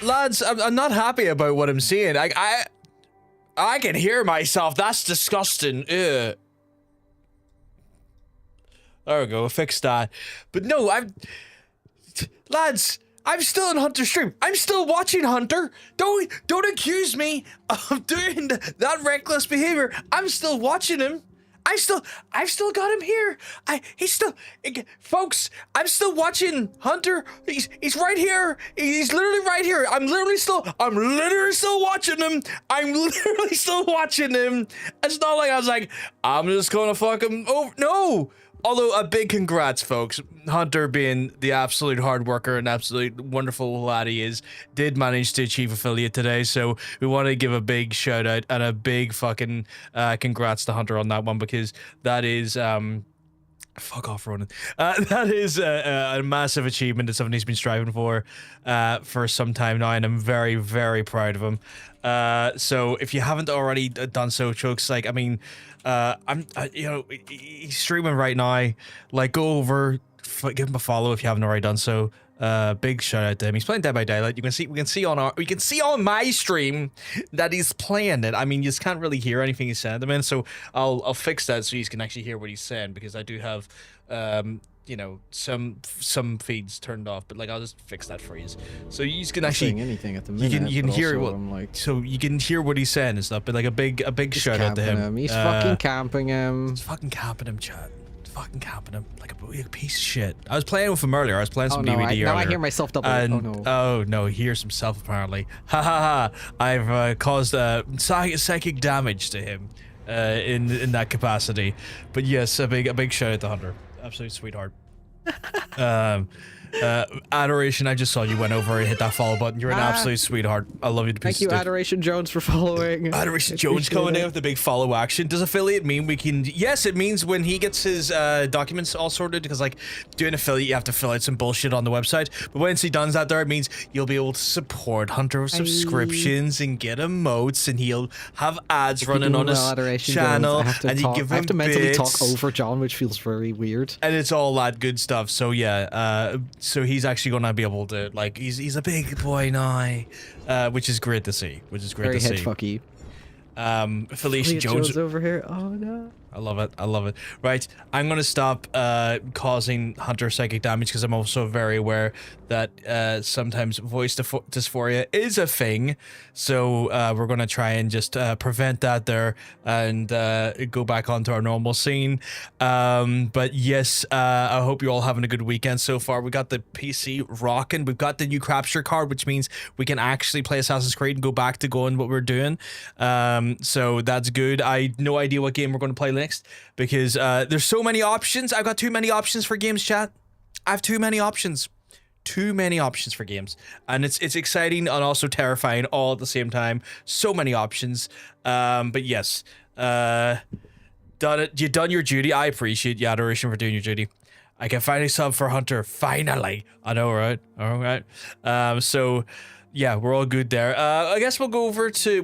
Lads, I'm not happy about what I'm seeing. I can hear myself. That's disgusting. Ugh. There we go. Fix that. But no, lads, I'm still in Hunter's stream. I'm still watching Hunter. Don't accuse me of doing that reckless behavior. I'm still watching him. I've still got him here. Folks, I'm still watching Hunter. He's right here. He's literally right here. I'm literally still watching him. It's not like I was like, I'm just gonna fuck him over. No. Although a big congrats, folks. Hunter, being the absolute hard worker and absolute wonderful lad he is, did manage to achieve affiliate today. So we want to give a big shout out and a big fucking congrats to Hunter on that one, because that is fuck off, Ronan. That is a massive achievement and something he's been striving for some time now, and I'm very, very proud of him. So if you haven't already done so, Chooks, like, I mean, you know, he's streaming right now. Like, go over, give him a follow if you haven't already done so. Big shout out to him. He's playing Dead by Daylight. We can see on my stream that he's playing it. I mean, you just can't really hear anything he's saying. So I'll fix that so you can actually hear what he's saying, because I do have you know, some feeds turned off, but like, I'll just fix that for you. So you can actually anything at the minute, you can hear what like, so you can hear what he's saying and stuff. But like a big shout out to him. He's fucking camping him. He's fucking camping him, chat. Fucking camping him like a piece of shit. I was playing with him earlier. I was playing some BBD earlier. Now I hear myself double. And, oh no, he hears himself apparently. Ha ha ha! I've caused psychic damage to him in that capacity. But yes, a big shout out to Hunter. Absolute sweetheart. Adoration, I just saw you went over and hit that follow button. You're an absolute sweetheart. I love you to pieces. Thank you, Adoration Jones, for following. Adoration Jones coming in with the big follow action. Does affiliate mean we can? Yes, it means when he gets his documents all sorted, because like doing affiliate, you have to fill out some bullshit on the website. But once he does that there, it means you'll be able to support Hunter with subscriptions and get emotes, and he'll have ads running on his channel. And you give him I have to mentally talk over John, which feels very weird. And it's all that good stuff. So yeah, so he's actually gonna be able to, like, he's a big boy now, which is great to see. Very head fucky. Affiliation Jones over here. Oh no. I love it. I love it. Right, I'm gonna stop causing Hunter psychic damage, because I'm also very aware that sometimes voice dysphoria is a thing. So we're gonna try and just prevent that there and go back onto our normal scene. But yes, I hope you're all having a good weekend so far. We got the PC rocking. We've got the new capture card, which means we can actually play Assassin's Creed and go back to going what we're doing. So that's good. I have no idea what game we're going to play next, because there's so many options. I've got too many options for games, chat. I have too many options for games, and it's exciting and also terrifying all at the same time. So many options. But yes, you done your duty. I appreciate you, Adoration, for doing your duty. I can finally sub for Hunter. Finally, I know, right? All right. So yeah, we're all good there. I guess we'll hear some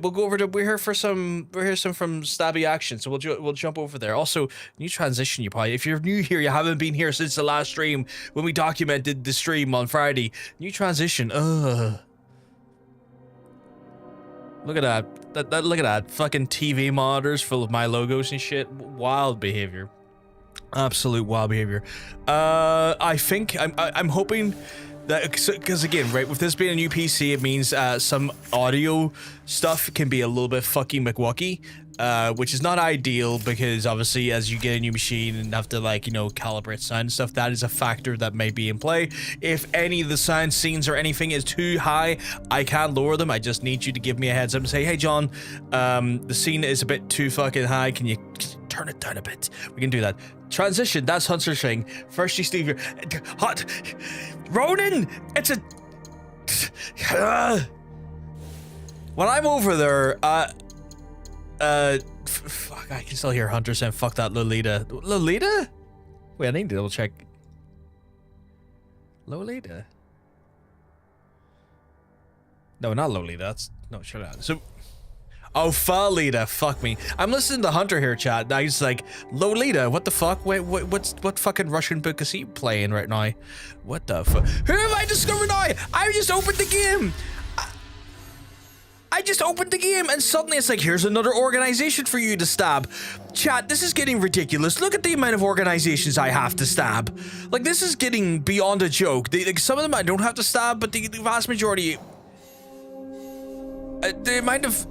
from Stabby Action, so we'll jump over there. Also, new transition, you probably, if you're new here, you haven't been here since the last stream when we documented the stream on Friday. New transition. Look at that. Look at that. Fucking TV monitors full of my logos and shit. Wild behavior. Absolute wild behavior. I think I'm hoping that, because again, right, with this being a new PC, it means some audio stuff can be a little bit fucky McWucky, which is not ideal, because obviously as you get a new machine and have to, like, you know, calibrate sound and stuff, that is a factor that may be in play. If any of the sound scenes or anything is too high, I can lower them. I just need you to give me a heads up and say, hey John, the scene is a bit too fucking high, can you turn it down a bit? We can do that. Transition, that's Hunter's thing. First you Steve here. Hot Ronan, it's a when I'm over there, fuck, I can still hear Hunter saying fuck that Lolita. Lolita? Wait, I need to double check. Lolita? No, not Lolita. That's no, shut up. So Oh, Lolita, fuck me. I'm listening to Hunter here, chat. Now he's like, Lolita, what the fuck? Wait, what fucking Russian book is he playing right now? What the fuck? Who have I discovered now? I just opened the game. I just opened the game and suddenly it's like, here's another organization for you to stab. Chat, this is getting ridiculous. Look at the amount of organizations I have to stab. Like, this is getting beyond a joke. Like, some of them I don't have to stab, but the vast majority... the amount of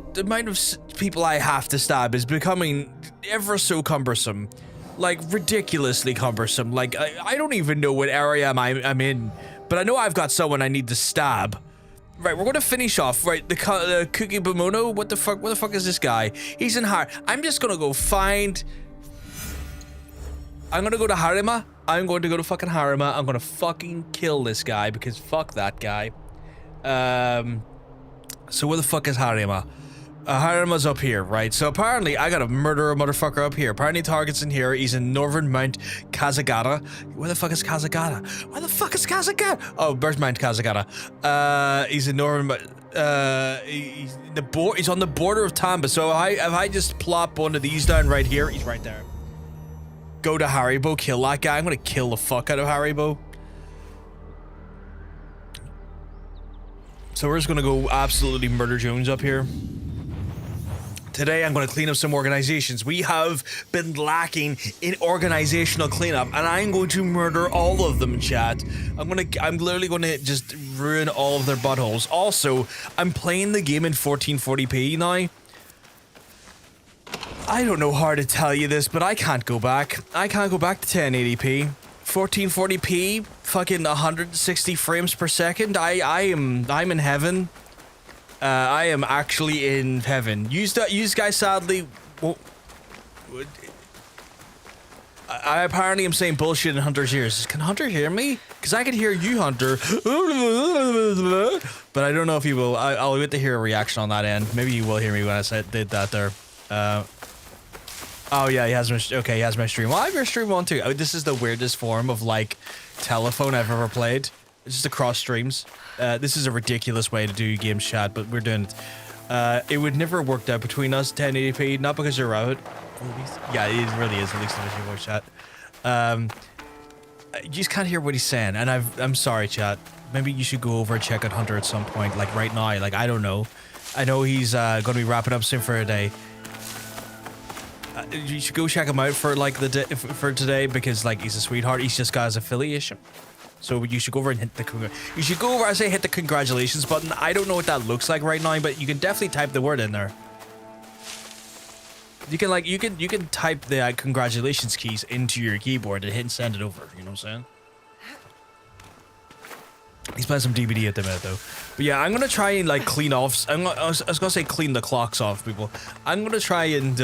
people I have to stab is becoming ever so cumbersome. Like, ridiculously cumbersome. Like, I don't even know what area I'm in, but I know I've got someone I need to stab. Right, we're gonna finish off, right, the Cookie Bamono. What the fuck is this guy? He's in I'm just gonna go find... I'm gonna go to Harima. I'm going to go to fucking Harima. I'm gonna fucking kill this guy because fuck that guy. So where the fuck is Harima? Harima's up here, right? So apparently I gotta murder a motherfucker up here. Apparently target's in here. He's in Northern Mount Kazagata. Where the fuck is Kazagata? Where the fuck is Kazagata? Oh, where's Mount Kazagata? He's in Northern he's on the border of Tamba. So if I just plop one of these down right here, he's right there. Go to Haribo, kill that guy. I'm gonna kill the fuck out of Haribo. So we're just gonna go absolutely murder Jones up here. Today I'm going to clean up some organizations. We have been lacking in organizational cleanup, and I'm going to murder all of them, chat. I'm literally going to just ruin all of their buttholes. Also, I'm playing the game in 1440p now. I don't know how to tell you this, but I can't go back. I can't go back to 1080p. 1440p, fucking 160 frames per second. I'm in heaven. I am actually in heaven. You guys sadly... Well, I apparently am saying bullshit in Hunter's ears. Can Hunter hear me? Because I can hear you, Hunter. But I don't know if he will. I'll wait to hear a reaction on that end. Maybe he will hear me when I did that there. Oh yeah, he has my... Okay, he has my stream. Well, I have your stream on too. This is the weirdest form of, like, telephone I've ever played. It's just across streams. This is a ridiculous way to do game chat, but we're doing it. It would never have worked out between us 1080p, not because you're out. Yeah, it really is, at least in your voice chat. You just can't hear what he's saying, and I'm sorry, chat. Maybe you should go over and check out Hunter at some point, like right now. Like, I don't know. I know he's going to be wrapping up soon for a day. You should go check him out for like for today because like he's a sweetheart. He's just got his affiliation. So you should go over and hit the congratulations button. I don't know what that looks like right now, but you can definitely type the word in there. You can type the congratulations keys into your keyboard and hit and send it over. You know what I'm saying? He's playing some DBD at the minute though. But yeah, I'm gonna try and like clean off. I was gonna say clean the clocks off, people. I'm gonna try and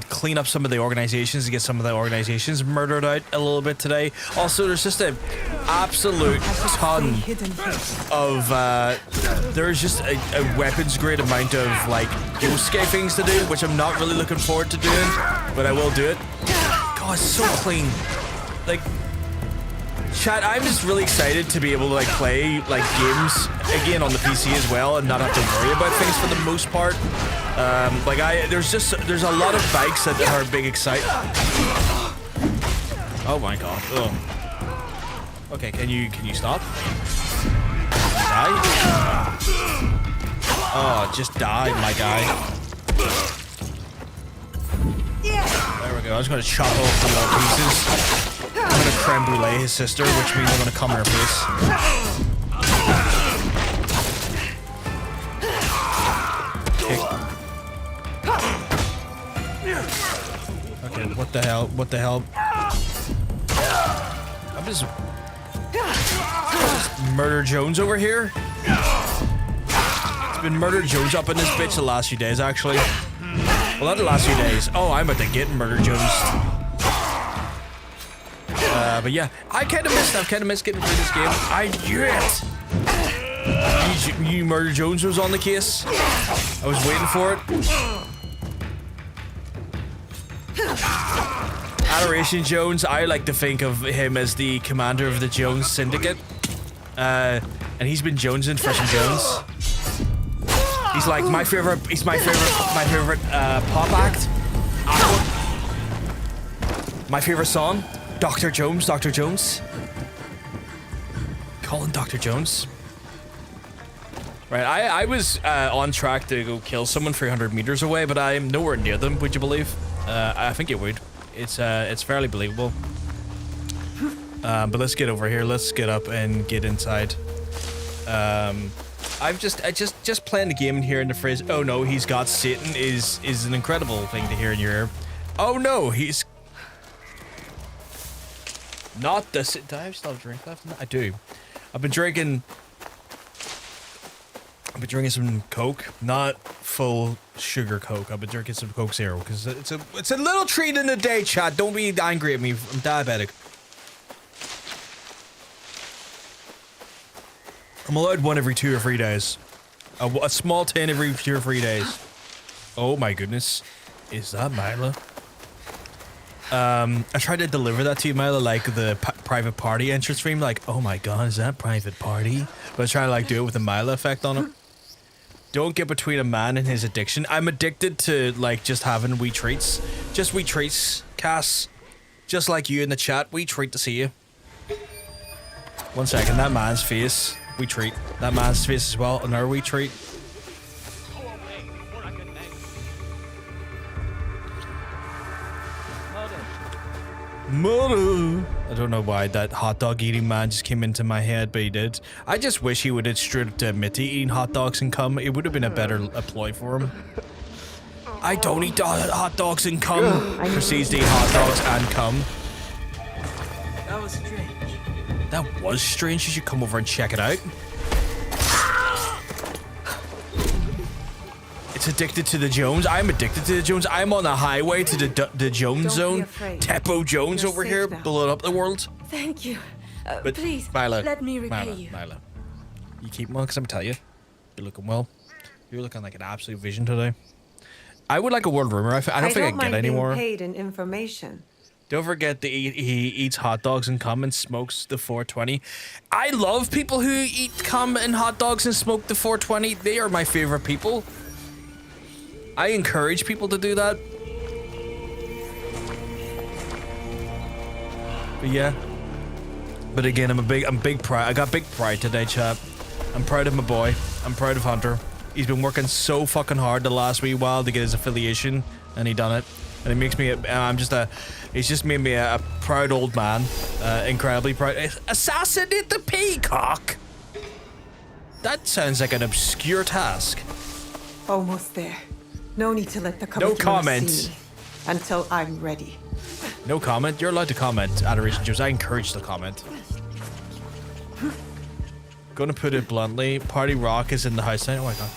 clean up some of the organizations and get some of the organizations murdered out a little bit today. Also, there's just an absolute ton of, there's just a weapons grade amount of, like, Yosuke things to do, which I'm not really looking forward to doing, but I will do it. God, it's so clean. Like, chat, I'm just really excited to be able to, like, play, like, games again on the PC as well and not have to worry about things for the most part. Like there's a lot of bikes that are big excitement. Oh my god. Ugh. Okay, can you stop? Die? Oh, just die, my guy. There we go. I was gonna chop off the little pieces. I'm gonna creme brulee his sister, which means I'm gonna come in her face. Okay, what the hell? What the hell? I'm just Murder Jones over here. It's been Murder Jones up in this bitch the last few days, actually. Well, not the last few days. Oh, I'm about to get Murder Jones. But yeah, I've kind of missed getting through this game. I knew it! You Murder Jones was on the case. I was waiting for it. Adoration Jones, I like to think of him as the commander of the Jones Syndicate. and he's been jonesing for some Jones. He's like my favorite pop act. My favorite song, Dr. Jones. Calling Dr. Jones. Right, I was on track to go kill someone 300 meters away, but I'm nowhere near them. Would you believe? I think you would. It's fairly believable. But let's get over here. Let's get up and get inside. I just playing the game and hearing the phrase "Oh no, he's got Satan" is an incredible thing to hear in your ear. Oh no, he's not the. Do I still have a drink left? I do. I've been drinking some Coke, not full sugar Coke. I've been drinking some Coke Zero because it's a little treat in the day, chat. Don't be angry at me. I'm diabetic. I'm allowed one every 2 or 3 days. A small tin every 2 or 3 days. Oh my goodness. Is that Mila? I tried to deliver that to you, Mila, like the private party entrance stream. Like, oh my god, is that private party? But I was trying to like do it with the Mila effect on it. Don't get between a man and his addiction. I'm addicted to like just having wee treats. Just wee treats, Cass. Just like you in the chat, wee treat to see you. 1 second, that man's face. We treat. That man's face as well, another wee treat. Mother. I don't know why that hot dog eating man just came into my head, but he did. I just wish he would have straight up to admit to eating hot dogs and cum. It would have been a better ploy for him. I don't eat hot dogs and cum. Proceeds to eat hot dogs and cum. That was strange. That was strange. You should come over and check it out. It's addicted to the Jones. I'm addicted to the Jones. I'm on the highway to the Jones zone. Tepo Jones over here, blowing up the world. Thank you. But please, Mila, let me repay you. Mila, you keep on, because I'm telling you, you're looking well. You're looking like an absolute vision today. I would like a world rumor. I don't think I can get any more. Paid in information. Don't forget that he eats hot dogs and cum and smokes the 420. I love people who eat cum and hot dogs and smoke the 420. They are my favorite people. I encourage people to do that. But yeah. But again, I'm big pride. I got big pride today, chat. I'm proud of my boy. I'm proud of Hunter. He's been working so fucking hard the last wee while to get his affiliation, and he done it. And it makes me, it's just made me a proud old man. Incredibly proud. Assassinate the peacock! That sounds like an obscure task. Almost there. No need to let the No comment. see me until I'm ready. No comment? You're allowed to comment, Adoration Jones. I encourage the comment. Gonna put it bluntly, Party Rock is in the house tonight. Oh my god.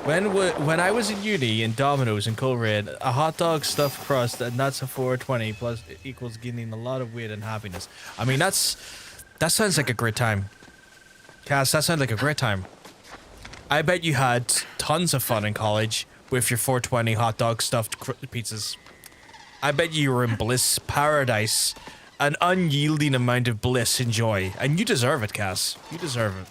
When I was in uni in Domino's in Coleraine, a hot dog stuffed crust and that's a 420 plus equals gaining a lot of weight and happiness. I mean, that sounds like a great time. Cass, that sounds like a great time. I bet you had tons of fun in college with your 420 hot dog stuffed pizzas. I bet you were in bliss paradise, an unyielding amount of bliss and joy, and you deserve it, Cass. You deserve it.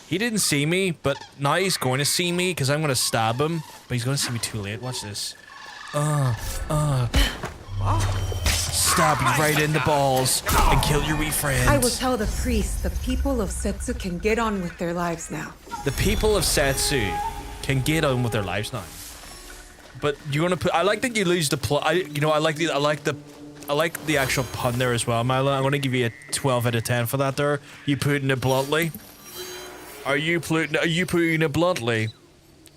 He didn't see me, but now he's going to see me because I'm going to stab him. But he's going to see me too late. Watch this. Stab you right in the balls and kill your wee friend. I will tell the priest the people of Setsu can get on with their lives now. The people of Setsu can get on with their lives now. But you're gonna put. I like that you lose the plot. I like the actual pun there as well, Mila. I'm gonna give you a 12 out of 10 for that. There, you putting it bluntly. Are you putting it bluntly?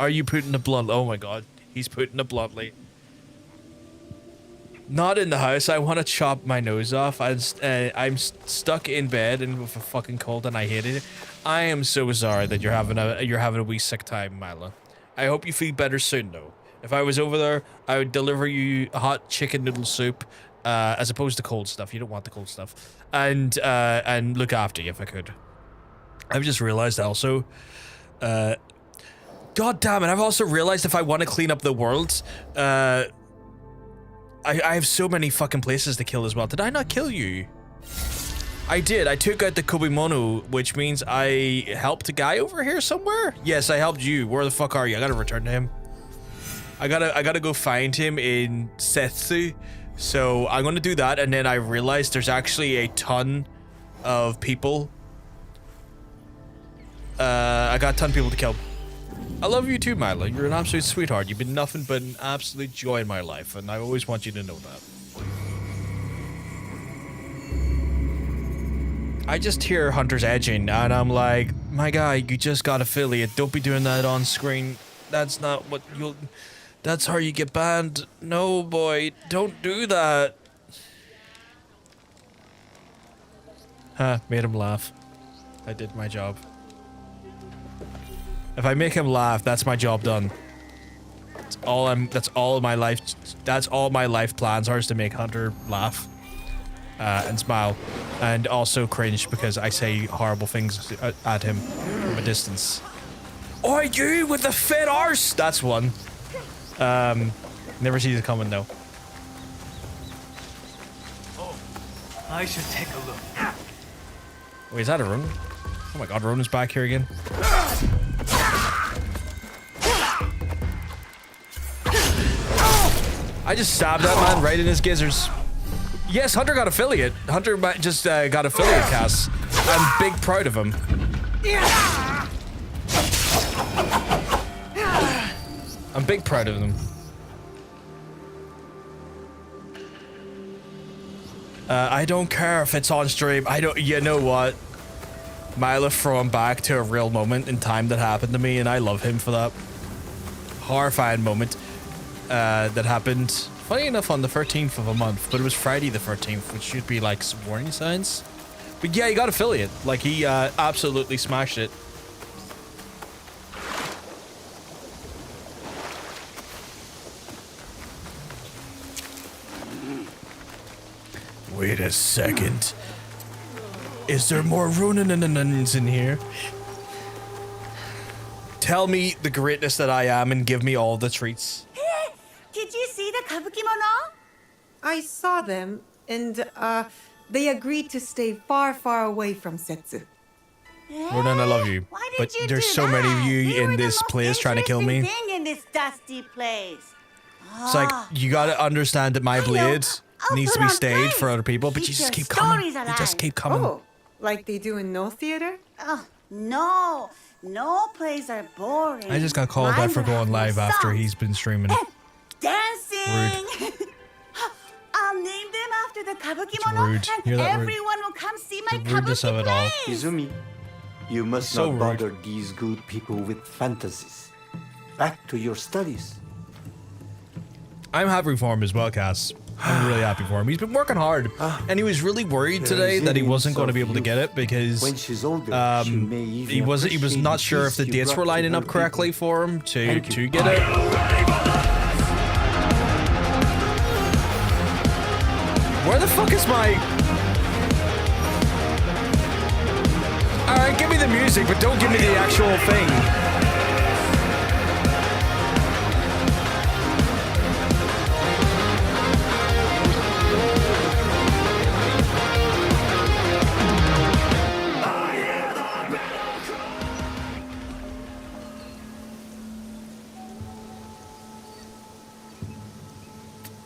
Are you putting it bluntly? Oh my god, he's putting it bluntly. Not in the house. I want to chop my nose off. I'm stuck in bed and with a fucking cold, and I hate it. I am so sorry that you're having a wee sick time, Mila. I hope you feel better soon, though. If I was over there, I would deliver you hot chicken noodle soup, as opposed to cold stuff. You don't want the cold stuff, and look after you if I could. I've just realized also, god damn it! I've also realized if I want to clean up the world, I have so many fucking places to kill as well. Did I not kill you? I did. I took out the Kubimono, which means I helped a guy over here somewhere? Yes, I helped you. Where the fuck are you? I gotta return to him. I gotta go find him in Setsu. So I'm gonna do that, and then I realized there's actually a ton of people. I got a ton of people to kill. I love you too, Milo. You're an absolute sweetheart. You've been nothing but an absolute joy in my life, and I always want you to know that. I just hear Hunter's edging, and I'm like, my guy, you just got affiliate. Don't be doing that on screen. That's not what you'll... That's how you get banned. No, boy, don't do that. Huh, made him laugh. I did my job. If I make him laugh, that's my job done. That's all my life plans are, is to make Hunter laugh. And smile. And also cringe because I say horrible things at him from a distance. Oi, you with the fit arse! That's one. Never sees it coming though. Oh, I should take a look. Wait, is that a Ronan? Oh my god, Ronan's back here again. I just stabbed that man right in his gizzards. Yes, Hunter got affiliate. Hunter just got affiliate casts. I'm big proud of him. I'm big proud of them. I don't care if it's on stream. You know what? Milo throw him back to a real moment in time that happened to me, and I love him for that. Horrifying moment that happened, funny enough, on the 13th of a month, but it was Friday the 13th, which should be like some warning signs. But yeah, he got affiliate. Like, he absolutely smashed it. Wait a second. Is there more Ronanins in here? Tell me the greatness that I am and give me all the treats. Did you see the kabukimono? I saw them, and they agreed to stay far, far away from Setsu. Ronan, I love you. Why did But you there's do so many of that? you You were in the this most place trying to kill me. interesting thing in this dusty place. It's like, you gotta understand that my I know. blade I'll needs to put be on staged plays. for other people, but Keep you just your keep coming. stories You just alive. keep coming. Oh, like they do in No Theater? Oh, no plays are boring. I just got called Mine out for will have going more live after songs. he's been streaming. Dancing! I'll name them after the kabukimono, rude. and You're that rude. everyone will come see my The rudeness kabuki of it all. plays. Izumi, you must So not rude. bother these good people with fantasies. Back to your studies. I'm happy for him as well, Cass. I'm really happy for him. He's been working hard, and he was really worried today that he wasn't going to be able to get it because When she's older, she may even he was appreciate not the sure if the peace you dates were brought to lining her up correctly people. for him to Thank you. get it. Where the fuck is my... Alright, give me the music, but don't give me the actual thing.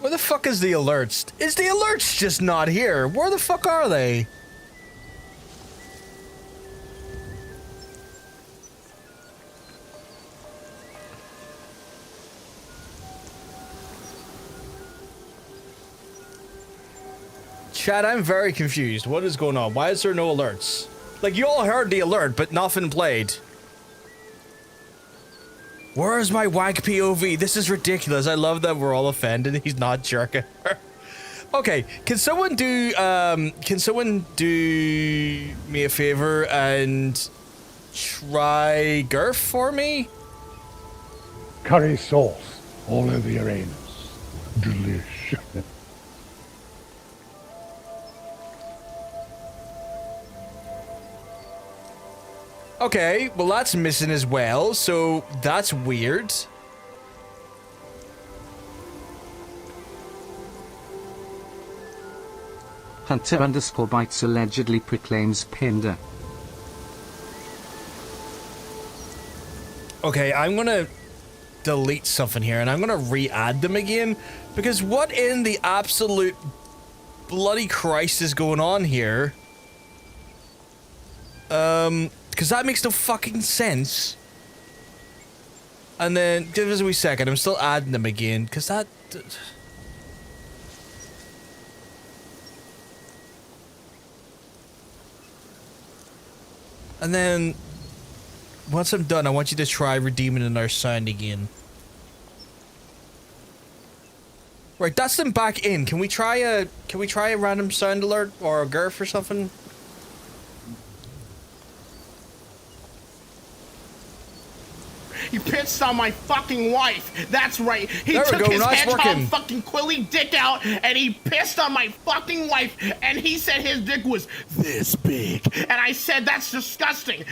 Where the fuck is the alerts? Is the alerts just not here? Where the fuck are they? Chat, I'm very confused. What is going on? Why is there no alerts? Like, you all heard the alert, but nothing played. Where's my wank POV? This is ridiculous. I love that we're all offended. He's not jerking her. Okay, can someone do me a favor and try Gurf for me? Curry sauce all over your anus. Delish. Okay, well that's missing as well, so that's weird. Hunter_Bites allegedly proclaims Pinder. Okay, I'm gonna delete something here and I'm gonna re-add them again, because what in the absolute bloody Christ is going on here? Because that makes no fucking sense. And then, give us a wee second, I'm still adding them again, because that... And then, once I'm done, I want you to try redeeming another sound again. Right, that's them back in. Can we try a random sound alert or a GURF or something? He pissed on my fucking wife. That's right. He there took we go. his Nice hedgehog working. fucking quilly dick out and he pissed on my fucking wife and he said his dick was this big. And I said that's disgusting.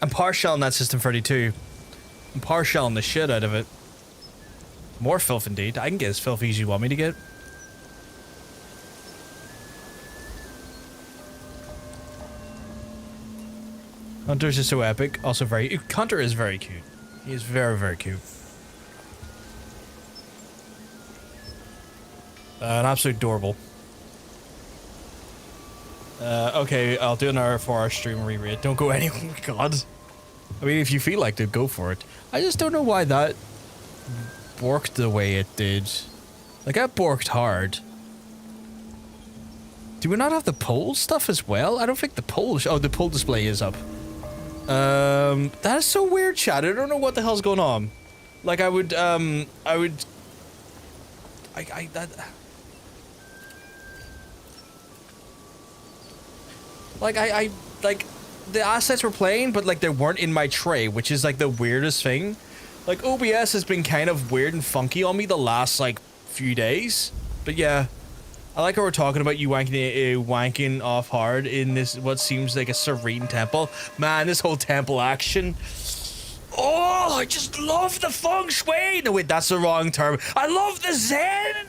I'm partial in that System 32. I'm partial in the shit out of it. More filth indeed. I can get as filthy as you want me to get. Hunter's just so epic. Also very... Hunter is very cute. He is very, very cute. An absolute adorable. Okay, I'll do another 4-hour stream re-rate. Don't go anywhere. Oh my god. I mean, if you feel like it, go for it. I just don't know why that worked the way it did. Like, that worked hard. Do we not have the poll stuff as well? I don't think the poll... Oh, the poll display is up. That is so weird, chat. I don't know what the hell's going on. Like, like, the assets were playing, but, like, they weren't in my tray, which is, like, the weirdest thing. Like, OBS has been kind of weird and funky on me the last, like, few days. But, yeah. I like how we're talking about you wanking off hard in this, what seems like a serene temple. Man, this whole temple action. Oh, I just love the feng shui. No, wait, that's the wrong term. I love the zen.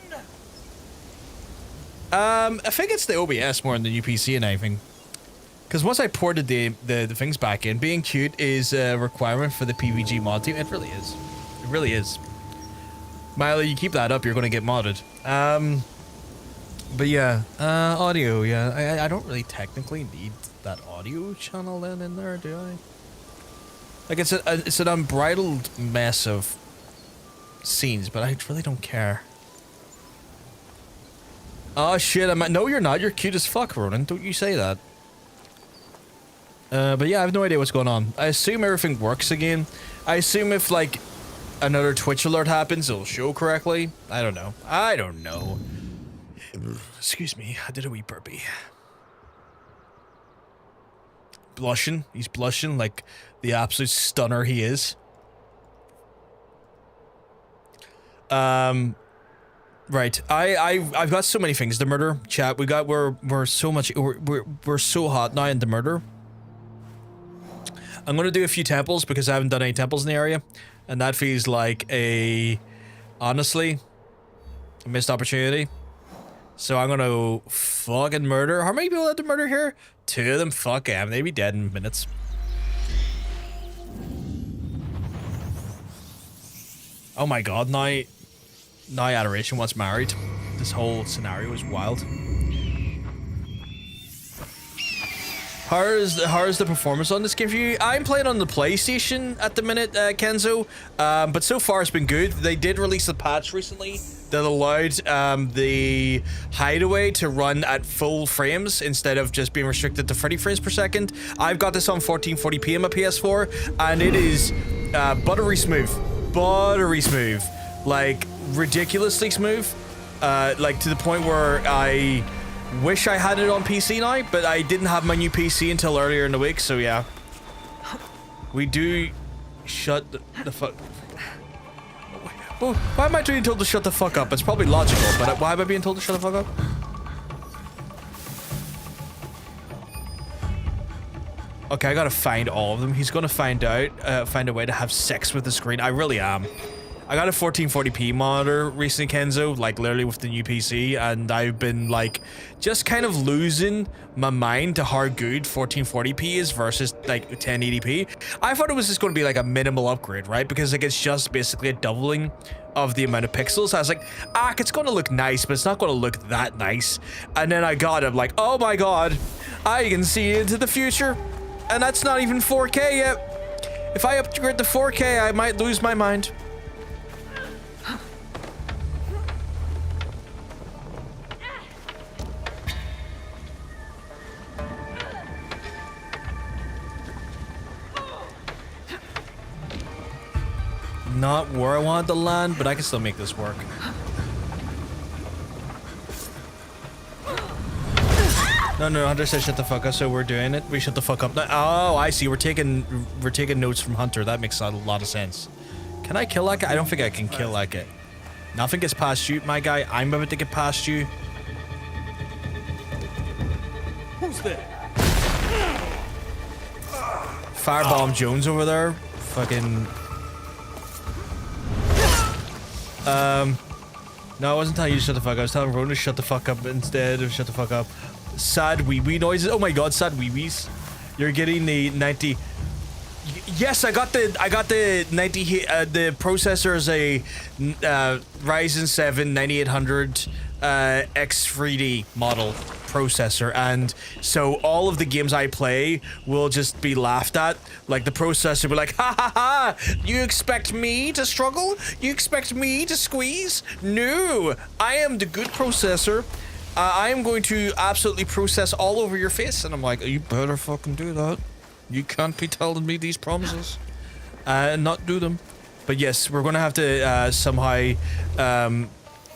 I think it's the OBS more than the UPC and anything. Because once I ported the things back in, being cute is a requirement for the PVG mod team. It really is. It really is. Miley, you keep that up, you're going to get modded. But yeah, audio, yeah. I don't really technically need that audio channel then in there, do I? Like, it's an unbridled mess of scenes, but I really don't care. Oh shit, no you're not, you're cute as fuck, Ronan, don't you say that. But yeah, I have no idea what's going on. I assume everything works again. I assume if, like, another Twitch alert happens, it'll show correctly. I don't know. I don't know. Excuse me, I did a wee burpee. Blushing. He's blushing like the absolute stunner he is. Right. I've got so many things. The murder chat. We're so much. We're so hot now in the murder. I'm gonna do a few temples because I haven't done any temples in the area, and that feels like honestly, a missed opportunity. So I'm gonna fucking murder. How many people had to murder here? 2 of them. Fuck them. They'd be dead in minutes. Oh my god, now Adoration wants married. This whole scenario is wild. How is the performance on this game for you? I'm playing on the PlayStation at the minute, Kenzo. But so far it's been good. They did release a patch recently that allowed the hideaway to run at full frames instead of just being restricted to 30 frames per second. I've got this on 1440p on my PS4, and it is buttery smooth. Buttery smooth. Like, ridiculously smooth. Like, to the point where I wish I had it on PC now, but I didn't have my new PC until earlier in the week, so yeah. We do shut the fuck... Oh, why am I being told to shut the fuck up? It's probably logical, but why am I being told to shut the fuck up? Okay, I gotta find all of them. He's gonna find a way to have sex with the screen. I really am. I got a 1440p monitor recently, Kenzo, like literally with the new PC, and I've been like just kind of losing my mind to how good 1440p is versus like 1080p. I thought it was just going to be like a minimal upgrade, right? Because like it's just basically a doubling of the amount of pixels. I was like, it's going to look nice, but it's not going to look that nice. And then I got it, I'm like, oh my god, I can see into the future, and that's not even 4K yet. If I upgrade to 4K, I might lose my mind. Not where I wanted to land, but I can still make this work. No, Hunter said shut the fuck up, so we're doing it. We shut the fuck up now. Oh, I see. We're taking notes from Hunter. That makes a lot of sense. Can I kill that guy? I don't think I can kill that guy. Nothing gets past you, my guy. I'm about to get past you. Who's there? Firebomb Jones over there. Fucking... No, I wasn't telling you to shut the fuck up. I was telling Ron to shut the fuck up instead of shut the fuck up. Sad wee-wee noises. Oh my god, sad wee-wees. You're getting the 90... Yes, I got the 90... the processor is a Ryzen 7 9800 X3D model processor, and so all of the games I play will just be laughed at. Like the processor will be like, ha ha ha, you expect me to struggle? You expect me to squeeze? No, I am the good processor. I am going to absolutely process all over your face. And I'm like, you better fucking do that. You can't be telling me these promises and not do them. But yes, we're gonna have to somehow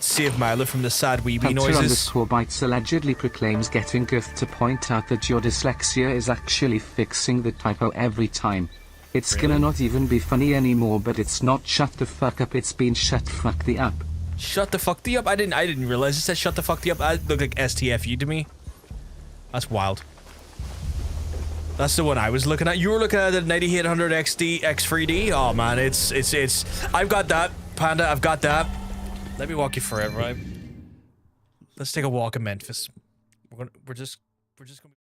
save Milo from the sad wee-wee noises. Hunter_Bytes allegedly proclaims getting Gith to point out that your dyslexia is actually fixing the typo every time. It's gonna not even be funny anymore, but it's not shut the fuck up, it's been shut fuck the up. Shut the fuck the up? I didn't realize it said shut the fuck the up. That looked like STFU to me. That's wild. That's the one I was looking at. You were looking at the 9800 XD X3D. Oh man, it's I've got that, Panda, I've got that. Let me walk you through it, right? Let's take a walk in Memphis. We're just gonna...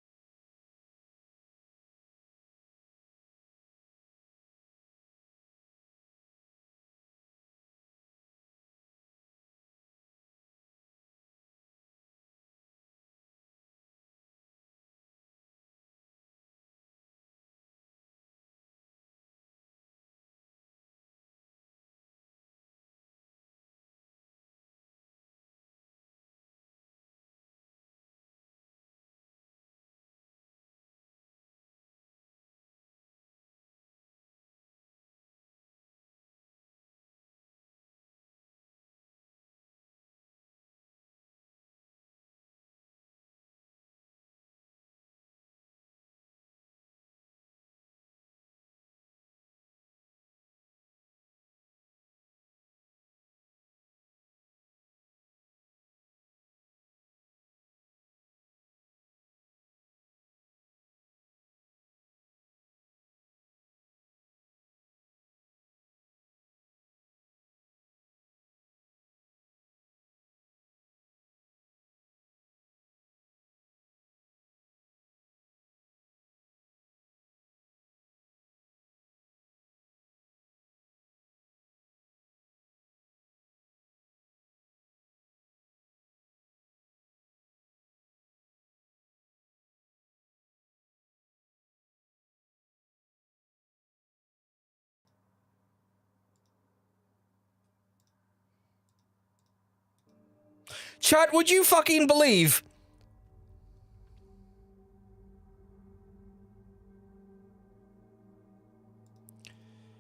Chat, would you fucking believe?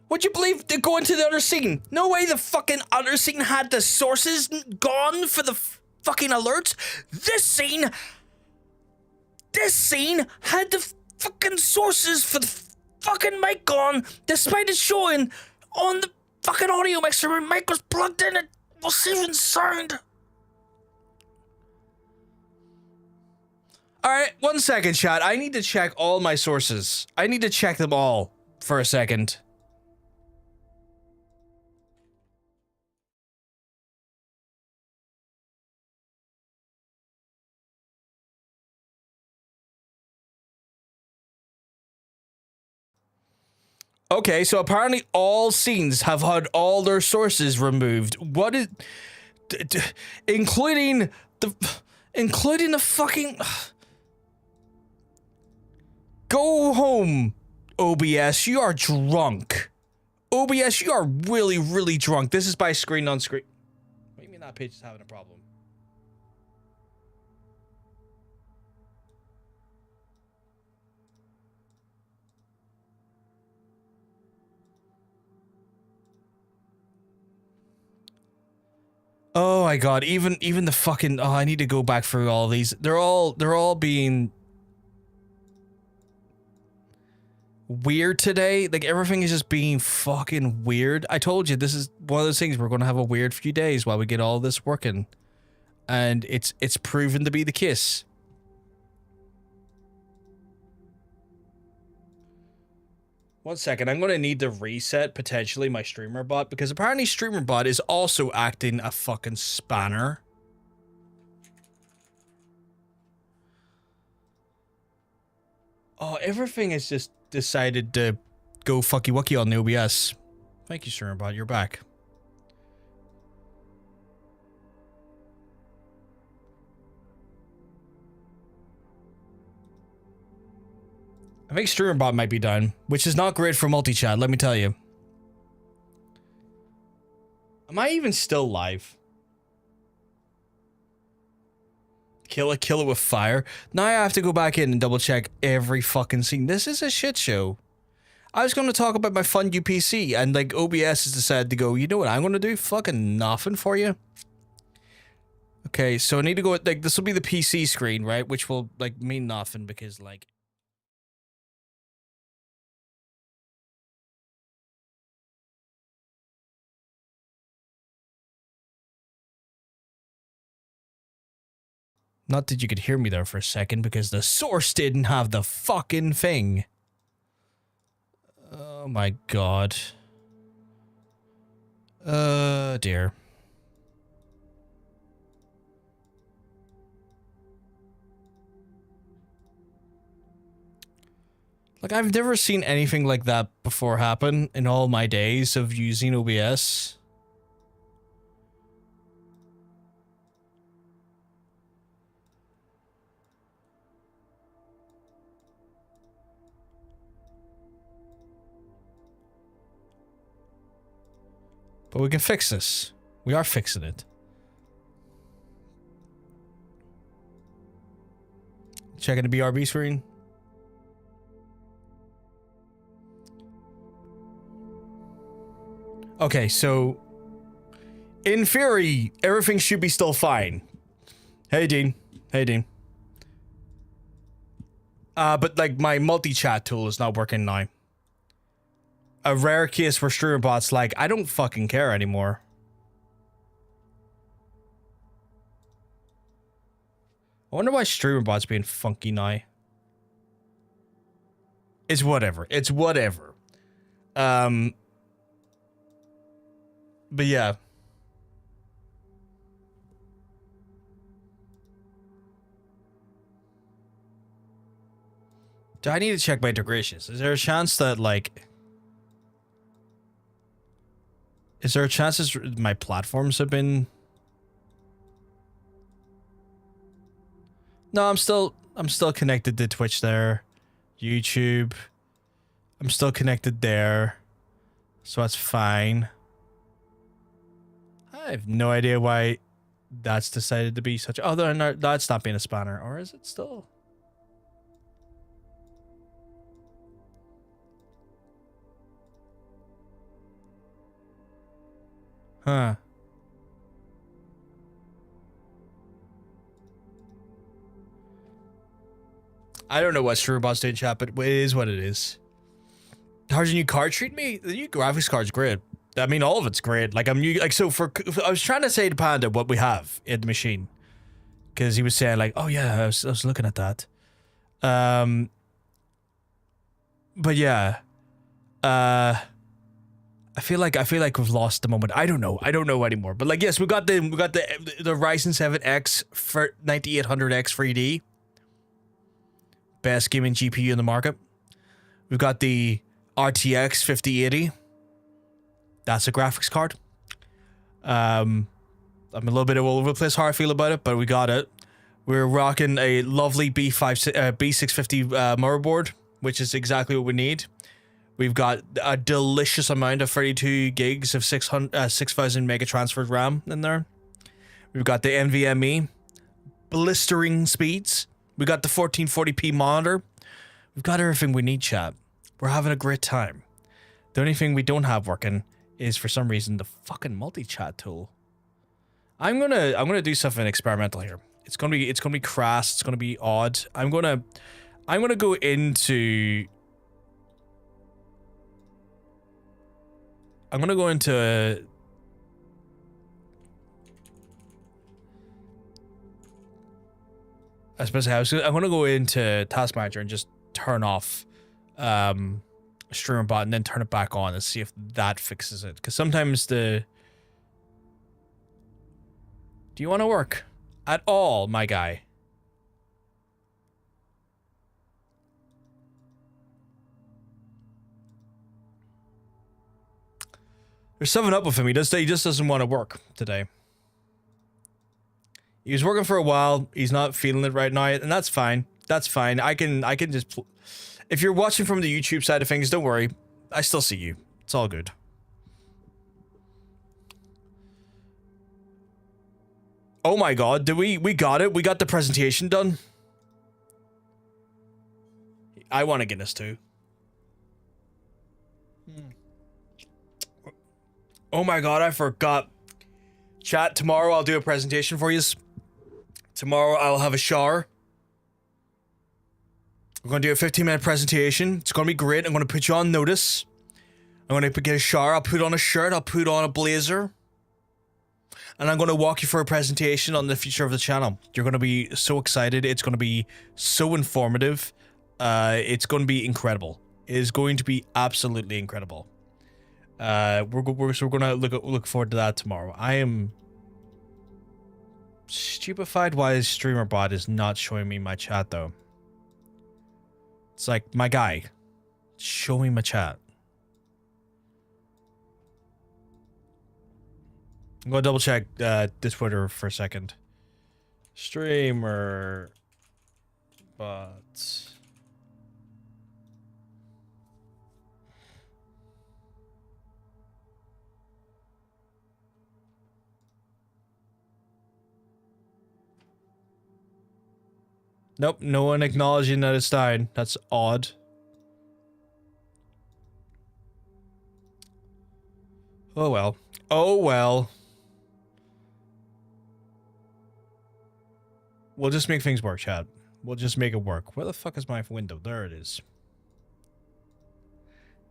Would you believe to go into the other scene? No way the fucking other scene had the sources gone for the fucking alerts. This scene had the fucking sources for the fucking mic gone, despite it showing on the fucking audio mixer when mic was plugged in, it was even sound. Alright, 1 second, chat. I need to check all my sources. I need to check them all for a second. Okay, so apparently all scenes have had all their sources removed. What is... including the fucking... Go home, OBS. You are drunk. OBS, you are really, really drunk. This is by screen on screen. What do you mean that page is having a problem? Oh my god, even the fucking... Oh, I need to go back through all these. They're all being... weird today. Like, everything is just being fucking weird. I told you, this is one of those things. We're going to have a weird few days while we get all this working. And it's proven to be the case. One second, I'm going to need to reset, potentially, my streamer bot, because apparently streamer bot is also acting a fucking spanner. Oh, everything is just decided to go fucky wucky on the OBS. Thank you, streamer bot, you're back. I think StreamerBot might be done, which is not great for multi-chat, let me tell you. Am I even still live? Kill it with fire? Now I have to go back in and double check every fucking scene. This is a shit show. I was going to talk about my fun UPC, and like OBS has decided to go, you know what I'm going to do? Fucking nothing for you. Okay, so I need to go, like, this will be the PC screen, right? Which will, like, mean nothing because, like... Not that you could hear me there for a second, because the source didn't have the fucking thing. Oh my god. Dear. Like, I've never seen anything like that before happen in all my days of using OBS. But we can fix this. We are fixing it. Checking the BRB screen. Okay, so in theory, everything should be still fine. Hey, Dean. Hey, Dean. But like my multi-chat tool is not working now. A rare case where StreamerBot's like, I don't fucking care anymore. I wonder why StreamerBot's being funky now. It's whatever. It's whatever. But yeah. Do I need to check my integrations? Is there a chance that, like... Is there a chance that my platforms have been... No, I'm still connected to Twitch there. YouTube. I'm still connected there. So that's fine. I have no idea why that's decided to be such... Oh, that's not being a spanner. Or is it still... Huh. I don't know what StreamerBot's doing, chat, but it is what it is. How's your new card treat me? The new graphics card's great. I mean, all of it's great. Like, I was trying to say to Panda what we have in the machine. Because he was saying, like, oh yeah, I was looking at that. But yeah. I feel like we've lost the moment. I don't know anymore. But like, yes, we got the Ryzen 7X for 9800X 3D. Best gaming GPU in the market. We've got the RTX 5080. That's a graphics card. I'm a little bit all over the place how I feel about it, but we got it. We're rocking a lovely B650 motherboard, which is exactly what we need. We've got a delicious amount of 32 gigs of 6,000 mega transferred RAM in there. We've got the NVMe, blistering speeds. We got the 1440p monitor. We've got everything we need, chat. We're having a great time. The only thing we don't have working is, for some reason, the fucking multi-chat tool. I'm gonna do something experimental here. It's gonna be crass. It's gonna be odd. I'm gonna go into. I'm gonna go into. I suppose I'm gonna go into Task Manager and just turn off streamer bot and then turn it back on and see if that fixes it. Because sometimes the. Do you want to work at all, my guy? There's something up with him. He just doesn't want to work today. He was working for a while. He's not feeling it right now, and that's fine. That's fine. I can just. If you're watching from the YouTube side of things, don't worry. I still see you. It's all good. Oh my god, did we got it? We got the presentation done. I want to get this too. Oh my god, I forgot. Chat, tomorrow I'll do a presentation for you. Tomorrow I'll have a shower. I'm going to do a 15-minute presentation. It's going to be great. I'm going to put you on notice. I'm going to get a shower. I'll put on a shirt. I'll put on a blazer. And I'm going to walk you through a presentation on the future of the channel. You're going to be so excited. It's going to be so informative. It's going to be incredible. It is going to be absolutely incredible. We're going to look forward to that tomorrow. I am stupefied why the streamer bot is not showing me my chat though. It's like, my guy, show me my chat. I'm gonna double check this Twitter for a second. Streamer bots. Nope, no one acknowledging that it's died. That's odd. Oh well. Oh well. We'll just make things work, chat. We'll just make it work. Where the fuck is my window? There it is.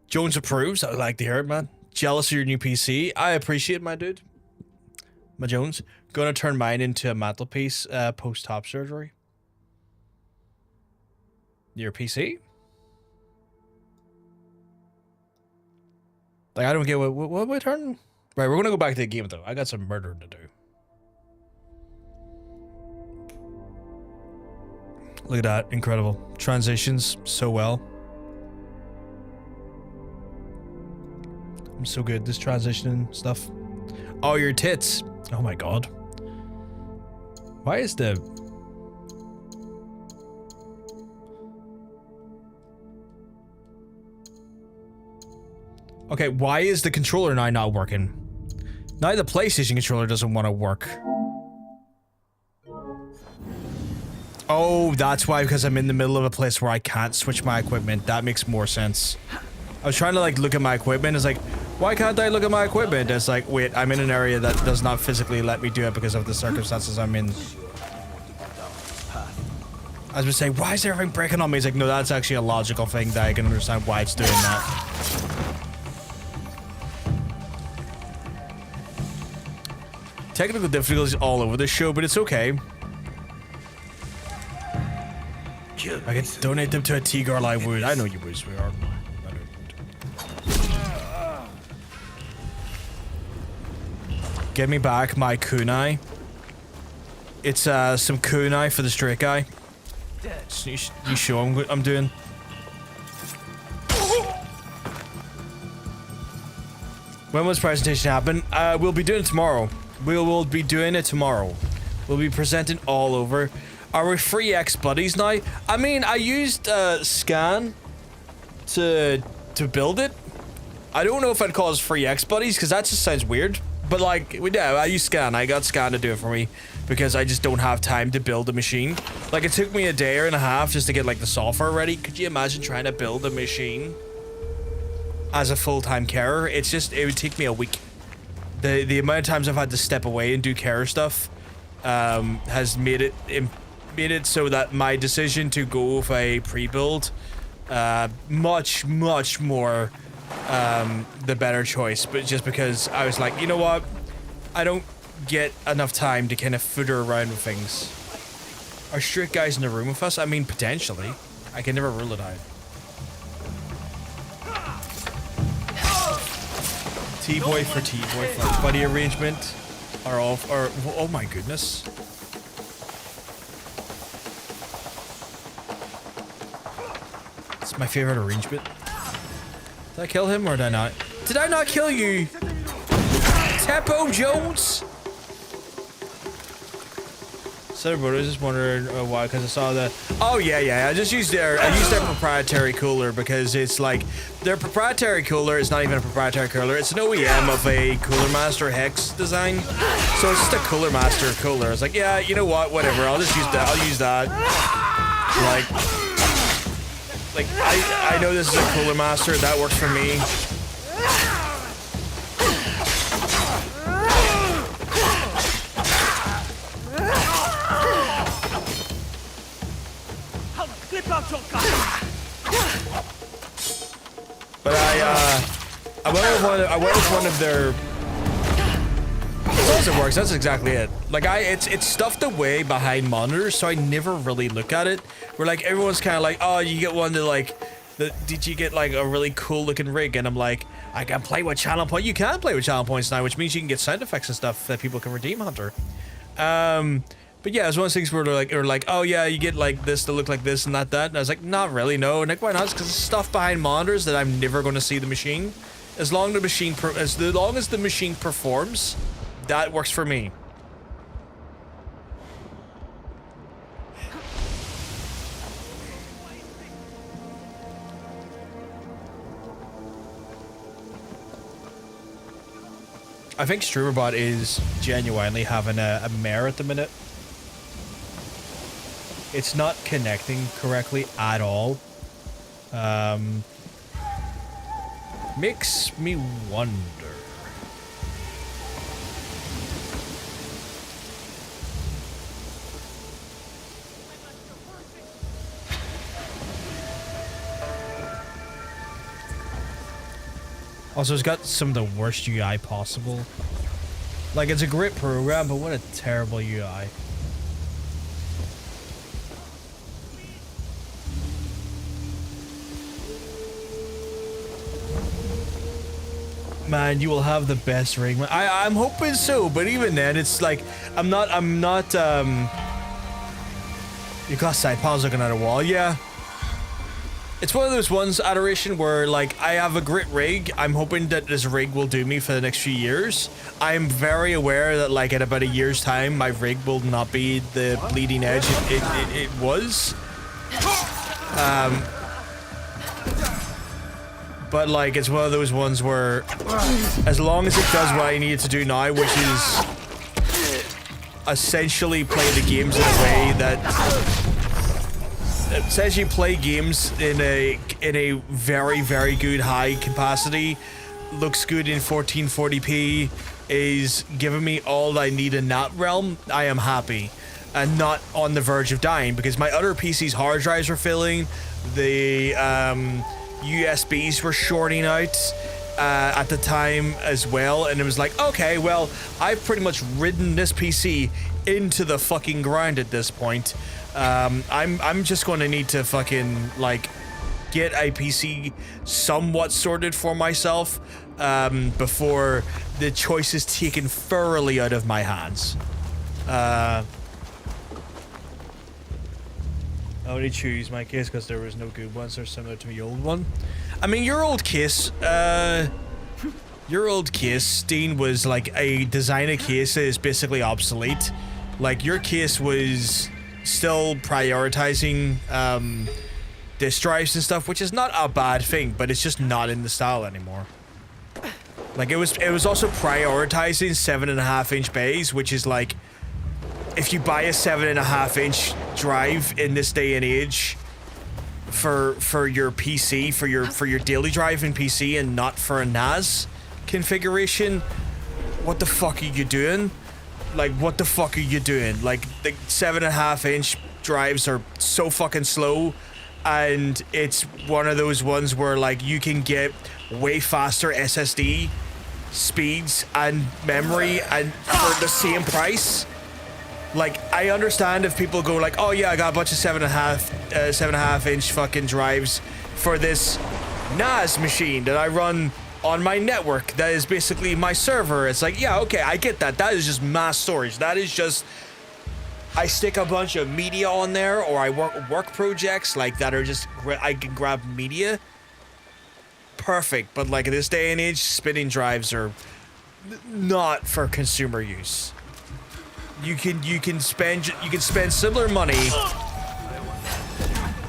Jones approves. I would like to hear it, man. Jealous of your new PC. I appreciate it, my dude. My Jones. Gonna turn mine into a mantelpiece post-top surgery. Your PC? Like, I don't get what am I turning? Right, we're gonna go back to the game though. I got some murdering to do. Look at that, incredible. Transitions so well. I'm so good, this transition stuff. Oh, your tits. Oh my god. Why is the... Okay, why is the controller now not working? Now the PlayStation controller doesn't want to work. Oh, that's why, because I'm in the middle of a place where I can't switch my equipment. That makes more sense. I was trying to like look at my equipment. It's like, why can't I look at my equipment? It's like, wait, I'm in an area that does not physically let me do it because of the circumstances I'm in. I was gonna say, why is everything breaking on me? It's like, no, that's actually a logical thing that I can understand why it's doing that. Technical difficulties all over the show, but it's okay. I can donate them to a T-Girl, I would. I know you would, sweetheart. I know you would. Give me back my kunai. It's some kunai for the straight guy. So you show him what I'm doing. When was presentation happen? We'll be doing it tomorrow. We'll be doing it tomorrow. We'll be presenting all over. Are we free X buddies now? I mean, I used scan to build it. I don't know if I'd call us free X buddies because that just sounds weird. But like, yeah, I use scan. I got scan to do it for me because I just don't have time to build a machine. Like, it took me a day and a half just to get like the software ready. Could you imagine trying to build a machine as a full-time carer? It's just, it would take me a week. The amount of times I've had to step away and do carer stuff has made it so that my decision to go with a pre-build much more the better choice, but just because I was like, you know what, I don't get enough time to kind of footer around with things. Are straight guys in the room with us? I mean, potentially. I can never rule it out. T-boy for T-boy for buddy arrangement are all, or oh my goodness. It's my favorite arrangement. Did I kill him or did I not? Did I not kill you? Teppo Jones? So I was just wondering why, because I saw the. Oh yeah. I used their proprietary cooler because it's like their proprietary cooler is not even a proprietary cooler. It's an OEM of a Cooler Master Hex design. So it's just a Cooler Master cooler. It's like, yeah, you know what? Whatever. I'll just use that. I'll use that. Like I know this is a Cooler Master. That works for me. But I went with one of their. As it works, that's exactly it. Like it's stuffed away behind monitors, so I never really look at it. Where like everyone's kind of like, oh, you get one to like, did you get like a really cool looking rig? And I'm like, I can play with channel point. You can play with channel points now, which means you can get sound effects and stuff that people can redeem, Hunter. But yeah, it's one of those things where they're like, oh yeah, you get like this to look like this and that. And I was like, not really, no. And like, why not? Because it's stuff behind monitors that I'm never going to see the machine. As long as the machine performs, that works for me. I think Streamerbot is genuinely having a mare at the minute. It's not connecting correctly at all. Makes me wonder. Also, it's got some of the worst UI possible. Like, it's a great program, but what a terrible UI. Man, you will have the best ring. I'm hoping so, but even then, it's like, I'm not, you got side panels looking at a wall, yeah. It's one of those ones, Adoration, where like, I have a great rig. I'm hoping that this rig will do me for the next few years. I'm very aware that like, in about a year's time, my rig will not be the bleeding edge it was. But like, it's one of those ones where, as long as it does what I need it to do now, which is essentially play the games in a way that essentially play games in a very good high capacity, looks good in 1440p, is giving me all I need in that realm, I am happy. And not on the verge of dying, because my other PC's hard drives were filling, the USBs were shorting out at the time as well, and it was like, okay, well, I've pretty much ridden this PC into the fucking ground at this point. I'm just going to need to fucking like get a PC somewhat sorted for myself before the choice is taken thoroughly out of my hands. I only choose my case because there was no good ones that are similar to my old one. I mean, your old case, Your old case, Dean, was like a designer case that is basically obsolete. Like, your case was still prioritizing disk drives and stuff, which is not a bad thing, but it's just not in the style anymore. Like, it was also prioritizing 7.5-inch bays, which is like, if you buy a 7.5-inch drive in this day and age for your PC, for your daily drive in PC, and not for a NAS configuration, what the fuck are you doing? Like, what the fuck are you doing? Like, the 7.5-inch drives are so fucking slow, and it's one of those ones where, like, you can get way faster SSD speeds and memory and for the same price. Like, I understand if people go like, oh yeah, I got a bunch of 7.5-inch fucking drives for this NAS machine that I run on my network that is basically my server. It's like, yeah, okay, I get that. That is just mass storage. That is just, I stick a bunch of media on there, or I work projects like that are just, I can grab media. Perfect. But like in this day and age, spinning drives are not for consumer use. You can spend similar money.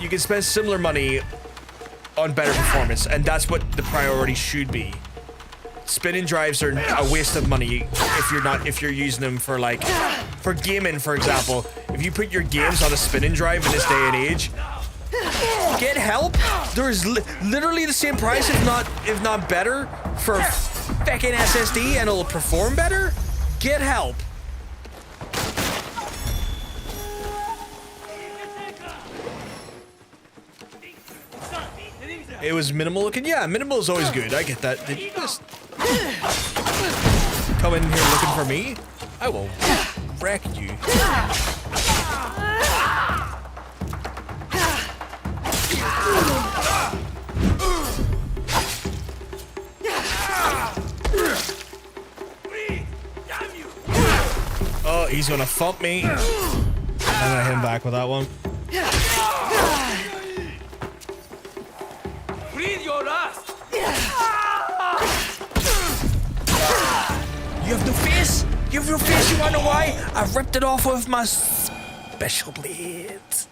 You can spend similar money on better performance, and that's what the priority should be. Spinning drives are a waste of money if you're using them for, like, for gaming, for example. If you put your games on a spinning drive in this day and age, get help. There's literally the same price, if not better, for fucking SSD, and it'll perform better. Get help. It was minimal looking. Yeah, minimal is always good. I get that. Did you just come in here looking for me? I will wreck you. Oh, he's gonna thump me. I'm gonna hit him back with that one. You have no face? You have no face, you wanna know why? I ripped it off with my special blades.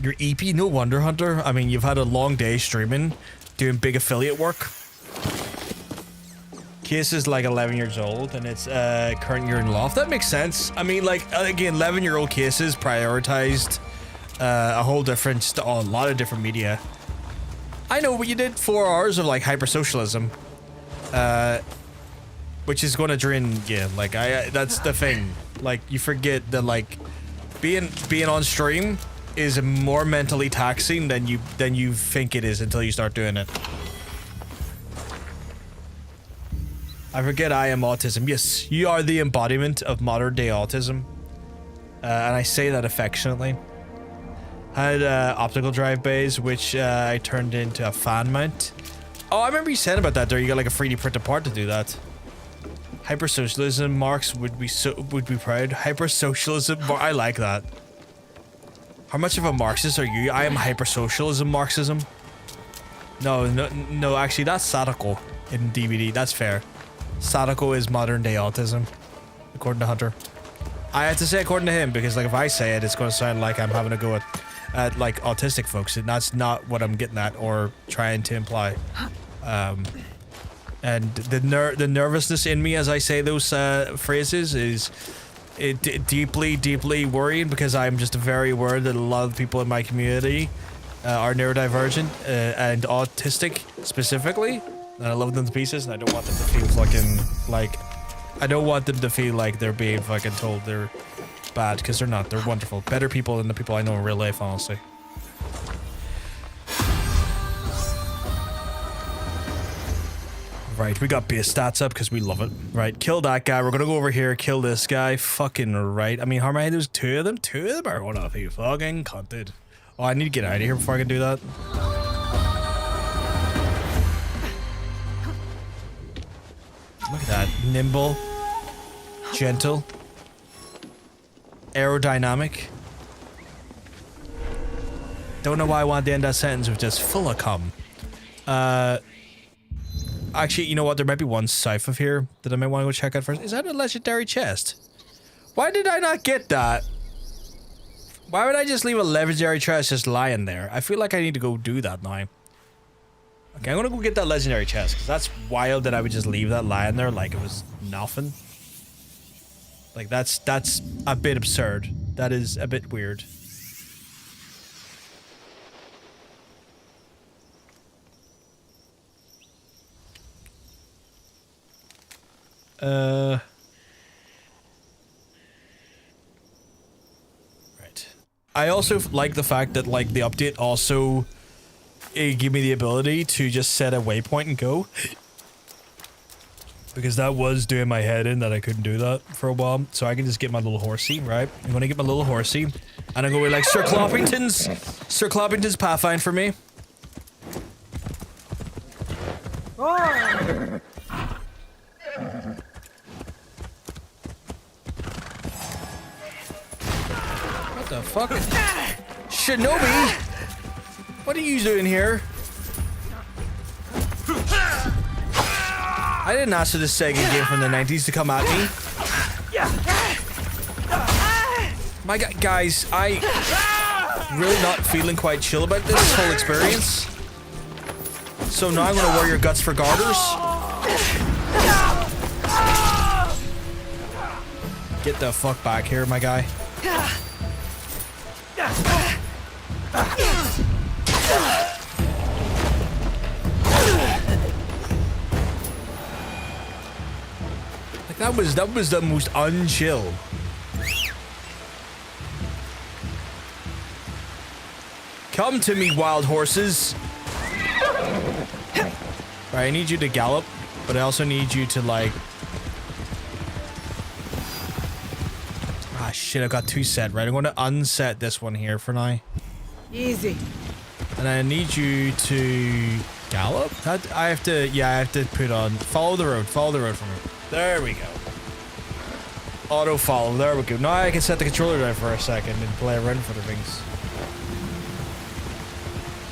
Your EP, no wonder, Hunter. I mean, you've had a long day streaming, doing big affiliate work. Case is like 11 years old, and it's current year in loft. That makes sense. I mean, like, again, 11-year-old cases prioritized a whole different, a lot of different media. I know, but you did 4 hours of like hyper-socialism, which is going to drain you. Like, that's the thing. Like, you forget that, like, being on stream is more mentally taxing than you think it is until you start doing it. I forget I am autism. Yes, you are the embodiment of modern day autism. And I say that affectionately. Had optical drive bays, which I turned into a fan mount. Oh, I remember you said about that there. You got like a 3D printed part to do that. Hyper-socialism marks would be proud. Hyper-socialism, I like that. How much of a Marxist are you? I am hyper-socialism Marxism. No, actually that's Sadako in DVD. That's fair. Sadako is modern day autism, according to Hunter. I have to say according to him, because like if I say it, it's going to sound like I'm having a go at like autistic folks, and that's not what I'm getting at or trying to imply. And the nervousness in me as I say those phrases is deeply worrying, because I'm just very worried that a lot of the people in my community are neurodivergent and autistic specifically. And I love them to pieces, and I don't want them to feel fucking like, I don't want them to feel like they're being fucking told they're bad, because they're not. They're wonderful. Better people than the people I know in real life, honestly. Right, we got base stats up because we love it. Right, kill that guy. We're gonna go over here, kill this guy. Fucking right. I mean, how many? There's 2 of them? 2 of them are gonna be fucking cunted. Oh, I need to get out of here before I can do that. Look at that. Nimble. Gentle. Aerodynamic. Don't know why I wanted to end that sentence with just full of cum. Actually, you know what? There might be one south of here that I might want to go check out first. Is that a legendary chest? Why did I not get that? Why would I just leave a legendary chest just lying there? I feel like I need to go do that now. Okay, I'm gonna go get that legendary chest, because that's wild that I would just leave that lying there like it was nothing. Like, that's a bit absurd. That is a bit weird. Right. I also like the fact that, like, the update also gave me the ability to just set a waypoint and go. Because that was doing my head in that I couldn't do that for a while. So I can just get my little horsey, right? I'm gonna get my little horsey. And I'm gonna be like, Sir Cloppington's Pathfind for me. Oh. What the fuck? Shinobi? What are you doing here? I didn't ask for this Sega game from the 90s to come at me. My God, guys, I really not feeling quite chill about this whole experience. So now I'm gonna wear your guts for garters. Get the fuck back here, my guy. Like that was the most unchill. Come to me, wild horses. Alright, I need you to gallop, but I also need you to, like... Ah, shit, I've got two set, right? I'm going to unset this one here for now. Easy. And I need you to gallop? I have to put on... Follow the road for me. There we go. Auto follow, there we go. Now I can set the controller down for a second and play around for the things.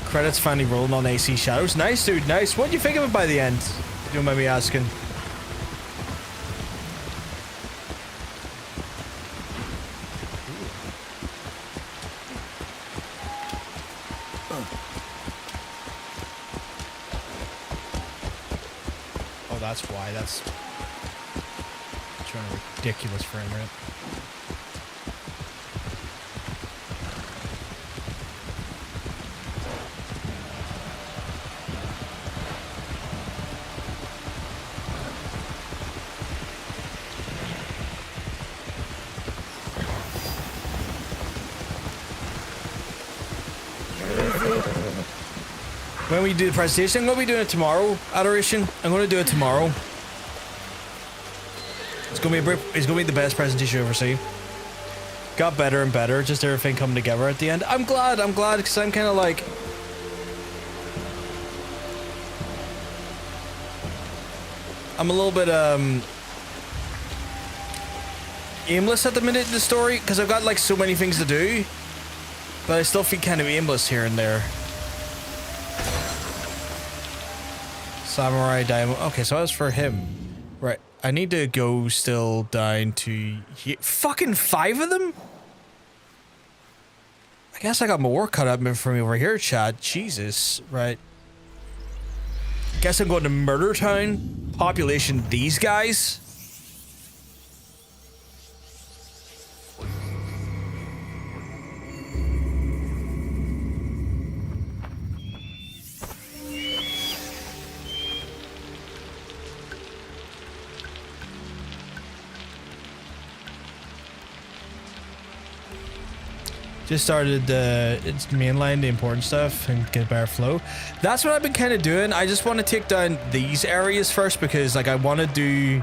Credits finally rolling on AC Shadows. Nice, dude, nice. What do you think of it by the end? You don't mind me asking. Oh, that's why. That's trying a ridiculous frame rate. When we do the presentation, I'm going to be doing it tomorrow, Adoration. I'm going to do it tomorrow. It's going to be the best presentation you've ever seen. Got better and better, just everything coming together at the end. I'm glad, because I'm kind of like... I'm a little bit, aimless at the minute in the story, because I've got, like, so many things to do. But I still feel kind of aimless here and there. Samurai Diamond. Okay, so that's for him. Right. I need to go still down to here. Fucking 5 of them? I guess I got more work cut up for me over here, Chad. Jesus. Right. Guess I'm going to Murder Town. Population these guys. Just started it's mainline the important stuff and get a better flow. That's what I've been kind of doing. I just want to take down these areas first because like I want to do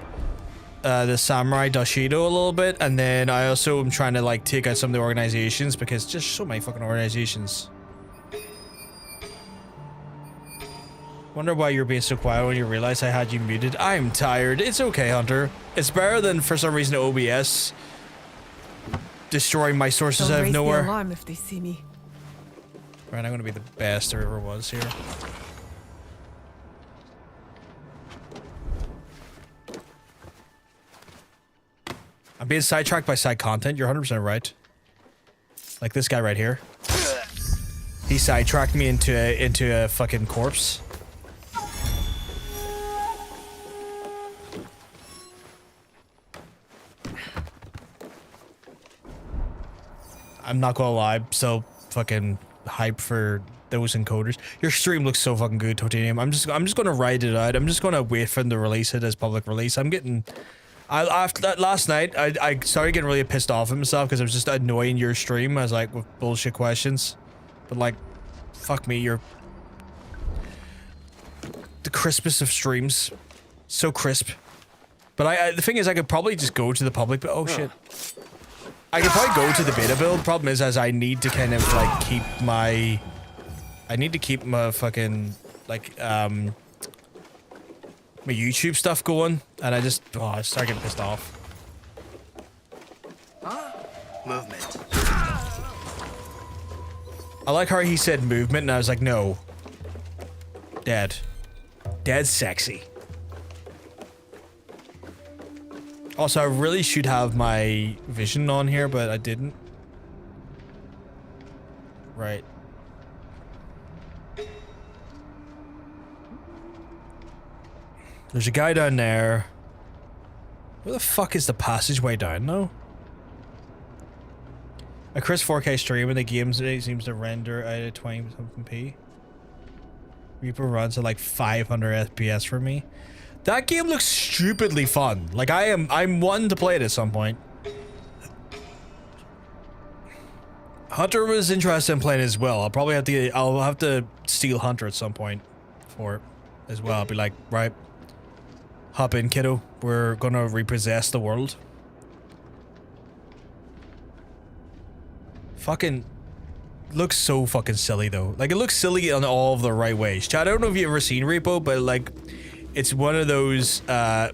the Samurai Doshido a little bit, and then I also am trying to like take out some of the organizations because just so many fucking organizations. Wonder why you're being so quiet when you realize I had you muted. I'm tired. It's okay, Hunter. It's better than, for some reason, OBS destroying my sources Don't out of raise the nowhere. alarm if they see me. Right, I'm gonna be the best there ever was here. I'm being sidetracked by side content. You're 100% right. Like this guy right here. He sidetracked me into a fucking corpse. I'm not gonna lie, I'm so fucking hype for those encoders. Your stream looks so fucking good, Totanium. I'm just gonna ride it out. I'm just gonna wait for them to release it as public release. I'm getting after that last night I started getting really pissed off at myself because I was just annoying your stream. I was like with bullshit questions. But like fuck me, you're the crispest of streams. So crisp. But the thing is I could probably just go to the public, but oh shit. I could probably go to the beta build. Problem is, I need to kind of like keep my... I need to keep my fucking like my YouTube stuff going, and I start getting pissed off. Movement. I like how he said movement, and I was like, no. Dad. Dad's sexy. Also, I really should have my vision on here, but I didn't. Right. There's a guy down there. Where the fuck is the passageway down, though? A crisp 4K stream and the game today seems to render out at 20 something p. Reaper runs at like 500 FPS for me. That game looks stupidly fun. Like I'm one to play it at some point. Hunter was interested in playing it as well. I'll have to steal Hunter at some point for it as well. I'll be like, right, hop in, kiddo. We're gonna repossess the world. Fucking looks so fucking silly though. Like it looks silly in all of the right ways. Chad, I don't know if you've ever seen Repo, but like it's one of those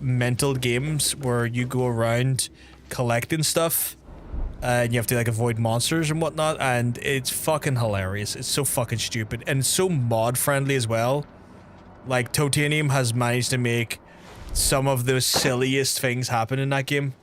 mental games where you go around collecting stuff and you have to like avoid monsters and whatnot, and it's fucking hilarious. It's so fucking stupid and it's so mod friendly as well. Like Totanium has managed to make some of the silliest things happen in that game.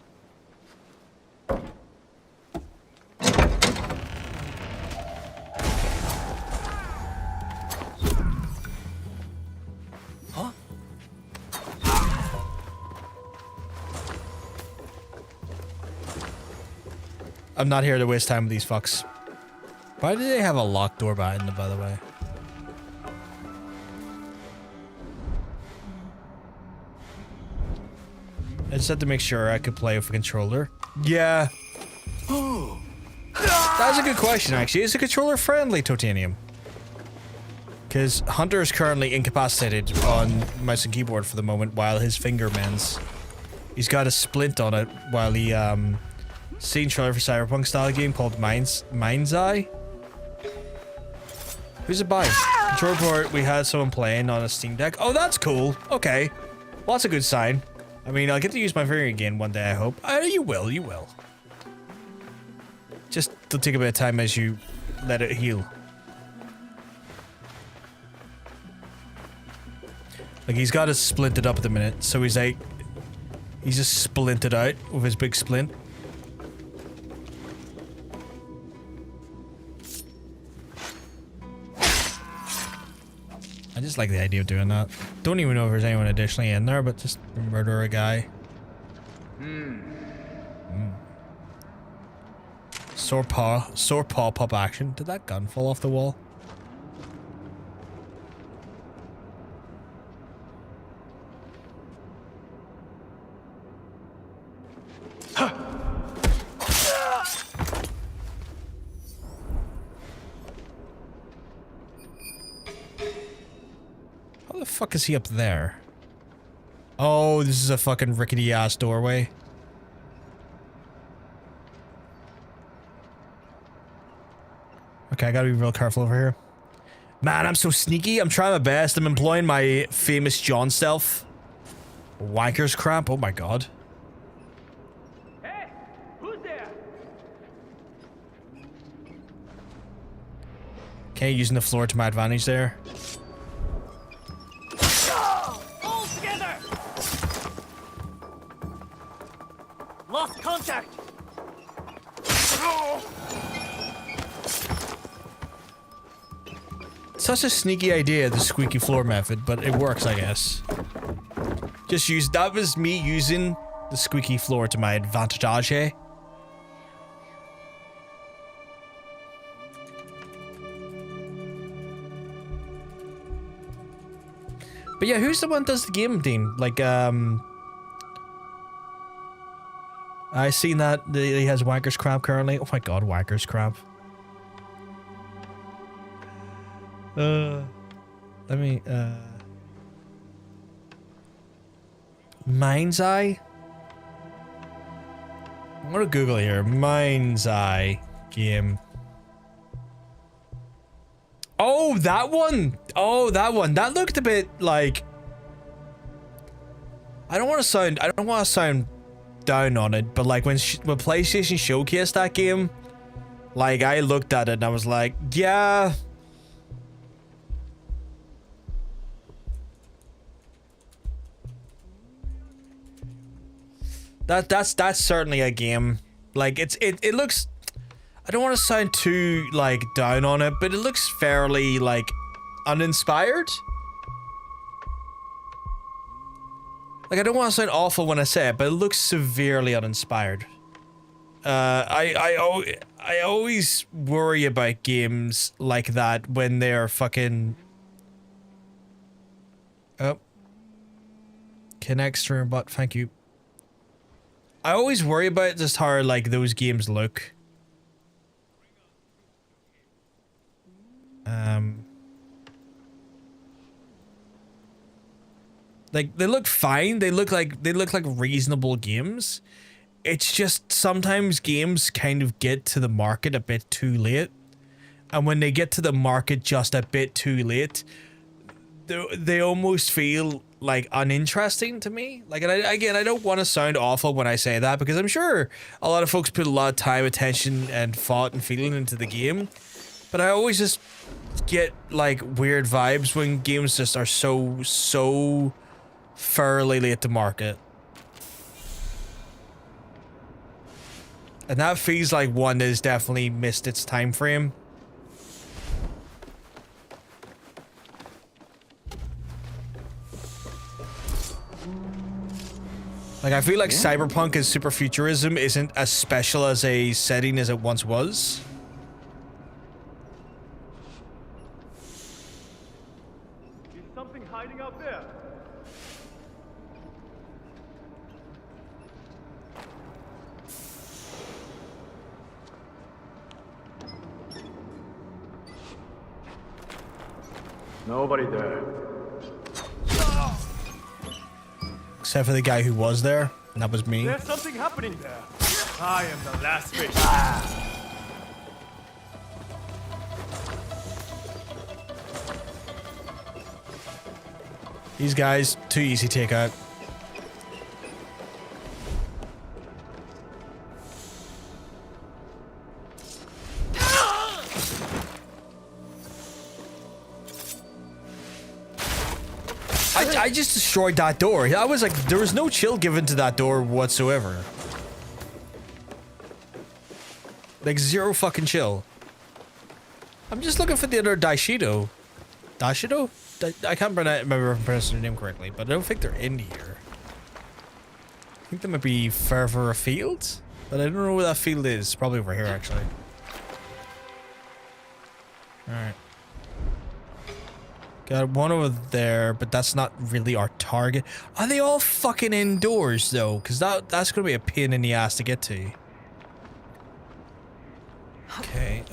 I'm not here to waste time with these fucks. Why do they have a locked door behind them, by the way? I just had to make sure I could play with a controller. Yeah. That was a good question, actually. Is the controller friendly, Totanium? Because Hunter is currently incapacitated on mouse and keyboard for the moment while his finger mends. He's got a splint on it while he, seen trailer for Cyberpunk style game called Mind's Eye. Who's it by? Control port, we had someone playing on a Steam Deck. Oh, that's cool. Okay. Well, that's a good sign. I mean, I'll get to use my finger again one day, I hope. You will, you will. Just it'll take a bit of time as you let it heal. Like, he's got it splinted up at the minute, so he's like... He's just splinted out with his big splint. I just like the idea of doing that. Don't even know if there's anyone additionally in there, but just murder a guy. Sore paw pop action. Did that gun fall off the wall? How the fuck is he up there? Oh, this is a fucking rickety ass doorway. Okay, I gotta be real careful over here. Man, I'm so sneaky. I'm trying my best. I'm employing my famous John stealth. Wanker's crap. Oh my god. Hey, who's there? Okay, using the floor to my advantage there. All together! Lost contact! Such a sneaky idea, the squeaky floor method, but it works, I guess. That was me using the squeaky floor to my advantage, eh? But yeah, who's the one that does the game theme? Like, I seen that he has Wanker's Crab currently. Oh my god, Wanker's Crab. Let me, Mind's Eye? I'm gonna Google here. Mind's Eye game. Oh, that one! Oh, that one. That looked a bit like... I don't want to sound down on it, but like when PlayStation showcased that game, like I looked at it and I was like, yeah... That's certainly a game. Like it looks, I don't want to sound too like down on it, but it looks fairly like uninspired. Like I don't want to sound awful when I say it, but it looks severely uninspired. I always worry about games like that when they're fucking... Oh. Connect stream bot, thank you. I always worry about just how, like, those games look. Like, they look fine. They look like reasonable games. It's just sometimes games kind of get to the market a bit too late. And when they get to the market just a bit too late, they almost feel like uninteresting to me. Like, and I don't want to sound awful when I say that, because I'm sure a lot of folks put a lot of time, attention, and thought and feeling into the game, but I always just get like weird vibes when games just are so fairly late to market, and that feels like one that has definitely missed its time frame. Like, I feel like cyberpunk and super futurism isn't as special as a setting as it once was. Is something hiding out there? Nobody there. Except for the guy who was there, and that was me. There's something happening there. I am the last fish. These guys, too easy to take out. I just destroyed that door. I was like, there was no chill given to that door whatsoever. Like, zero fucking chill. I'm just looking for the other Daishido. Daishido? I can't remember if I'm pronouncing their name correctly, but I don't think they're in here. I think they might be further afield, but I don't know where that field is. Probably over here, actually. Alright. Got one over there, but that's not really our target. Are they all fucking indoors, though? Because that's going to be a pain in the ass to get to. Okay,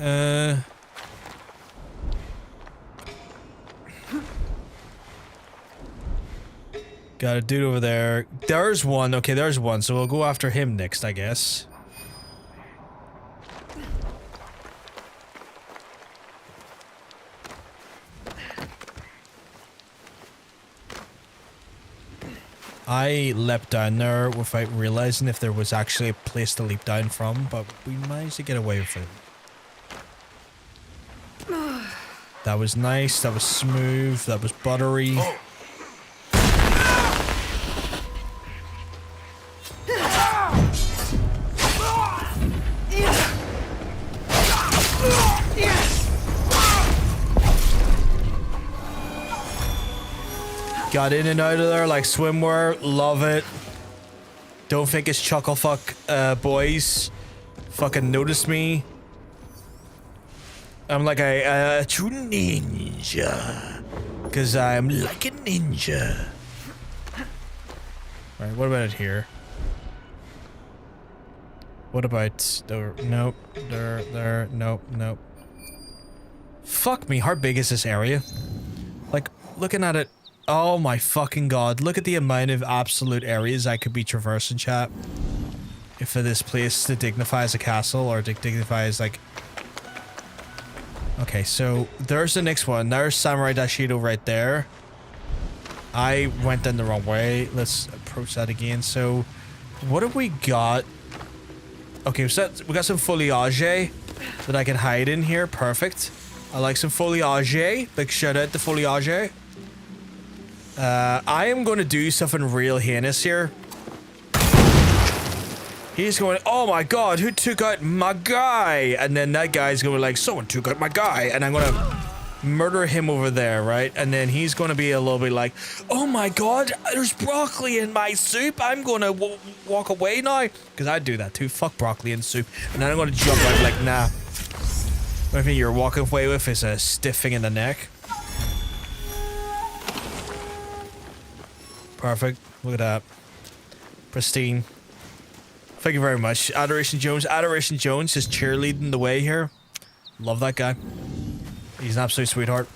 got a dude over there. There's one. Okay, there's one. So we'll go after him next, I guess. I leapt down there without realizing if there was actually a place to leap down from, but we managed to get away with it. That was nice, that was smooth, that was buttery. Got in and out of there like swimwear. Love it. Don't think it's chuckle fuck, boys. Fucking notice me. I'm like a true ninja. Because I'm like a ninja. Alright, what about it here? What about there? Nope. There. Nope. Nope. Fuck me. How big is this area? Like, looking at it. Oh my fucking god. Look at the amount of absolute areas I could be traversing, chat. If for this place to dignify as a castle or to dignify as like... Okay, so there's the next one. There's Samurai Dashido right there. I went in the wrong way. Let's approach that again. So, what have we got? Okay, so we got some foliage that I can hide in here. Perfect. I like some foliage. Big shout out to foliage. I am going to do something real heinous here. He's going, oh my god, who took out my guy? And then that guy's going to be like, someone took out my guy. And I'm going to murder him over there, right? And then he's going to be a little bit like, oh my god, there's broccoli in my soup. I'm going to walk away now. Because I do that too. Fuck broccoli and soup. And then I'm going to jump out like, nah. What thing you're walking away with is a stiff thing in the neck. Perfect. Look at that. Pristine. Thank you very much. Adoration Jones. Adoration Jones is cheerleading the way here. Love that guy. He's an absolute sweetheart.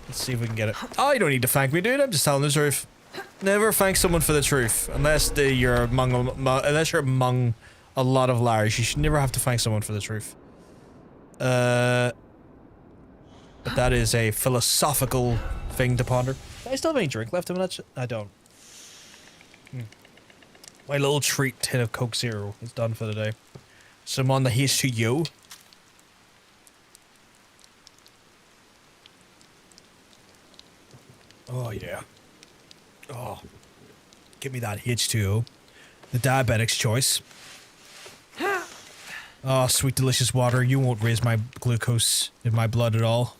Let's see if we can get it. Oh, you don't need to thank me, dude. I'm just telling the truth. Never thank someone for the truth. Unless you're among a lot of liars. You should never have to thank someone for the truth. But that is a philosophical thing to ponder. I still have any drink left in that shit? I don't. My little treat tin of Coke Zero is done for the day. So I'm on the H2O. Oh yeah. Oh. Give me that H2O. The diabetic's choice. Oh, sweet delicious water. You won't raise my glucose in my blood at all.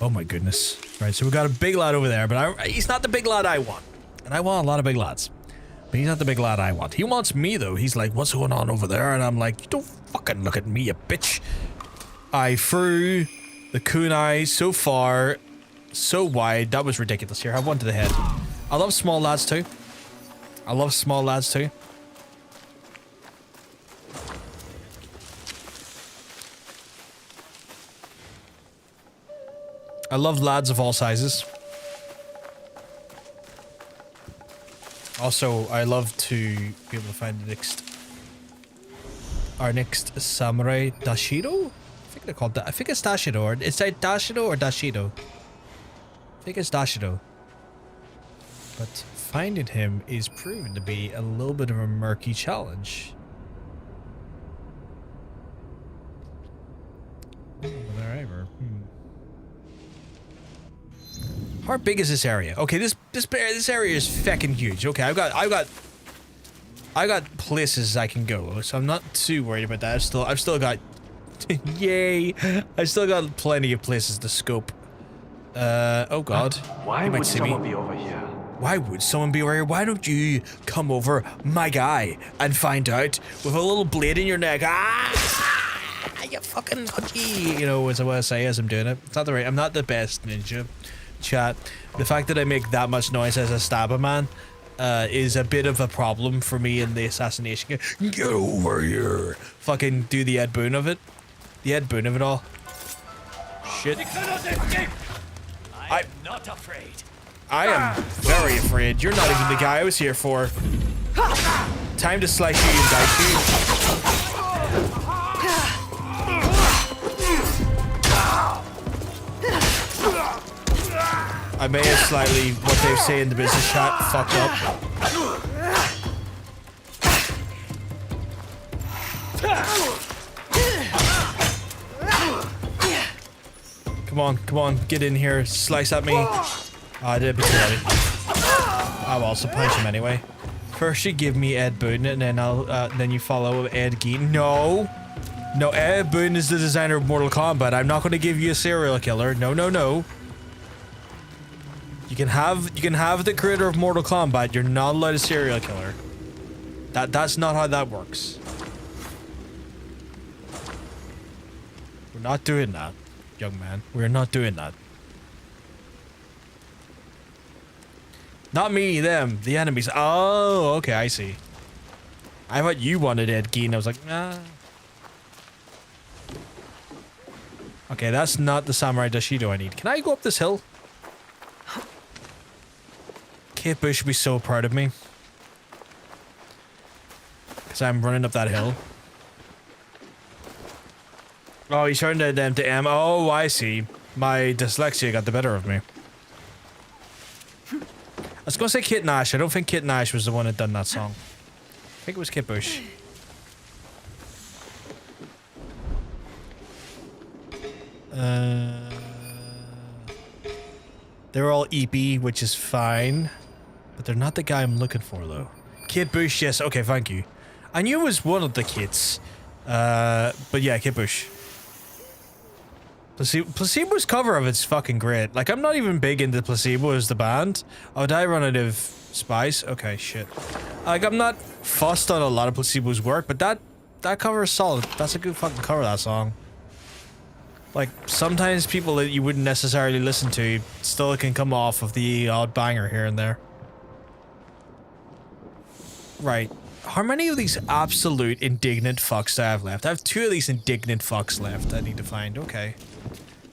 Oh my goodness. Right, so we got a big lad over there, but he's not the big lad I want. And I want a lot of big lads. But he's not the big lad I want. He wants me though. He's like, what's going on over there? And I'm like, you don't fucking look at me, you bitch. I threw the kunai so far, so wide. That was ridiculous. Here, have one to the head. I love small lads too. I love small lads too. I love lads of all sizes. Also, I love to be able to find the next... Our next Samurai Dashido? I think they're called that. I think it's Dashido. Or is it Dashido or Dashido? I think it's Dashido. But finding him is proven to be a little bit of a murky challenge. There ever. How big is this area? Okay, this area is feckin' huge. Okay, I've got places I can go, so I'm not too worried about that. I've still got yay. I've still got plenty of places to scope. Oh god. Why would someone be over here? Why would someone be over here? Why don't you come over, my guy, and find out with a little blade in your neck? Ah, you fucking hooky. You know, as I say as I'm doing it. It's not the right. I'm not the best ninja. Chat. The fact that I make that much noise as I stab a man is a bit of a problem for me in the assassination game. Get over here. Fucking do the Ed Boon of it. The Ed Boon of it all. Shit. I'm not afraid. I am very afraid. You're not even the guy I was here for. Time to slice you and dice you. I may have slightly, what they say in the business chat, fucked up. Come on, get in here, slice at me. Oh, I did it too early. I'll also punch him anyway. First you give me Ed Boon, and then then you follow with Ed Gein. No, Ed Boon is the designer of Mortal Kombat. I'm not going to give you a serial killer. No. You can have the creator of Mortal Kombat. You're not allowed a serial killer. That's not how that works. We're not doing that, young man. We're not doing that. Not me, them, the enemies. Oh, okay, I see. I thought you wanted Ed Gein. I was like, nah. Okay, that's not the Samurai Dashido I need. Can I go up this hill? Kate Bush should be so proud of me. Because I'm running up that hill. Oh, he's turned them to M. Oh, I see. My dyslexia got the better of me. I was gonna say Kit Nash. I don't think Kit Nash was the one that done that song. I think it was Kit Bush. They're all EP, which is fine. But they're not the guy I'm looking for, though. Kit Bush, yes. Okay, thank you. I knew it was one of the kids. But yeah, Kit Bush. Placebo's cover of it's fucking great. Like, I'm not even big into Placebo as the band. Oh, did I run out of spice? Okay, shit. Like, I'm not fussed on a lot of Placebo's work, but that cover is solid. That's a good fucking cover, that song. Like, sometimes people that you wouldn't necessarily listen to still can come off of the odd banger here and there. Right. How many of these absolute indignant fucks do I have left? I have 2 of these indignant fucks left I need to find. Okay.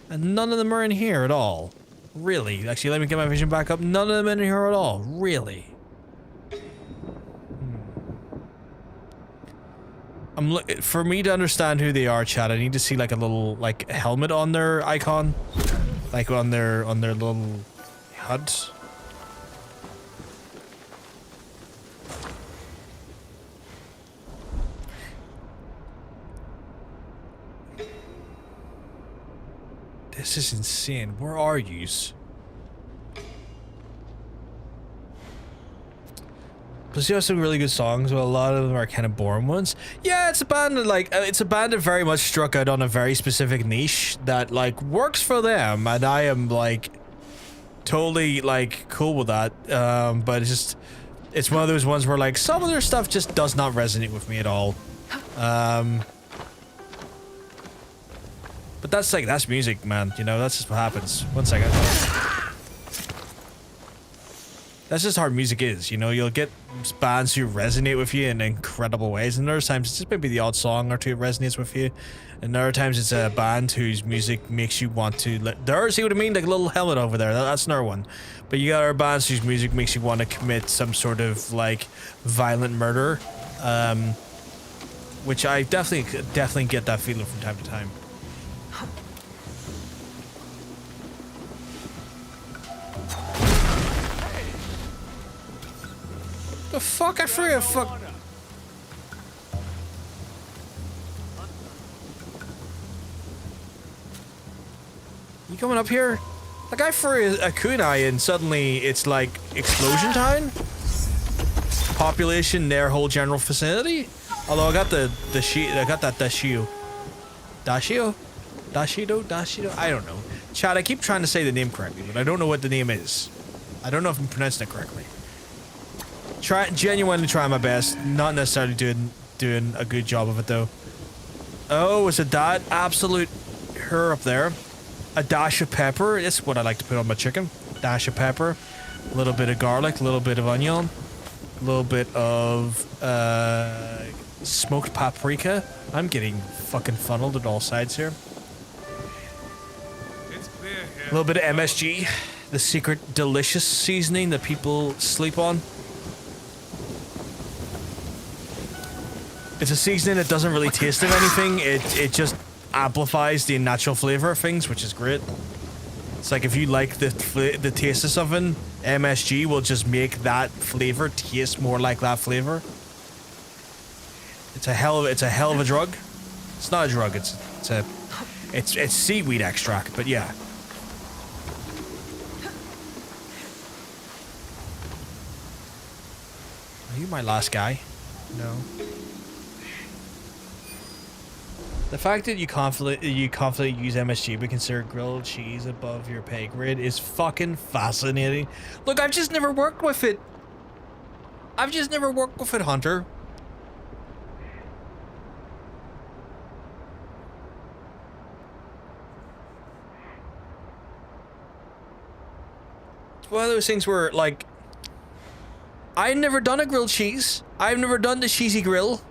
And none of them are in here at all. Really? Actually, let me get my vision back up. None of them in here at all. Really? For me to understand who they are, chat, I need to see like a little like helmet on their icon. Like on their little HUD. This is insane. Where are yous? Plus, you have some really good songs, but a lot of them are kind of boring ones. Yeah, it's a band that that very much struck out on a very specific niche that like works for them, and I am like totally like cool with that. But it's one of those ones where like some of their stuff just does not resonate with me at all. But that's music, man. You know, that's just what happens. 1 second. That's just how music is, you know? You'll get bands who resonate with you in incredible ways, and other times it's just maybe the odd song or two that resonates with you, and other times it's a band whose music makes you want to see what I mean? Like a little helmet over there, that's another one. But you got other bands whose music makes you want to commit some sort of, like, violent murder, which I definitely get that feeling from time to time. The fuck? I forget. Fuck. You coming up here? Like I threw a kunai and suddenly it's like explosion time. Population their whole general vicinity. Although I got that Dashido. Dashido. I don't know. Chad, I keep trying to say the name correctly, but I don't know what the name is. I don't know if I'm pronouncing it correctly. Genuinely trying my best. Not necessarily doing a good job of it though. Oh, is it that absolute her up there? A dash of pepper. That's what I like to put on my chicken. Dash of pepper. A little bit of garlic. A little bit of onion. A little bit of smoked paprika. I'm getting fucking funneled at all sides here. A little bit of MSG. the secret delicious seasoning that people sleep on. It's a seasoning that doesn't really taste of anything. It just amplifies the natural flavor of things, which is great. It's like if you like the taste of something, MSG will just make that flavor taste more like that flavor. It's a hell of a drug. It's not a drug. It's seaweed extract. But yeah. Are you my last guy? No. The fact that you confidently use MSG but consider grilled cheese above your pay grade is fucking fascinating. Look, I've just never worked with it. Hunter. It's one of those things where, like, I've never done a grilled cheese. I've never done the cheesy grill.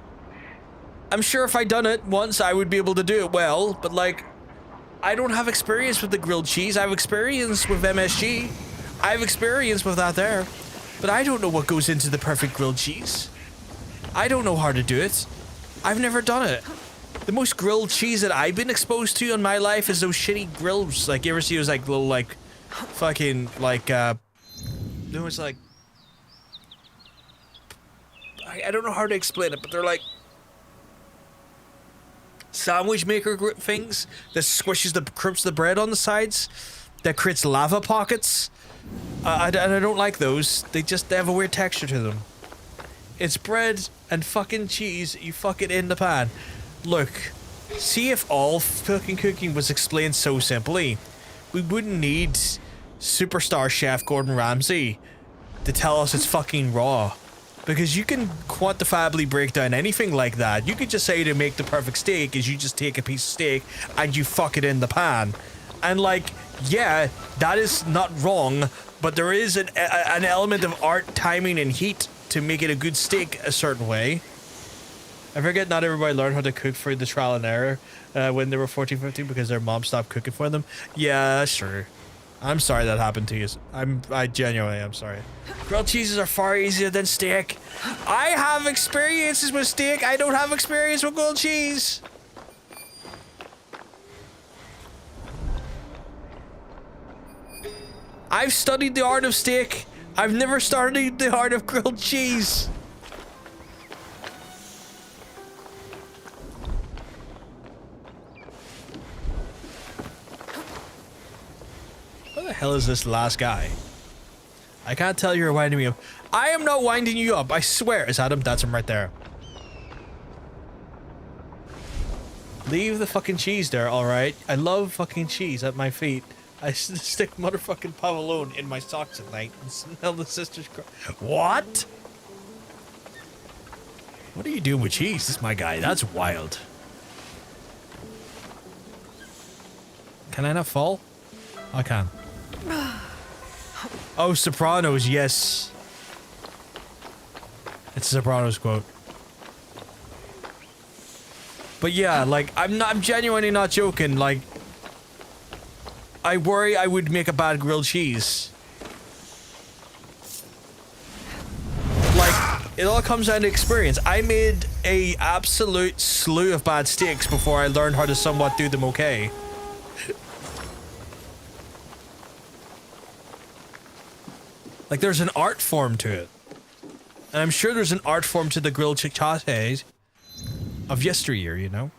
I'm sure if I'd done it once, I would be able to do it well, but like, I don't have experience with the grilled cheese. I have experience with MSG. I have experience with that there, but I don't know what goes into the perfect grilled cheese. I don't know how to do it. I've never done it. The most grilled cheese that I've been exposed to in my life is those shitty grills. Like, you ever see those like little like, fucking like, it was like, I don't know how to explain it, but they're like, sandwich maker things that squishes the crimps the bread on the sides, that creates lava pockets. I don't like those. They have a weird texture to them. It's bread and fucking cheese. You fuck it in the pan. Look, see if all fucking cooking was explained so simply, we wouldn't need superstar chef Gordon Ramsay to tell us it's fucking raw. Because you can quantifiably break down anything like that. You could just say to make the perfect steak is you just take a piece of steak and you fuck it in the pan. And like, yeah, that is not wrong, but there is an element of art, timing, and heat to make it a good steak a certain way. I forget not everybody learned how to cook for the trial and error when they were 14, 15 because their mom stopped cooking for them. Yeah, sure. I'm sorry that happened to you. I genuinely am sorry. Grilled cheeses are far easier than steak. I have experiences with steak. I don't have experience with grilled cheese. I've studied the art of steak. I've never studied the art of grilled cheese. What the hell is this last guy? I can't tell you're winding me up. I am not winding you up. I swear. It's Adam. That's him right there. Leave the fucking cheese there, alright? I love fucking cheese at my feet. I stick motherfucking provolone in my socks at night and smell the sisters cry. What? What are you doing with cheese? This is my guy. That's wild. Can I not fall? I can. Oh, Sopranos, yes. It's a Sopranos quote. But yeah, like, I'm genuinely not joking, like, I worry I would make a bad grilled cheese. Like, it all comes down to experience. I made a absolute slew of bad steaks before I learned how to somewhat do them okay. Like, there's an art form to it. And I'm sure there's an art form to the grilled chickpeas of yesteryear, you know?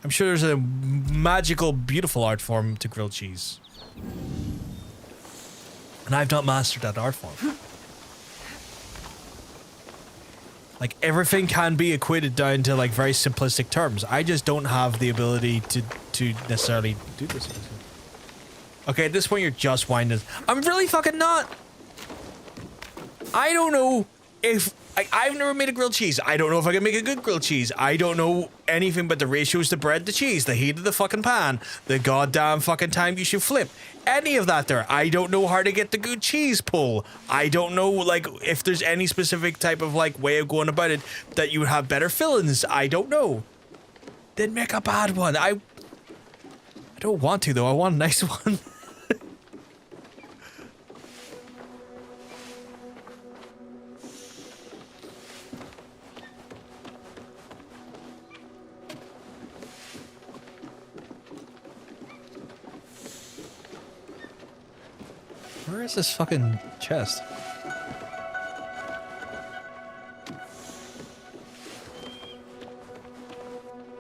I'm sure there's a magical, beautiful art form to grilled cheese. And I've not mastered that art form. Like, everything can be equated down to, like, very simplistic terms. I just don't have the ability to necessarily do this. Okay, at this point, you're just winding. I'm really fucking not! I don't know if... I've never made a grilled cheese. I don't know if I can make a good grilled cheese. I don't know anything but the ratios to bread to cheese, the heat of the fucking pan, the goddamn fucking time you should flip. Any of that there. I don't know how to get the good cheese pull. I don't know, like, if there's any specific type of, like, way of going about it that you would have better fillings. I don't know. Then make a bad one. I don't want to, though. I want a nice one. Where is this fucking chest?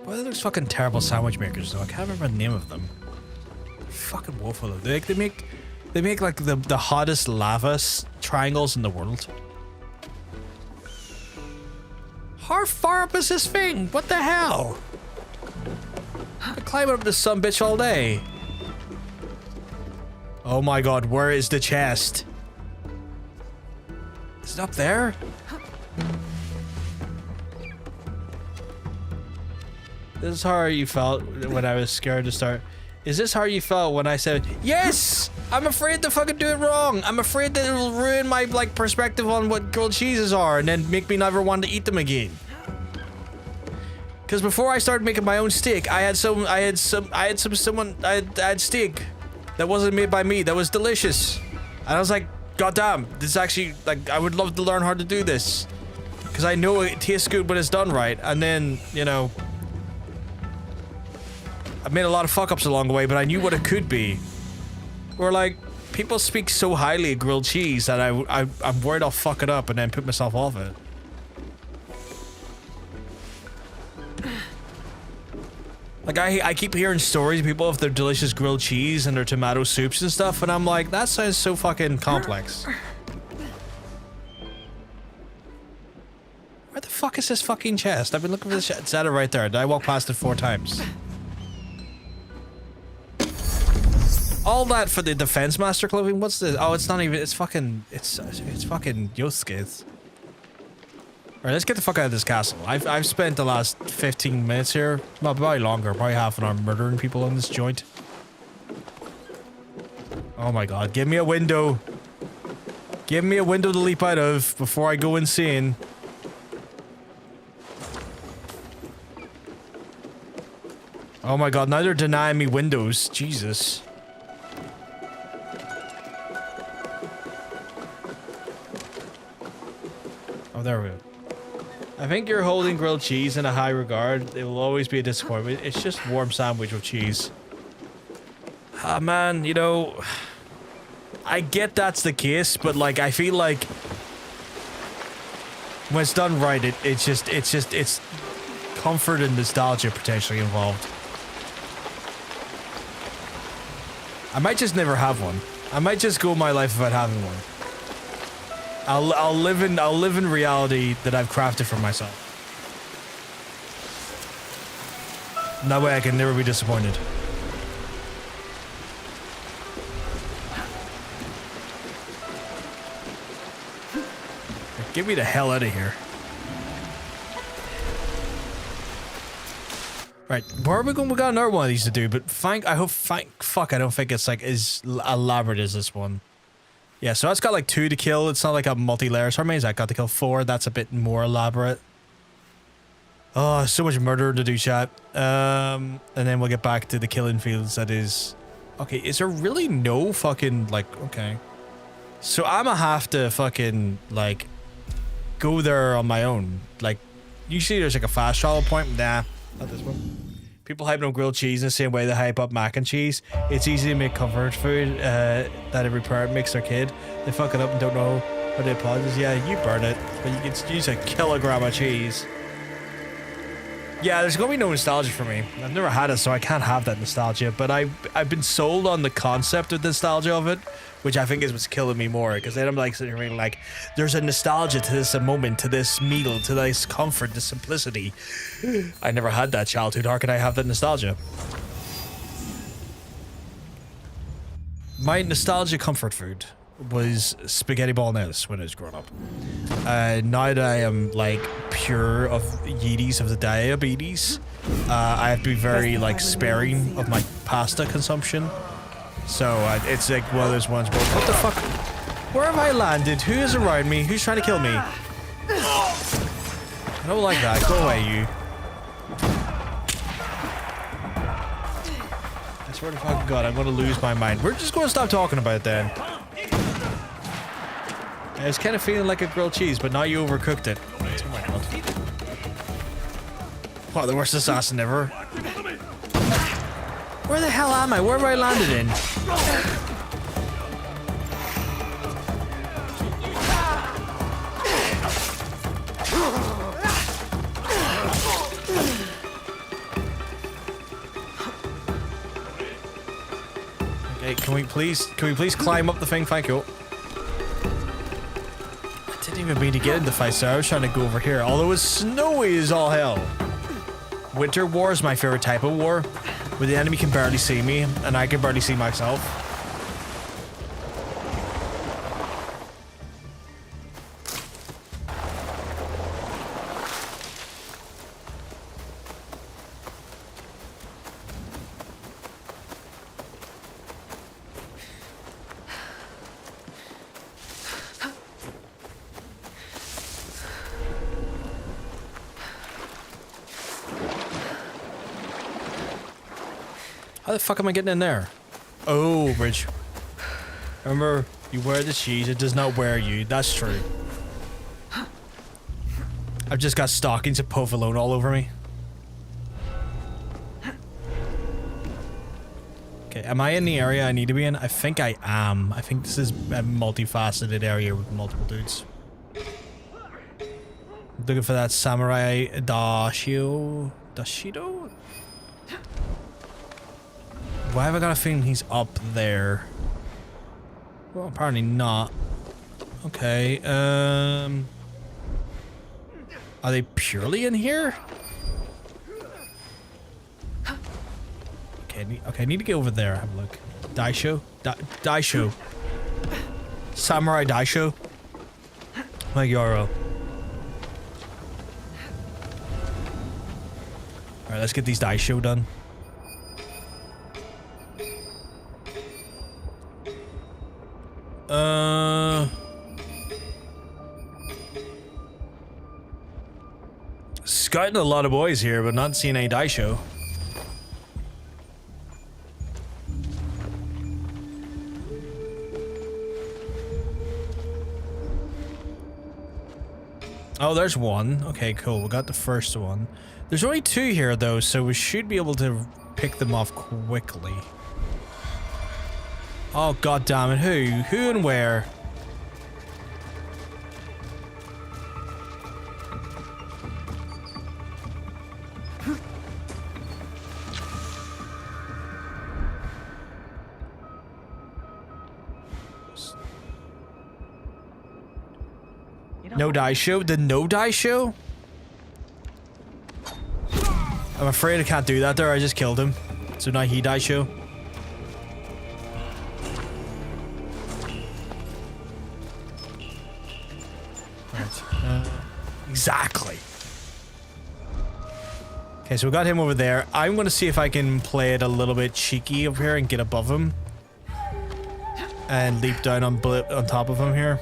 What are those fucking terrible sandwich makers though? I can't remember the name of them. Fucking woeful. They make like the hottest lava triangles in the world. How far up is this thing? What the hell? I'm climbing up this sumbitch all day. Oh my god, where is the chest? Is it up there? This is how you felt when I was scared to start. Is this how you felt when I said, yes! I'm afraid to fucking do it wrong. I'm afraid that it will ruin my like perspective on what grilled cheeses are and then make me never want to eat them again. Because before I started making my own steak, I had steak that wasn't made by me that was delicious. And I was like, god damn, this is actually like I would love to learn how to do this. Because I know it tastes good when it's done right. And then, you know, I made a lot of fuck-ups along the way, but I knew what it could be. Where, like, people speak so highly of grilled cheese that I'm worried I'll fuck it up and then put myself off it. Like, I keep hearing stories of people of their delicious grilled cheese and their tomato soups and stuff, and I'm like, that sounds so fucking complex. Where the fuck is this fucking chest? I've been looking for this chest. It's at it right there. Did I walk past it 4 times? All that for the defense master clothing. What's this? Oh, it's not even. It's fucking. It's fucking Yosuke. All right, let's get the fuck out of this castle. I've spent the last 15 minutes here, well, probably longer, probably half an hour murdering people in this joint. Oh my god! Give me a window. Give me a window to leap out of before I go insane. Oh my god! Now they're denying me windows. Jesus. Oh, there we go. I think you're holding grilled cheese in a high regard. It will always be a disappointment. It's just warm sandwich with cheese. Ah, man, you know, I get that's the case, but like, I feel like when it's done right, it's comfort and nostalgia potentially involved. I might just never have one. I might just go my life without having one. I'll live in reality that I've crafted for myself. And that way I can never be disappointed. Get me the hell out of here. Right, where are we going? We got another one of these to do, but fuck, I don't think it's like as elaborate as this one. Yeah, so that's got like 2 to kill. It's not like a multi-layer. So how many is that? Got to kill 4. That's a bit more elaborate. Oh, so much murder to do, chat. And then we'll get back to the killing fields. That is... Okay, is there really no fucking, like... Okay. So I'ma have to fucking, like, go there on my own. Like, usually there's like a fast travel point. Nah, not this one. People hype up grilled cheese in the same way they hype up mac and cheese. It's easy to make comfort food that every parent makes their kid. They fuck it up and don't know how to apologize. Yeah, you burn it, but you can use a kilogram of cheese. Yeah, there's gonna be no nostalgia for me. I've never had it, so I can't have that nostalgia. But I've been sold on the concept of nostalgia of it, which I think is what's killing me more. Because then I'm like sitting here like, there's a nostalgia to this moment, to this meal, to this comfort, this simplicity. I never had that childhood. How can I have that nostalgia? My nostalgia comfort food was spaghetti bolognese when I was growing up. Now that I am like pure of yeeties of the diabetes, I have to be very like sparing of my pasta consumption. So it's like one of those ones where, what the fuck? Where have I landed? Who is around me? Who's trying to kill me? I don't like that. Go away, you. I swear to fucking God, I'm gonna lose my mind. We're just gonna stop talking about it then. I was kind of feeling like a grilled cheese, but now you overcooked it. Oh my God. Wow, the worst assassin ever. Where the hell am I? Where have I landed in? Okay, can we please climb up the thing? Thank you. I didn't even mean to get into fight, so I was trying to go over here. Although it's snowy as all hell. Winter war is my favorite type of war, where the enemy can barely see me, and I can barely see myself. How the fuck am I getting in there? Oh, bridge. Remember, you wear the cheese, it does not wear you. That's true. I've just got stockings of provolone all over me. Okay, am I in the area I need to be in? I think I am. I think this is a multifaceted area with multiple dudes. Looking for that samurai Dashido? Why have I got a feeling he's up there? Well, apparently not. Okay, are they purely in here? Okay, I need to get over there. Have a look. Daisho? Daisho. Samurai Daisho? My Yoro. Alright, let's get these Daisho done. Scouting a lot of boys here, but not seeing any Daisho. Oh, there's one. Okay, cool. We got the first one. There's only two here, though, so we should be able to pick them off quickly. Oh, god damn it. Who? Who and where? No Daisho? The no Daisho? I'm afraid I can't do that there. I just killed him. So now he Daisho. Right. Exactly. Okay, so we got him over there. I'm going to see if I can play it a little bit cheeky over here and get above him. And leap down on top of him here.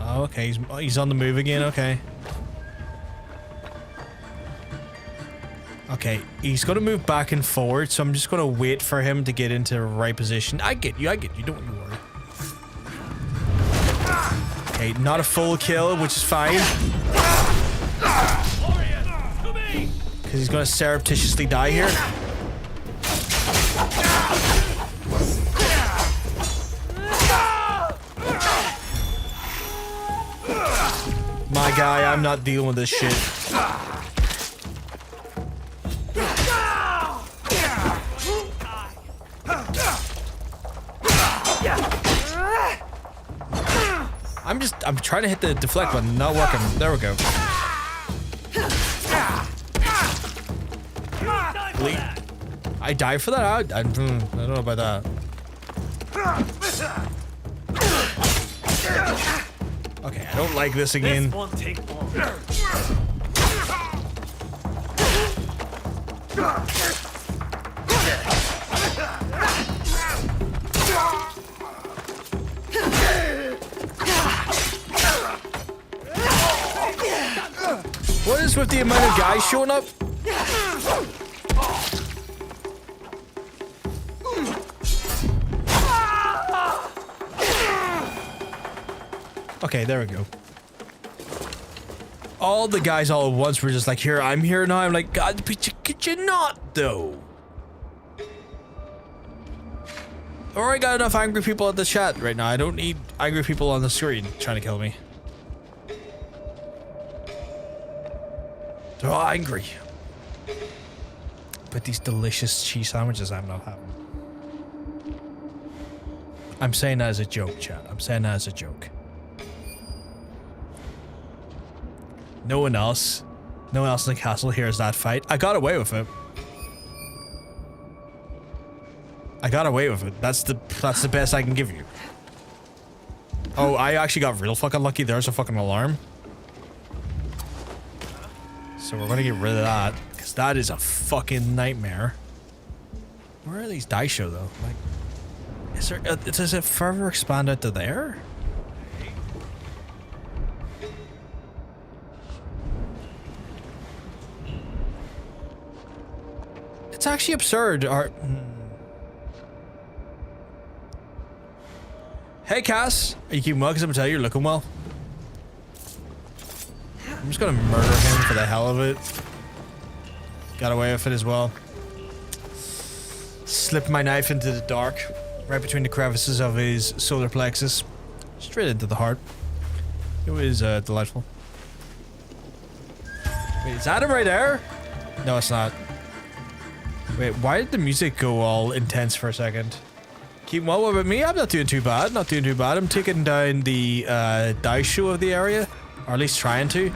Oh, okay, he's on the move again, okay. Okay, he's gonna move back and forward, so I'm just gonna wait for him to get into the right position. I get you, don't you worry. Okay, not a full kill, which is fine. Because he's gonna surreptitiously die here. My guy, I'm not dealing with this shit. I'm trying to hit the deflect button, not working. There we go. I died for that? I don't know about that. Okay, I don't like this again. This won't take long. What is with the amount of guys showing up? Okay, there we go. All the guys all at once were just like, here, I'm here now. I'm like, God, could you not, though? Or I got enough angry people at the chat right now. I don't need angry people on the screen trying to kill me. They're all angry. But these delicious cheese sandwiches I'm not having. I'm saying that as a joke, chat. I'm saying that as a joke. No one else in the castle hears that fight. I got away with it. I got away with it. That's the best I can give you. Oh, I actually got real fucking lucky. There's a fucking alarm. So we're gonna get rid of that, because that is a fucking nightmare. Where are these Daisho though? Like, is there? Does it further expand out to there? It's actually absurd. Hey Cass, are you keeping well? Because I'm gonna tell you, you're looking well. I'm just gonna murder him for the hell of it. Got away with it as well. Slipped my knife into the dark, right between the crevices of his solar plexus, straight into the heart. It was delightful. Wait, is that him right there? No, it's not. Wait, why did the music go all intense for a second? Keep well. What about me? I'm not doing too bad. Not doing too bad. I'm taking down the Daisho of the area, or at least trying to.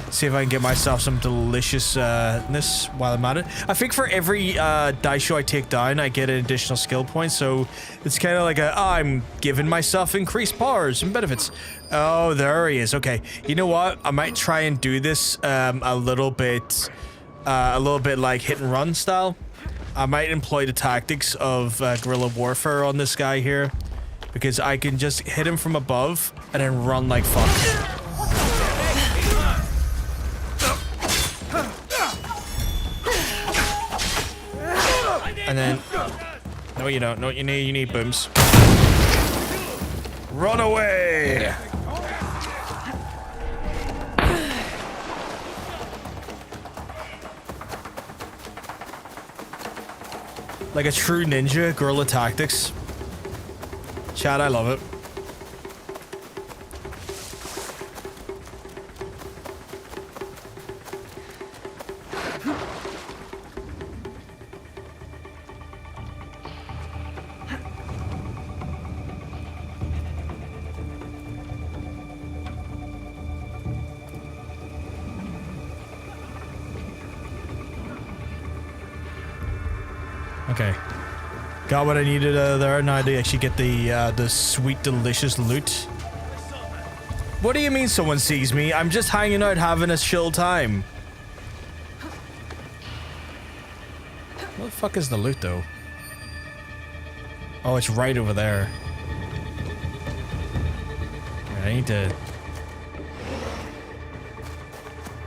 See if I can get myself some deliciousness while I'm at it. I think for every Daisho I take down, I get an additional skill point. So it's kind of like I'm giving myself increased powers and benefits. Oh, there he is. Okay, you know what? I might try and do this a little bit like hit and run style. I might employ the tactics of guerrilla warfare on this guy here, because I can just hit him from above and then run like fuck. And then, no you don't, no you need booms. Run away! Yeah. Like a true ninja, guerrilla tactics. Chat, I love it. Okay, got what I needed there. Now to actually get the sweet, delicious loot. What do you mean someone sees me? I'm just hanging out, having a chill time. What the fuck is the loot, though? Oh, it's right over there. I need to...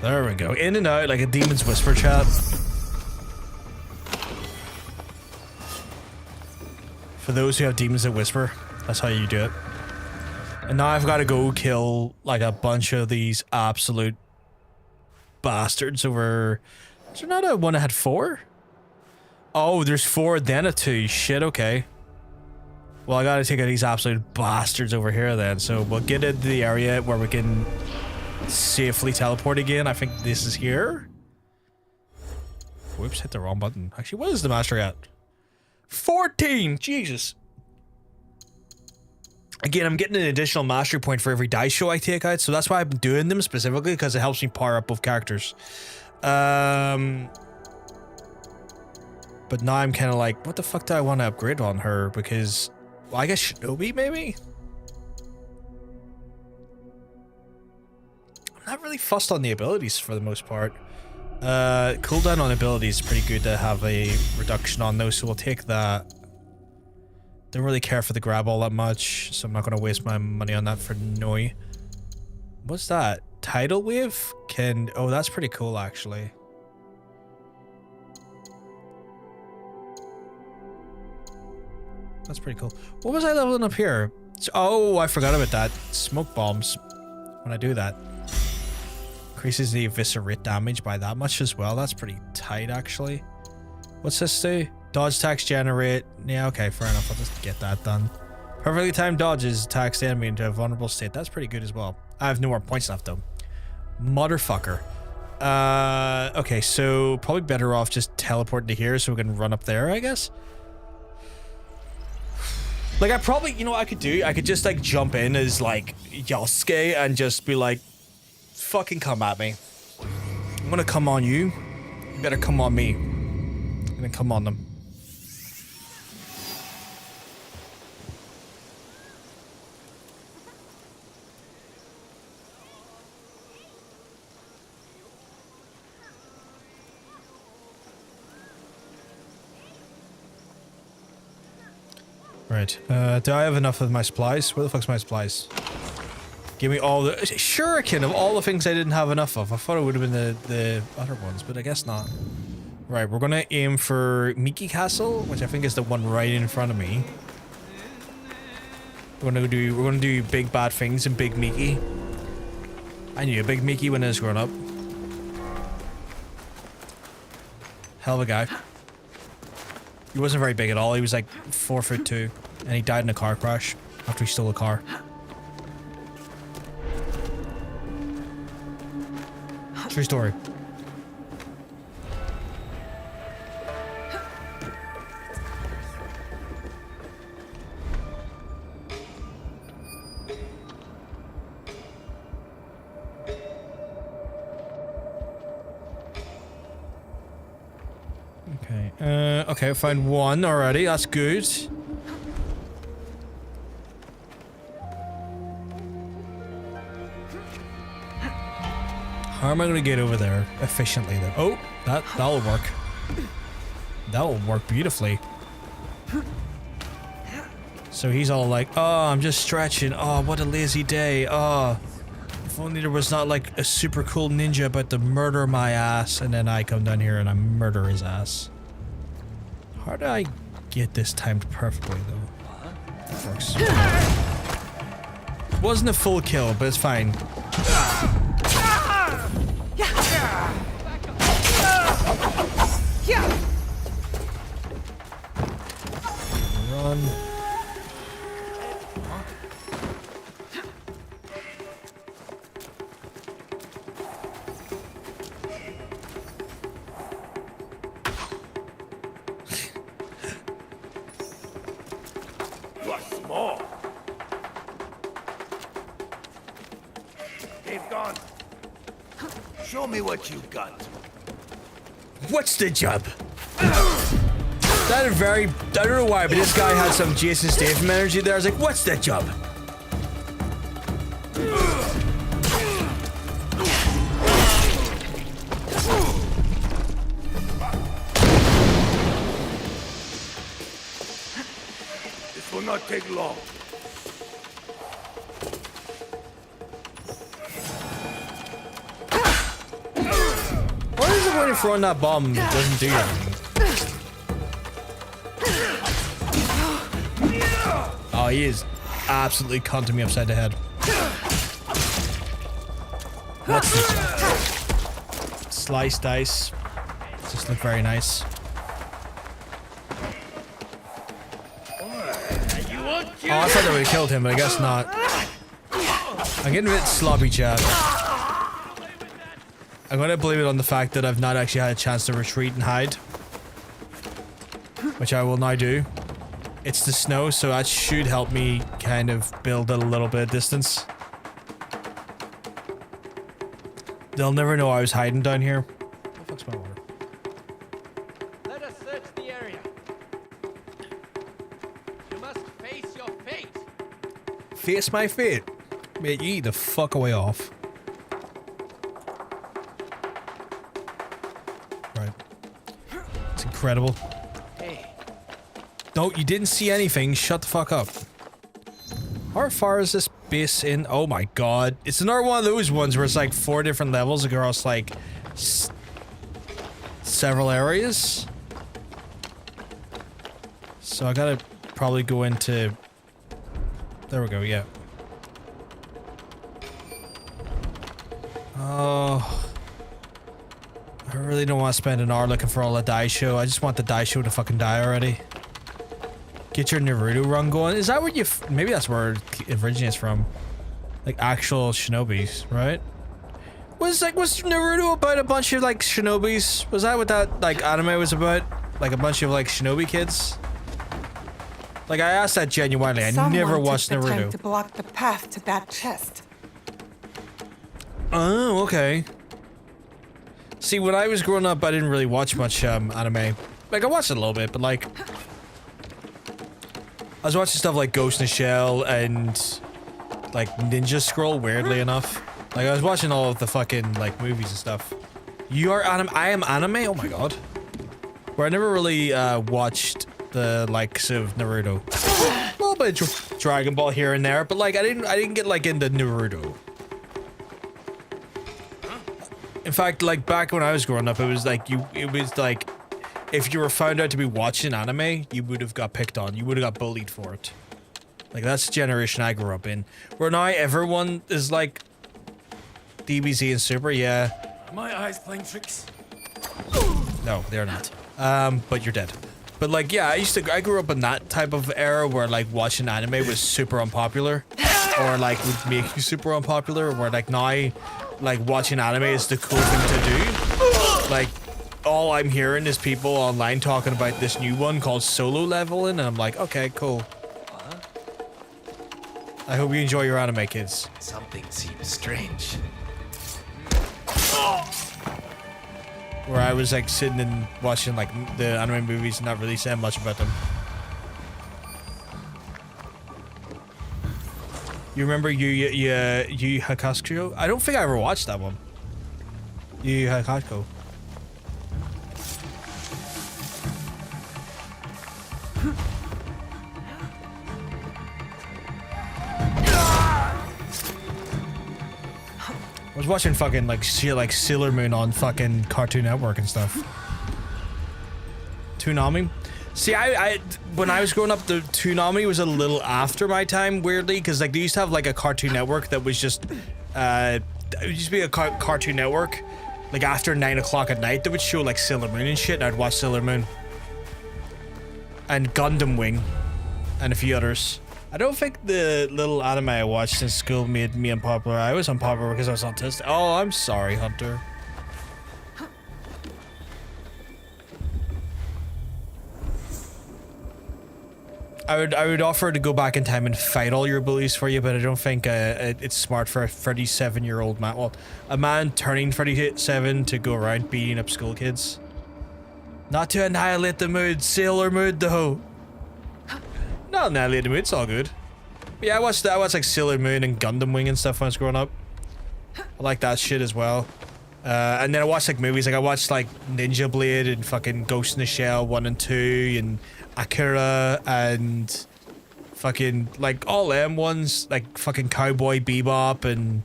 There we go. In and out like a demon's whisper, chat. For those who have demons that whisper, that's how you do it. And now I've got to go kill like a bunch of these absolute bastards over... Is there not a one that had 4? Oh, there's 4, then a 2. Shit, okay. Well, I gotta take out these absolute bastards over here then. So we'll get into the area where we can safely teleport again. I think this is here. Whoops, hit the wrong button. Actually, what is the mastery at? 14! Jesus. Again, I'm getting an additional mastery point for every Daisho I take out, so that's why I'm doing them specifically, because it helps me power up both characters. But now I'm kind of like, what the fuck do I want to upgrade on her? Because, well, I guess Shinobi, maybe? I'm not really fussed on the abilities for the most part. Cooldown on abilities is pretty good to have a reduction on those, so we'll take that. Don't really care for the grab all that much, so I'm not going to waste my money on that for Noi. What's that? Tidal wave? Oh, that's pretty cool, actually. That's pretty cool. What was I leveling up here? Oh, I forgot about that. Smoke bombs. When I do that. Increases the eviscerate damage by that much as well. That's pretty tight, actually. What's this do? Dodge attacks generate. Yeah, okay, fair enough. I'll just get that done. Perfectly timed dodges attacks the enemy into a vulnerable state. That's pretty good as well. I have no more points left, though. Motherfucker. Okay, so probably better off just teleporting to here so we can run up there, I guess. Like, I probably, you know what I could do? I could just, like, jump in as, like, Yosuke and just be like, fucking come at me. I'm gonna come on you. You better come on me. I'm gonna come on them. Right, do I have enough of my supplies? Where the fuck's my supplies? Give me all the shuriken of all the things I didn't have enough of. I thought it would have been the other ones, but I guess not. Right, we're gonna aim for Miki Castle, which I think is the one right in front of me. We're gonna do big bad things in Big Miki. I knew a Big Miki when I was growing up. Hell of a guy. He wasn't very big at all. He was like 4'2", and he died in a car crash after he stole a car. True story. Okay, I found one already. That's good. How am I going to get over there efficiently though? Oh, that'll work. That'll work beautifully. So he's all like, oh, I'm just stretching. Oh, what a lazy day. Oh, if only there was not like a super cool ninja about to murder my ass. And then I come down here and I murder his ass. How do I get this timed perfectly though? That works. Wasn't a full kill, but it's fine. Run. You are small. They've gone. Show me what you got. What's the job? That is very, I don't know why, but this guy had some Jason Statham energy there. I was like, what's that job? This will not take long. What is the point of throwing that bomb that doesn't do anything? Oh, he is absolutely cunting me upside the head. What's this? Slice dice. Just look very nice. Oh, I thought that would have killed him, but I guess not. I'm getting a bit sloppy, chat. I'm gonna blame it on the fact that I've not actually had a chance to retreat and hide. Which I will now do. It's the snow, so that should help me kind of build a little bit of distance. They'll never know I was hiding down here. What the fuck's my water? Let us search the area. You must face your fate. Face my fate. Mate, you need to fuck away off. Right. It's incredible. No, you didn't see anything. Shut the fuck up. How far is this base in? Oh my god. It's another one of those ones where it's like 4 different levels across like several areas. So I gotta probably go into... There we go, yeah. Oh... I really don't want to spend an hour looking for all the Daisho. I just want the Daisho to fucking die already. Get your Naruto run going. Is that where you... maybe that's where it originates from. Like actual shinobis, right? Was Naruto about a bunch of like shinobis? Was that what that like anime was about? Like a bunch of like shinobi kids? Like I asked that genuinely. I never watched took the time Naruto. to block the path to that chest. Oh, okay. See, when I was growing up, I didn't really watch much anime. Like I watched it a little bit, but like I was watching stuff like Ghost in the Shell and like Ninja Scroll, weirdly enough. Like I was watching all of the fucking like movies and stuff. You are anime? I am anime? Oh my god. Where I never really watched the likes of Naruto. A little bit of Dragon Ball here and there, but like I didn't get like into Naruto. In fact, like back when I was growing up, it was like if you were found out to be watching anime, you would have got picked on. You would have got bullied for it. Like that's the generation I grew up in. Where now everyone is like DBZ and Super, yeah. Are my eyes playing tricks? No, they're not. But you're dead. But like, yeah, I grew up in that type of era where like watching anime was super unpopular. Or like would make you super unpopular, where like now, like watching anime is the cool thing to do. Like, all I'm hearing is people online talking about this new one called Solo Leveling, and I'm like, okay, cool. I hope you enjoy your anime, kids. Something seems strange. Where I was like sitting and watching like the anime movies and not really saying much about them. You remember Yu Hakusho? I don't think I ever watched that one. Yu Hakusho. I was watching fucking like shit like Sailor Moon on fucking Cartoon Network and stuff. Toonami. See, I when I was growing up, the Toonami was a little after my time, weirdly, because like they used to have like a Cartoon Network that was just, it used to be a Cartoon Network, like after 9 o'clock at night, that would show like Sailor Moon and shit, and I'd watch Sailor Moon. And Gundam Wing, and a few others. I don't think the little anime I watched in school made me unpopular. I was unpopular because I was autistic. Oh, I'm sorry, Hunter. I would offer to go back in time and fight all your bullies for you, but I don't think it's smart for a 37-year-old man. Well, a man turning 37 to go around beating up school kids. Not to annihilate the mood, Sailor Mood though. Not annihilate the mood, it's all good. But yeah, I watched like Sailor Moon and Gundam Wing and stuff when I was growing up. I like that shit as well. And then I watched like movies, like I watched like Ninja Blade and fucking Ghost in the Shell 1 and 2 and Akira and fucking like all them ones, like fucking Cowboy Bebop and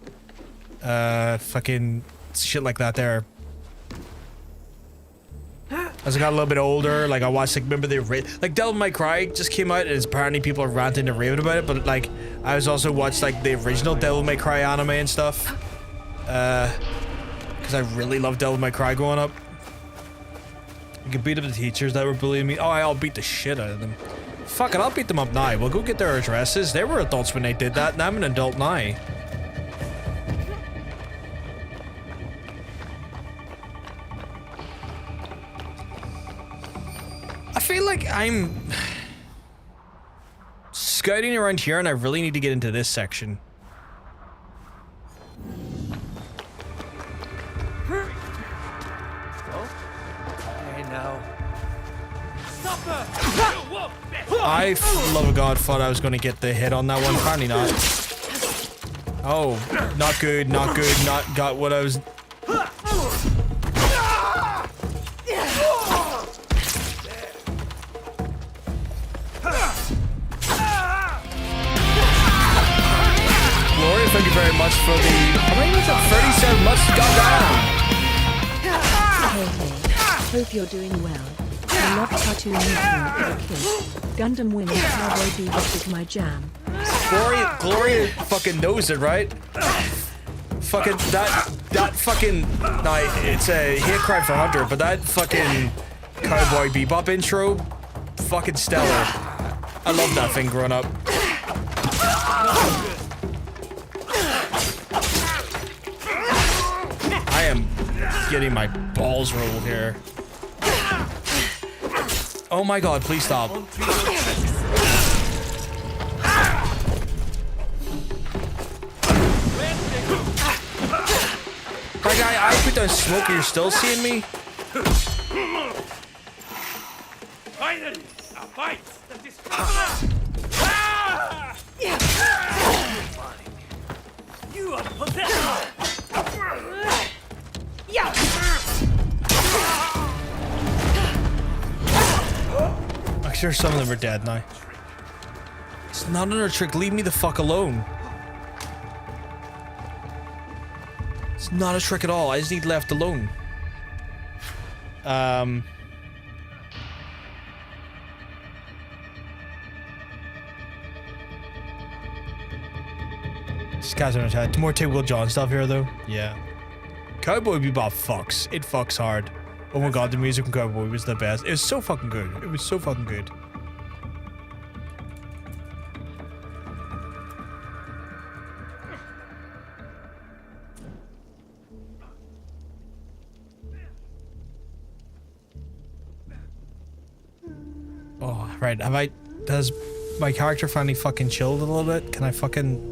fucking shit like that there. As I got a little bit older, like I watched like, remember like Devil May Cry just came out and apparently people are ranting and raving about it, but like I was also watched like the original Devil May Cry anime and stuff. Because I really loved Devil May Cry growing up. You could beat up the teachers that were bullying me. Oh, I'll beat the shit out of them. Fuck it, I'll beat them up now. We'll go get their addresses. They were adults when they did that, and I'm an adult now. I feel like I'm scouting around here and I really need to get into this section. Hey now. Stop her! I, for the love of God, thought I was going to get the hit on that one. Apparently not. Oh, not good, not good, not got what I was... Gloria, thank you very much for the... How many was that? 37 months? Goddamn! Hey, hope you're doing well. I love Cartoon Network for the kids. Gundam Wing and Cowboy Bebop is my jam. Gloria fucking knows it, right? Fucking that fucking... No, it's a hate crime for Hunter, but that fucking Cowboy Bebop intro, fucking stellar. I love that thing growing up. getting my balls rolled here. Oh my god, please stop. My guy, I put down smoke, you're still seeing me? Finally, a fight that is You are possessed. I'm sure some of them are dead now. It's not another trick. Leave me the fuck alone. It's not a trick at all. I just need left alone. These guys are attacked. More typical John stuff here, though. Yeah. Cowboy Bebop fucks. It fucks hard. Oh my god, the music from Cowboy was the best. It was so fucking good. It was so fucking good. Oh, right. Does my character finally fucking chilled a little bit? Can I fucking...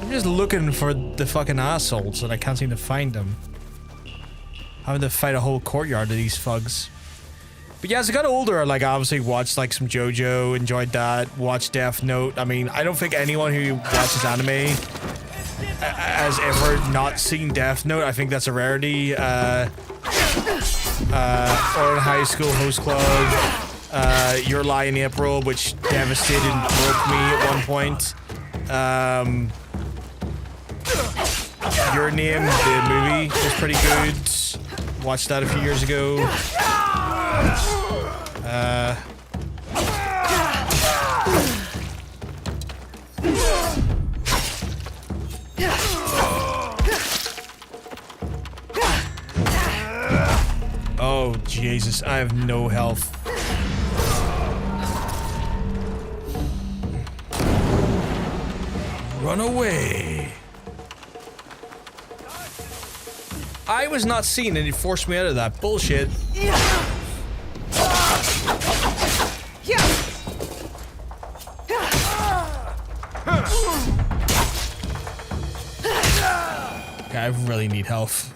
I'm just looking for the fucking assholes and I can't seem to find them. Having to fight a whole courtyard of these thugs. But yeah, as I got older, like, I obviously watched, like, some JoJo, enjoyed that, watched Death Note. I mean, I don't think anyone who watches anime has ever not seen Death Note. I think that's a rarity. Or in high school host club. Your Lie in April, which devastated and broke me at one point. Your Name, the movie, was pretty good. Watched that a few years ago. Oh, Jesus, I have no health. Run away. I was not seen and it forced me out of that bullshit. Okay, I really need health.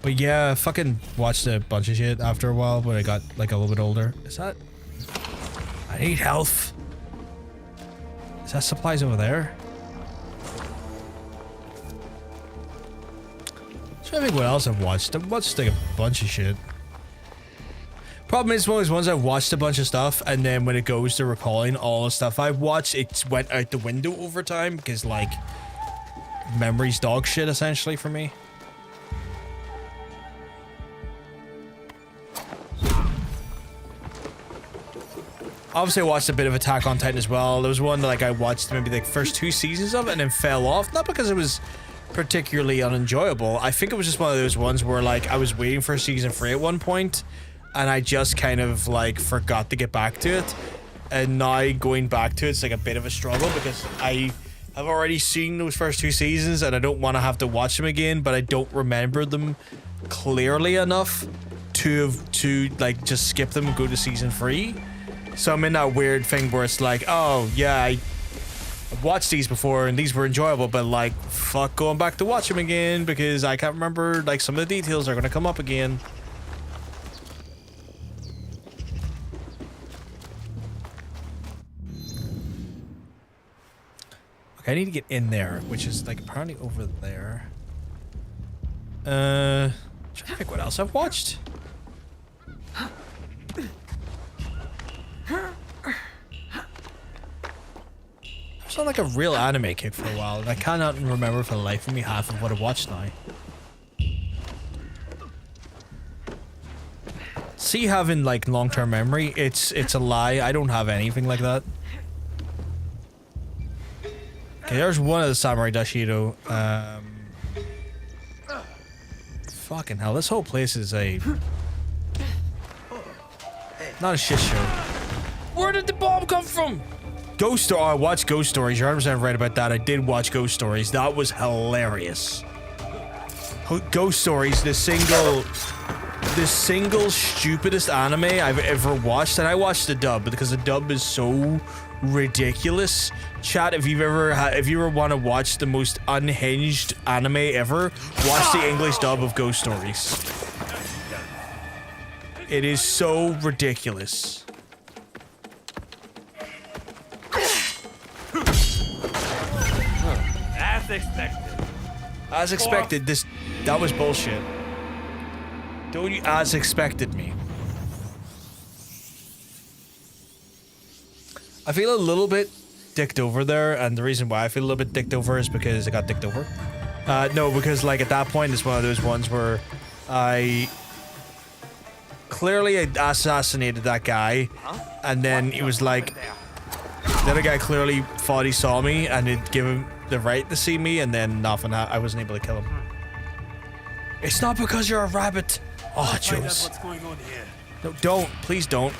But yeah, fucking watched a bunch of shit after a while when I got like a little bit older. Is that... I need health. Is that supplies over there? I'm trying to think what else I've watched. I've watched like a bunch of shit. Problem is, one of those ones I've watched a bunch of stuff, and then when it goes to recalling all the stuff I've watched, it went out the window over time because, like, memory's dog shit essentially for me. Obviously, I watched a bit of Attack on Titan as well. There was one that, like, I watched maybe the first 2 seasons of it and then fell off. Not because it was particularly unenjoyable. I think it was just one of those ones where, like, I was waiting for season 3 at one point, and I just kind of, like, forgot to get back to it. And now going back to it's like a bit of a struggle because I have already seen those first 2 seasons and I don't want to have to watch them again, but I don't remember them clearly enough to like just skip them and go to season 3. So I'm in that weird thing where it's like, oh yeah, I've watched these before and these were enjoyable, but like, fuck going back to watch them again because I can't remember, like, some of the details are going to come up again. Okay, I need to get in there, which is like apparently over there. Trying to think what else I've watched. I was on like a real anime kick for a while, and I cannot remember for the life of me half of what I watched now. See, having like long-term memory, it's a lie. I don't have anything like that. Okay, there's one of the Samurai Dashido. Fucking hell, this whole place is a... not a shit show. Where did the bomb come from? Oh, I watched Ghost Stories. You're 100% right about that. I did watch Ghost Stories. That was hilarious. Ghost Stories, the single stupidest anime I've ever watched, and I watched the dub because the dub is so ridiculous. Chat, if you ever want to watch the most unhinged anime ever, watch the English dub of Ghost Stories. It is so ridiculous. As expected. As expected, that was bullshit. Don't you as expected me? I feel a little bit dicked over there, and the reason why I feel a little bit dicked over is because I got dicked over. No, because like at that point it's one of those ones where I clearly assassinated that guy, and then he was like, the other guy clearly thought he saw me and it'd give him the right to see me, and then nothing. I wasn't able to kill him. It's not because you're a rabbit. Oh, Jules. What's going on here? No, don't. Please don't.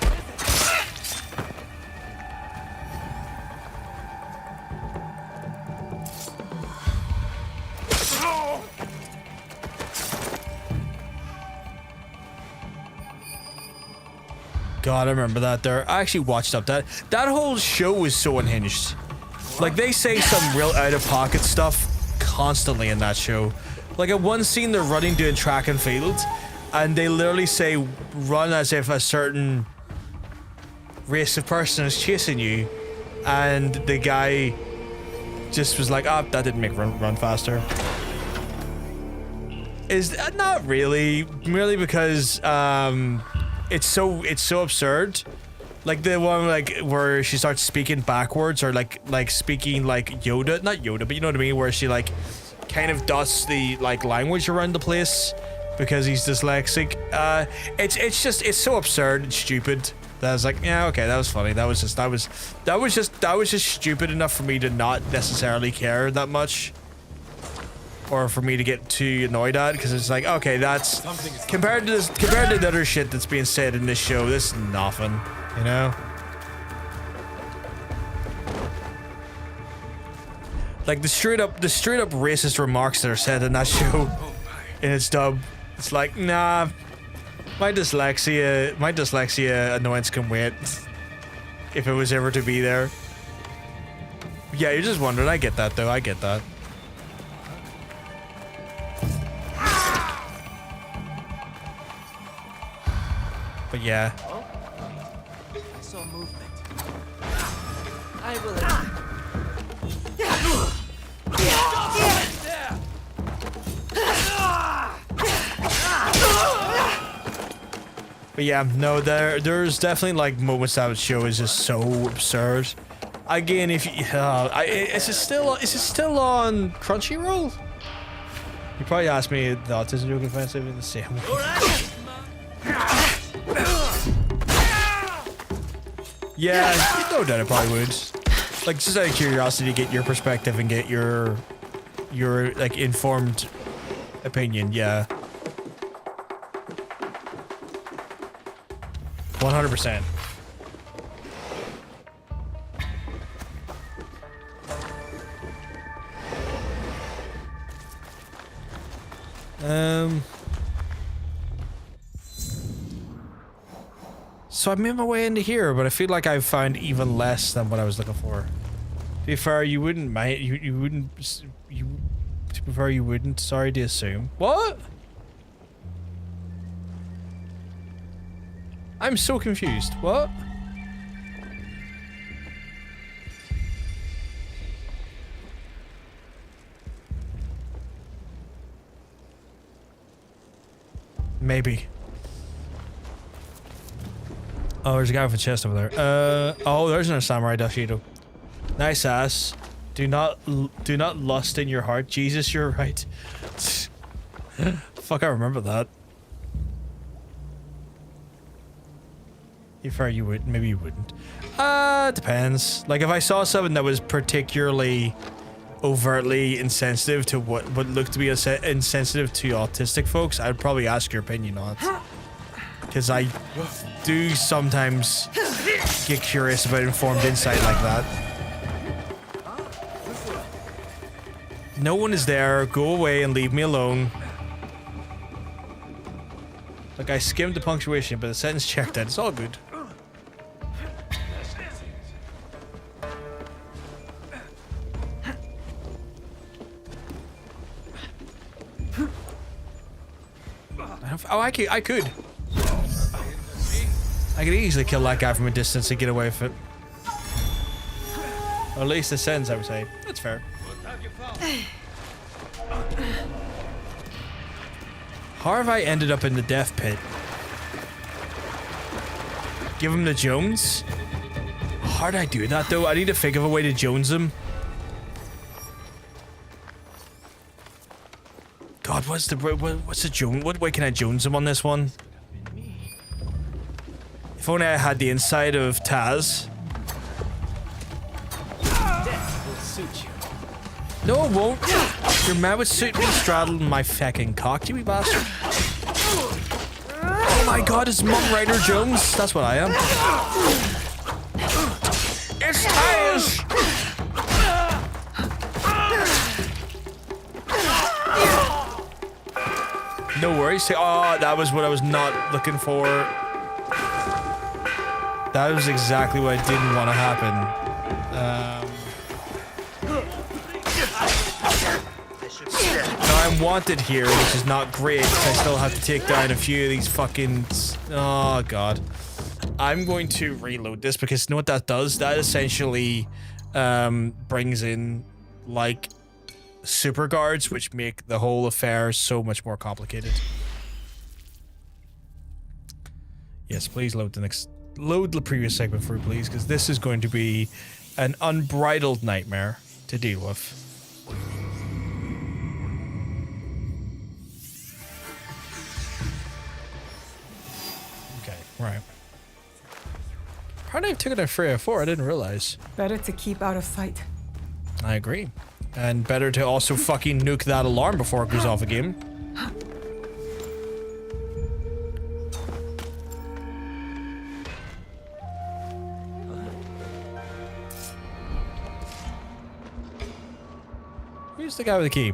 God, I remember that there. I actually watched up that whole show was so unhinged. Like, they say some real out-of-pocket stuff constantly in that show. Like, at one scene, they're running doing track and field, and they literally say, run as if a certain race of person is chasing you, and the guy just was like, oh, that didn't make run faster. Is not really, merely because, it's so absurd. Like the one like where she starts speaking backwards, or like speaking like Yoda, not Yoda, but you know what I mean, where she like kind of dots the like language around the place because he's dyslexic. It's so absurd and stupid that I was like, yeah, okay, that was funny. That was just stupid enough for me to not necessarily care that much, or for me to get too annoyed at, because it's like, okay, that's compared to the other shit that's being said in this show, this is nothing, you know? Like the straight up racist remarks that are said in that show in its dub, it's like, nah, my dyslexia annoyance can wait if it was ever to be there. Yeah, you're just wondering. I get that though. I get that. But yeah. I saw movement. I will. But yeah, no, there's definitely like moments that show is just so absurd. Again, if you, is it still on Crunchyroll? You probably asked me the autism joke offensive in the same way. Yeah, no doubt I probably would. Like, just out of curiosity to get your perspective and get your like informed opinion, yeah. 100%. So I made my way into here, but I feel like I've found even less than what I was looking for. To be fair, you wouldn't mind. You wouldn't. To be fair, you wouldn't. Sorry to assume. What? I'm so confused. What? Maybe. Oh, there's a guy with a chest over there. Oh, there's another samurai Dashido. Nice ass. Do not lust in your heart. Jesus, you're right. Fuck, I remember that. If you would, maybe you wouldn't. Depends. Like, if I saw something that was particularly overtly insensitive to what would look to be insensitive to autistic folks, I'd probably ask your opinion on it. Because I do sometimes get curious about informed insight like that. No one is there. Go away and leave me alone. Like, I skimmed the punctuation, but the sentence checked out. It's all good. Oh, I could. I could easily kill that guy from a distance and get away with it. Or at least the sentence, I would say. That's fair. How have I ended up in the death pit? Give him the Jones? How did I do that though? I need to think of a way to Jones him. God, what's the Jones? What way can I Jones him on this one? If only I had the inside of Taz. No, it won't. Your man would suit me straddling my fucking cock, you wee bastard. Oh my god, it's Mum Rider Jones. That's what I am. It's Taz! No worries. Oh, that was what I was not looking for. That was exactly what I didn't want to happen. Now I'm wanted here, which is not great because I still have to take down a few of these fucking... Oh, God. I'm going to reload this because you know what that does? That essentially brings in, like, super guards, which make the whole affair so much more complicated. Yes, please load the previous segment for me, please, because this is going to be an unbridled nightmare to deal with. Okay, right. Apparently I've taken a 3 or 4, I didn't realize. Better to keep out of sight. I agree. And better to also fucking nuke that alarm before it goes off again. Who's the guy with the key?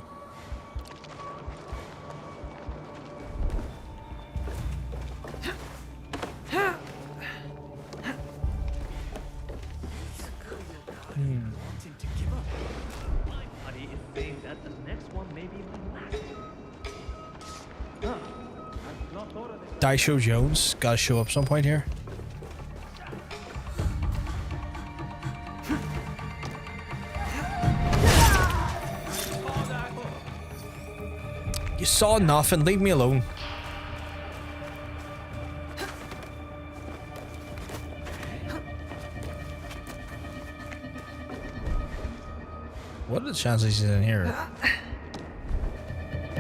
Daisho Jones gotta show up some point here. You saw nothing, leave me alone. What are the chances he's in here?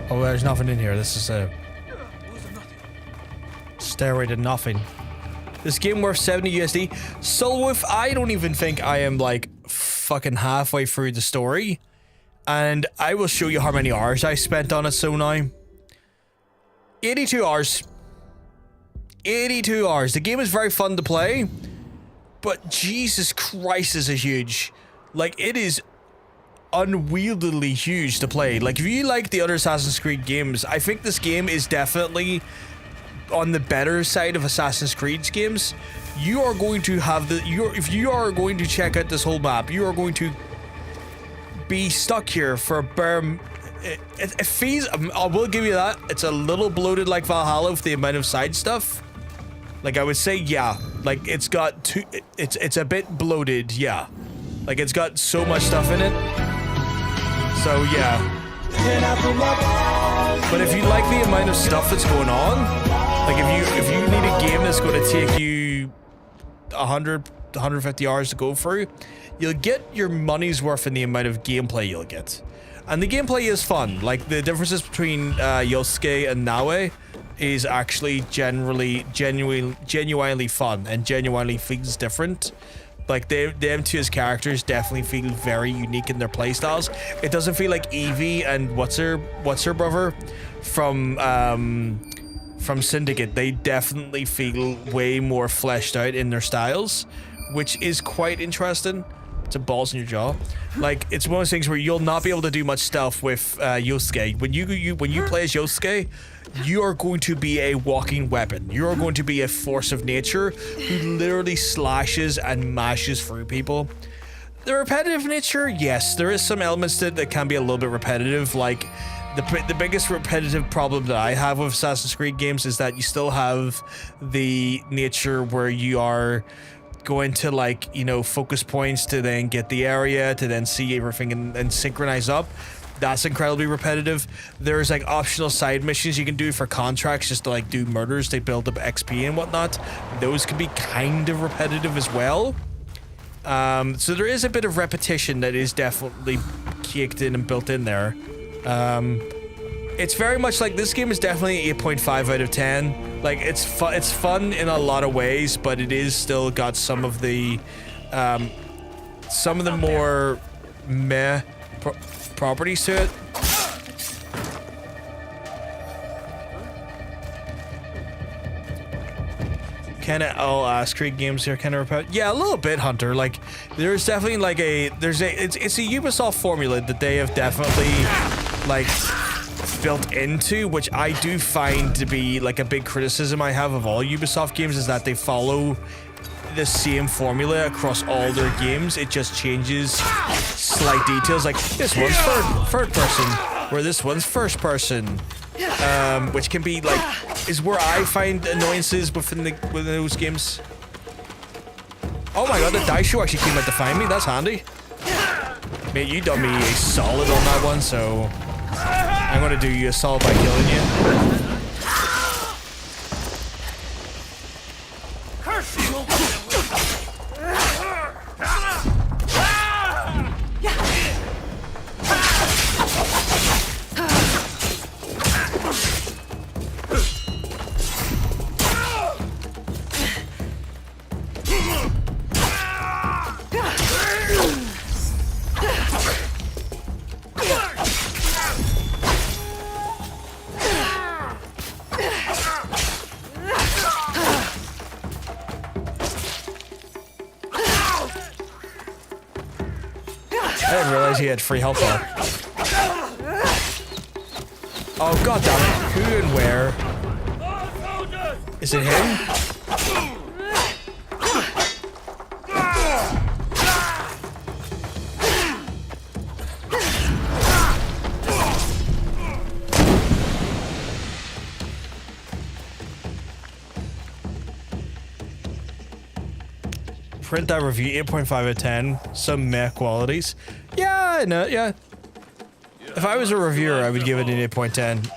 Oh, there's nothing in here. This is a stairway to nothing. This game worth 70 USD. Soulwolf, I don't even think I am like fucking halfway through the story. And I will show you how many hours I spent on it so now. 82 hours. 82 hours. The game is very fun to play. But Jesus Christ is it huge. Like, it is unwieldily huge to play. Like, if you like the other Assassin's Creed games, I think this game is definitely on the better side of Assassin's Creed games. You are going to have if you are going to check out this whole map, you are going to be stuck here for a bare... It feels... I will give you that. It's a little bloated like Valhalla with the amount of side stuff. Like, I would say, yeah. Like, it's got two... It's a bit bloated, yeah. Like, it's got so much stuff in it. So, yeah. But if you like the amount of stuff that's going on, like, if you need a game that's going to take you 100, 150 hours to go through, you'll get your money's worth in the amount of gameplay you'll get. And the gameplay is fun. Like, the differences between Yosuke and Naue is actually genuinely fun and genuinely feels different. Like, them two as characters definitely feel very unique in their playstyles. It doesn't feel like Evie and what's her brother from Syndicate. They definitely feel way more fleshed out in their styles. which is quite interesting. It's a balls in your jaw. Like, it's one of those things where you'll not be able to do much stealth with Yosuke. When you play as Yosuke, you are going to be a walking weapon. You are going to be a force of nature who literally slashes and mashes through people. The repetitive nature, yes, there is some elements to it that can be a little bit repetitive. Like, the biggest repetitive problem that I have with Assassin's Creed games is that you still have the nature where you are going to, like, you know, focus points to then get the area, to then see everything and synchronize up. That's incredibly repetitive. There's like optional side missions you can do for contracts just to like do murders to build up XP and whatnot. Those can be kind of repetitive as well. So there is a bit of repetition that is definitely kicked in and built in there. It's very much like this game is definitely 8.5 out of 10. Like it's fun in a lot of ways, but it is still got some of the more meh properties to it. Kind of all Assassin's Creed games here kind of repetitive. Yeah, a little bit, Hunter. Like there's definitely like it's a Ubisoft formula that they have definitely like built into, which I do find to be like a big criticism I have of all Ubisoft games, is that they follow the same formula across all their games. It just changes slight details, like this one's third person, where this one's first person, which can be like, is where I find annoyances within those games. Oh my god, the dice show actually came out to find me. That's handy. Mate, you done me a solid on that one, so I'm gonna do you a solid by killing you. I didn't realize he had free health bar. Oh god damn it. Who and where? Is it him? Print that review, 8.5 out of 10. Some meh qualities. Yeah, I know, yeah. If I was a reviewer, I would give it an 8.10.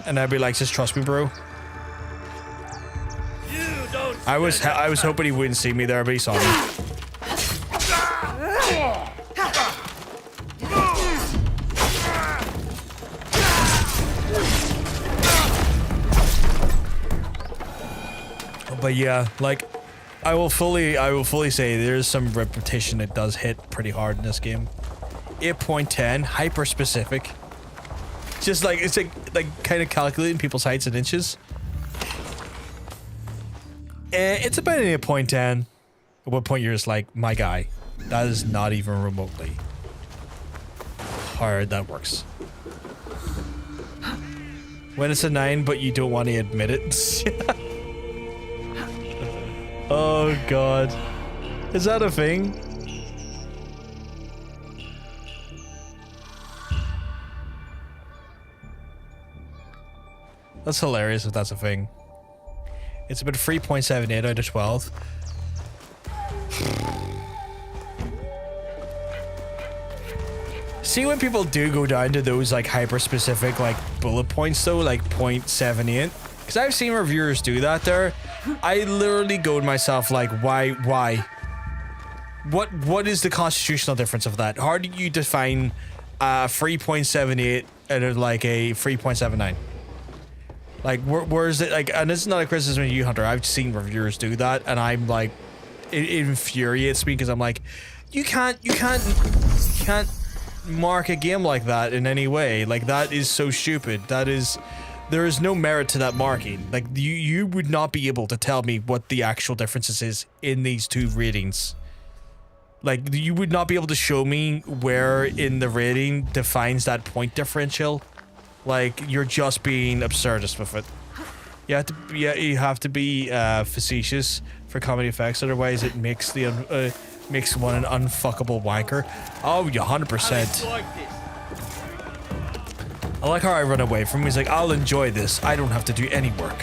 And I'd be like, just trust me, bro. I was hoping he wouldn't see me there, but he saw me. But yeah, like, I will fully say there's some repetition that does hit pretty hard in this game. 8.10, hyper specific. Just like, it's like kind of calculating people's heights in inches. It's about an 8.10. At what point you're just like, my guy, that is not even remotely hard that works. When it's a 9, but you don't want to admit it. Oh god. Is that a thing? That's hilarious if that's a thing. It's about 3.78 out of 12. See, when people do go down to those like hyper specific like bullet points though, like 0.78, because I've seen reviewers do that there, I literally go to myself like, why? What is the constitutional difference of that? How do you define 3.78 out of like a 3.79? Like, where is it? Like, and this is not a criticism of you, Hunter. I've seen reviewers do that, and I'm like, it infuriates me because I'm like, you can't mark a game like that in any way. Like, that is so stupid. That is there is no merit to that marking. Like, you would not be able to tell me what the actual differences is in these two ratings. Like, you would not be able to show me where in the rating defines that point differential. Like, you're just being absurdist with it. You have to be facetious for comedy effects, otherwise it makes the makes one an unfuckable wanker. Oh, you 100%. I like how I run away from him. He's like, I'll enjoy this. I don't have to do any work.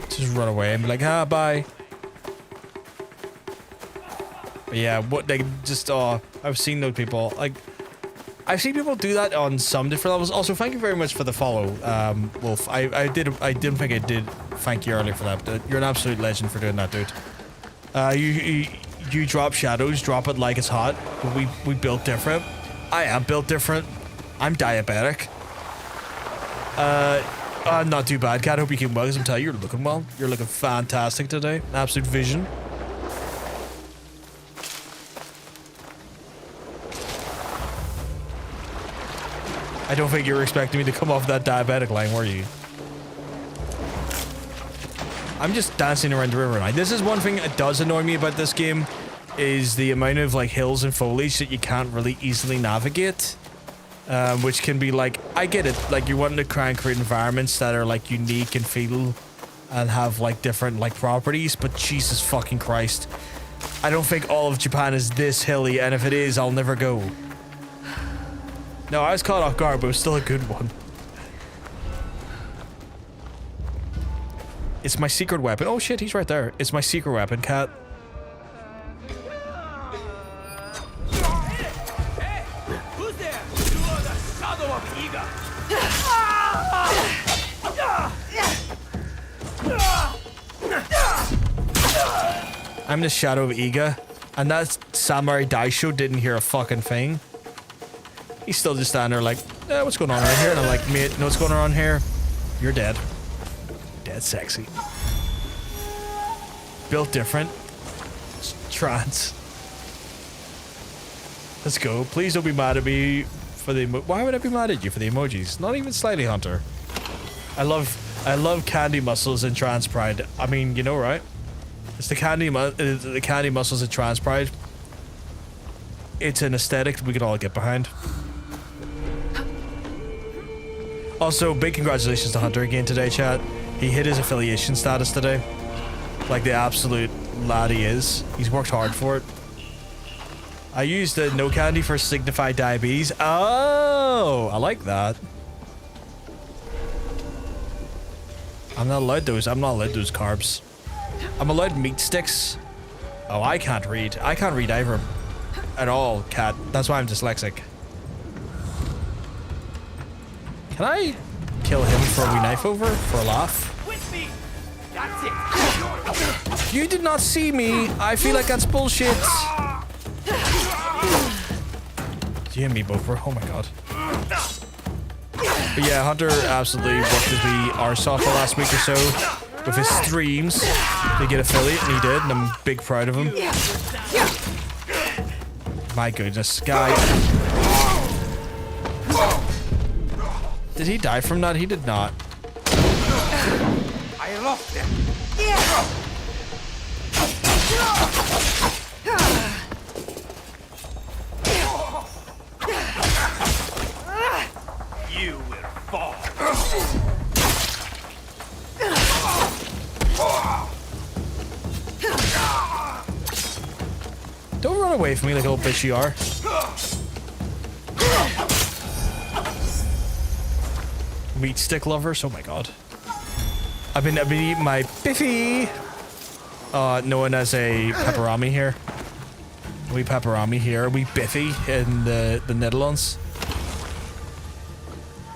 Just run away and be like, ah, bye. But yeah, what they just, I've seen those people. Like, I've seen people do that on some different levels. Also, thank you very much for the follow, Wolf. I didn't think I did thank you earlier for that, but you're an absolute legend for doing that, dude. You drop shadows, drop it like it's hot. We built different. I am built different. I'm diabetic. Not too bad, Cat. Hope you keep well, because I'm telling you, you're looking well. You're looking fantastic today. Absolute vision. I don't think you were expecting me to come off that diabetic line, were you? I'm just dancing around the river now. This is one thing that does annoy me about this game, is the amount of like hills and foliage that you can't really easily navigate. Which can be like, I get it, like you're wanting to try and create environments that are like unique and feel and have like different like properties, but Jesus fucking Christ. I don't think all of Japan is this hilly, and if it is, I'll never go. No, I was caught off guard, but it was still a good one. It's my secret weapon. Oh shit, he's right there. It's my secret weapon, Cat. Hey, who's there? You are the shadow of Iga. I'm the shadow of Iga, and that samurai Daisho didn't hear a fucking thing. He's still just standing there like, what's going on around here? And I'm like, mate, know what's going on here? You're dead. Dead sexy. Built different. Trans. Let's go. Please don't be mad at me for the why would I be mad at you for the emojis? Not even slightly, Hunter. I love candy muscles and trans pride. I mean, you know, right? It's the candy muscles and trans pride. It's an aesthetic we could all get behind. Also, big congratulations to Hunter again today, chat. He hit his affiliation status today. Like the absolute lad he is. He's worked hard for it. I used the no candy for signified diabetes. Oh, I like that. I'm not allowed those carbs. I'm allowed meat sticks. Oh, I can't read. I can't read either at all, Cat. That's why I'm dyslexic. Can I kill him for a wee knife over? For a laugh? With me. That's it. You did not see me. I feel like that's bullshit. Do you and me both, bro? Oh my god. But yeah, Hunter absolutely worked his wee arse off the last week or so with his streams to get affiliate, and he did, and I'm big proud of him. My goodness, guy. Did he die from that? He did not. I lost them. You will fall. Don't run away from me like a little bitch you are. Meat stick lovers, oh my god. I've been eating my biffy, known as a pepperami here. We pepperami here, we biffy in the Netherlands.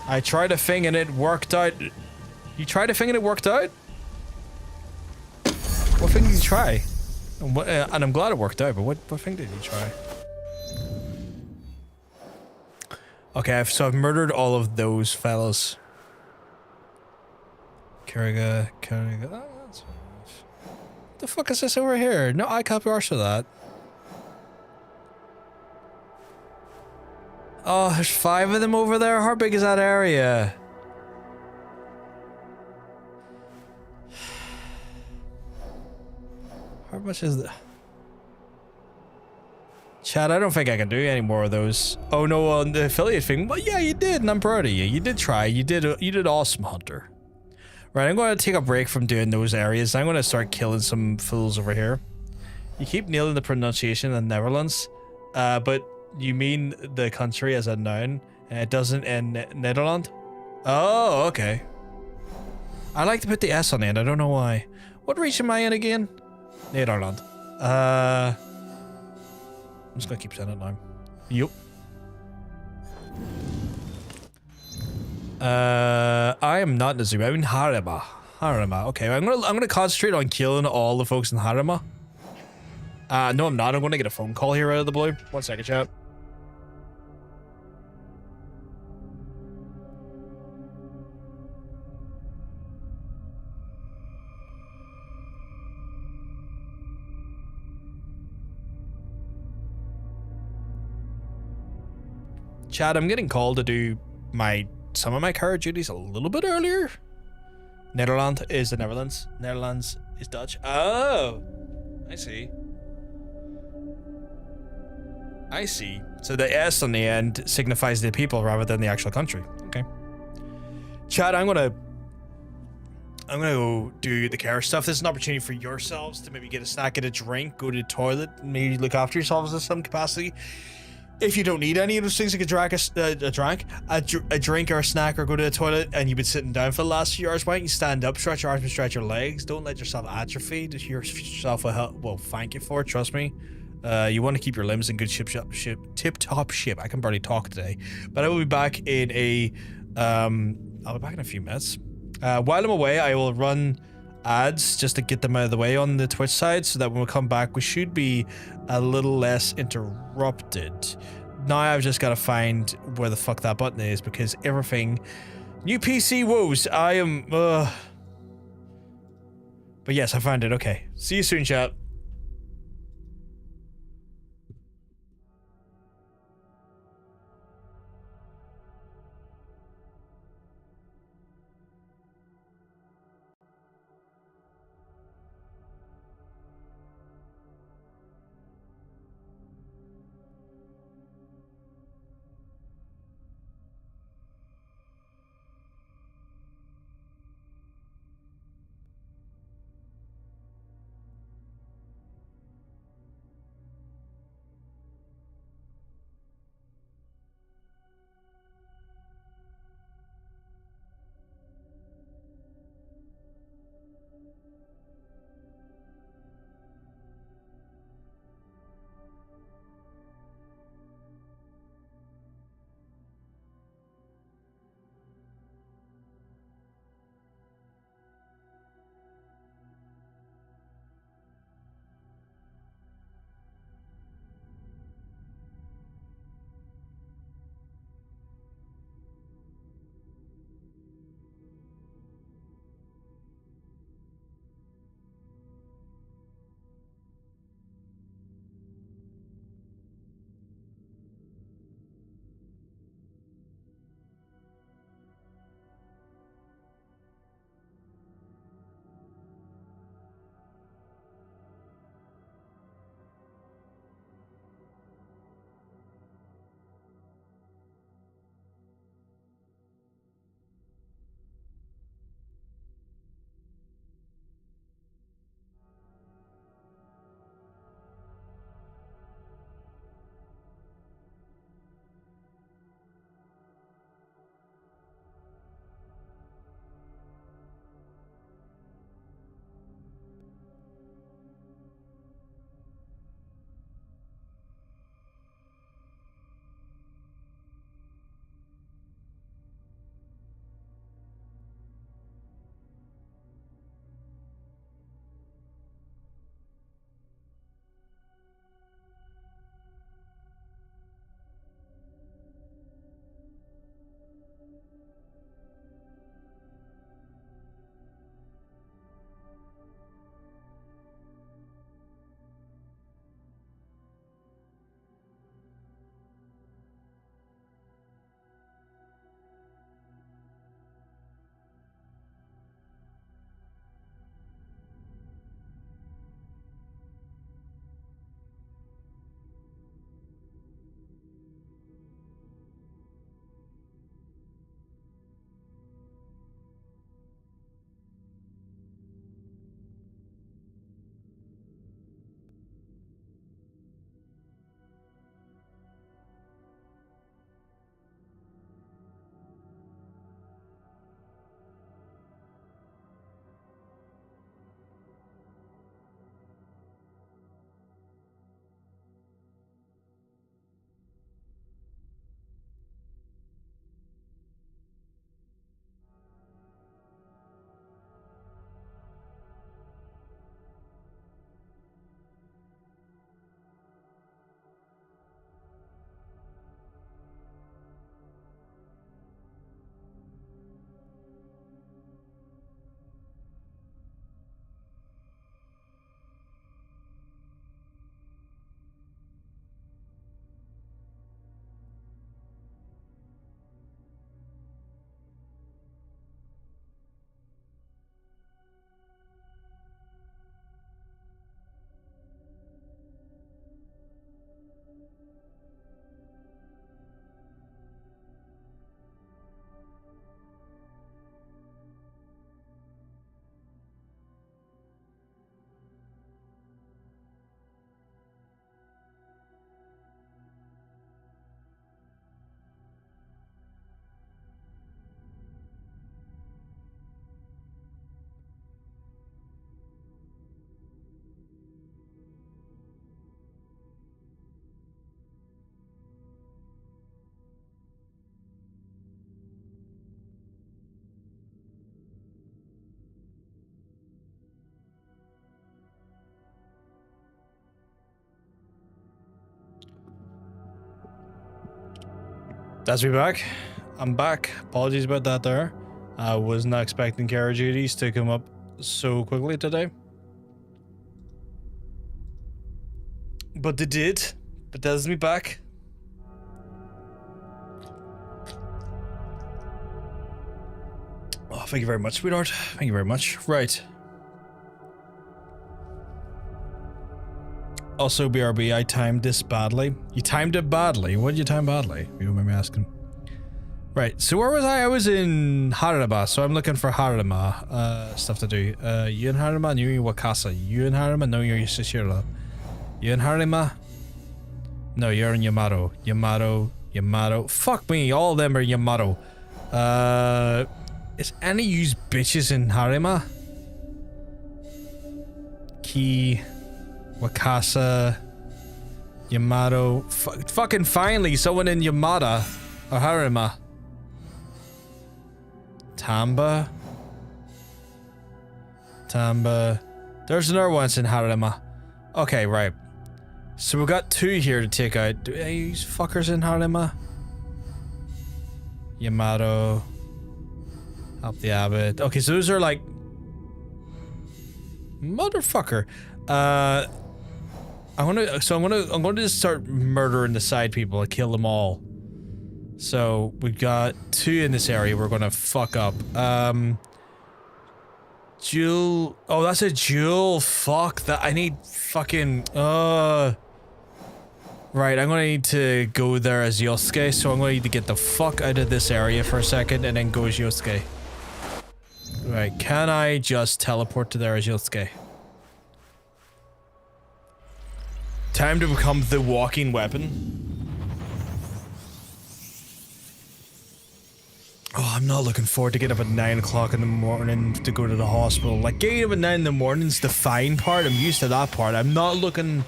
I tried a thing and it worked out. You tried a thing and it worked out? What thing did you try? And I'm glad it worked out, but what thing did you try? Okay, so I've murdered all of those fellas. Kariga. Oh, what the fuck is this over here? No, I can't be arsed with that. Oh, there's 5 of them over there? How big is that area? How much is that? Chad, I don't think I can do any more of those. Oh no, on the affiliate thing. Well, yeah, you did, and I'm proud of you. You did try. You did awesome, Hunter. Right, I'm going to take a break from doing those areas. I'm going to start killing some fools over here. You keep nailing the pronunciation in the Netherlands, but you mean the country as a noun, and it doesn't in Nederland? Oh, okay. I like to put the S on the end. I don't know why. What region am I in again? Nederland. I'm just gonna keep saying it now. Yup. I am not in the zoo. I'm in Harima. Harima. Okay, I'm gonna concentrate on killing all the folks in Harima. No, I'm not. I'm gonna get a phone call here out of the blue. 1 second, chat. Chad, I'm getting called to do some of my card duties a little bit earlier. Nederland is the Netherlands. Netherlands is Dutch. Oh, I see. I see. So the S on the end signifies the people rather than the actual country. Okay. Chad, I'm gonna go do the care stuff. This is an opportunity for yourselves to maybe get a snack, get a drink, go to the toilet, maybe look after yourselves in some capacity. If you don't need any of those things, you could drink a drink or a snack or go to the toilet, and you've been sitting down for the last few hours. Why don't you stand up, stretch your arms and stretch your legs? Don't let yourself atrophy. Do yourself a help. Well, thank you for it. Trust me. You want to keep your limbs in good tip-top shape. I can barely talk today, but I will be back in a I'll be back in a few minutes. While I'm away, I will run ads just to get them out of the way on the Twitch side, so that when we come back, we should be a little less interrupted. Now I've just got to find where the fuck that button is, because everything... New PC woes. I am... But yes, I found it. Okay. See you soon, chat. That's me back. I'm back. Apologies about that there. I was not expecting Cara duties to come up so quickly today. But they did. But that's me back. Oh, thank you very much, sweetheart. Thank you very much. Right. Also, BRB, I timed this badly. You timed it badly? What did you time badly? You don't mind me asking. Right, so where was I? I was in Harima, so I'm looking for Harima stuff to do. You in Harima? No, you're Wakasa. You in Harima? No, you're Shishira. You in Harima? No, you're in Yamato. Yamato. Fuck me, all of them are Yamato. Is any use bitches in Harima? Ki, Wakasa, Yamato. Fucking finally, someone in Yamada or Harima. Tamba. There's another one in Harima. Okay, right. So we got 2 here to take out. Do I use fuckers in Harima? Yamato. Help the abbot. Okay, so those are like motherfucker. I'm gonna just start murdering the side people and kill them all. So we've got 2 in this area we're gonna fuck up. Jewel. Oh, that's a jewel. Fuck that. I need fucking right, I'm gonna need to go there as Yosuke, so I'm gonna need to get the fuck out of this area for a second and then go as Yosuke. Right, can I just teleport to there as Yosuke? Time to become the walking weapon. Oh, I'm not looking forward to get up at 9 o'clock in the morning to go to the hospital. Like, getting up at 9 in the morning is the fine part. I'm used to that part. I'm not looking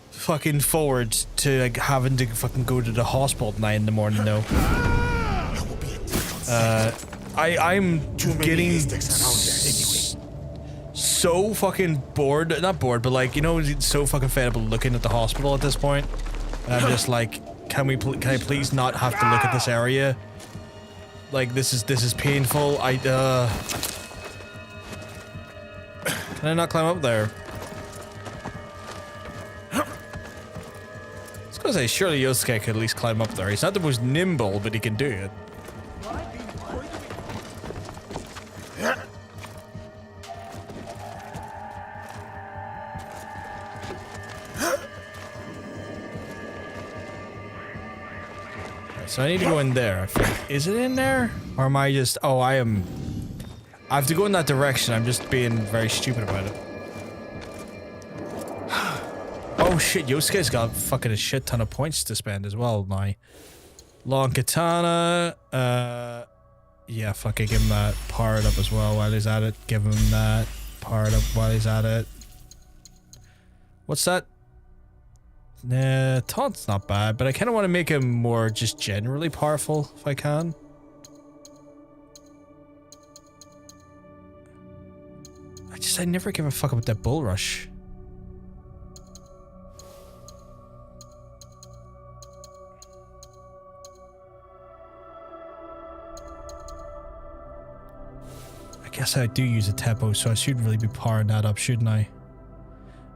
fucking forward to like having to fucking go to the hospital at 9 in the morning, though. I'm getting so fucking bored. Not bored, but like, you know, so fucking fed up of looking at the hospital at this point. And I'm just like, can I please not have to look at this area? Like, this is painful. Can I not climb up there? I was gonna say, surely Yosuke could at least climb up there. He's not the most nimble, but he can do it. So I need to go in there, I think. Is it in there? Or am I just... Oh, I have to go in that direction. I'm just being very stupid about it. Oh shit, Yosuke's got fucking a shit ton of points to spend as well now. Long katana. Yeah, fuck it, give him that. Powered up as well while he's at it. Give him that. Powered up while he's at it. What's that? Nah, taunt's not bad, but I kind of want to make him more just generally powerful if I can. I never give a fuck about that bull rush. I guess I do use a tempo, so I should really be powering that up, shouldn't I?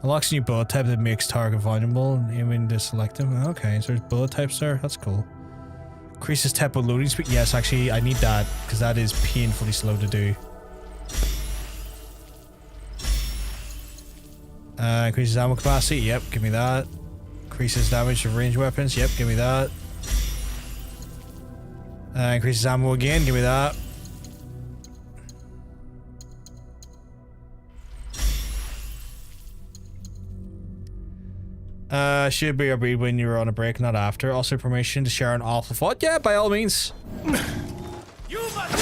Unlocks a new bullet type that makes target vulnerable, aiming to select them. Okay, so there's bullet types there. That's cool. Increases tempo loading speed. Yes, actually, I need that because that is painfully slow to do. Increases ammo capacity. Yep, give me that. Increases damage to ranged weapons. Yep, give me that. Increases ammo again. Give me that. Should be a read when you're on a break, not after. Also, permission to share an awful thought. Yeah, by all means. You must...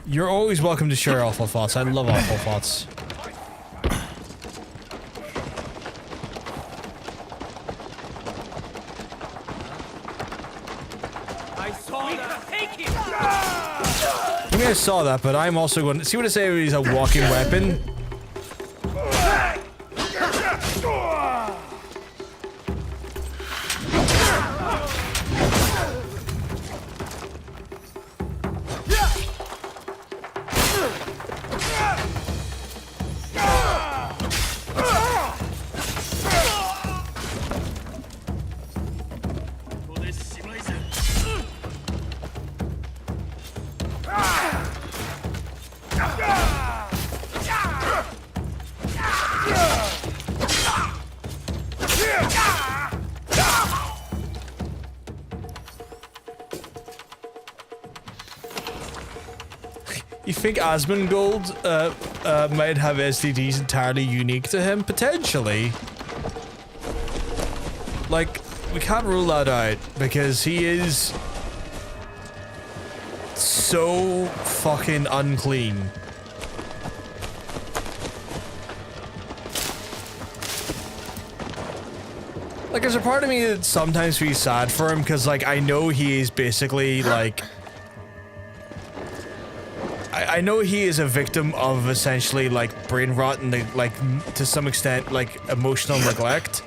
You're always welcome to share awful thoughts. I love awful thoughts. I saw that. Take it. You may have saw that, but I'm also going to see what I say. He's a walking weapon. You think Asmongold might have STDs entirely unique to him? Potentially. Like, we can't rule that out because he is so fucking unclean. Like, there's a part of me that sometimes feels sad for him because, like, I know he is basically, like... I know he is a victim of essentially, like, brain rot and, like, to some extent, like, emotional neglect.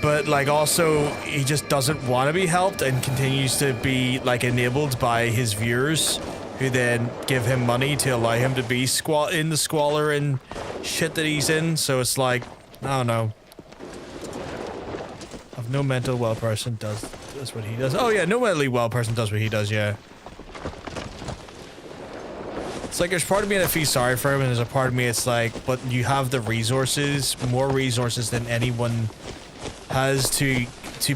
But, like, also, he just doesn't want to be helped and continues to be, like, enabled by his viewers, who then give him money to allow him to be in the squalor and shit that he's in. So it's like, I don't know. No mental well person does what he does. Oh yeah, no mentally well person does what he does, yeah. It's like there's part of me that feels sorry for him and there's a part of me it's like, but you have the resources, more resources than anyone has to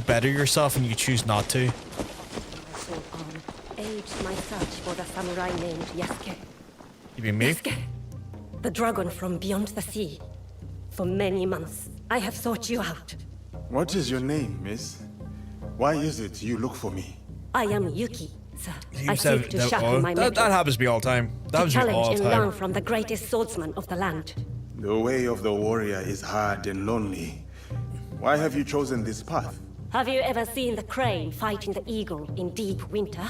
better yourself and you choose not to. So aged my search for the samurai named Yasuke. You mean me? Yasuke, the dragon from beyond the sea. For many months, I have sought you out. What is your name, miss? Why is it you look for me? I am Yuki, sir. I seek to sharpen my metal. That happens to me all the time. That happens to me all the challenge and learn time. from the greatest swordsman of the land. The way of the warrior is hard and lonely. Why have you chosen this path? Have you ever seen the crane fighting the eagle in deep winter?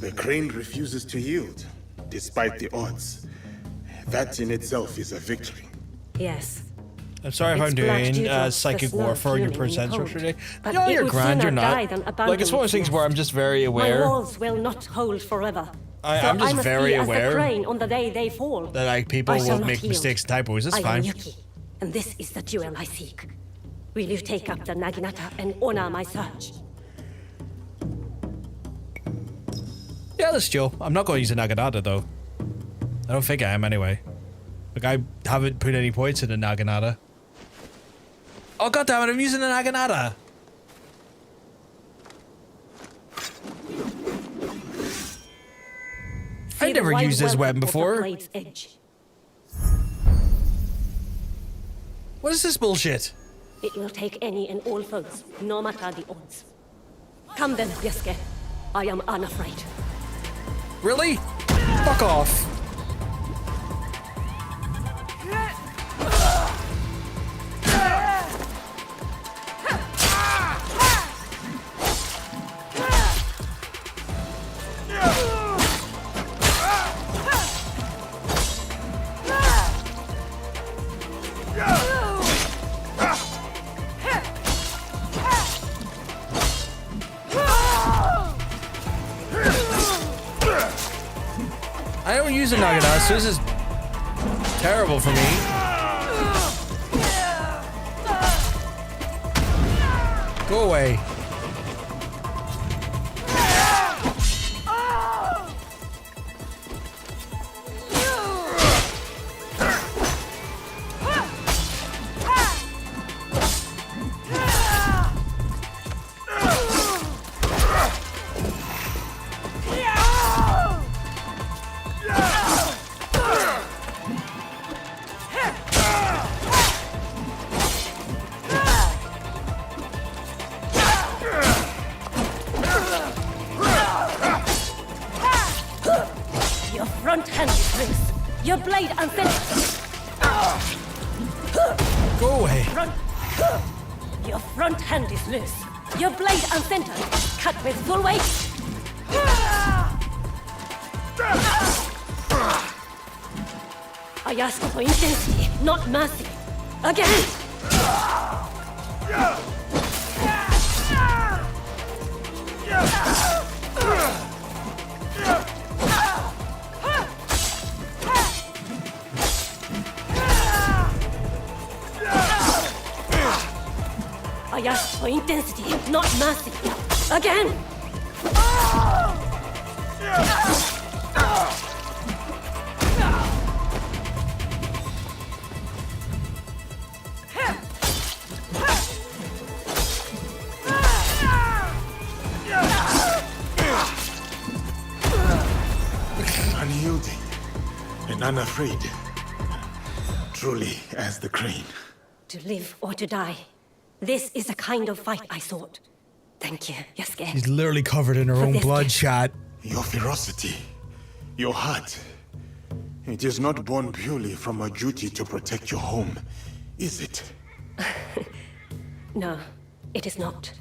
The crane refuses to yield, despite the odds. That in itself is a victory. Yes. I'm sorry if I'm doing psychic warfare on your presence today. No, you're grand, you're not. Like, it's one of those things where I'm just very aware. My walls will not hold forever. I'm just very aware on the day they fall. that, like, people will make mistakes and typos. It's fine. I am Yuki, and this is the jewel I seek. Will you take up the Naginata and honor my search? Yeah, let's chill. I'm not going to use a Naginata, though. I don't think I am, anyway. Like, I haven't put any points in the Naginata. Oh, goddammit, I'm using the Naginata! I never used this weapon before. What is this bullshit? It will take any and all foes, no matter the odds. Come then, Yasuke. I am unafraid. Really? Fuck off. I don't use a Naginata, so this is terrible for me. Go away. I ask for intensity, not mercy. Again! I ask for intensity, not mercy. Again! unafraid. Truly as the crane. To live or to die. This is the kind of fight I sought. Thank you, Yasuke. She's literally covered in her own blood, chat. Your ferocity, your heart. It is not born purely from a duty to protect your home, is it? No, it is not.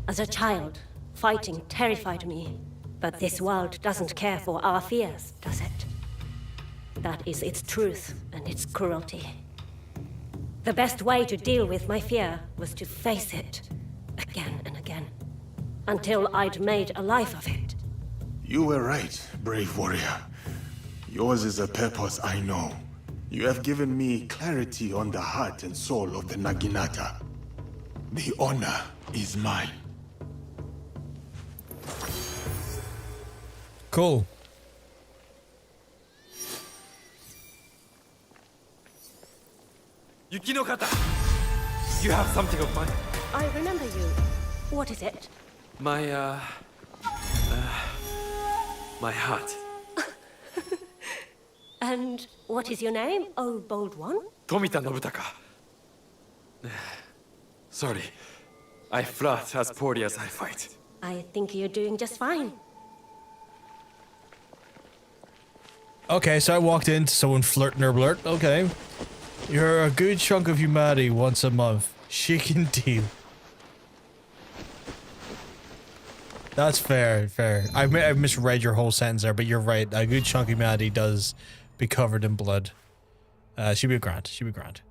As a child, fighting terrified me. But this world doesn't care for our fears, does it? That is its truth and its cruelty. The best way to deal with my fear was to face it, again and again, until I'd made a life of it. You were right, brave warrior. Yours is a purpose I know. You have given me clarity on the heart and soul of the Naginata. The honor is mine. Cool. Yuki no Kata! You have something of mine. I remember you. What is it? My heart. And what is your name, oh bold one? Tomita Nobutaka. Sorry. I flirt as poorly as I fight. I think you're doing just fine. Okay, so I walked into someone flirting or blurt. Okay. You're a good chunk of humanity once a month. Shaking deal. That's fair, fair. I misread your whole sentence there, but you're right. A good chunk of humanity does be covered in blood. She'd be grand. She'd be grand.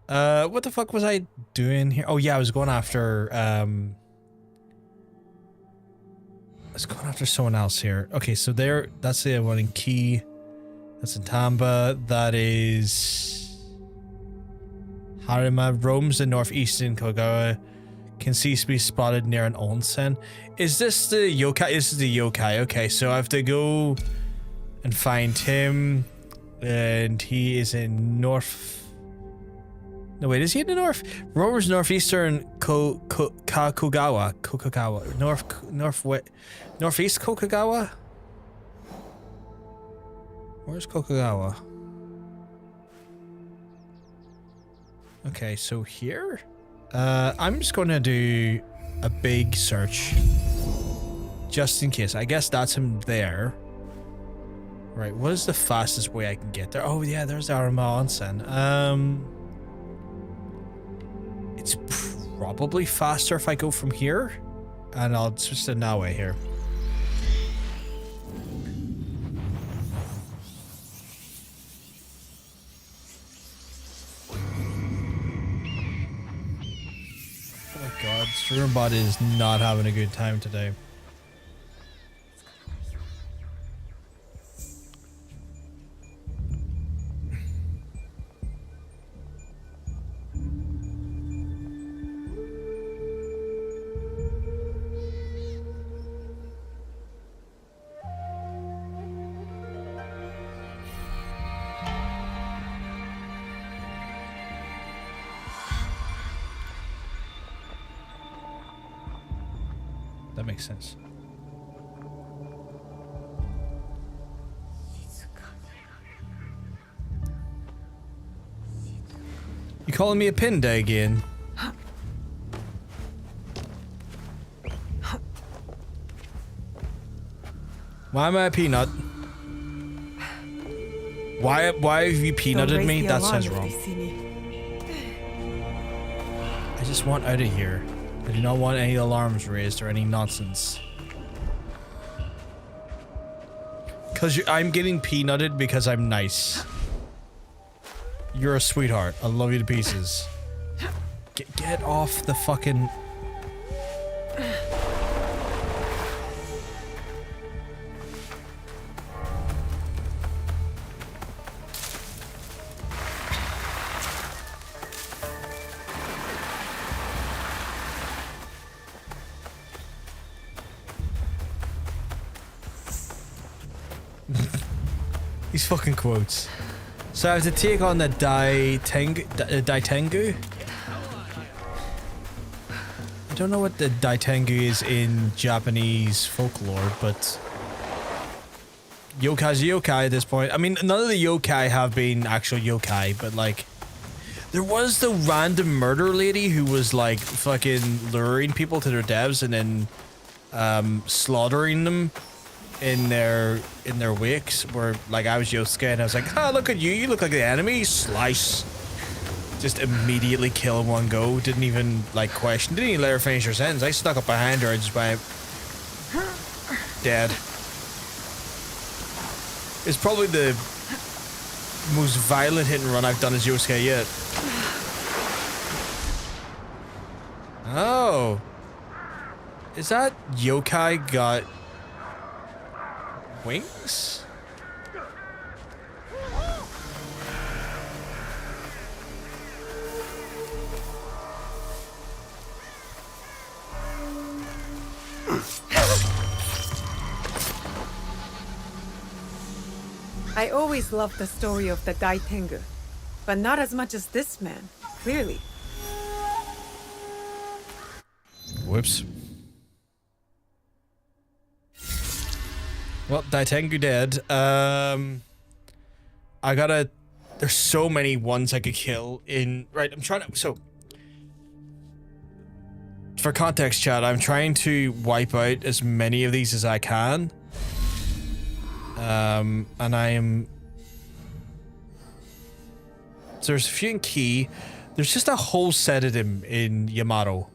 What the fuck was I doing here? Oh yeah, I was going after, someone else here. Okay, so there, that's the one in Key. That's in Tamba. That is Harima. Roams the northeastern Kogawa. Can cease to be spotted near an onsen. Is this the yokai? This is the yokai. Okay, so I have to go and find him. And he is in north. No, wait, is he in the north? Rover's northeastern Kokugawa. Northeast Kokugawa? Where's Kokugawa? Okay, so here? I'm just gonna do a big search. Just in case. I guess that's him there. Right, what is the fastest way I can get there? Oh yeah, there's the Arima Onsen. It's probably faster if I go from here. And I'll switch to Naue here. Oh my god, Streambot is not having a good time today. That makes sense. You calling me a pinda again? Why am I a peanut? Why have you peanutted me? That sounds wrong. I just want out of here. I do not want any alarms raised or any nonsense. Cause I'm getting peanutted because I'm nice. You're a sweetheart. I love you to pieces. Get off the fucking... These fucking quotes. So I have to take on the Daitengu. I don't know what the Daitengu is in Japanese folklore, but Yokai's a yokai at this point. I mean, none of the yokai have been actual yokai, but like, there was the random murder lady who was like fucking luring people to their devs and then slaughtering them in their wakes. Where like I was Yosuke and I was like, oh, look at you, you look like the enemy. Slice. Just immediately kill in one go. Didn't even like question. Didn't even let her finish her sentence. I snuck up behind her and just went dead. It's probably the most violent hit and run I've done as Yosuke yet. Oh. Is that yokai got wings? I always loved the story of the Dai Tengu, but not as much as this man, clearly. Whoops. Well, Daitengu dead. I gotta... There's so many ones I could kill in... Right, I'm trying to... So... For context, chat, I'm trying to wipe out as many of these as I can. And I am... So there's a few in Key. There's just a whole set of them in Yamato.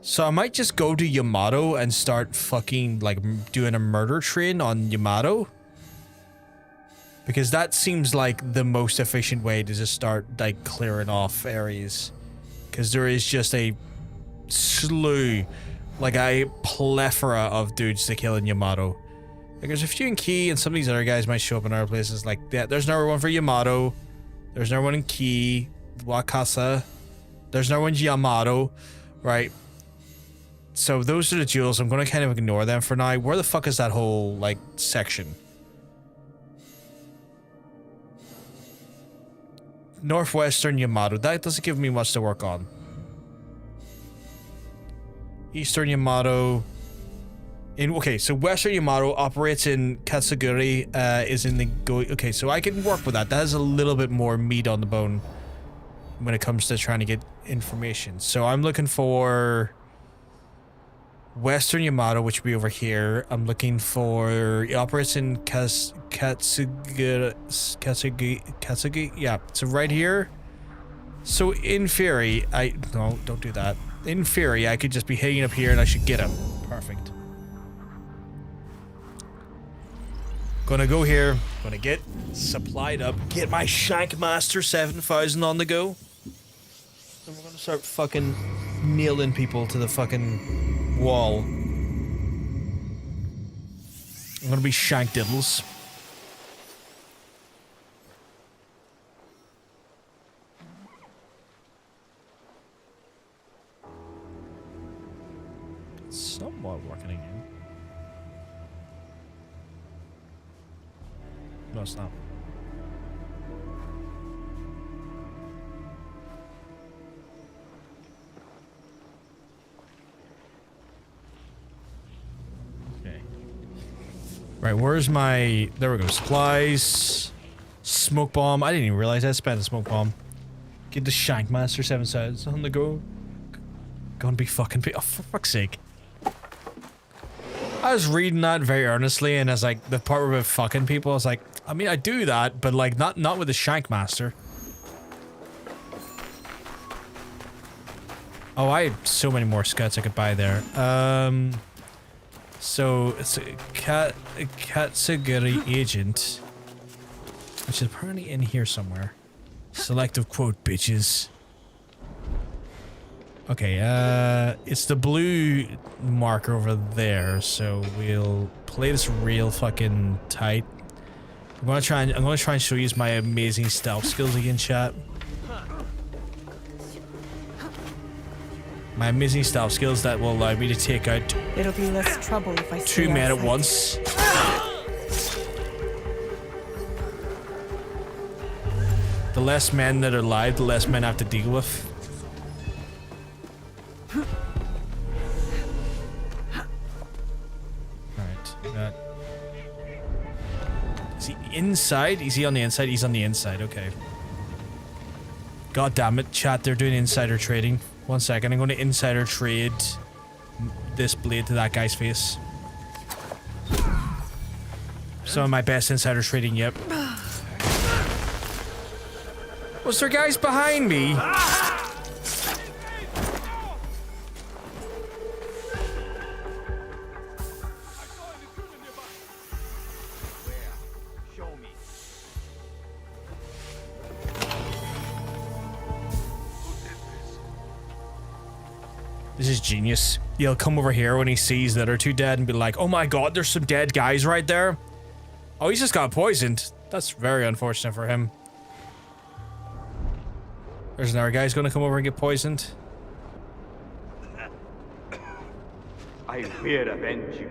So I might just go to Yamato and start fucking, like, doing a murder train on Yamato. Because that seems like the most efficient way to just start, like, clearing off areas. Because there is just a slew, like a plethora of dudes to kill in Yamato. Like, there's a few in Key, and some of these other guys might show up in other places. Like, yeah, there's another one for Yamato. There's another one in Key. Wakasa. There's another one in Yamato. Right. So those are the jewels. I'm going to kind of ignore them for now. Where the fuck is that whole, like, section? Northwestern Yamato. That doesn't give me much to work on. Eastern Yamato. Okay, so Western Yamato operates in Katsuguri, is in the okay, so I can work with that. That has a little bit more meat on the bone when it comes to trying to get information. So I'm looking for Western Yamato, which would be over here. I'm looking for... It operates in Katsuguri. Yeah, so right here. So in theory, No, don't do that. In theory, I could just be hitting up here and I should get him. Perfect. Gonna go here. Gonna get supplied up. Get my Shankmaster 7000 on the go. And we're gonna start fucking nailing people to the fucking wall. I'm gonna be Shank Diddles. It's somewhat working again. No, it's not. Okay. Right, where's my... There we go. Supplies. Smoke bomb. I didn't even realize I spent a smoke bomb. Get the Shankmaster 7000 on the go. Gonna be fucking... Oh, for fuck's sake. I was reading that very earnestly, and as like the part where we're fucking people, I was like, I mean, I do that, but like not with the Shankmaster. Oh, I had so many more scuds I could buy there. So it's a Katsuguri agent, which is apparently in here somewhere. Selective quote, bitches. Okay, it's the blue marker over there, so we'll play this real fucking tight. I'm gonna try and show you my amazing stealth skills again, chat. My amazing stealth skills that will allow me to take out It'll be less trouble if I two men at once. The less men that are alive, the less men I have to deal with. inside? Is he on the inside? He's on the inside, okay. God damn it, chat, they're doing insider trading. 1 second, I'm going to insider trade this blade to that guy's face. Some of my best insider trading yet. Was there guys behind me? This is genius. He'll come over here when he sees that are two dead and be like, oh my god, there's some dead guys right there. Oh, he's just got poisoned. That's very unfortunate for him. There's another guy who's gonna come over and get poisoned. I am here to avenge you.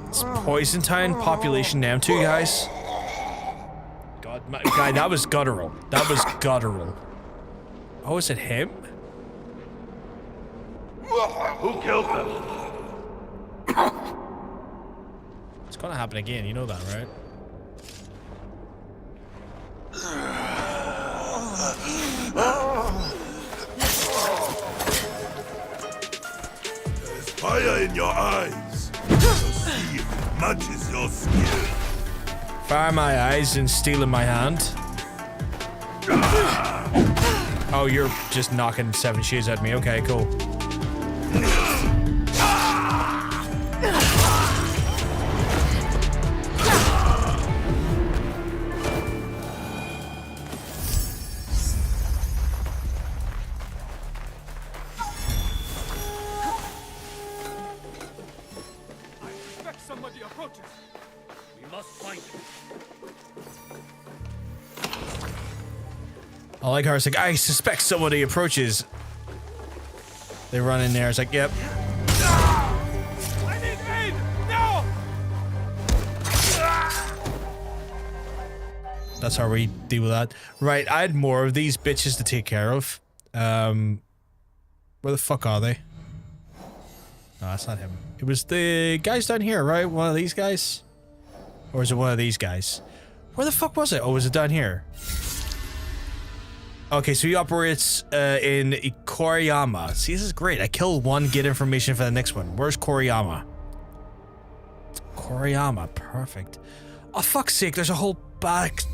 It's Poison Town, population name too, guys. God, guy, that was guttural. That was guttural. Oh, is it him? Who killed them? It's gonna happen again, you know that, right? There's fire in your eyes. Your seal matches your skin. Fire my eyes and steel in my hand. Oh, you're just knocking 7 shades at me. Okay, cool. Somebody approaches. We must find him. I like how it's like, I suspect somebody approaches. They run in there, it's like, yep. I need aid! No! That's how we deal with that. Right, I had more of these bitches to take care of. Where the fuck are they? No, that's not him. It was the guys down here, right? One of these guys? Or is it one of these guys? Where the fuck was it? Oh, was it down here? Okay, so he operates in Koriyama. See, this is great. I kill one, get information for the next one. Where's Koriyama? Koriyama, perfect. Oh, fuck's sake, there's a whole batch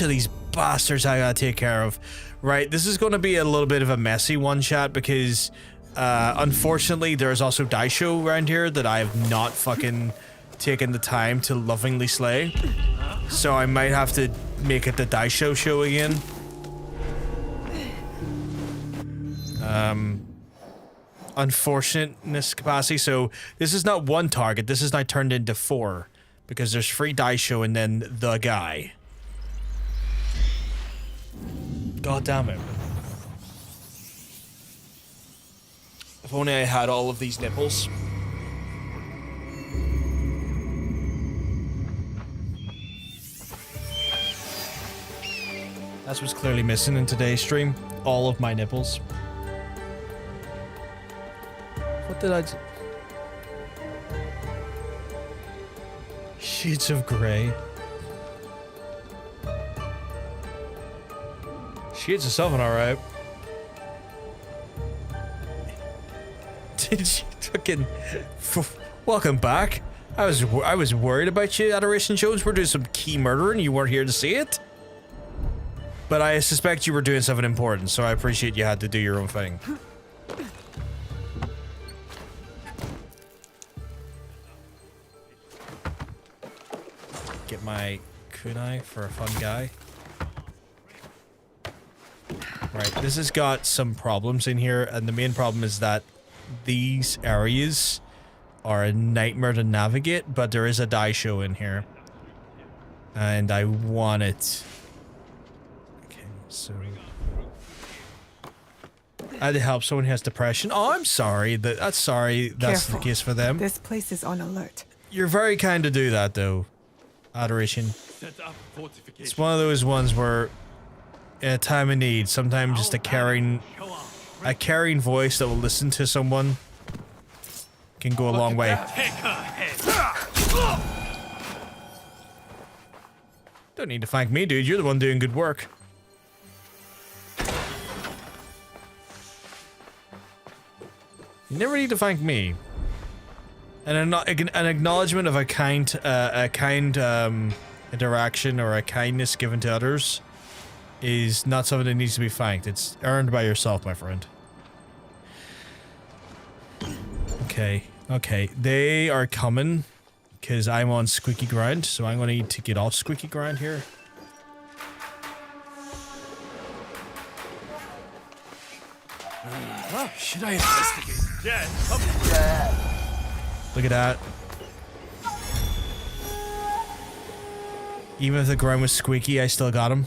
of these bastards I gotta take care of. Right, this is gonna be a little bit of a messy one, chat, because unfortunately there's also Daisho around here that I have not fucking taken the time to lovingly slay. So I might have to make it the Daisho show again. Unfortunateness capacity. So this is not one target. This is now turned into 4 because there's 3 Daisho and then the guy. God damn it. If only I had all of these nipples. That's what's clearly missing in today's stream. All of my nipples. What did I do? Shades of grey. Shades of something, alright. Did you fucking... Welcome back. I was worried about you, Adoration Jones. We're doing some key murdering. You weren't here to see it. But I suspect you were doing something important, so I appreciate you had to do your own thing. Get my kunai for a fun guy. Right, this has got some problems in here, and the main problem is that these areas are a nightmare to navigate, but there is a Daisho in here. And I want it. Okay, so... I had to help someone who has depression. Oh, I'm sorry. That's Careful. the case for them. This place is on alert. You're very kind to do that, though. Adoration. It's one of those ones where, in a time of need, sometimes just a caring a caring voice that will listen to someone can go a long way. Don't need to thank me, dude. You're the one doing good work. You never need to thank me. And an acknowledgement of a kind interaction or a kindness given to others is not something that needs to be thanked. It's earned by yourself, my friend. Okay, okay. They are coming because I'm on squeaky ground, so I'm going to need to get off squeaky ground here. Should I investigate? Dad, come here. Look at that. Even if the ground was squeaky, I still got him.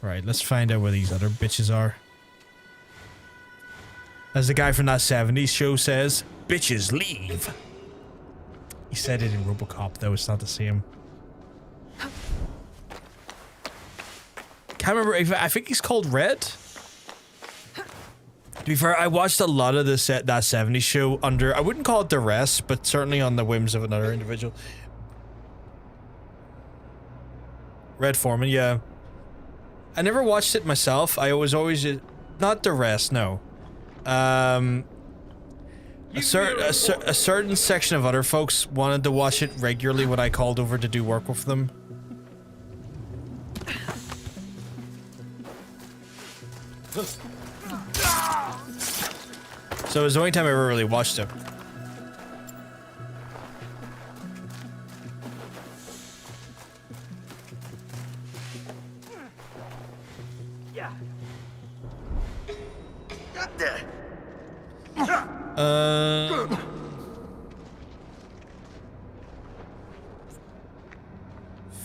Right, let's find out where these other bitches are. As the guy from that 70s show says, bitches leave. He said it in RoboCop, though. It's not the same. Can't remember. I think he's called Red. To be fair, I watched a lot of that 70s show under, I wouldn't call it duress, but certainly on the whims of another individual. Red Foreman, yeah. I never watched it myself. I was always not duress, no. A certain section of other folks wanted to watch it regularly when I called over to do work with them. So it was the only time I ever really watched it.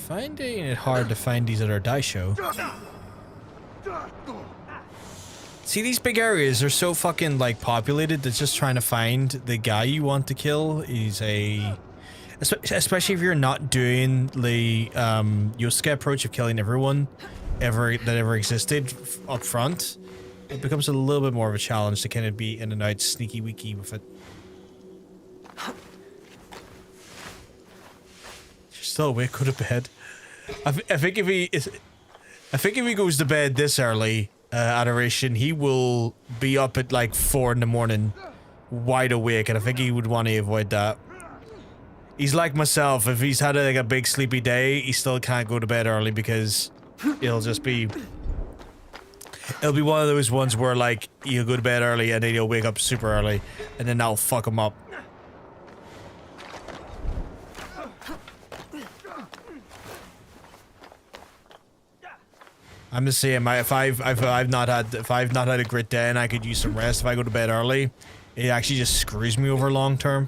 Finding it hard to find these at our die show. See, these big areas are so fucking, like, populated that just trying to find the guy you want to kill is a... Especially if you're not doing the, Yosuke approach of killing everyone that ever existed up front. It becomes a little bit more of a challenge to kind of be in and out sneaky-weaky with it. You're still awake, go to bed. I think if he goes to bed this early, Adoration, he will be up at like 4 in the morning, wide awake, and I think he would want to avoid that. He's like myself. If he's had like a big sleepy day, he still can't go to bed early because it'll be one of those ones where like he'll go to bed early and then he'll wake up super early, and then that'll fuck him up. I'm just saying, if I've not had a great day and I could use some rest, if I go to bed early, it actually just screws me over long term.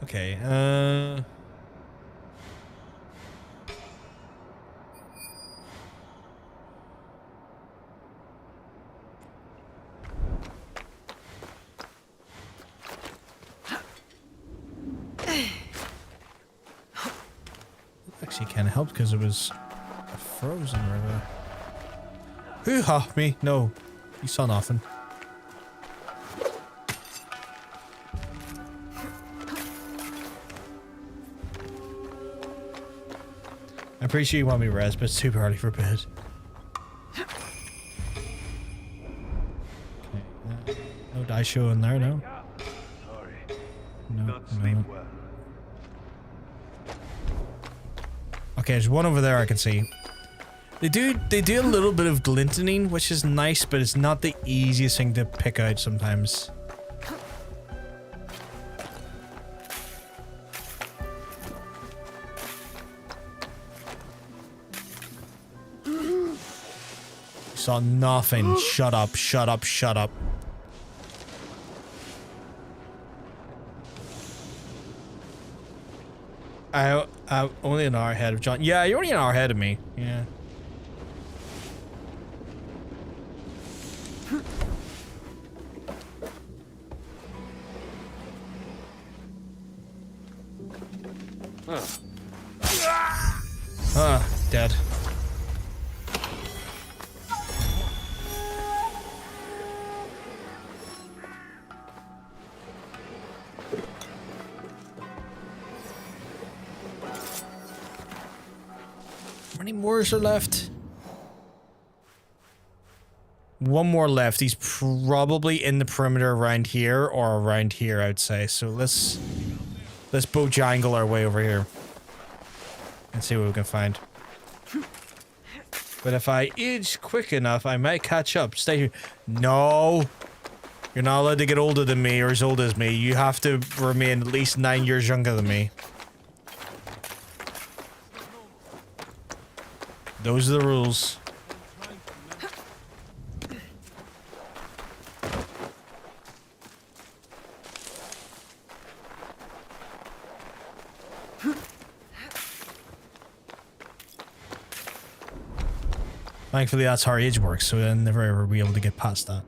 Okay, actually kind of helped because it was a frozen river. Hoo-ha, me. No, you saw nothing. I'm pretty sure you want me to rest, but it's too early for bed. Okay, no die show in there, no? No. Okay, there's one over there I can see. They do a little bit of glinting, which is nice, but it's not the easiest thing to pick out sometimes. Saw nothing. Shut up, shut up, shut up. I'm only an hour ahead of John. Yeah, you're only an hour ahead of me. Yeah. Dead. How many more are left? One more left. He's probably in the perimeter around here or around here, I'd say. So let's bojangle our way over here and see what we can find. But if I age quick enough, I might catch up. Stay here. No. You're not allowed to get older than me or as old as me. You have to remain at least 9 years younger than me. Those are the rules. Thankfully, that's how age works, so I'll never ever be able to get past that.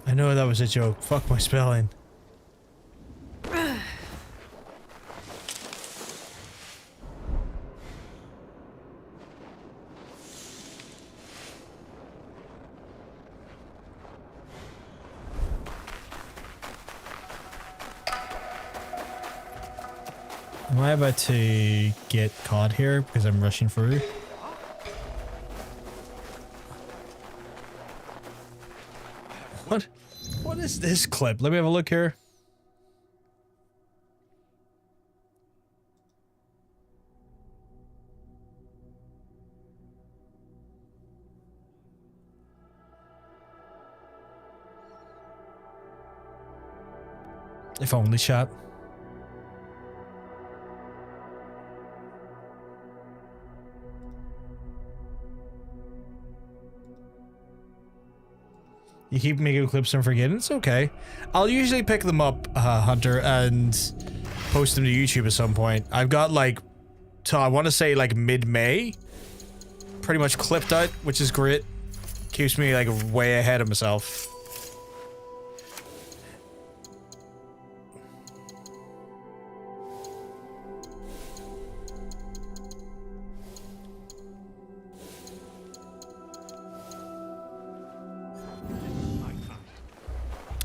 I know that was a joke. Fuck my spelling. Am I about to get caught here because I'm rushing through? What? What is this clip? Let me have a look here. If only, chat. You keep making clips and forgetting. It's okay. I'll usually pick them up, Hunter, and post them to YouTube at some point. I've got like, I want to say like mid-May, pretty much clipped out, which is great. Keeps me like way ahead of myself.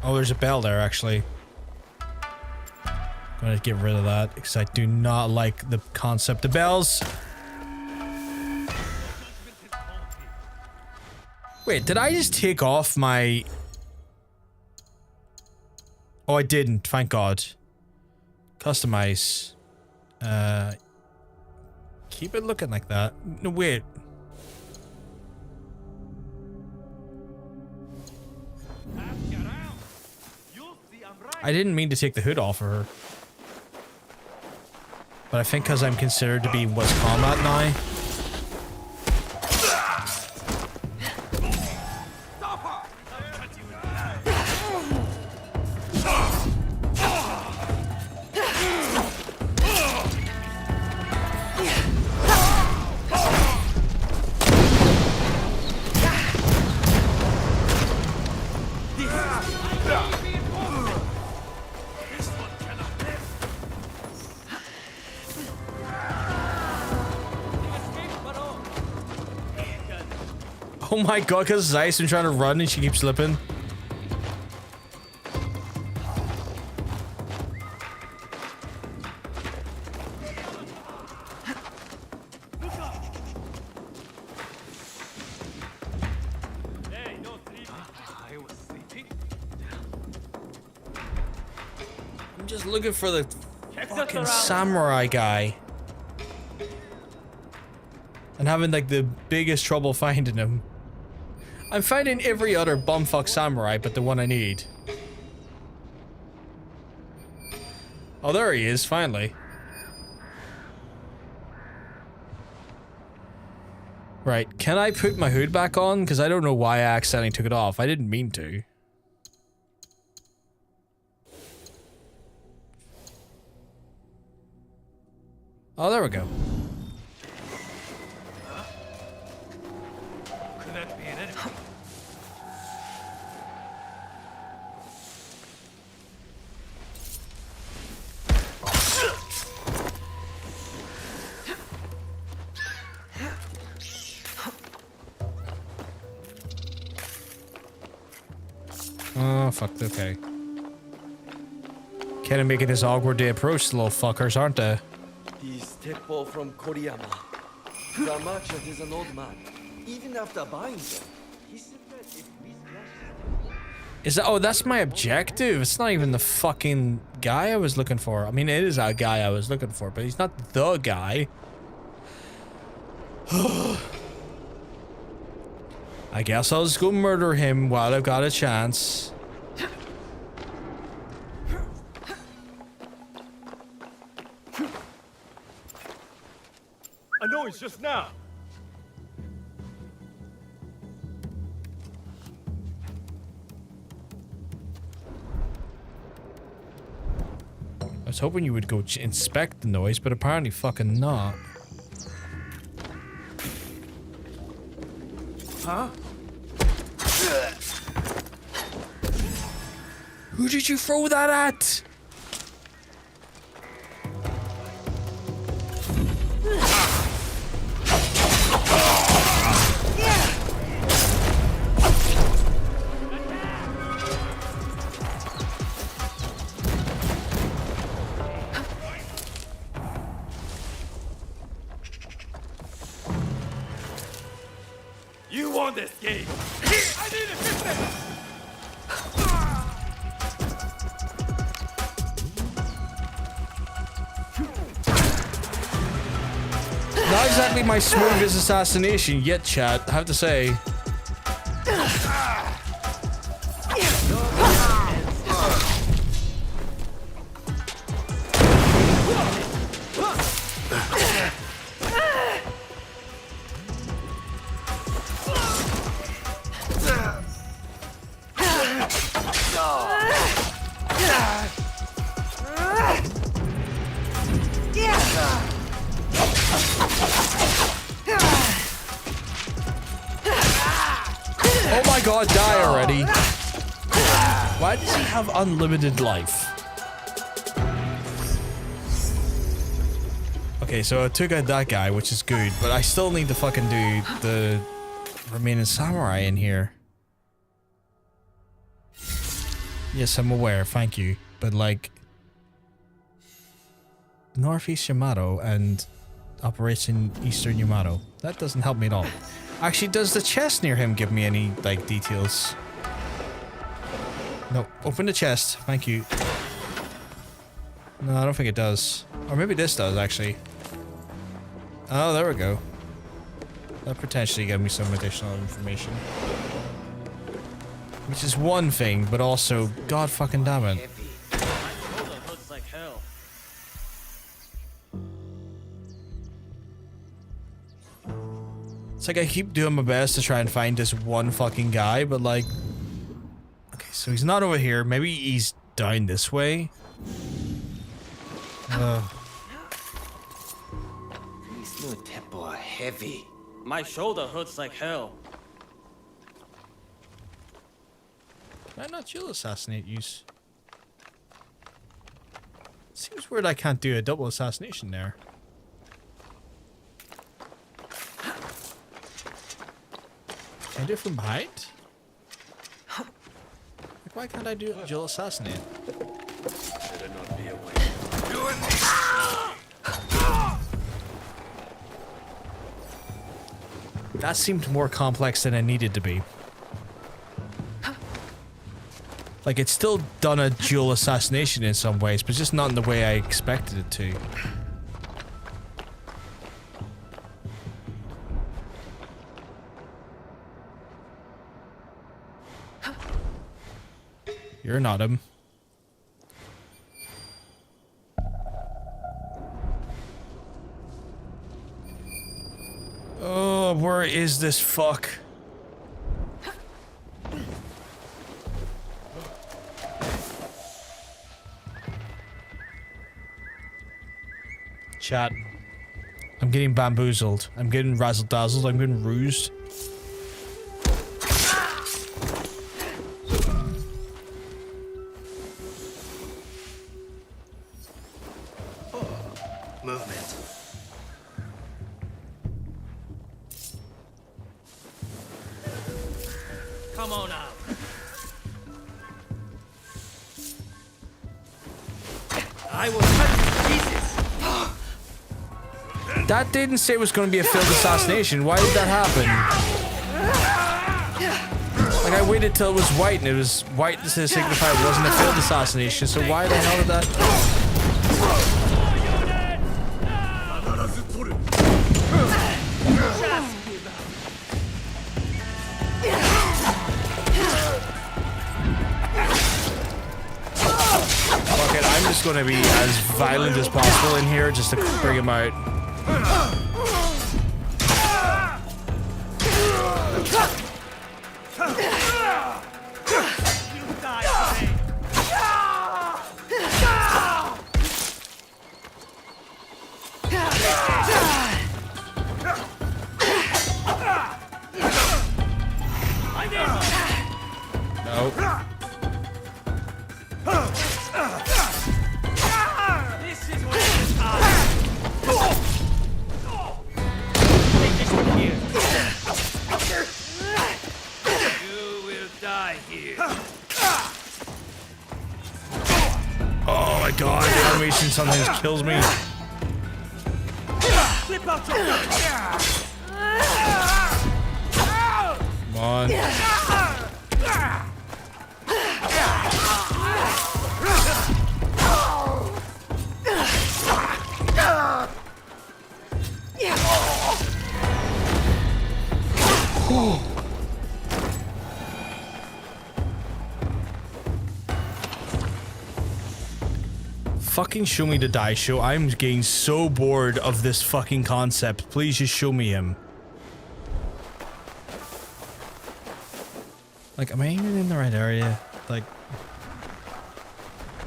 Oh, there's a bell there, actually. Gonna get rid of that, because I do not like the concept of bells. Wait, did I just take off my... Oh, I didn't, thank God. Customize. Keep it looking like that. No, wait. I didn't mean to take the hood off of her. But I think because I'm considered to be what's combat now. Oh my God, because Zeiss been trying to run and she keeps slipping. I'm just looking for the fucking samurai guy. And having like the biggest trouble finding him. I'm finding every other bumfuck samurai but the one I need. Oh, there he is, finally. Right, can I put my hood back on? Because I don't know why I accidentally took it off. I didn't mean to. Oh, there we go. Could that be an enemy? Oh, fuck. Okay. Kind of making this awkward to approach the little fuckers, aren't they? The steppo from Koriyama. The merchant is an old man. Even after buying them, he said that if we splash Is that? Oh, that's my objective. It's not even the fucking guy I was looking for. I mean, it is a guy I was looking for, but he's not the guy. I guess I'll just go murder him while I've got a chance. A noise just now. I was hoping you would go inspect the noise, but apparently fucking not. Huh? Who did you throw that at? You won this game. I need assistance. Not exactly my smoothest assassination yet, chat, I have to say. Oh my god, die already. Why does he have unlimited life? Okay, so I took out that guy, which is good, but I still need to fucking do the remaining samurai in here. Yes, I'm aware, thank you. But like... Northeast Yamato and Operation Eastern Yamato. That doesn't help me at all. Actually, does the chest near him give me any, like, details? No. Open the chest. Thank you. No, I don't think it does. Or maybe this does, actually. Oh, there we go. That potentially gave me some additional information. Which is one thing, but also, god fucking damn it. looks like hell. It's like I keep doing my best to try and find this one fucking guy, but like... Okay, so he's not over here. Maybe he's down this way. These new tempo are heavy. My shoulder hurts like hell. Can I not chill assassinate use? Seems weird I can't do a double assassination there. Can I do it from behind? Like, why can't I do dual assassinate? Better not be away. That seemed more complex than it needed to be. Like, it's still done a dual assassination in some ways, but just not in the way I expected it to. You're not him. Oh, where is this fuck? Chat. I'm getting bamboozled. I'm getting razzle-dazzled. I'm getting rused. Movement. Come on out. I will cut you to pieces. That didn't say it was going to be a failed assassination. Why did that happen? Like, I waited till it was white, and it was white to signify it wasn't a failed assassination, so why the hell did that... Fuck it, I'm just going to be as violent as possible in here just to bring him out. Nope. This is what it is. Take this one here. You will die here. Oh my god, the animation sometimes kills me. Flip out your Come on. Fucking show me the die show. I'm getting so bored of this fucking concept. Please just show me him. Like, am I even in the right area? Like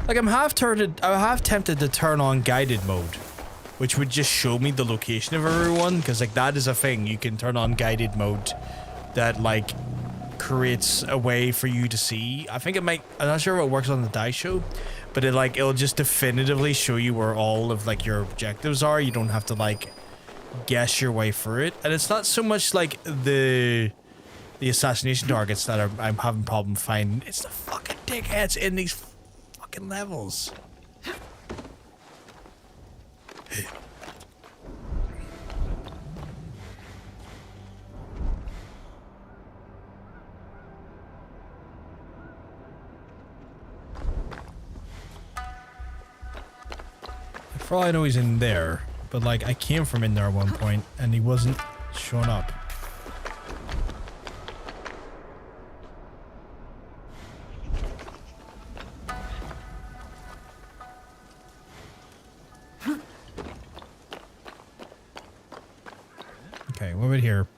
I'm half tempted to turn on guided mode, which would just show me the location of everyone, because like that is a thing. You can turn on guided mode that like creates a way for you to see. I think it might, I'm not sure if it works on the die show, but it'll just definitively show you where all of like your objectives are. You don't have to like guess your way through it. And it's not so much like the assassination targets that I'm having problem finding. It's the fucking dickheads in these fucking levels. For all I know, he's in there, but like I came from in there at one point and he wasn't showing up. Okay, what about here?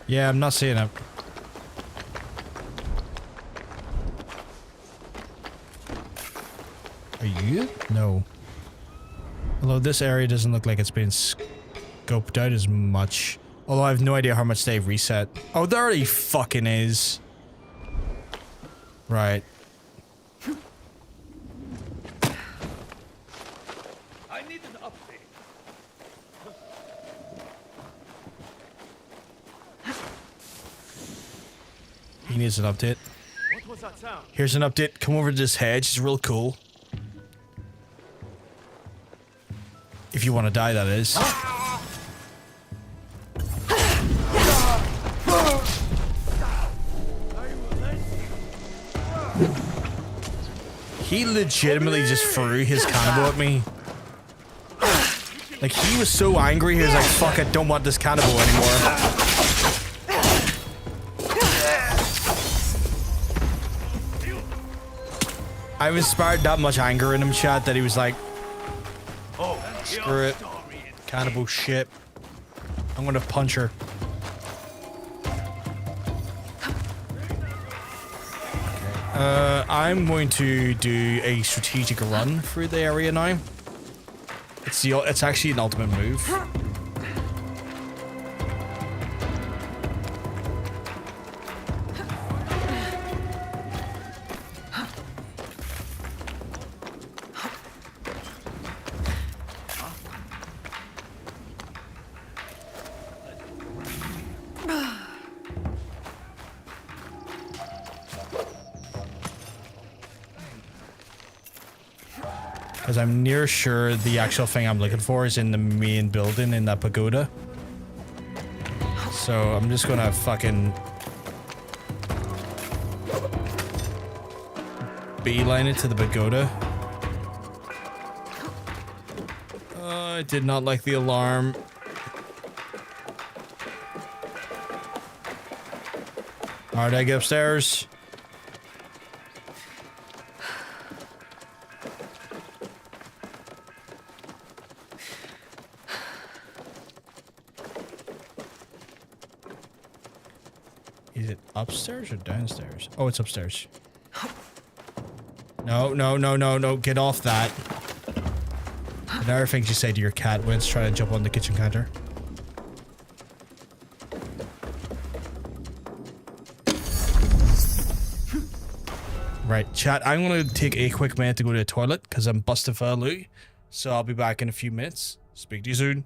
Yeah, I'm not seeing it. Are you? No. Although this area doesn't look like it's been scoped out as much. Although I have no idea how much they've reset. Oh, there he fucking is. Right. I need an update. He needs an update. What was that sound? Here's an update. Come over to this hedge. It's real cool. If you want to die, that is. He legitimately just threw his cannibal at me. Like, he was so angry, he was like, fuck, I don't want this cannibal anymore. I inspired that much anger in him, chat, that he was like, screw it. Cannibal shit. I'm gonna punch her. I'm going to do a strategic run through the area now. It's actually an ultimate move. Because I'm near sure the actual thing I'm looking for is in the main building in that pagoda. So I'm just gonna fucking beeline it to the pagoda. I did not like the alarm. Alright, I get upstairs. Is it upstairs or downstairs? Oh, it's upstairs. No, no, no, no, no. Get off that. Another thing you say to your cat when it's trying to jump on the kitchen counter. Right, chat, I'm going to take a quick minute to go to the toilet because I'm busted for a loo. So I'll be back in a few minutes. Speak to you soon.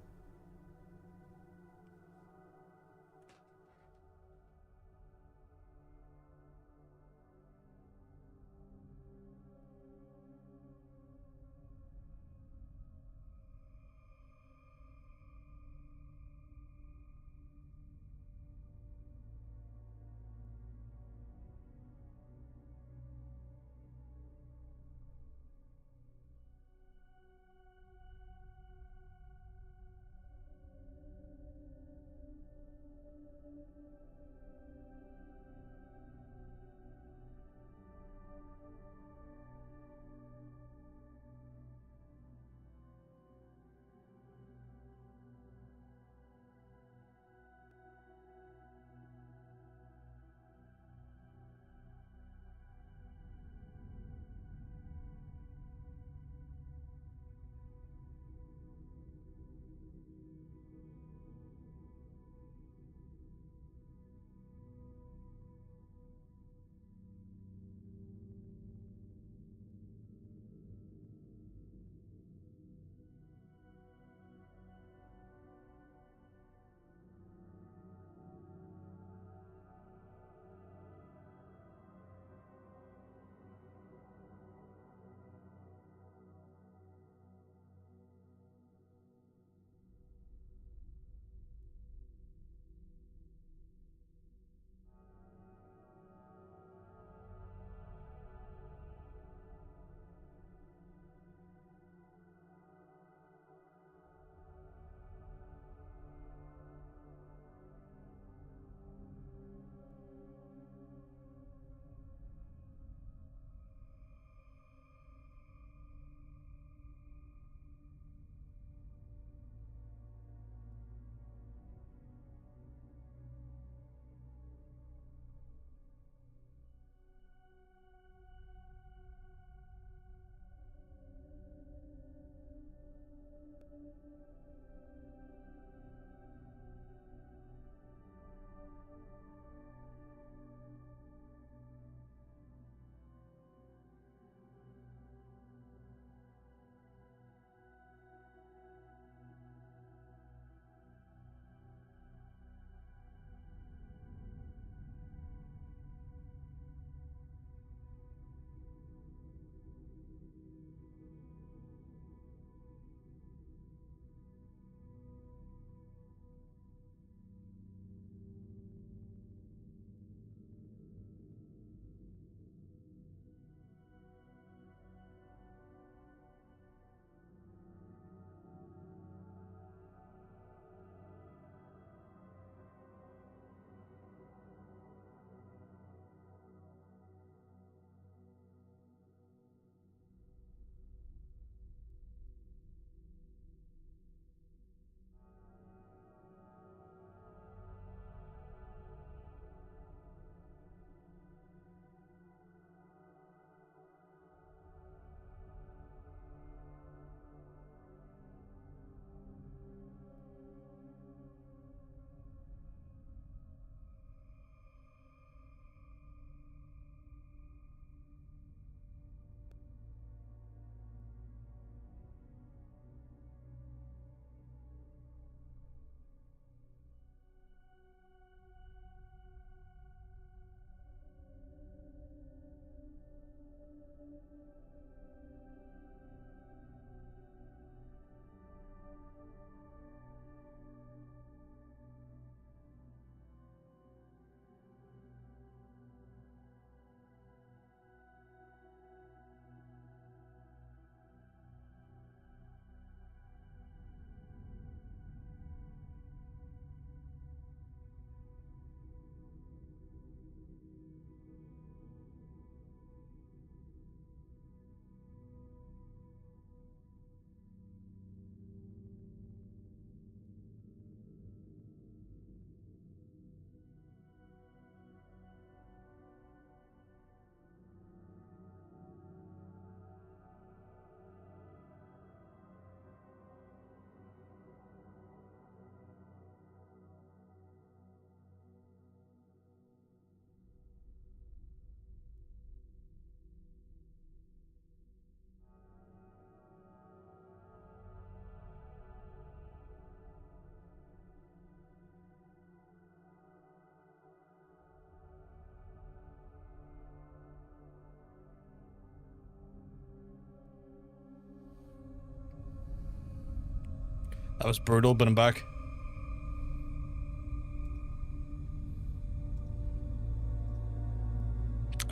That was brutal, but I'm back.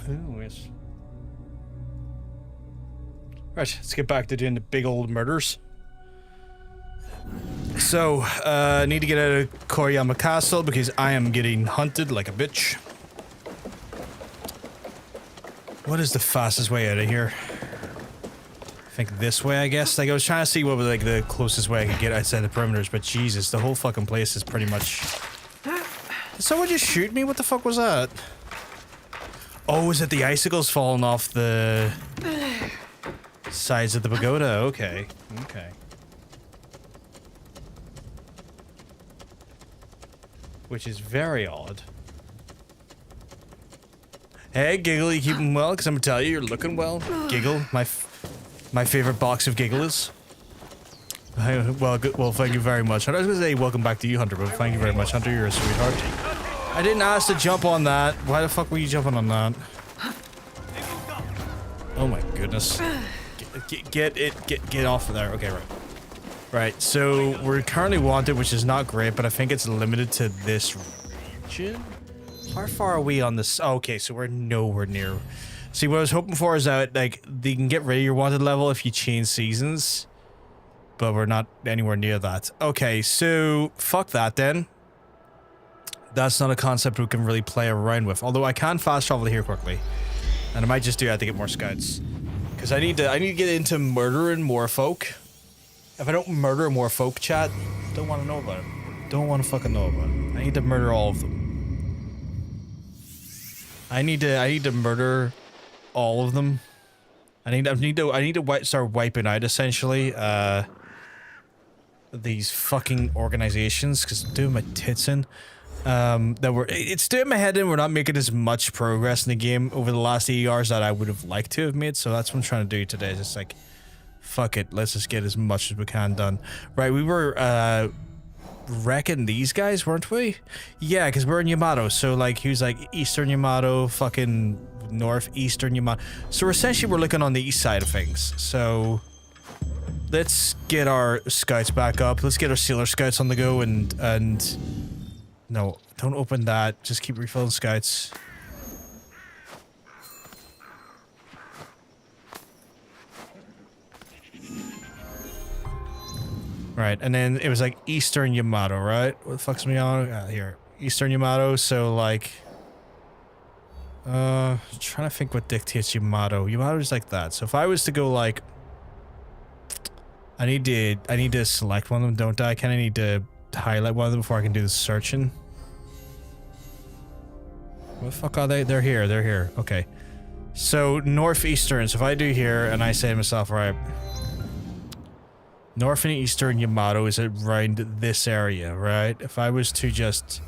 Oh, yes. Right, let's get back to doing the big old murders. So, I need to get out of Koriyama Castle because I am getting hunted like a bitch. What is the fastest way out of here? I think this way, I guess. Like, I was trying to see what was, like, the closest way I could get outside the perimeters, but Jesus, the whole fucking place is pretty much... Did someone just shoot me? What the fuck was that? Oh, is it the icicles falling off the... sides of the pagoda? Okay. Okay. Which is very odd. Hey, Giggle, you keeping well? Because I'm gonna tell you, you're looking well. Giggle, my favorite box of Giggles. Well, thank you very much. I was gonna say welcome back to you, Hunter, but thank you very much, Hunter. You're a sweetheart. I didn't ask to jump on that. Why the fuck were you jumping on that? Oh my goodness. Get off of there. Okay, right. Right, so we're currently wanted, which is not great, but I think it's limited to this region. How far are we on this? Oh, okay, so we're nowhere near. See, what I was hoping for is that, like, they can get rid of your wanted level if you change seasons. But we're not anywhere near that. Okay, so fuck that then. That's not a concept we can really play around with. Although I can fast travel here quickly. And I might just do that to get more scouts. Because I need to get into murdering more folk. If I don't murder more folk, chat, don't want to know about it. Don't want to fucking know about it. I need to murder all of them. I need to murder all of them. I need to start wiping out essentially these fucking organizations because it's doing my tits in. It's doing my head in. We're not making as much progress in the game over the last 80 hours that I would have liked to have made. So that's what I'm trying to do today. Just like, fuck it. Let's just get as much as we can done. Right, we were wrecking these guys, weren't we? Yeah, because we're in Yamato. So like, he was like Eastern Yamato, fucking Northeastern Yamato. So essentially, we're looking on the east side of things. So let's get our scouts back up. Let's get our Sealer scouts on the go and no, don't open that. Just keep refilling scouts. Right, and then it was like Eastern Yamato, right? What the fuck's me on? Here. Eastern Yamato, so like... trying to think what dictates Yamato. Yamato's like that. So if I was to go like... I need to select one of them, don't I? Kinda need to highlight one of them before I can do the searching. Where the fuck are they? They're here, they're here. Okay. So, Northeastern. So if I do here, and I say to myself, right... North and Eastern Yamato is around this area, right? If I was to just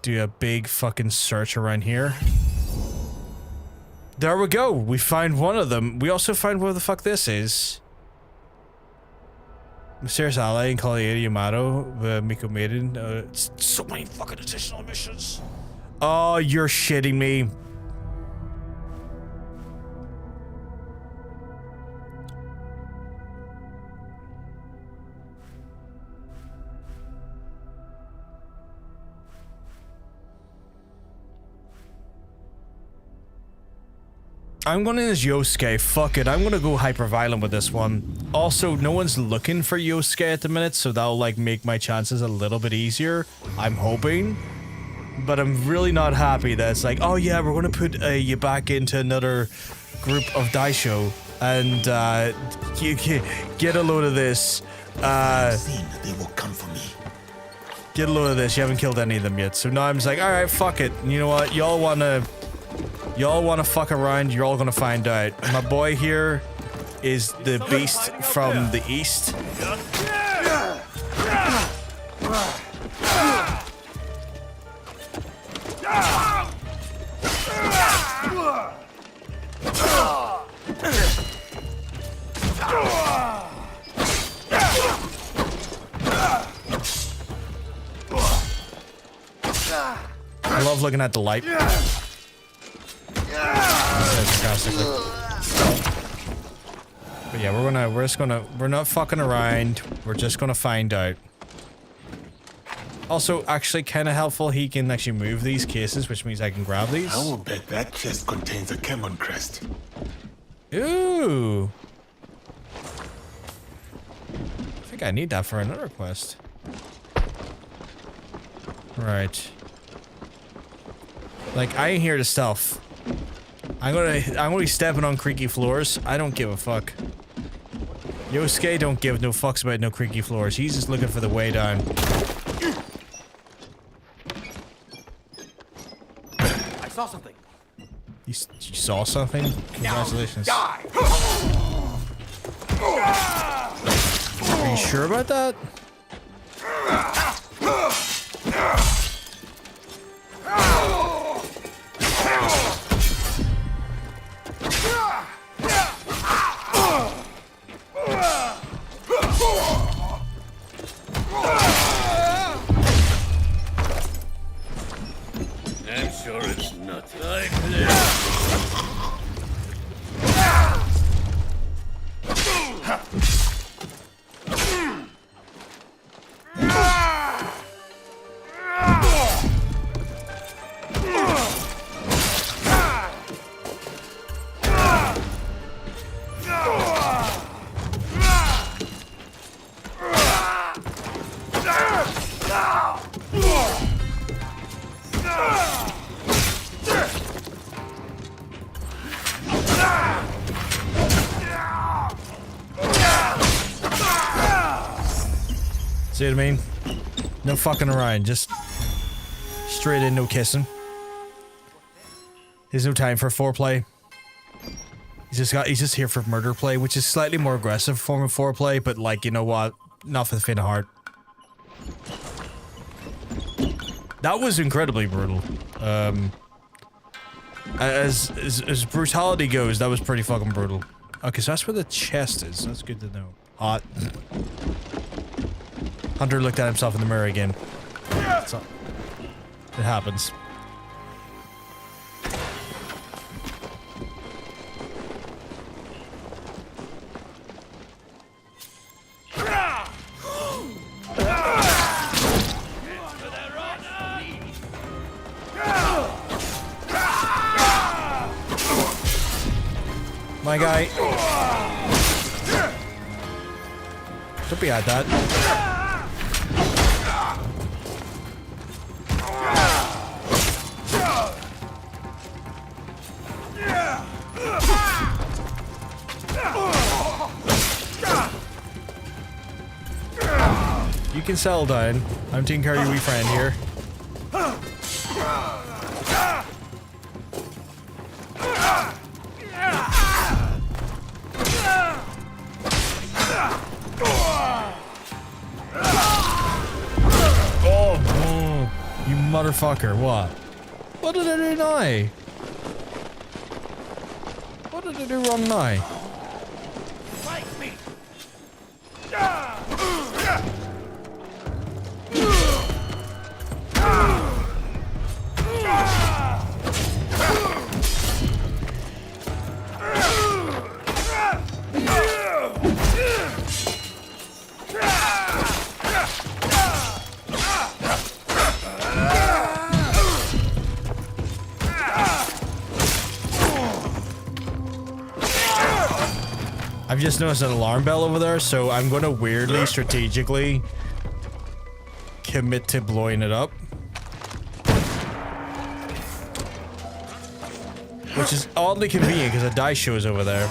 do a big fucking search around here. There we go. We find one of them. We also find where the fuck this is. Mysterious Ally in Collier Yamato, the Miko Maiden. It's so many fucking additional missions. Oh, you're shitting me. I'm going in as Yosuke. Fuck it. I'm going to go hyper-violent with this one. Also, no one's looking for Yosuke at the minute, so that'll, like, make my chances a little bit easier. I'm hoping. But I'm really not happy that it's like, oh yeah, we're going to put you back into another group of Daisho. And, get a load of this. They will come for me. Get a load of this. You haven't killed any of them yet. So now I'm just like, alright, fuck it. You know what? Y'all want to fuck around, you're all gonna find out. My boy here is the beast from the east. I love looking at the light. But Yeah, we're not fucking around. We're just gonna find out. Also, actually kind of helpful, he can actually move these cases, which means I can grab these. I will bet that chest contains a Kemon crest. Ooh. I think I need that for another quest. Right. Like, I ain't here to stealth. I'm gonna be stepping on creaky floors. I don't give a fuck. Yosuke don't give no fucks about no creaky floors. He's just looking for the way down. I saw something. You saw something? Congratulations. Die. Are you sure about that? I'm sure it's not like this. See what I mean? No fucking around, just straight in, no kissing. There's no time for foreplay. He's just here for murder play, which is slightly more aggressive form of foreplay, but like, you know what? Not for the faint of heart. That was incredibly brutal. As brutality goes, that was pretty fucking brutal. Okay, so that's where the chest is. That's good to know. Hot. Hunter looked at himself in the mirror again. So, it happens. My guy. Don't be at that. You can settle down. I'm taking care of your wee friend here. Oh, you motherfucker, what? What did I do now? What did I do wrong now? Fight me. I've just noticed an alarm bell over there, so I'm going to weirdly, strategically commit to blowing it up. Which is oddly convenient because a dice show is over there.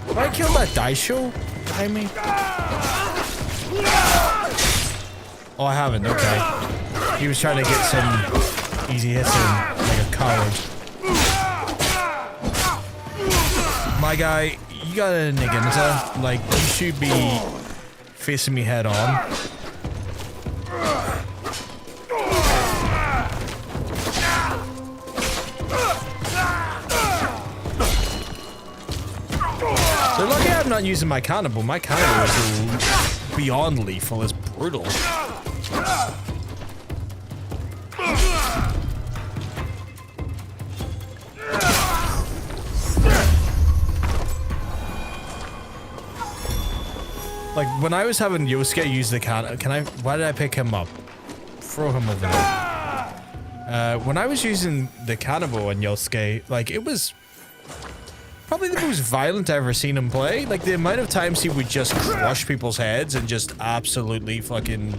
Have I killed that Daisho behind me? Oh, I haven't. Okay. He was trying to get some easy hits in like a coward. My guy, you got a Naginata. Like, you should be facing me head on. So lucky I'm not using my cannibal. My cannibal is beyond lethal. It's brutal. Like, when I was having Yosuke use the why did I pick him up? Throw him over there. When I was using the cannibal on Yosuke, like, it was probably the most violent I've ever seen him play. Like, the amount of times he would just crush people's heads and just absolutely fucking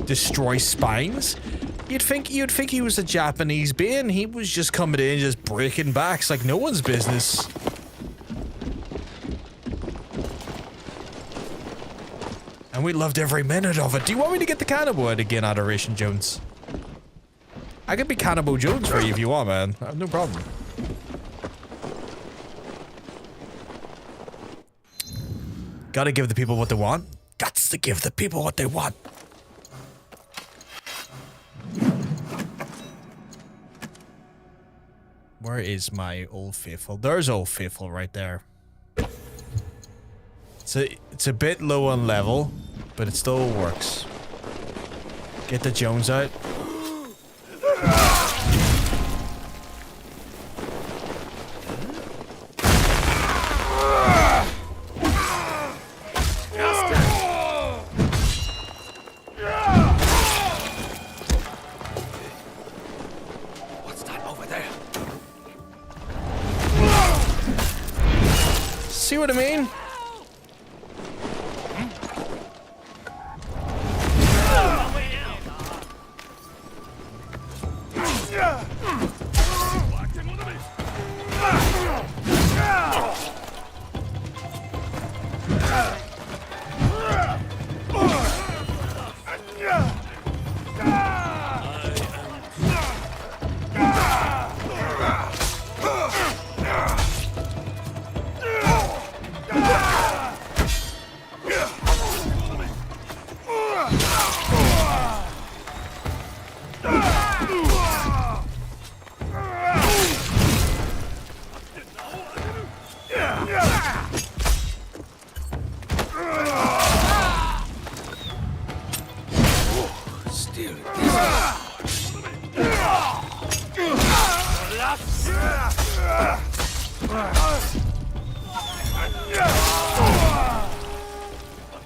destroy spines. You'd think he was a Japanese being. He was just coming in, just breaking backs like no one's business. And we loved every minute of it. Do you want me to get the cannibal out again, Adoration Jones? I could be Cannibal Jones for you if you want, man. I have no problem. Gotta give the people what they want. Gots to give the people what they want. Where is my Old Faithful? There's Old Faithful right there. It's a bit low on level, but it still works. Get the Jones out. What's that over there? See what I mean?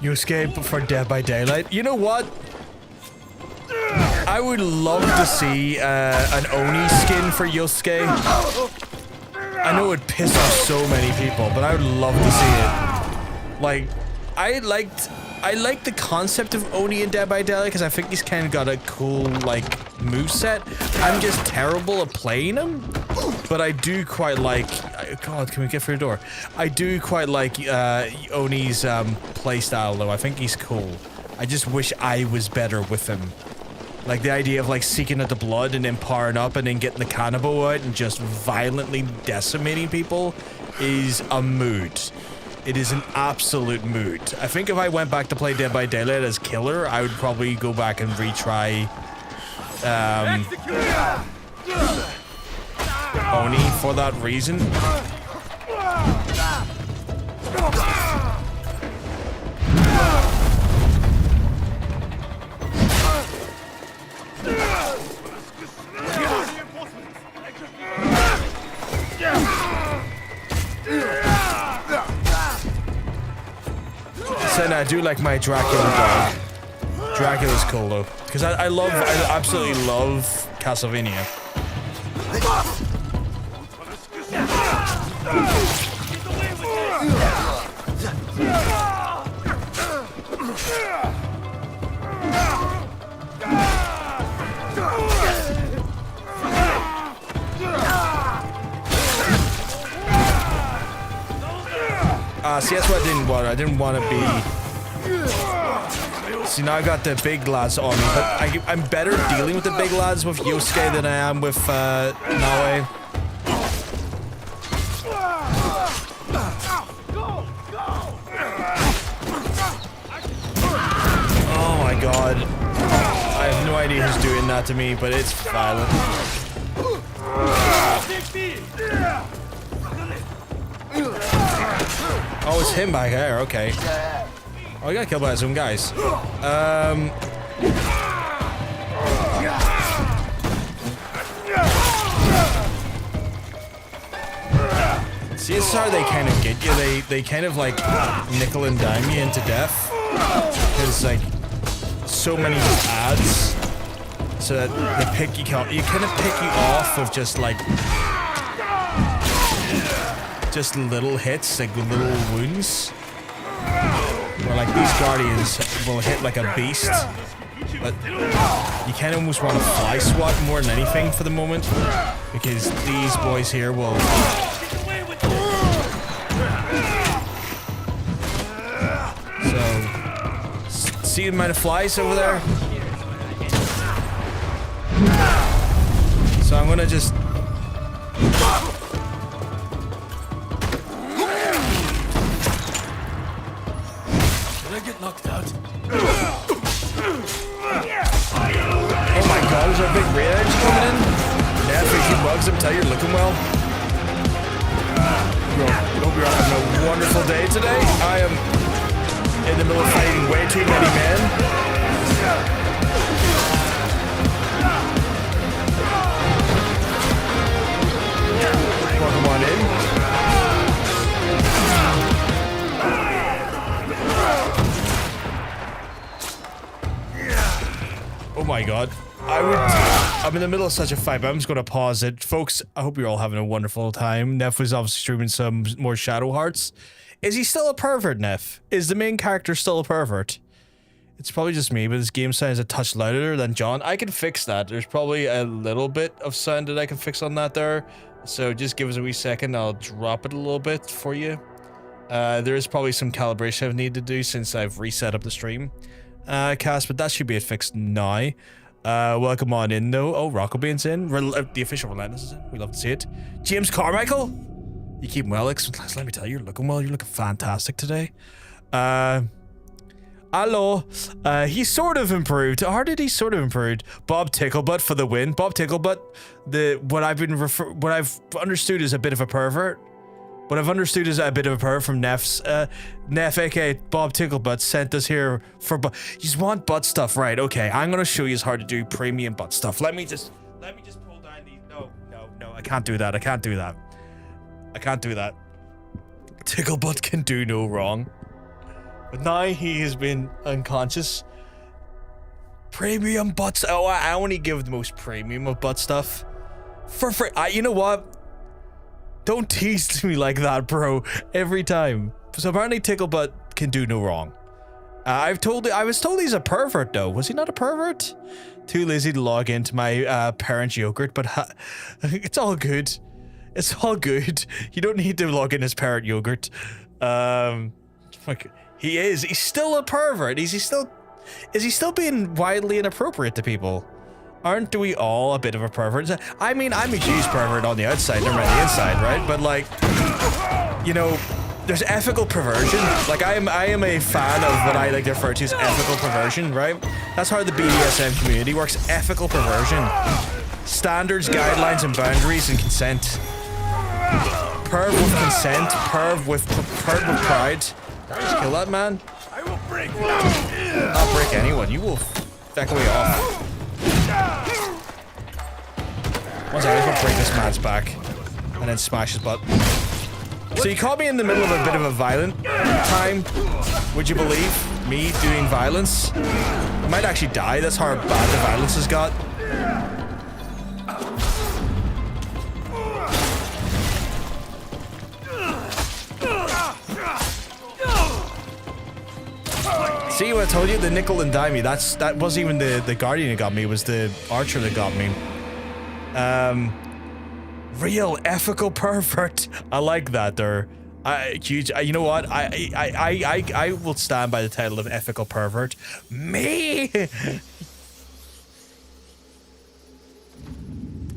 You escape for Dead by Daylight. You know what? I would love to see an Oni skin for Yosuke. I know it'd piss off so many people, but I would love to see it. Like, I liked the concept of Oni in Dead by Daylight because I think he's kind of got a cool, like, moveset. I'm just terrible at playing him, but I do quite like... God, can we get through the door? I do quite like Oni's playstyle, though. I think he's cool. I just wish I was better with him. Like, the idea of, like, seeking out the blood and then powering up and then getting the cannibal out and just violently decimating people is a mood. It is an absolute mood. I think if I went back to play Dead by Daylight as Killer, I would probably go back and retry Oni for that reason. And I do like my Dracula dog. Dracula's cool though, because I absolutely love Castlevania. See, that's what I didn't want. I didn't want to be... See, now I got the big lads on me, but I'm better dealing with the big lads with Yosuke than I am with Naoe. Oh my god. I have no idea who's doing that to me, but it's violent. Oh, it's him back there, okay. Oh, he got killed by his own guys. See, this is how they kind of get you. They kind of like nickel and dime you into death. There's like so many ads, so that they pick you kind of pick you off of just little hits, like little wounds. Where like these guardians will hit like a beast, but you kind of almost want to fly swat more than anything for the moment, because these boys here will. So, see the amount of flies over there? So I'm gonna just... Did I get knocked out? Oh my god, is there a big red edge coming in? Yeah, if you bugs him, tell you're looking well. Hope you're having a wonderful day today. I am in the middle of fighting way too many men. Welcome on in. Oh my god. I'm in the middle of such a fight, but I'm just going to pause it. Folks, I hope you're all having a wonderful time. Neff was obviously streaming some more Shadow Hearts. Is he still a pervert, Neff? Is the main character still a pervert? It's probably just me, but this game sounds a touch louder than John. I can fix that. There's probably a little bit of sound that I can fix on that there. So just give us a wee second. I'll drop it a little bit for you. There is probably some calibration I need to do since I've reset up the stream cast, but that should be it fixed now. Welcome on in though. Oh, Rockobean's in. The official Relentless is in. We love to see it. James Carmichael? You keep well, Alex. Let me tell you, you're looking well. You're looking fantastic today. Hello. He sort of improved. How did he sort of improved? Bob Ticklebutt for the win. Bob Ticklebutt, what I've understood is a bit of a pervert. What I've understood is a bit of a pervert from Neff's. Neff, aka Bob Ticklebutt, sent us here for you just want butt stuff, right? Okay, I'm gonna show you how to do premium butt stuff. Let me just pull down these. No, I can't do that. I can't do that. Ticklebutt can do no wrong. But now he has been unconscious. Premium butt stuff. Oh, I only give the most premium of butt stuff. For free. You know what? Don't tease me like that, bro. Every time. So apparently Ticklebutt can do no wrong. I was told he's a pervert though. Was he not a pervert? Too lazy to log into my parent yogurt, but it's all good. It's all good. You don't need to log in as parent yogurt. He's still a pervert. Is he still being wildly inappropriate to people? Aren't we all a bit of a pervert? I mean, I'm a huge pervert on the outside, never mind the inside, right? But like, you know, there's ethical perversion. Like I am a fan of what I like to refer to as ethical perversion, right? That's how the BDSM community works. Ethical perversion. Standards, guidelines, and boundaries, and consent. Perv with consent, perv with pride. Just kill that man. I will break. I'll break anyone. You will back away off. One second, I'm gonna break this man's back and then smash his butt. So you caught me in the middle of a bit of a violent time. Would you believe me doing violence? I might actually die. That's how bad the violence has got. See what I told you? The nickel and dime. That wasn't even the guardian that got me. It was the archer that got me. Real ethical pervert. I like that there. You know what? I will stand by the title of ethical pervert. Me.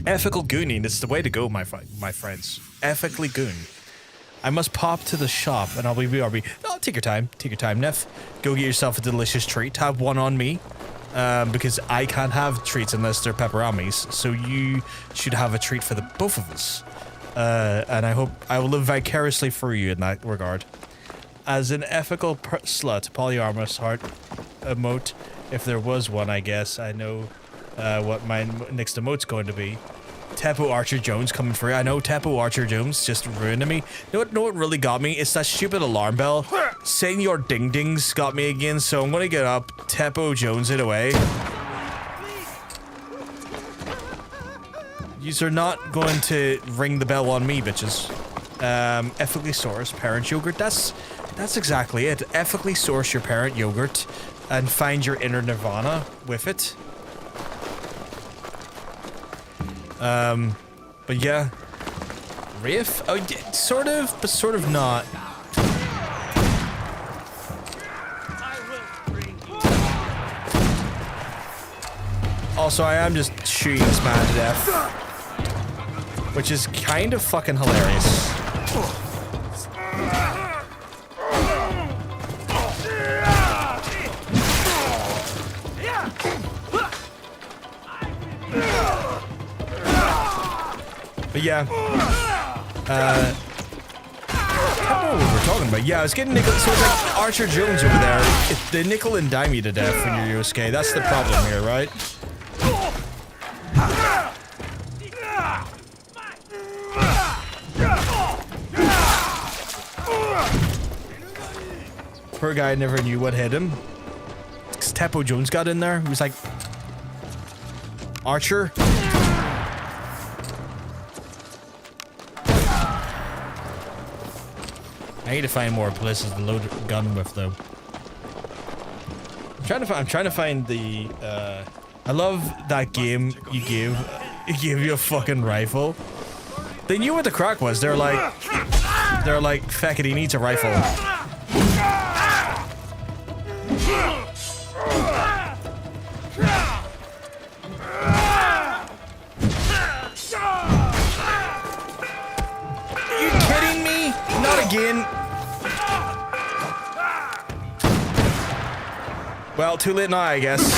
Ethical gooning. It's the way to go, my friends. Ethically goon. I must pop to the shop and I'll be BRB. Oh, take your time. Take your time, Neff. Go get yourself a delicious treat. Have one on me. Because I can't have treats unless they're pepperonis. So you should have a treat for the both of us. And I hope I will live vicariously through you in that regard. As an ethical slut, polyamorous heart emote, if there was one, I guess. I know what my next emote's going to be. Teppo Archer Jones coming for you. I know Teppo Archer Jones just ruined me. You know what really got me? It's that stupid alarm bell. Saying your ding-dings got me again, so I'm gonna get up, Teppo Jones it away. You're not going to ring the bell on me, bitches. Ethically source parent yogurt. That's exactly it. Ethically source your parent yogurt and find your inner nirvana with it. But yeah. Rafe? Oh, yeah, sort of, but sort of not. Also, I am just shooting this man to death. Which is kind of fucking hilarious. But yeah, I don't know what we're talking about. Yeah, I was getting nickel. So it's like Archer Jones over there. They nickel and dime you to death when you're USK. That's the problem here, right? Poor guy never knew what hit him. Because Teppo Jones got in there. He was like, Archer. I need to find more places to load a gun with, though. I'm trying to find the. I love that game you gave. It gave you a fucking rifle. They knew what the crack was. They're like, feck it, he needs a rifle. Are you kidding me? Not again. Well, too late now, I guess.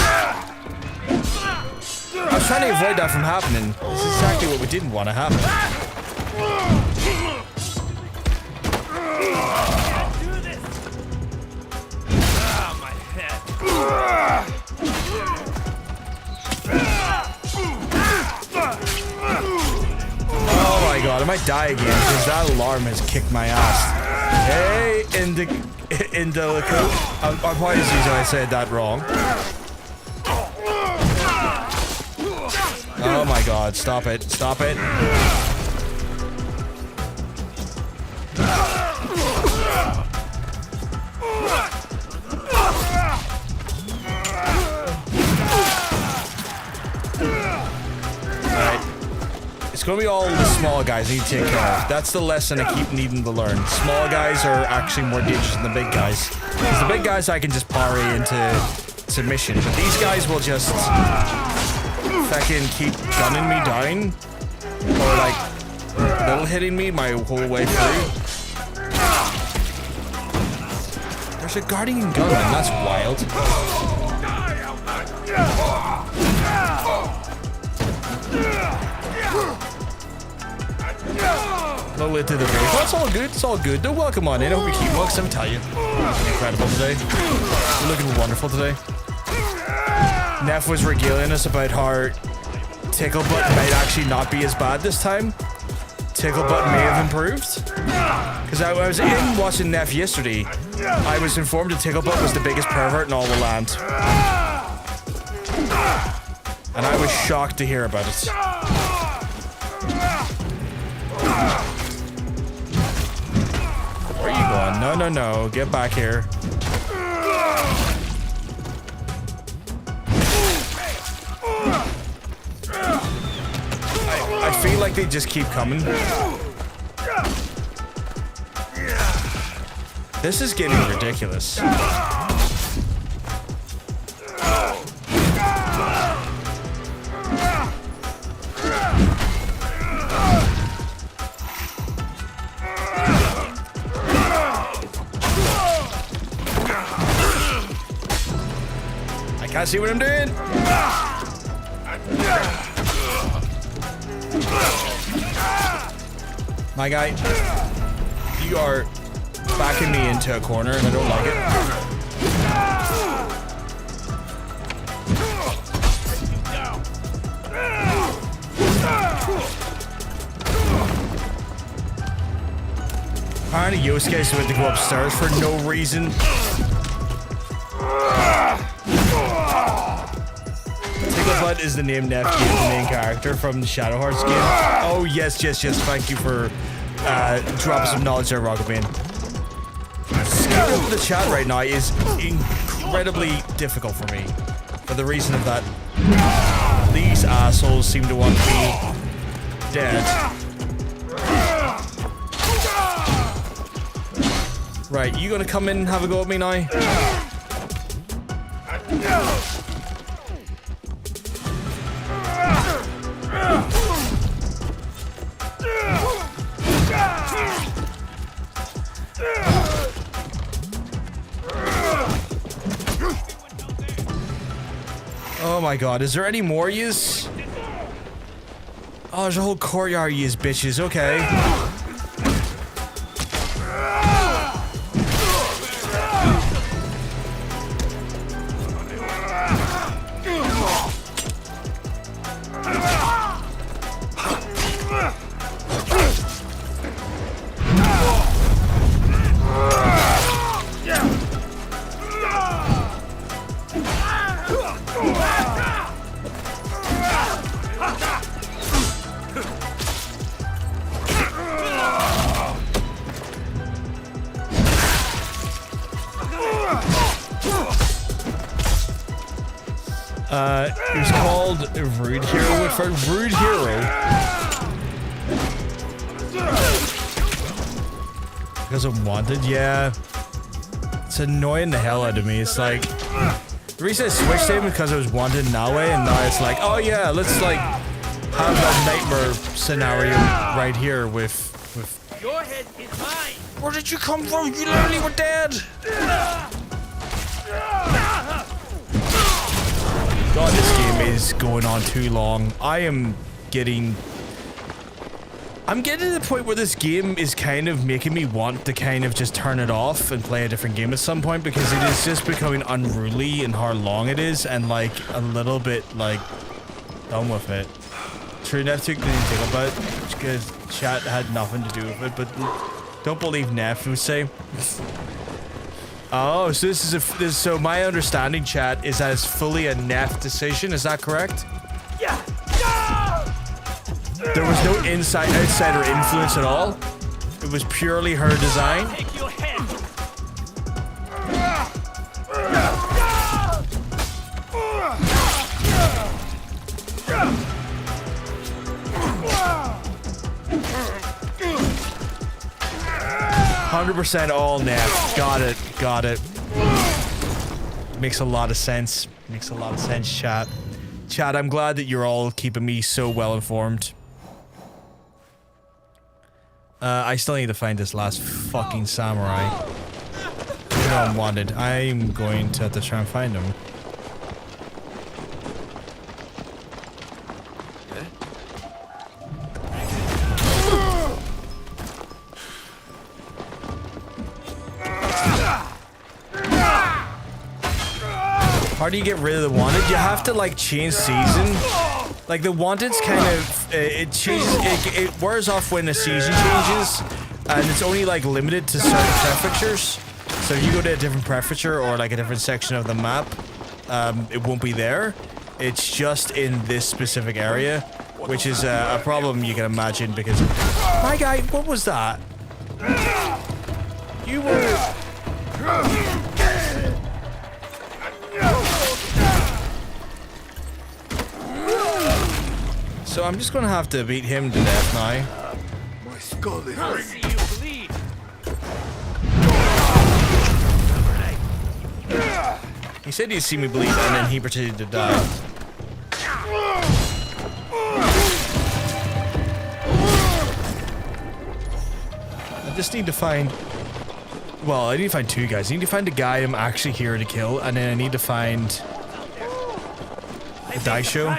I was trying to avoid that from happening. This is exactly what we didn't want to happen. Oh my god, I might die again because that alarm has kicked my ass. Hey, Indelico. Apologies if I said that wrong. Oh my god, stop it. Stop it. It's gonna be all the small guys I need to take care of. That's the lesson I keep needing to learn. Small guys are actually more dangerous than the big guys. Because the big guys I can just parry into submission. But these guys will just fucking keep gunning me down. Or like little hitting me my whole way through. There's a guardian gunman, that's wild. No lid to the base. That's all good. It's all good. Though, welcome on in. I hope you keep well, 'cause I'm telling you. Incredible today. You're looking wonderful today. Neff was regaling us about how Ticklebutt might actually not be as bad this time. Ticklebutt may have improved. Because I was in watching Neff yesterday. I was informed that Ticklebutt was the biggest pervert in all the land. And I was shocked to hear about it. Where are you going? No, no, no. Get back here. I feel like they just keep coming. This is getting ridiculous. I can't see what I'm doing. My guy, you are backing me into a corner and I don't like it. Apparently Yosuke's about to go upstairs for no reason. Ticklebutt is the name Neff gave the main character from the Shadow Hearts game. Oh yes. Thank you for dropping some knowledge there, Rocketman. Skipping over the chat right now is incredibly difficult for me. For the reason of that, these assholes seem to want to be dead. Right, you gonna come in and have a go at me now? Oh my god, is there any more yous? Oh, there's a whole courtyard yous bitches, okay. It was called Rude Hero. For Rude Hero. Because I'm wanted, yeah. It's annoying the hell out of me. It's like the reason I switched it because I was wanted in that way, and now it's like, oh yeah, let's like have that nightmare scenario right here with Your head is mine. Where did you come from? You literally were dead. God, this game is going on too long. I'm getting to the point where this game is kind of making me want to kind of just turn it off and play a different game at some point, because it is just becoming unruly and how long it is, and like a little bit like done with it. True, Neff took the Ticklebutt because chat had nothing to do with it, but don't believe Neff would say. Oh, so this is so my understanding, chat, is that it's fully a Neff decision. Is that correct? Yeah. There was no outsider influence at all. It was purely her design. Take your head. 100% all Neff. Got it. Makes a lot of sense. Chat. Chat, I'm glad that you're all keeping me so well informed. I still need to find this last fucking samurai. You know I'm wanted. I'm going to have to try and find him. How do you get rid of the wanted? You have to like change season. Like the wanted's kind of it changes. It wears off when the season changes, and it's only like limited to certain prefectures. So if you go to a different prefecture or like a different section of the map, it won't be there. It's just in this specific area, which is a problem you can imagine because. My guy, what was that? You were. So I'm just gonna have to beat him to death now. My skull is I'll see you bleed. said he'd see me bleed, and then he pretended to die. I just need to find... Well, I need to find two guys. I need to find a guy I'm actually here to kill, and then I need to find... the Daisho.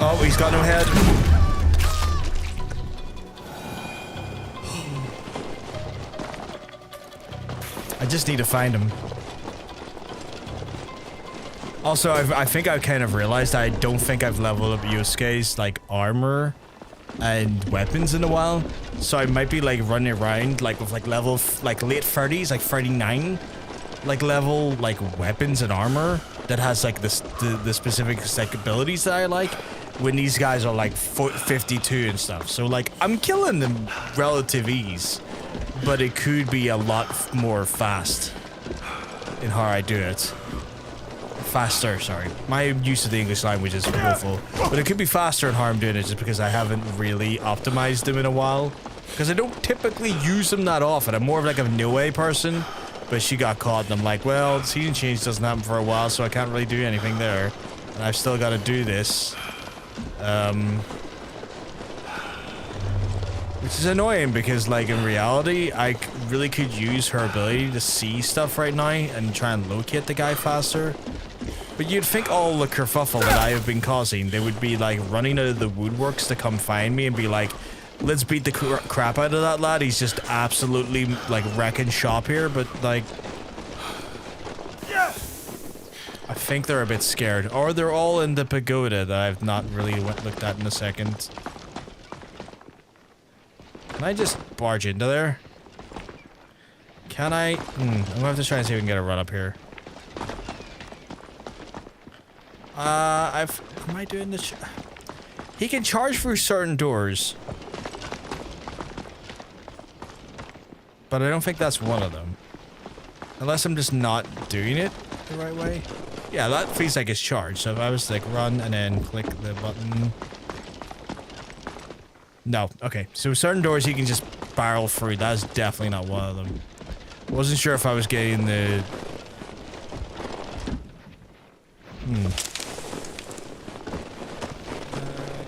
Oh, he's got no head. I just need to find him. Also, I think I kind of realized I don't think I've leveled up Yosuke's like armor and weapons in a while. So I might be like running around like with like level like late 30s, like 39 like level like weapons and armor that has like the specific like abilities that I like, when these guys are like 52 and stuff. So like I'm killing them relative ease, but it could be a lot more fast in how I do it. Faster, sorry. My use of the English language is woeful, but it could be faster in how I'm doing it just because I haven't really optimized them in a while. Because I don't typically use them that often. I'm more of like a Niue person, but she got caught and I'm like, well, season change doesn't happen for a while, so I can't really do anything there. And I've still got to do this. Which is annoying because, like, in reality, I really could use her ability to see stuff right now and try and locate the guy faster. But you'd think all the kerfuffle that I have been causing, they would be, like, running out of the woodworks to come find me and be like, let's beat the crap out of that lad. He's just absolutely, like, wrecking shop here. But, like, I think they're a bit scared. Or they're all in the pagoda that I've not really looked at in a second. Can I just barge into there? Can I? I'm gonna have to try and see if we can get a run up here. Am I doing this? He can charge through certain doors. But I don't think that's one of them. Unless I'm just not doing it the right way. Yeah, that feels like it's charged. So if I was to like run and then click the button. No, okay. So certain doors you can just barrel through. That's definitely not one of them. Wasn't sure if I was getting the...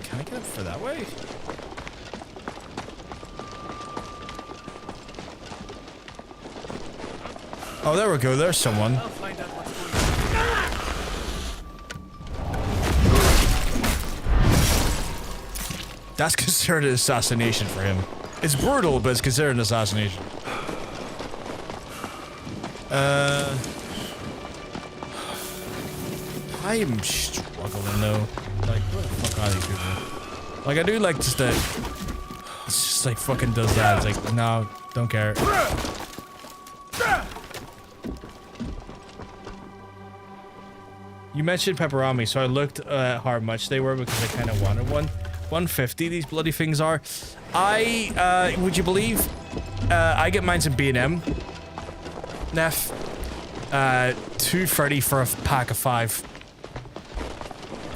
Can I get up for that way? Oh, there we go. There's someone. That's considered an assassination for him. It's brutal, but it's considered an assassination. I am struggling though. Like, what the fuck are these people? Like, I do like just that. It's just like fucking does that. It's like, no, don't care. You mentioned pepperoni, so I looked at how much they were because I kind of wanted one. 150 these bloody things are. Would you believe, I get mine in B&M. Neff. 230 for a pack of 5.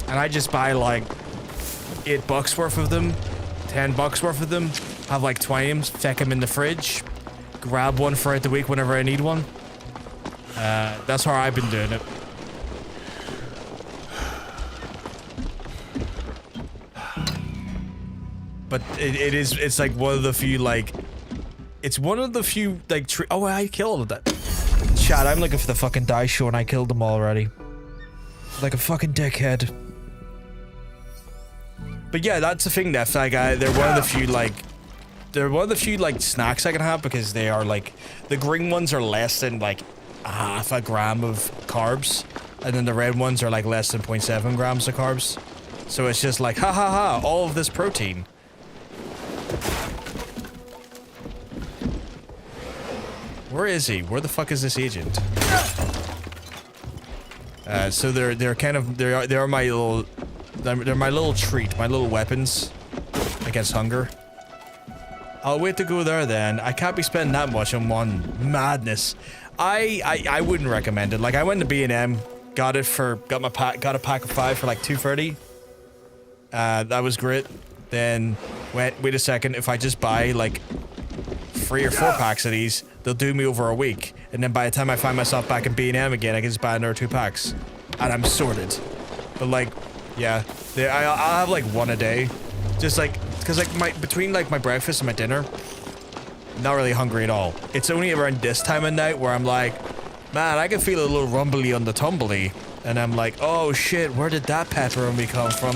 And I just buy like $8 worth of them, $10 worth of them, have like 20 of them, stick them in the fridge, grab one throughout the week whenever I need one. That's how I've been doing it. But it's like one of the few, like, it's one of the few, like, oh, I killed that. Chad, I'm looking for the fucking Daisho and I killed them already. Like a fucking dickhead. But yeah, that's the thing, Nef. Like, they're one of the few, like, snacks I can have because they are, like, the green ones are less than, like, half a gram of carbs. And then the red ones are, like, less than 0.7 grams of carbs. So it's just like, ha ha ha, all of this protein. Where is he? Where the fuck is this agent? So they're kind of they're my little they're my little treat, my little weapons against hunger. I'll wait to go there then. I can't be spending that much on one madness. I wouldn't recommend it. Like I went to B&M, got a pack of 5 for like $2.30. That was great. Then wait a second, if I just buy like 3 or 4 packs of these, they'll do me over a week. And then by the time I find myself back in B&M again, I can just buy another 2 packs. And I'm sorted. But like, yeah, I'll have like 1 a day. Just like, cause like between like my breakfast and my dinner, not really hungry at all. It's only around this time of night where I'm like, man, I can feel a little rumbly on the tumbly. And I'm like, oh shit, where did that pepperoni come from?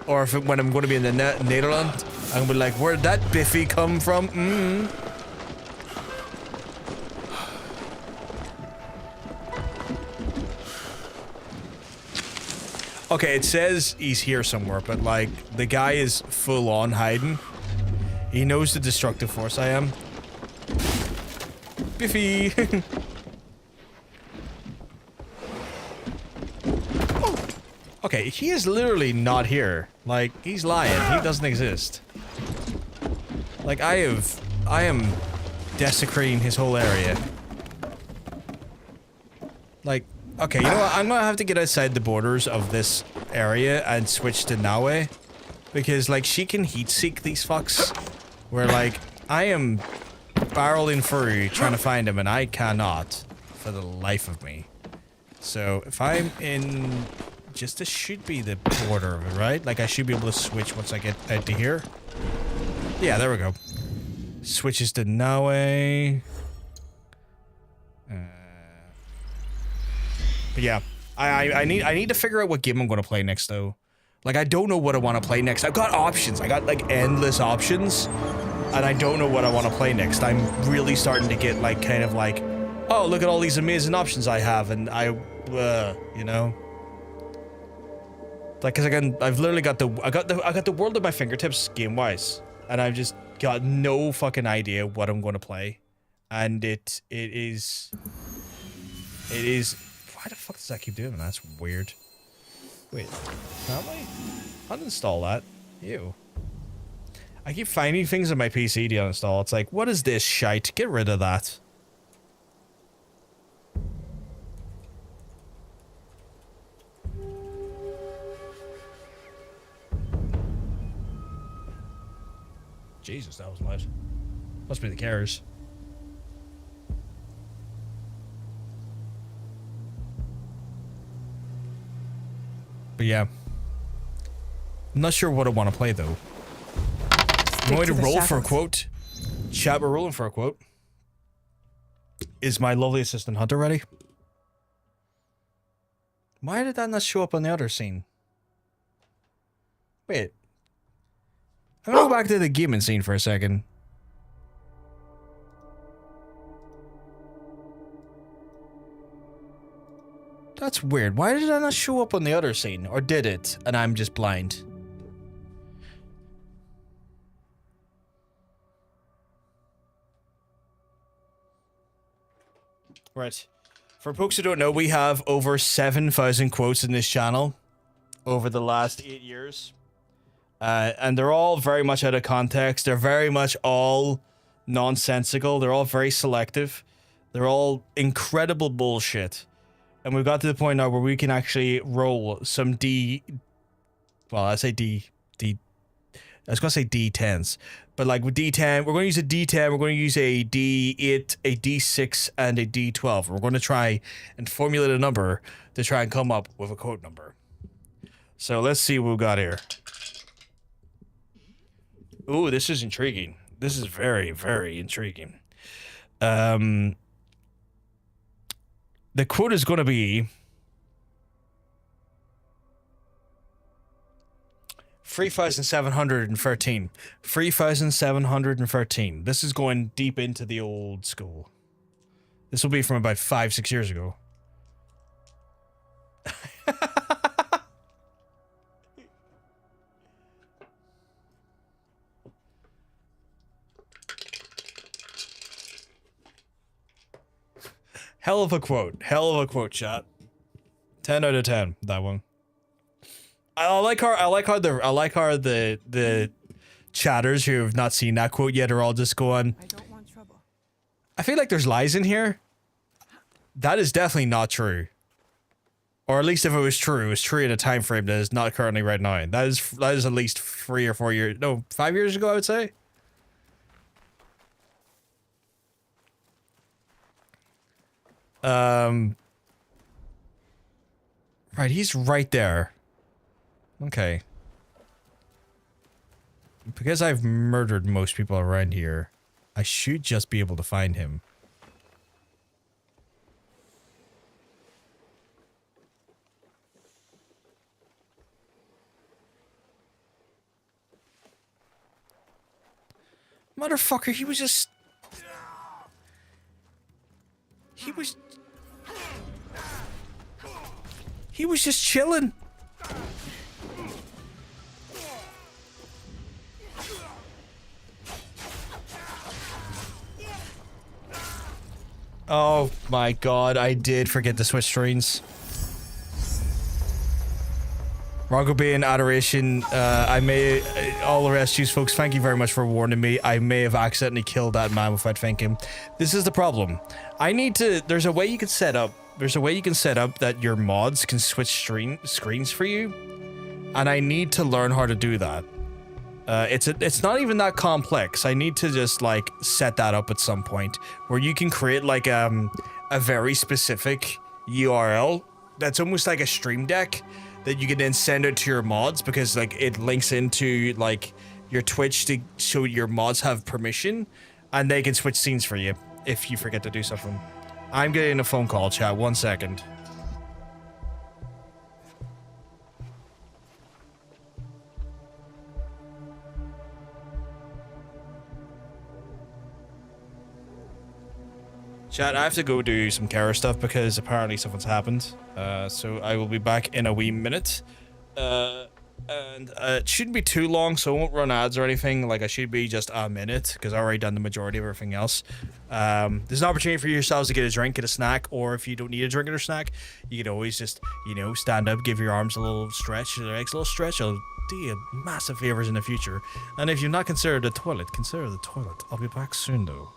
Or when I'm going to be in the Netherlands, I'm going to be like, where did that Biffy come from? Okay, it says he's here somewhere, but like, the guy is full on hiding. He knows the destructive force I am. Biffy! Okay, he is literally not here. Like, he's lying. He doesn't exist. Like, I am desecrating his whole area. Like, okay, you know what? I'm gonna have to get outside the borders of this area and switch to Naue. Because, like, she can heat-seek these fucks. Where, like, I am barreling through trying to find him, and I cannot. For the life of me. So, if I'm in... Just this should be the border of it, right? Like, I should be able to switch once I get out to here. Yeah, there we go. Switches to Naue. But yeah, I need to figure out what game I'm going to play next, though. Like, I don't know what I want to play next. I've got options. I got, like, endless options. And I don't know what I want to play next. I'm really starting to get, like, kind of like, oh, look at all these amazing options I have. And you know? Like, cause I've literally got I got the world at my fingertips game-wise. And I've just got no fucking idea what I'm going to play. And it is... Why the fuck does that keep doing that? That's weird. Wait, can't I uninstall that? Ew. I keep finding things on my PC to uninstall. It's like, what is this shite? Get rid of that. Jesus, that was loud. Must be the carriers. But yeah. I'm not sure what I want to play, though. I'm going to roll for a quote. Chat, we're rolling for a quote. Is my lovely assistant Hunter ready? Why did that not show up on the other scene? Wait. I'm gonna go back to the gaming scene for a second. That's weird. Why did I not show up on the other scene? Or did it? And I'm just blind. Right. For folks who don't know, we have over 7,000 quotes in this channel over the last 8 years. And they're all very much out of context. They're very much all nonsensical. They're all very selective. They're all incredible bullshit. And we've got to the point now where we can actually roll some well, I say I was going to say D10s. But like with D10, we're going to use a D10, we're going to use a D8, a D6, and a D12. We're going to try and formulate a number to try and come up with a quote number. So let's see what we've got here. Ooh, this is intriguing. This is very, very intriguing. The quote is going to be 3,713. 3,713. This is going deep into the old school. This will be from about 5-6 years ago. Hell of a quote. Hell of a quote, chat. 10 out of 10, that one. I like how the chatters who have not seen that quote yet are all just going, I don't want trouble. I feel like there's lies in here. That is definitely not true. Or at least if it was true in a time frame that is not currently right now. That is at least 3 or 4 years, no, 5 years ago, I would say. Right, he's right there. Okay. Because I've murdered most people around here, I should just be able to find him. Motherfucker, he was just... He was just chilling. Oh my god, I did forget to switch screens. Rogobane, Adoration, all the rest, you folks, thank you very much for warning me. I may have accidentally killed that man without thinking. This is the problem. I need to, there's a way you can set up that your mods can switch screens for you. And I need to learn how to do that. It's not even that complex. I need to just like set that up at some point where you can create like a very specific URL that's almost like a stream deck that you can then send out to your mods, because like it links into like your Twitch to show your mods have permission and they can switch scenes for you if you forget to do something. I'm getting a phone call, chat. 1 second. Chat, I have to go do some Kara stuff because apparently something's happened. So I will be back in a wee minute. And it shouldn't be too long, so I won't run ads or anything. Like, I should be just a minute because I've already done the majority of everything else. There's an opportunity for yourselves to get a drink, get a snack, or if you don't need a drink or a snack, you can always just, you know, stand up, give your arms a little stretch, your legs a little stretch. It'll do you massive favors in the future. And if you've not considered the toilet, consider the toilet. I'll be back soon, though.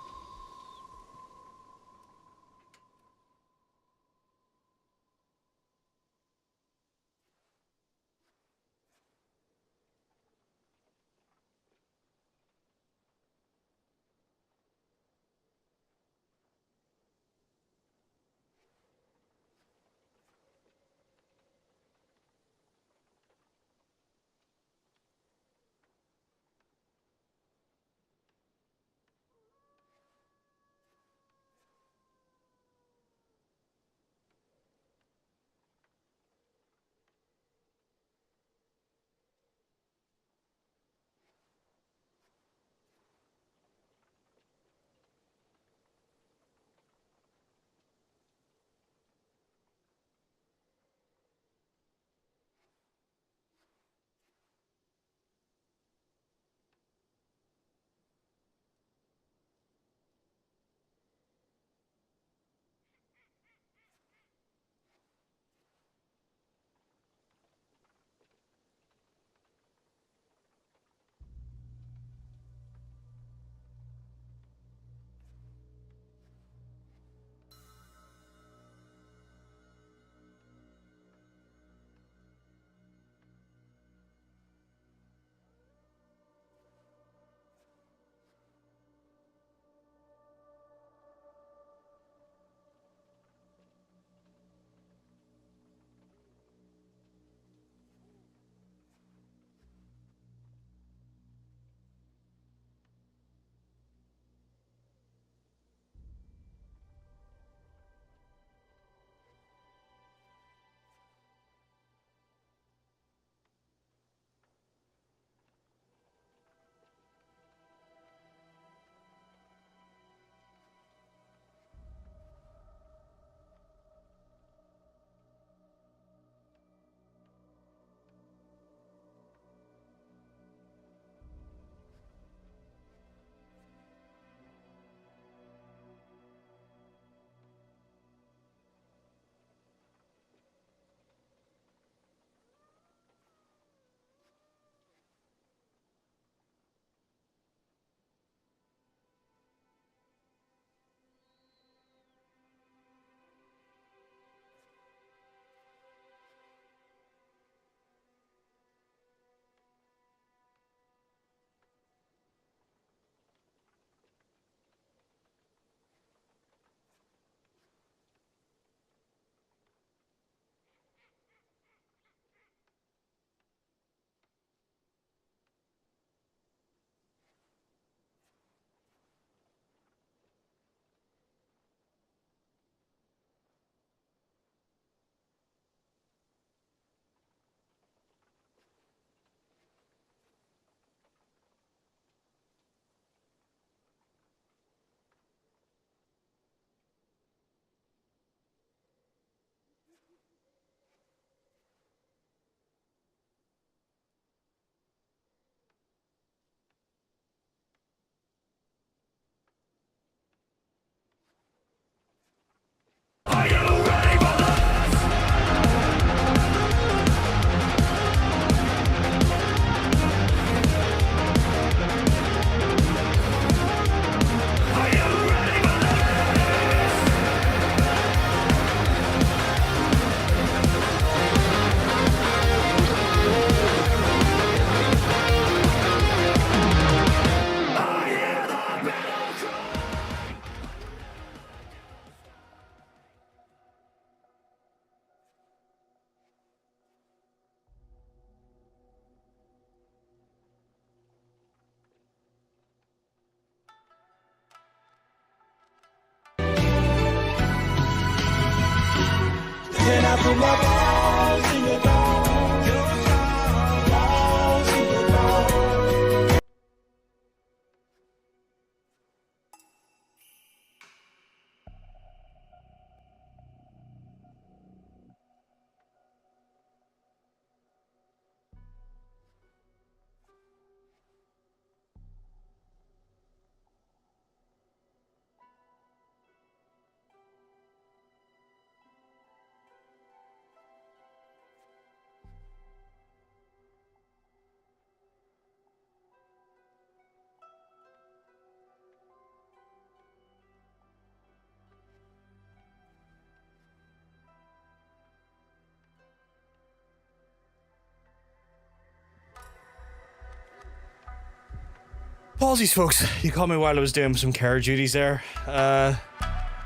Apologies, folks. You called me while I was doing some care duties there.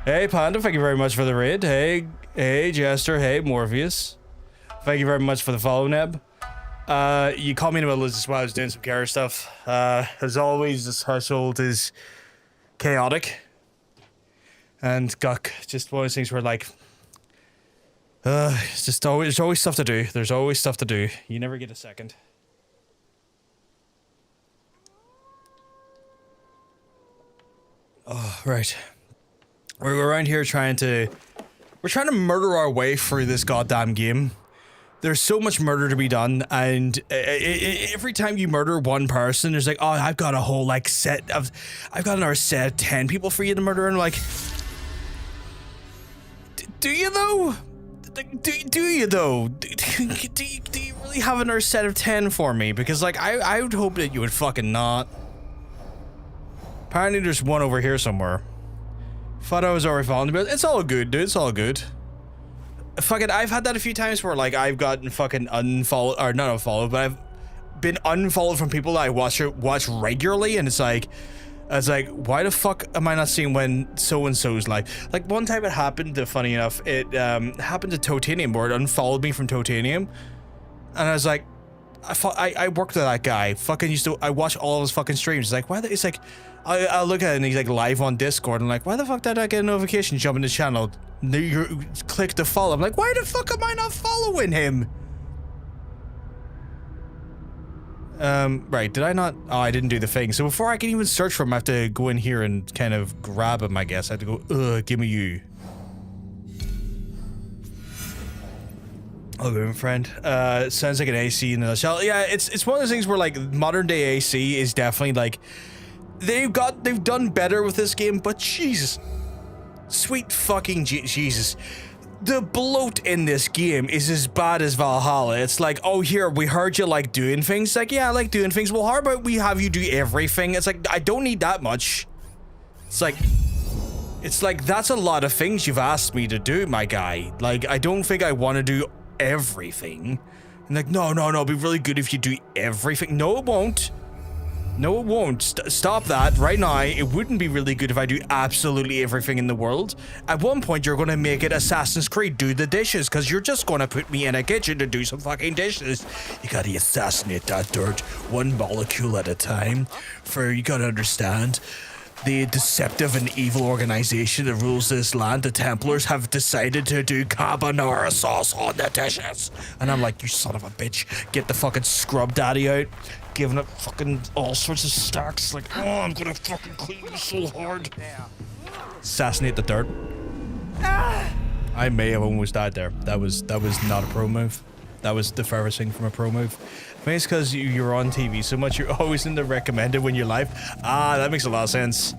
Hey, Panda, thank you very much for the raid. Hey, Jester. Hey, Morpheus. Thank you very much for the follow, Neb. You called me in the middle of this while I was doing some care stuff. As always, this household is chaotic. And, guck, just one of those things where, like, it's just there's always stuff to do. There's always stuff to do. You never get a second. Oh, right. We're around here trying to murder our way through this goddamn game. There's so much murder to be done, and every time you murder one person, there's like, oh, I've got a whole, like, I've got another set of 10 people for you to murder, and I'm like, do you though? Do you though? Do you really have another set of 10 for me? Because, like, I would hope that you would fucking not. Apparently there's one over here somewhere. Thought I was already following, but it's all good, dude. It's all good. Fucking, I've had that a few times where, like, I've gotten fucking unfollowed, or not unfollowed, but I've been unfollowed from people that I watch regularly, and it's like, why the fuck am I not seeing when so-and-so's live? Like, one time it happened, funny enough, it happened to Totanium, where it unfollowed me from Totanium, and I was like, I worked with that guy. Fucking I watch all of his fucking streams. It's like, why? It's like, I look at it and he's like live on Discord. And I'm like, why the fuck did I get a notification? Jump in the channel. You click to follow. I'm like, why the fuck am I not following him? Right. Did I not? Oh, I didn't do the thing. So before I can even search for him, I have to go in here and kind of grab him, I guess. I have to go, give me you. Oh, good friend. Sounds like an AC in a nutshell. Yeah, it's one of those things where, like, modern day AC is definitely like they've done better with this game, but Jesus, sweet fucking Jesus, the bloat in this game is as bad as Valhalla. It's like, oh, here, we heard you like doing things. It's like, yeah, I like doing things. Well, how about we have you do everything? It's like, I don't need that much. It's like that's a lot of things you've asked me to do, my guy. Like, I don't think I want to do everything. And like, no, it'd be really good if you do everything. No, it won't. No, it won't. Stop that right now. It wouldn't be really good if I do absolutely everything in the world. At one point, you're going to make it Assassin's Creed do the dishes, because you're just going to put me in a kitchen to do some fucking dishes. You got to assassinate that dirt one molecule at a time. You got to understand, the deceptive and evil organization that rules this land, the Templars, have decided to do carbonara sauce on the dishes. And I'm like, you son of a bitch, get the fucking scrub daddy out, giving it fucking all sorts of stacks. Like, oh, I'm gonna fucking clean you so hard. Assassinate the dirt. I may have almost died there. That was not a pro move. That was the furthest thing from a pro move. Maybe it's because you're on TV so much, you're always in the recommended when you're live. Ah, that makes a lot of sense.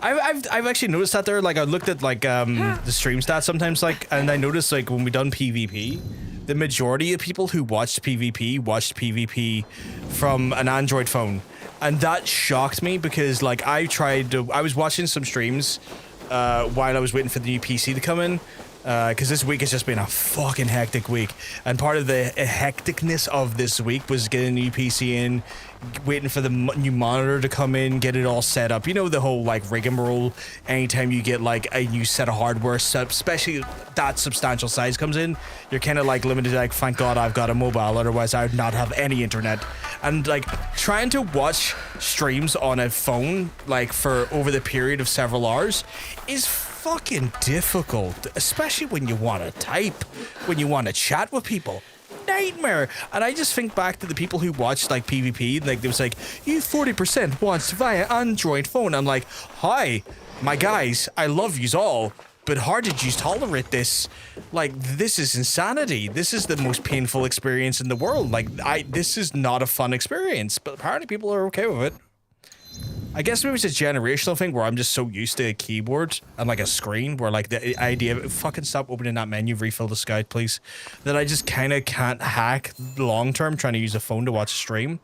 I've actually noticed that there. Like, I looked at, like, the stream stats sometimes, like, and I noticed, like, when we done PvP, the majority of people who watched PvP from an Android phone. And that shocked me because, like, I was watching some streams while I was waiting for the new PC to come in. Because this week has just been a fucking hectic week. And part of the hecticness of this week was getting a new PC in, waiting for the new monitor to come in, get it all set up. You know, the whole, like, rigmarole. Anytime you get, like, a new set of hardware, especially that substantial size comes in, you're kind of, like, limited, like, thank God I've got a mobile, otherwise I would not have any internet. And, like, trying to watch streams on a phone, like, for over the period of several hours is fucking difficult, especially when you want to type, when you want to chat with people. Nightmare. And I just think back to the people who watched like PvP, like there was like, you 40% watched via Android phone. I'm like, hi, my guys, I love yous all, but how did you tolerate this? Like, this is insanity. This is the most painful experience in the world. Like, this is not a fun experience, but apparently people are okay with it. I guess maybe it's a generational thing where I'm just so used to a keyboard and like a screen where like the idea of fucking stop opening that menu, refill the scout, please, that I just kind of can't hack long term trying to use a phone to watch a stream.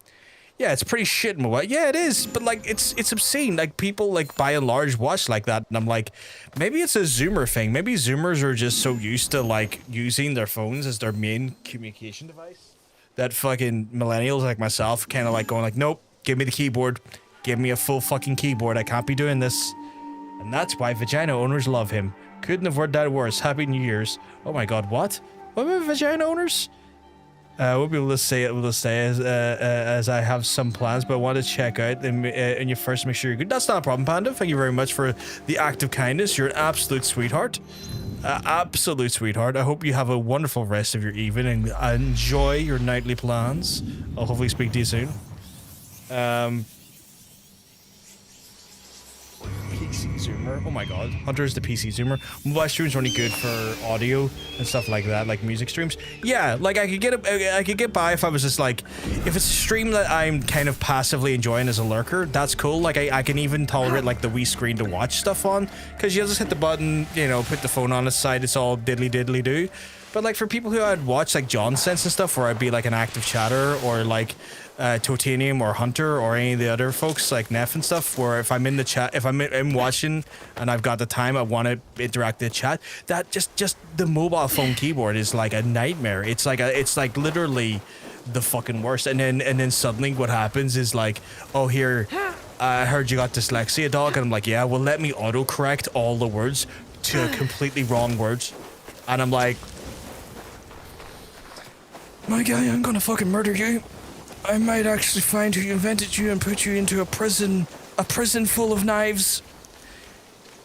Yeah, it's pretty shit in mobile. Yeah, it is, but like it's obscene. Like people like by and large watch like that, and I'm like, maybe it's a Zoomer thing. Maybe Zoomers are just so used to like using their phones as their main communication device that fucking millennials like myself kind of like going like, nope, give me the keyboard. Give me a full fucking keyboard. I can't be doing this. And that's why vagina owners love him. Couldn't have worded that worse. Happy New Year's. Oh my god, what? What about vagina owners? We'll be able to say it. We'll say as I have some plans, but I want to check out and you first make sure you're good. That's not a problem, Panda. Thank you very much for the act of kindness. You're an absolute sweetheart. Absolute sweetheart. I hope you have a wonderful rest of your evening and enjoy your nightly plans. I'll hopefully speak to you soon. PC Zoomer. Oh my god. Hunter is the PC Zoomer. Mobile streams are only good for audio and stuff like that, like music streams. Yeah, like I could get by if I was just like, if it's a stream that I'm kind of passively enjoying as a lurker, that's cool. Like I can even tolerate like the wee screen to watch stuff on, because you just hit the button, you know, put the phone on its side, it's all diddly diddly do. But like for people who I'd watch like John Sense and stuff, where I'd be like an active chatter, or like Totanium or Hunter or any of the other folks like Neff and stuff, where if I'm in the chat, if I'm watching and I've got the time, I want to interact with the chat, that just the mobile phone keyboard is like a nightmare. It's like literally the fucking worst. And then suddenly what happens is like, oh, here, I heard you got dyslexia, dog. And I'm like, yeah, well, let me autocorrect all the words to completely wrong words. And I'm like, my guy, I'm gonna fucking murder you. I might actually find who invented you and put you into a prison full of knives.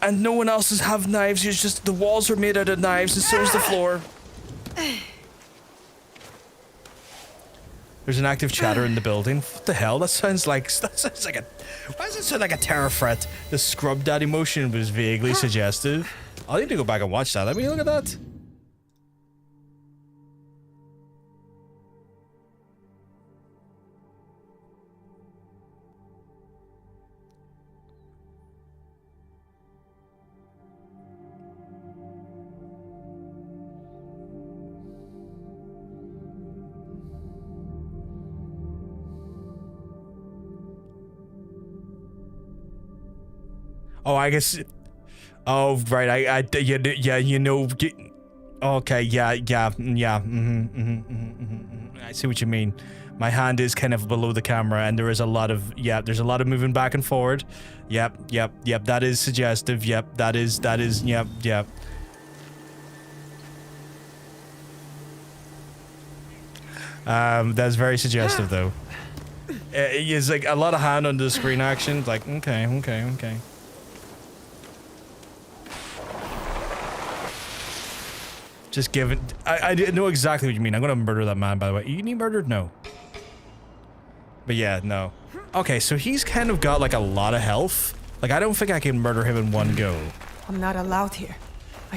And no one else have knives, it's just the walls are made out of knives and so is the floor. There's an active chatter in the building. What the hell? That sounds like a... Why does it sound like a terror threat? The scrub daddy motion was vaguely suggestive. I'll need to go back and watch that. Let me look at that. Oh, I guess. Oh, right. Yeah, you know. Okay, yeah. I see what you mean. My hand is kind of below the camera, and there is a lot of there's a lot of moving back and forward. Yep. That is suggestive. Yep, that is. Yep. That's very suggestive, though. It's like a lot of hand under the screen action. It's like okay. Just give it. I know exactly what you mean. I'm gonna murder that man, by the way. You need murdered? No. But yeah, no. Okay, so he's kind of got like a lot of health. Like, I don't think I can murder him in one go. I'm not allowed here.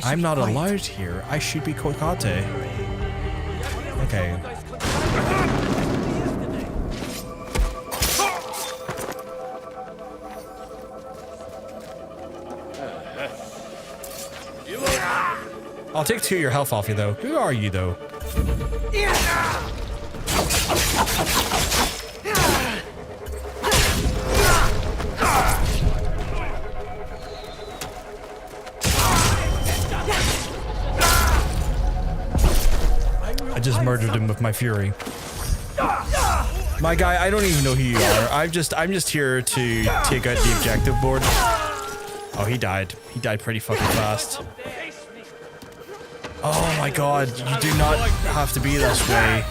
I'm not allowed here. I should be Kokate. Okay. I'll take 2 of your health off you, though. Who are you, though? I just murdered him with my fury. My guy, I don't even know who you are. I'm just here to take out the objective board. Oh, he died. He died pretty fucking fast. Oh my god, you do not have to be this way.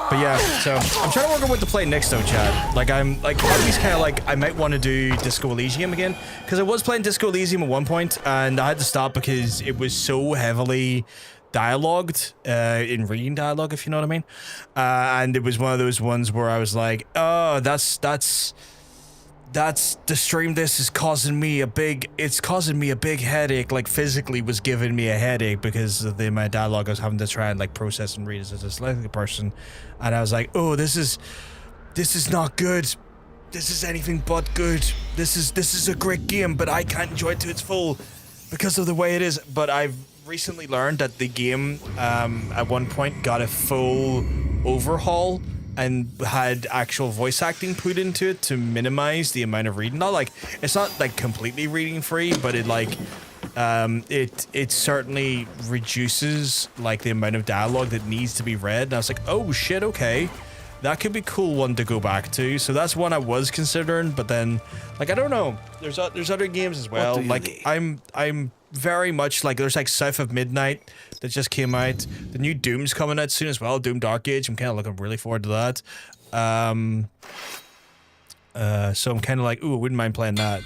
But yeah, so I'm trying to work out what to play next though, Chad. Like I'm like always kind of like I might want to do Disco Elysium again because I was playing Disco Elysium at one point and I had to stop because it was so heavily dialogued in reading dialogue, if you know what I mean. And it was one of those ones where I was like, oh, that's the stream. This is causing me a big headache. Like physically was giving me a headache because of the amount of dialogue I was having to try and like process and read as a dyslexic person. And I was like, oh, this is not good. This is anything but good. This is a great game, but I can't enjoy it to its full because of the way it is. But I've recently learned that the game at one point got a full overhaul and had actual voice acting put into it to minimize the amount of reading. Not like it's not like completely reading free, but it like it certainly reduces like the amount of dialogue that needs to be read. And I was like, oh shit, okay, that could be a cool one to go back to. So that's one I was considering, but then like I don't know. There's other games as well. Like I'm very much like there's like South of Midnight that just came out. The new Doom's coming out soon as well. Doom Dark Age. I'm kind of looking really forward to that. So I'm kind of like, ooh, I wouldn't mind playing that.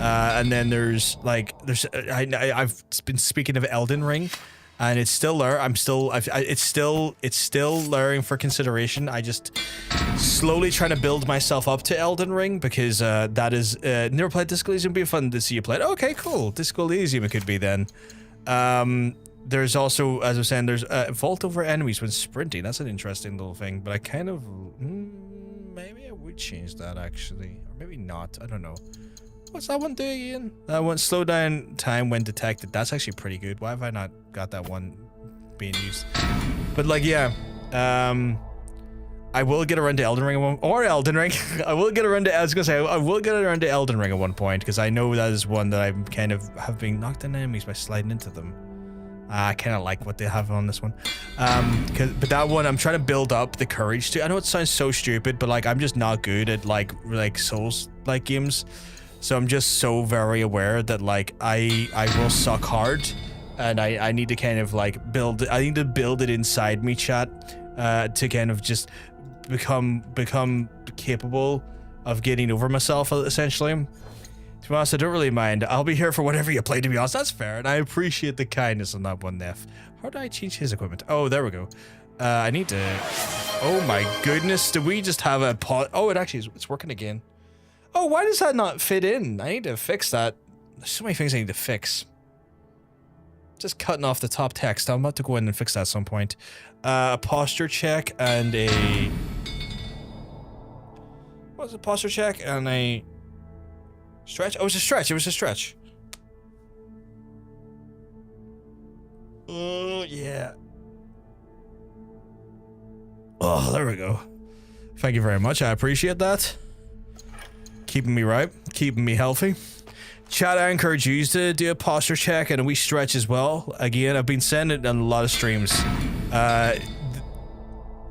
And then there's I've been speaking of Elden Ring, and it's still there. It's still luring for consideration. I just slowly trying to build myself up to Elden Ring because that is never played Disco Elysium. It'd be fun to see you play it. Okay, cool. Disco Elysium it could be then. There's also, as I was saying, there's vault over enemies when sprinting. That's an interesting little thing, but I kind of maybe I would change that actually, or maybe not. I don't know. What's that one do again? That one, slow down time when detected. That's actually pretty good. Why have I not got that one being used? But like, yeah, I will get around to Elden Ring I will get around to. I was gonna say I will get around to Elden Ring at one point because I know that is one that I'm kind of have been knocked on enemies by sliding into them. I kind of like what they have on this one, but that one I'm trying to build up the courage to. I know it sounds so stupid, but like I'm just not good at like Souls like games. So I'm just so very aware that like I will suck hard, and I need to kind of like build it inside me, chat, to kind of just become capable of getting over myself essentially. To be honest, I don't really mind. I'll be here for whatever you play, to be honest. That's fair, and I appreciate the kindness on that one, Neff. How do I change his equipment? Oh, there we go. I need to. Oh my goodness, do we just have a pause? Oh, it's working again. Oh, why does that not fit in? I need to fix that. There's so many things I need to fix. Just cutting off the top text. I'm about to go in and fix that at some point. A posture check and a... What was a posture check and a... Stretch? Oh, it was a stretch. It was a stretch. Oh, yeah. Oh, there we go. Thank you very much. I appreciate that. Keeping me right, keeping me healthy. Chat, I encourage you to do a posture check and a wee stretch as well. Again, I've been saying it on a lot of streams.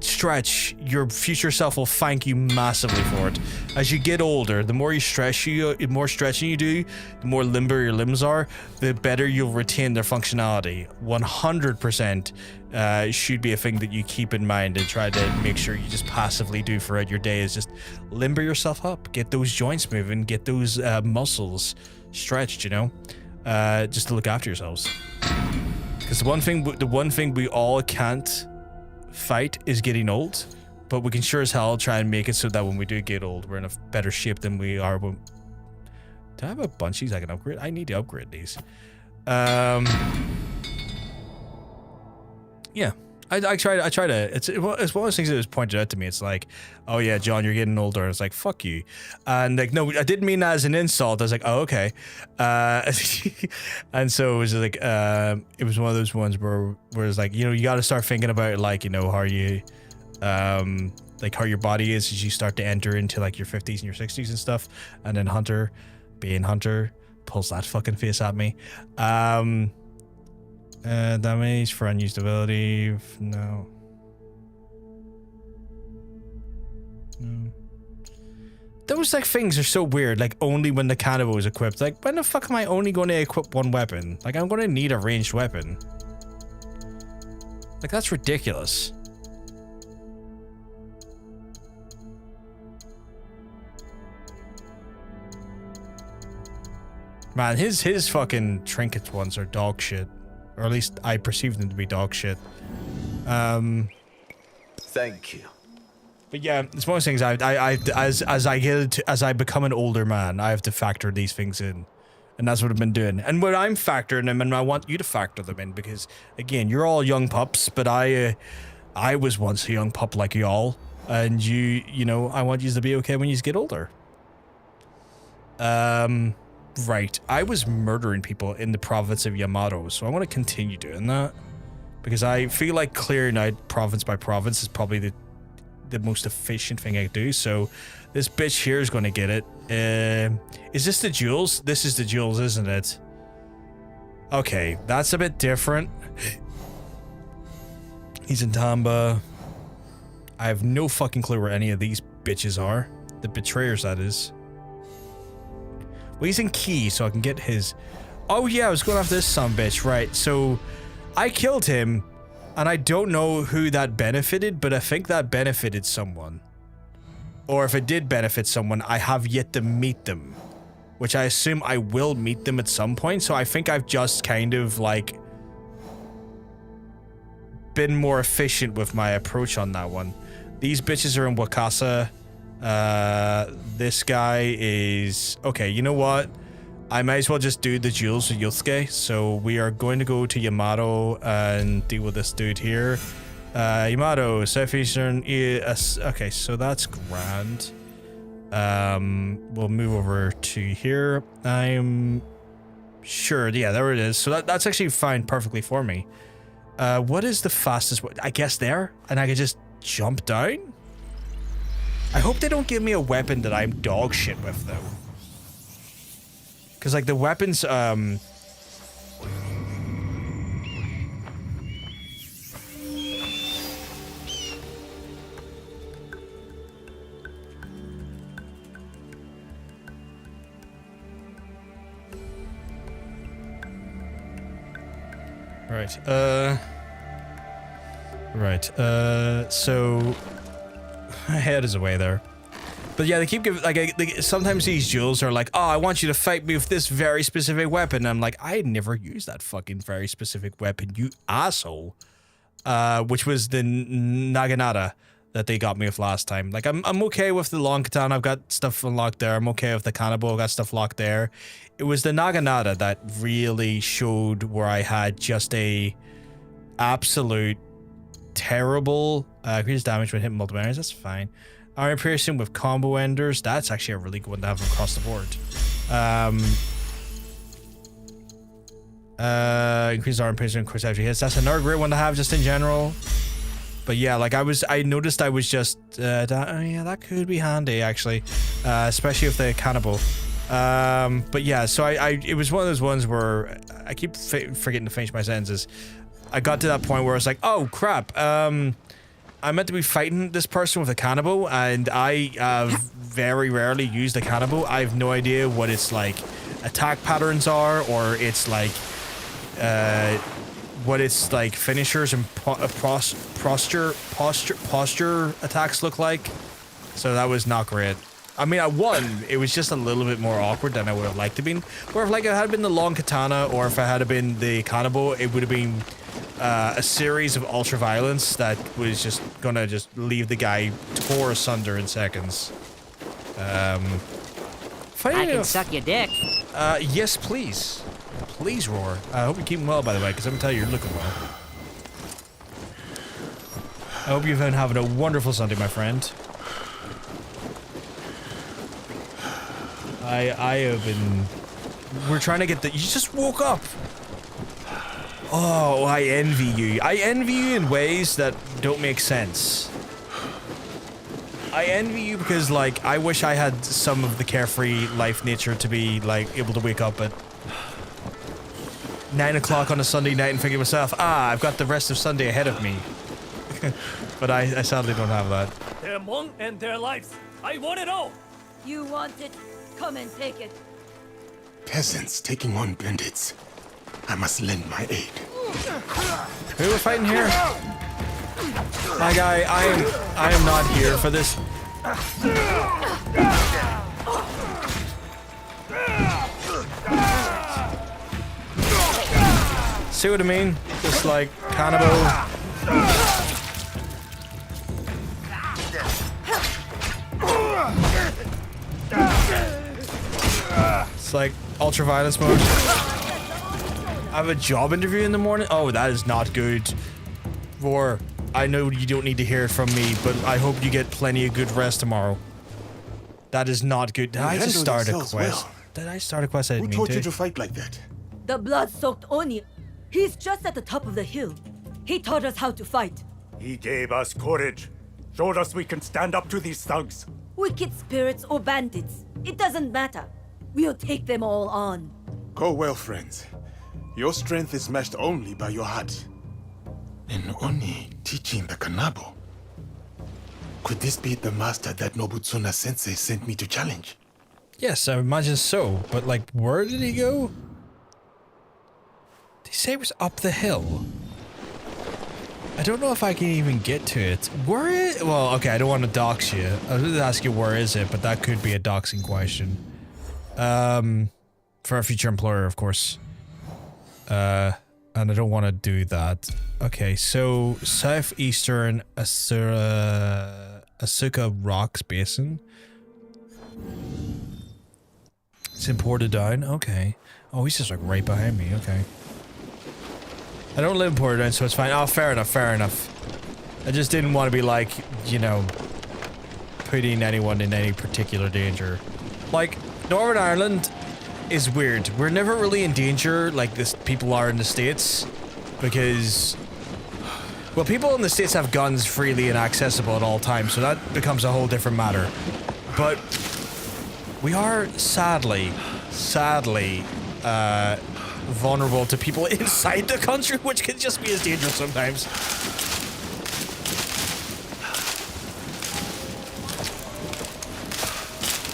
Stretch, your future self will thank you massively for it. As you get older, the more stretching you do, the more limber your limbs are, the better you'll retain their functionality. 100% should be a thing that you keep in mind and try to make sure you just passively do throughout your day, is just limber yourself up, get those joints moving, get those muscles stretched, you know, just to look after yourselves. Because the one thing we all can't fight is getting old, but we can sure as hell try and make it so that when we do get old, we're in a better shape than we are when... Do I have a bunch of these I can upgrade? I need to upgrade these. Yeah, I try to. It's one of those things that was pointed out to me. It's like, oh yeah, John, you're getting older. It's like, fuck you. And like, no, I didn't mean that as an insult. I was like, oh, okay. And so it was like, it was one of those ones where it's like, you know, you got to start thinking about like, you know, how you, like how your body is as you start to enter into like your 50s and your 60s and stuff. And then Hunter, being Hunter, pulls that fucking face at me. Damage for unused ability. No. Those like things are so weird. Like only when the cannibal is equipped. Like when the fuck am I only going to equip one weapon? Like I'm going to need a ranged weapon. Like that's ridiculous. Man, his fucking trinket ones are dog shit. Or at least I perceive them to be dog shit. Thank you. But yeah, it's one of those things. As I become an older man, I have to factor these things in, and that's what I've been doing. And when I'm factoring them, and I want you to factor them in, because again, you're all young pups, but I was once a young pup like y'all, and you know, I want you to be okay when you get older. Right. I was murdering people in the province of Yamato, so I want to continue doing that. Because I feel like clearing out province by province is probably the most efficient thing I do. So this bitch here is going to get it. Is this the jewels? This is the jewels, isn't it? Okay, that's a bit different. He's in Tamba. I have no fucking clue where any of these bitches are. The betrayers, that is. Well, he's in Key, so I can get his... Oh yeah, I was going after this sumbitch, right. So, I killed him, and I don't know who that benefited, but I think that benefited someone. Or if it did benefit someone, I have yet to meet them. Which I assume I will meet them at some point, so I think I've just kind of, like... been more efficient with my approach on that one. These bitches are in Wakasa. This guy is... Okay, you know what? I might as well just do the jewels with Yosuke. So we are going to go to Yamato and deal with this dude here. Yamato, Southeastern... Okay, so that's grand. We'll move over to here. I'm sure. Yeah, there it is. So that's actually fine perfectly for me. What is the fastest way? I guess there? And I can just jump down? I hope they don't give me a weapon that I'm dog shit with, though. Because, like, the weapons, so my head is away there. But yeah, they keep giving, like, sometimes these jewels are like, oh, I want you to fight me with this very specific weapon. And I'm like, I never used that fucking very specific weapon, you asshole. Which was the Naginata that they got me with last time. Like, I'm okay with the long katana, I've got stuff unlocked there. I'm okay with the kanabo, I've got stuff locked there. It was the Naginata that really showed where I had just a absolute terrible increased damage when hitting multiple areas. That's fine. Armor piercing with combo enders. That's actually a really good one to have across the board. Increased armor piercing and quick hits. That's another great one to have just in general. But yeah, like I noticed I was just yeah, that could be handy actually, especially with the cannibal. But yeah, so it was one of those ones where I keep forgetting to finish my sentences. I got to that point where I was like, oh crap, I'm meant to be fighting this person with a cannibal, and I very rarely use the cannibal. I have no idea what its like attack patterns are, or its like what its like finishers and posture attacks look like. So that was not great. I mean, I won. It was just a little bit more awkward than I would have liked to been. Or if like it had been the long katana, or if it had been the cannibal, it would have been a series of ultra violence that was just gonna just leave the guy tore asunder in seconds. I can suck your dick. Yes, please. Please, Roar. I hope you're keeping well, by the way, because I'm gonna tell you, you're looking well. I hope you've been having a wonderful Sunday, my friend. I have been... We're trying to get the... You just woke up! Oh, I envy you. I envy you in ways that don't make sense. I envy you because, like, I wish I had some of the carefree life nature to be, like, able to wake up at 9 o'clock on a Sunday night and think to myself, I've got the rest of Sunday ahead of me. But I sadly don't have that. Their monk and their lives. I want it all. You want it? Come and take it. Peasants taking on bandits. I must lend my aid. Who are fighting here? My guy, I am not here for this. See what I mean? Just like cannibal. It's like ultra-violence mode. I have a job interview in the morning. Oh, that is not good. Roar, I know you don't need to hear it from me, but I hope you get plenty of good rest tomorrow. That is not good. Did I just start a quest? Well. Did I start a quest I didn't Who mean taught you to fight like that? The blood-soaked Oni. He's just at the top of the hill. He taught us how to fight. He gave us courage. Showed us we can stand up to these thugs. Wicked spirits or bandits. It doesn't matter. We'll take them all on. Go well, friends. Your strength is matched only by your heart. And Oni teaching the Kanabo. Could this be the master that Nobutsuna Sensei sent me to challenge? Yes, I imagine so. But like, where did he go? Did he say it was up the hill? I don't know if I can even get to it. Where is... Well, okay, I don't want to dox you. I was going to ask you where is it, but that could be a doxing question. For a future employer, of course. And I don't want to do that. Okay, so southeastern Asuka Rocks Basin. It's in Portadown. Okay. Oh, he's just like right behind me. Okay. I don't live in Portadown, so it's fine. Oh, fair enough, fair enough. I just didn't want to be like, you know, putting anyone in any particular danger. Like, Northern Ireland is weird. We're never really in danger like this people are in the States. Because, well, people in the States have guns freely and accessible at all times, so that becomes a whole different matter. But we are sadly, vulnerable to people inside the country, which can just be as dangerous sometimes.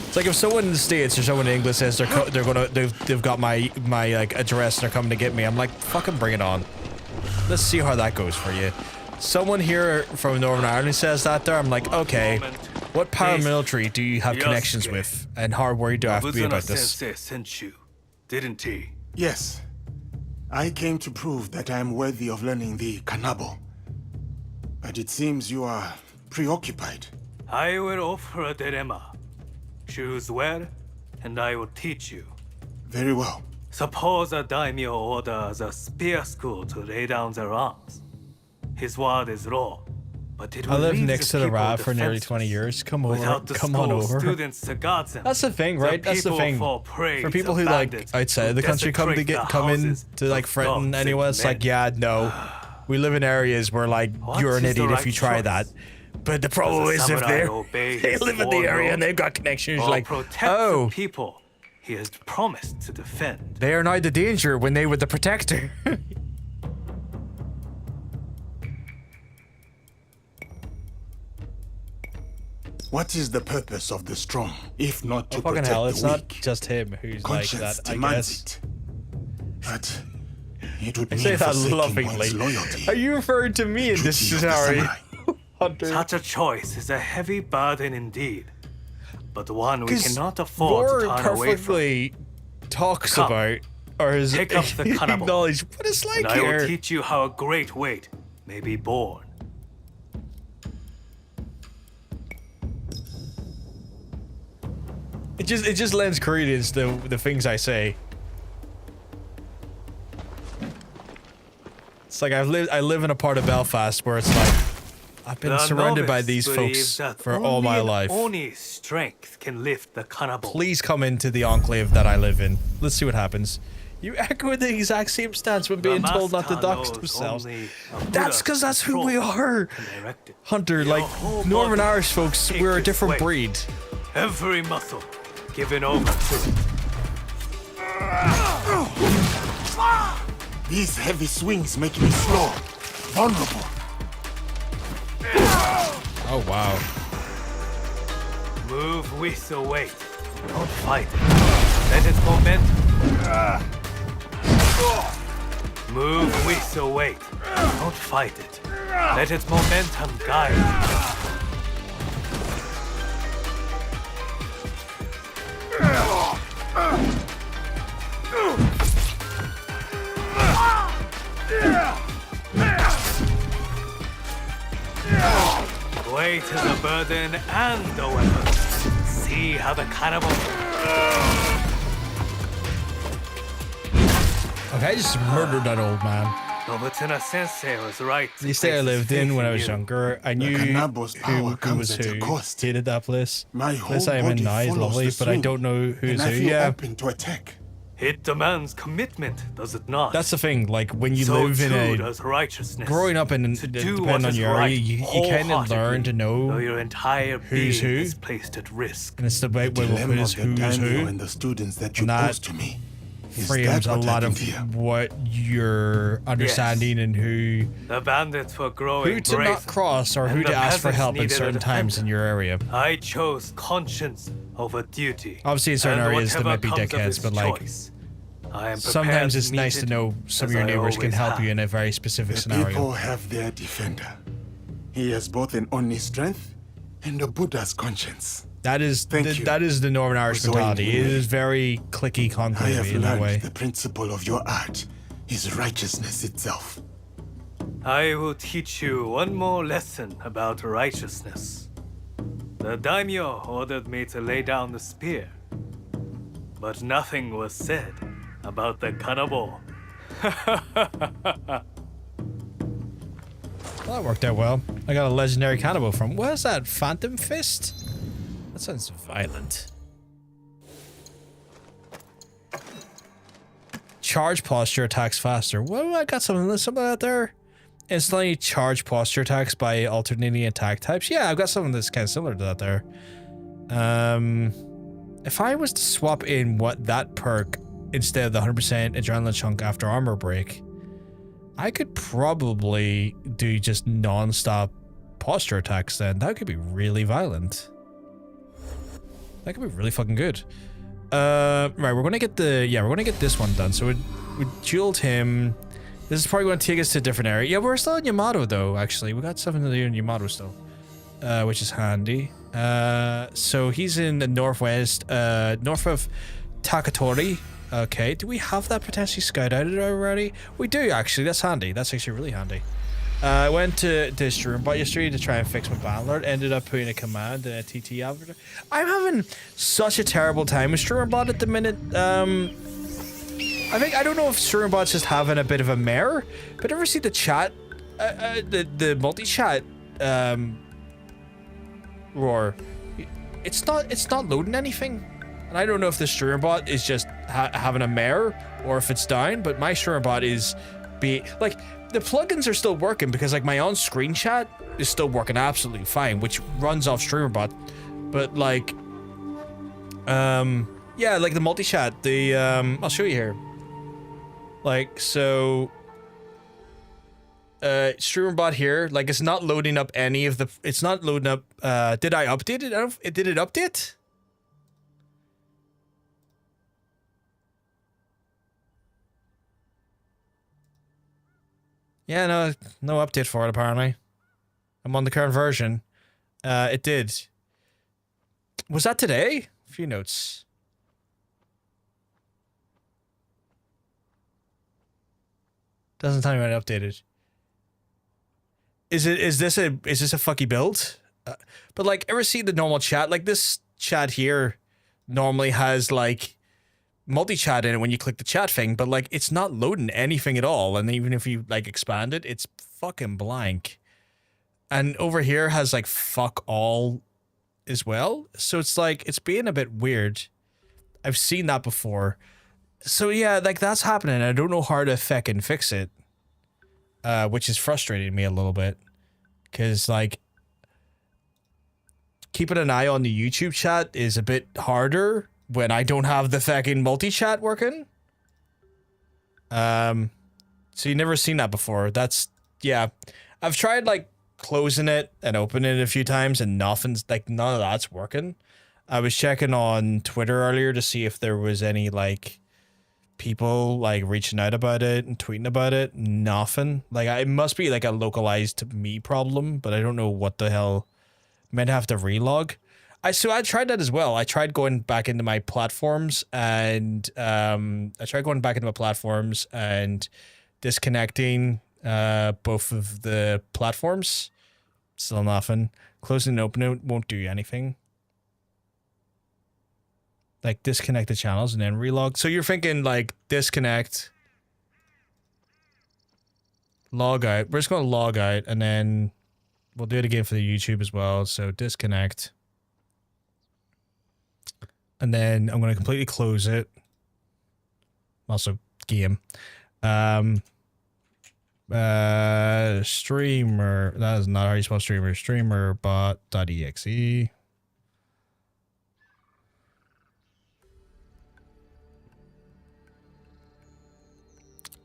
It's like if someone in the States or someone in England says they've got my like address and they're coming to get me, I'm like, fucking bring it on. Let's see how that goes for you. Someone here from Northern Ireland says that there, I'm like, okay, what paramilitary do you have connections with, and how worried do I have to be about this? Sent you, didn't he? Yes. I came to prove that I am worthy of learning the Kanabo. But it seems you are preoccupied. I will offer a dilemma. Choose well, and I will teach you. Very well. Suppose a daimyo orders a spear school to lay down their arms. His word is law, but it will I lived leave next the to the people RAV for nearly defenseless. 20 years. Come over, Without the come on school over. students to guard them, That's the thing, right? That's the people thing. fall prey For people to who like bandits outside of the who country come desecrate the in houses to like of threaten dogs anyone, and it's like, men. yeah, no. We live in areas where like you're an is the idiot if right you try choice? that. But the problem Does is a if samurai they obey they his live in the sworn area law? and they've got connections, Or like, protect oh, the people he has promised to defend. they are now the danger when they were the protector. What is the purpose of the strong, if not to Oh, fucking protect hell, the it's weak? not just him who's like Conscience that, I demands guess. it. But it would I mean say that forsaking lovingly. one's loyalty. Are you referring to me in this Duty of the scenario? samurai. Hunter. Such a choice is a heavy burden indeed, but one we 'Cause cannot afford to Roar turn away from. perfectly talks Come, about, or is pick up the cannibal, acknowledge what it's like and I here. will teach you how a great weight may be born. It just lends credence to the things I say. It's like I live in a part of Belfast where it's like I've been The surrounded by novice these believes folks that for all my only life. Oni's strength can lift the cannibal. Please come into the enclave that I live in. Let's see what happens. You echo the exact same stance when being told not to master dox knows themselves. only a That's Buddha's because that's who we control are. can direct it. Hunter, Your like whole Northern body Irish folks, take we're a its different weight. breed. Every muscle given over to. These heavy swings make me slow, vulnerable. Oh wow. Move with the weight. Don't fight it. Let its momentum. Move with the weight. Don't fight it. Let its momentum guide you. Weight is a burden and a weapon. See how the cannibal... Okay, I just murdered that old man. Nobunaga Sensei was right. The estate I lived in when I was younger, I knew Kanabo's power who comes was at a who. cost. Hated that place. My Place whole I'm in body now is follows lovely, the but I sword, don't know who's and I who. feel Yeah, open to attack. It demands commitment, does it not? that's the thing. Like when you So live in too a does righteousness. growing up in To do depending what on is your area, right you kind of learn to though know your entire who's being who. is placed at risk. And it's the way we Dilemma put is of the who's daimyo who. and the students that you And that pose to me. Is frames that a what lot I of can fear? what you're understanding and who The bandits were growing to not brazen, cross or and who the to ask for peasants help in needed a certain times in defender. your area. I chose conscience over duty. Obviously, in certain And areas there whatever might be comes of dickheads, his but like choice, I am sometimes prepared it's to nice meet to it know some of as your I neighbors can always help have. you in a very specific The scenario. people have their defender. He has both an Oni strength and a Buddha's conscience. That is you that is the Northern Irish for showing mentality. me It the way. is very clicky I conclavey have in that learned way. the principle of your art is righteousness itself. I will teach you one more lesson about righteousness. The daimyo ordered me to lay down the spear, but nothing was said about the cannibal. Well, that worked out well. I got a legendary cannibal from. What is that? Phantom Fist? That sounds violent. Charge posture attacks faster. Well, I got something out there. Instantly charge posture attacks by alternating attack types. Yeah, I've got something that's kind of similar to that there. If I was to swap in what that perk instead of the 100% adrenaline chunk after armor break, I could probably do just non-stop posture attacks then. That could be really violent. That could be really fucking good. Right, we're gonna get this one done. So we dueled him. This is probably going to take us to a different area. Yeah, we're still in Yamato though, actually. We got something to do in Yamato still. Which is handy. So he's in the northwest, north of Takatori. Okay, do we have that potentially scouted already? We do, actually. That's handy. That's actually really handy. I went to Strumbot yesterday to try and fix my Bannerlord. Ended up putting a command in a TT avatar. I'm having such a terrible time with Strumbot at the minute. I don't know if Strumbot's just having a bit of a mare, but ever see the chat, the multi-chat, roar? It's not loading anything. And I don't know if the Strumbot is just having a mare or if it's down, but my Strumbot is like, the plugins are still working because like my on-screen chat is still working absolutely fine, which runs off Streamerbot. But like, yeah, like the multi-chat, I'll show you here. Like, so, Streamerbot here, like it's not loading up any of the, it's not loading up, did I update it? Did it update? Yeah, no update for it apparently. I'm on the current version. It did. Was that today? A few notes. Doesn't tell me when it updated. Is this a fucky build? But like, ever see the normal chat? Like this chat here normally has like multi-chat in it when you click the chat thing, but like it's not loading anything at all. And even if you like expand it, it's fucking blank. And over here has like fuck all as well. So it's like, it's being a bit weird. I've seen that before. So yeah, like that's happening. I don't know how to fucking fix it. Which is frustrating me a little bit. Cause like, keeping an eye on the YouTube chat is a bit harder when I don't have the fucking multi-chat working. So you never seen that before. That's, yeah. I've tried like closing it and opening it a few times and nothing's, like none of that's working. I was checking on Twitter earlier to see if there was any like people like reaching out about it and tweeting about it. Nothing. Like it must be like a localized to me problem, but I don't know what the hell. Might have to relog. I tried that as well. I tried going back into my platforms and disconnecting both of the platforms. Still nothing. Closing and opening it won't do anything. Like disconnect the channels and then relog. So you're thinking like disconnect, log out. We're just going to log out and then we'll do it again for the YouTube as well. So disconnect. And then I'm going to completely close it. Also game. Streamer. That is not how you spell streamer. Streamerbot.exe.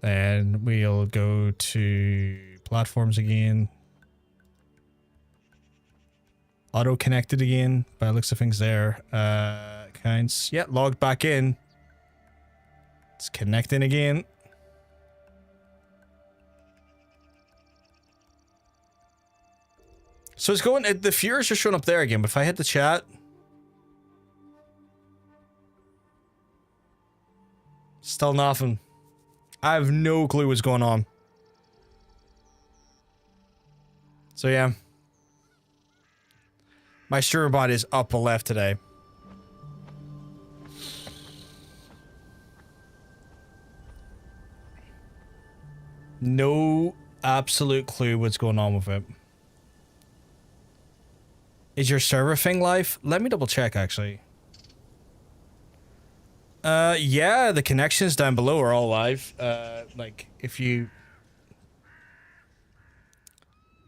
Then we'll go to platforms again. Auto connected again by the looks of things there. Accounts. Yeah, logged back in. It's connecting again. So it's going, the viewers are showing up there again, but if I hit the chat. Still nothing. I have no clue what's going on. So yeah. My streamer bot is up a left today. No absolute clue what's going on with it. Is your server thing live? Let me double check actually. Yeah, the connections down below are all live. Like if you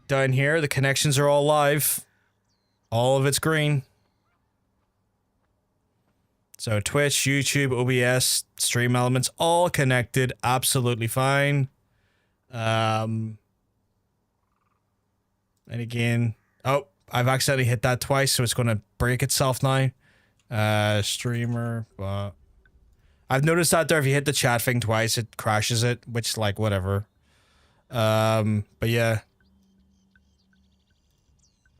down here, the connections are all live. All of it's green. So Twitch, YouTube, OBS, Stream Elements, all connected, absolutely fine. And again, oh, I've accidentally hit that twice, so it's going to break itself now. Streamer, but I've noticed that there, if you hit the chat thing twice, it crashes it, which, like, whatever. But yeah.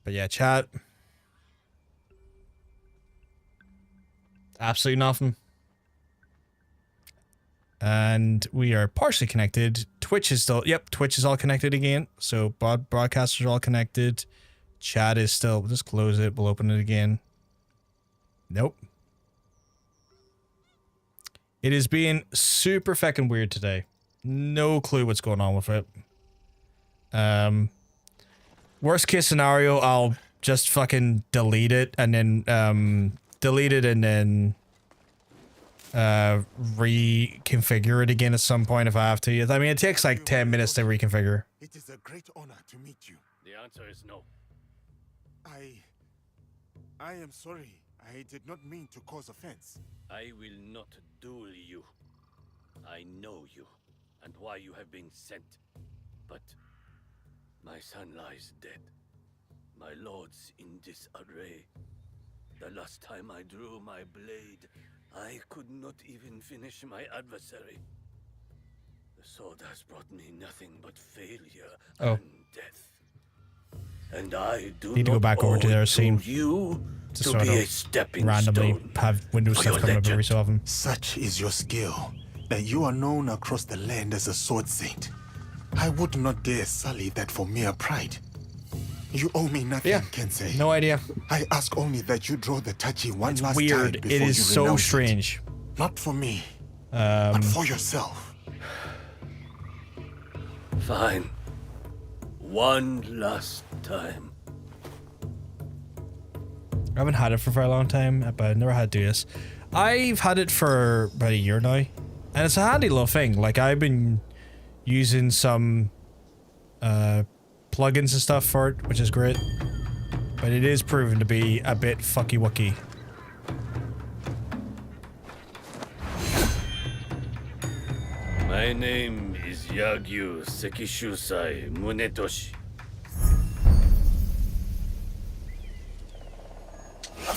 But yeah, chat. Absolutely nothing. And we are partially connected. Twitch is still, yep, Twitch is all connected again. So broadcasters are all connected. Chat is still, we'll just close it. We'll open it again. Nope. It is being super fucking weird today. No clue what's going on with it. Worst case scenario, I'll just fucking delete it and then, reconfigure it again at some point if I have to. I mean, it takes like 10 minutes to reconfigure. It is a great honor to meet you. The answer is no. I am sorry. I did not mean to cause offense. I will not duel you. I know you and why you have been sent. But my son lies dead. My lords in disarray. The last time I drew my blade, I could not even finish my adversary. The sword has brought me nothing but failure and death. And I do Need to go back over to their scene. You to to sort be a of stepping randomly stone have Windows stuff coming up every so often. Such is your skill, that you are known across the land as a sword saint. I would not dare sully that for mere pride. You owe me nothing, Kensei. No idea. I ask only that you draw the tachi one last Weird. time before It is you so renounce strange. It. Not for me, but for yourself. Fine. One last time. I haven't had it for a very long time, but I've never had to do this. I've had it for about a year now, and it's a handy little thing. Like, I've been using some plugins and stuff for it, which is great. But it is proven to be a bit fucky-wucky. My name is Yagyu Sekishusai Munetoshi.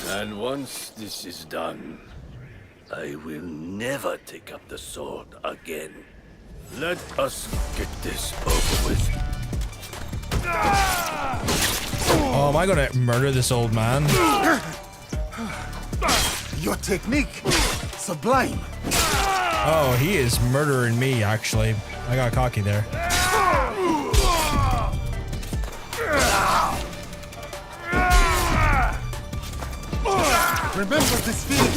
And once this is done, I will never take up the sword again. Let us get this over with. Oh, am I gonna murder this old man? Your technique, sublime. Oh, he is murdering me, actually. I got cocky there. Remember this feeling,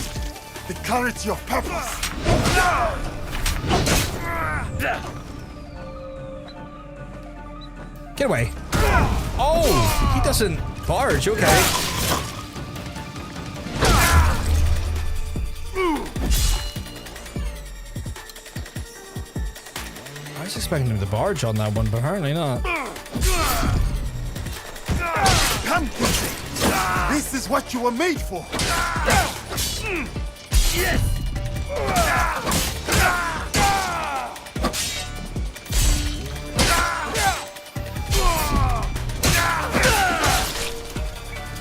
the clarity of purpose. Get away. Oh, he doesn't barge, okay. I was expecting him to barge on that one, but apparently not. Come, this is what you were made for.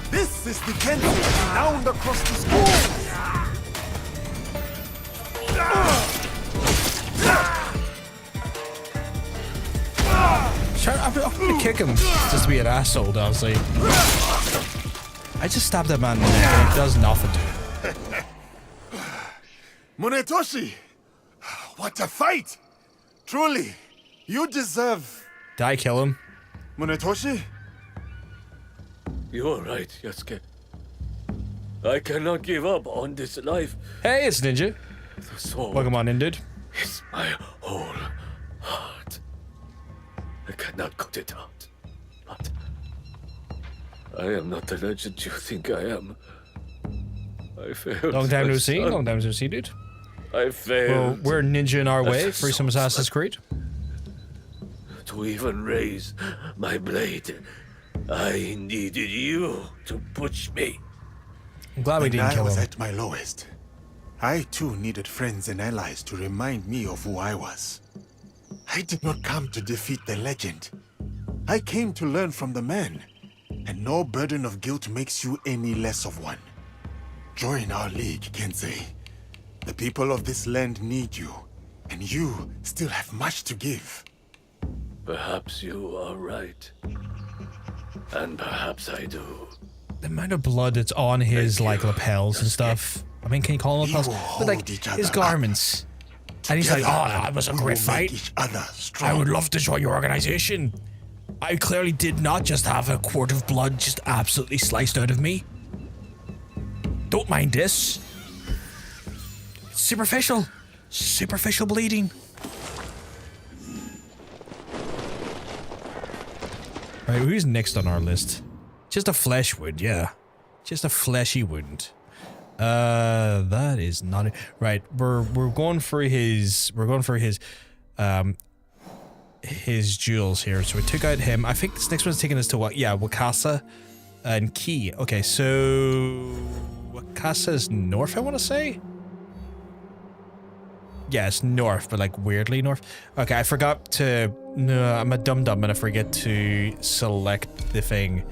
This is the Kenzie renowned across the schools. I'm gonna kick him just to be an asshole, honestly. I just stabbed that man in the neck and it does nothing to him. Munetoshi, what a fight! Truly, you deserve... Did I kill him? Munetoshi? You are right, Yasuke. I cannot give up on this life. Hey, it's Ninja. The sword Welcome on in, dude. is my whole heart. I cannot cut it out. But I am not the legend you think I am. I failed. Long time my no see. son. Long time no see, dude. I failed. Well, we're ninja in our as way. a Free some swordsman. Assassin's Creed. To even raise my blade, I needed you to push me. I'm glad we didn't I kill was him. at my lowest. I too needed friends and allies to remind me of who I was. I did not come to defeat the legend. I came to learn from the man, and no burden of guilt makes you any less of one. Join our league, Kensei. The people of this land need you, and you still have much to give. Perhaps you are right. And perhaps I do. The amount of blood that's on his like lapels and stuff. I mean, can you call them lapels? But like his garments. And he's like, oh, that was a great fight. I would love to join your organization. I clearly did not just have a quart of blood just absolutely sliced out of me. Don't mind this. It's superficial. Superficial bleeding. Right, who's next on our list? Just a flesh wound, yeah. Just a fleshy wound. That is not it. Right, we're going for his his jewels here. So we took out him. I think this next one's taking us to what? Yeah, Wakasa and Key. Okay, so Wakasa is north, I want to say. Yeah, it's north, but like weirdly north. Okay, I forgot to. No, I'm a dum-dum and I forget to select the thing.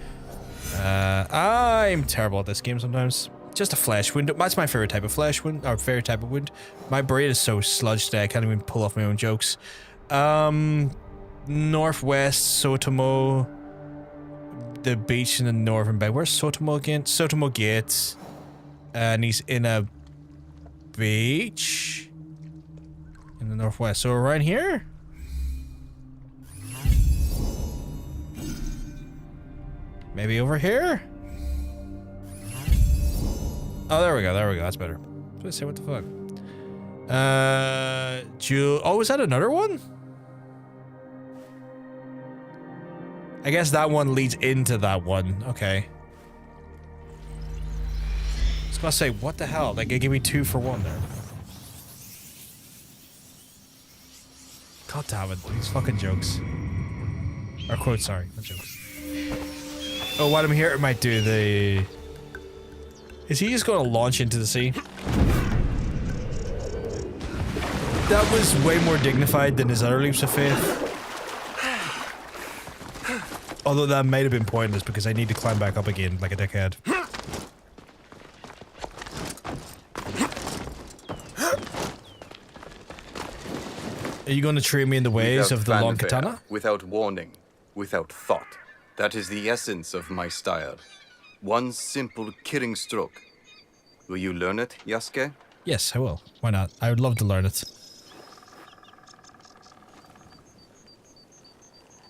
I'm terrible at this game sometimes. Just a flesh wound. That's my favorite type of flesh wound, or favorite type of wound. My brain is so sludged today I can't even pull off my own jokes. Northwest Sotomo, the beach in the northern bay. Where's Sotomo again? Sotomo Gate, and he's in a beach in the northwest. So around here. Maybe over here? Oh, there we go, that's better. What did I say, what the fuck? Jewel, oh, is that another one? I guess that one leads into that one, okay. I was gonna say, what the hell? Like, they gave me 2 for 1 there. God damn it, these fucking jokes. Or quotes, sorry, not jokes. Oh, what I'm here, it might do the... Is he just going to launch into the sea? That was way more dignified than his other leaps of faith. Although that might have been pointless because I need to climb back up again like a dickhead. Are you going to train me in the ways of the long katana? Without warning, without thought. That is the essence of my style. One simple killing stroke. Will you learn it, Yasuke? Yes, I will. Why not? I would love to learn it.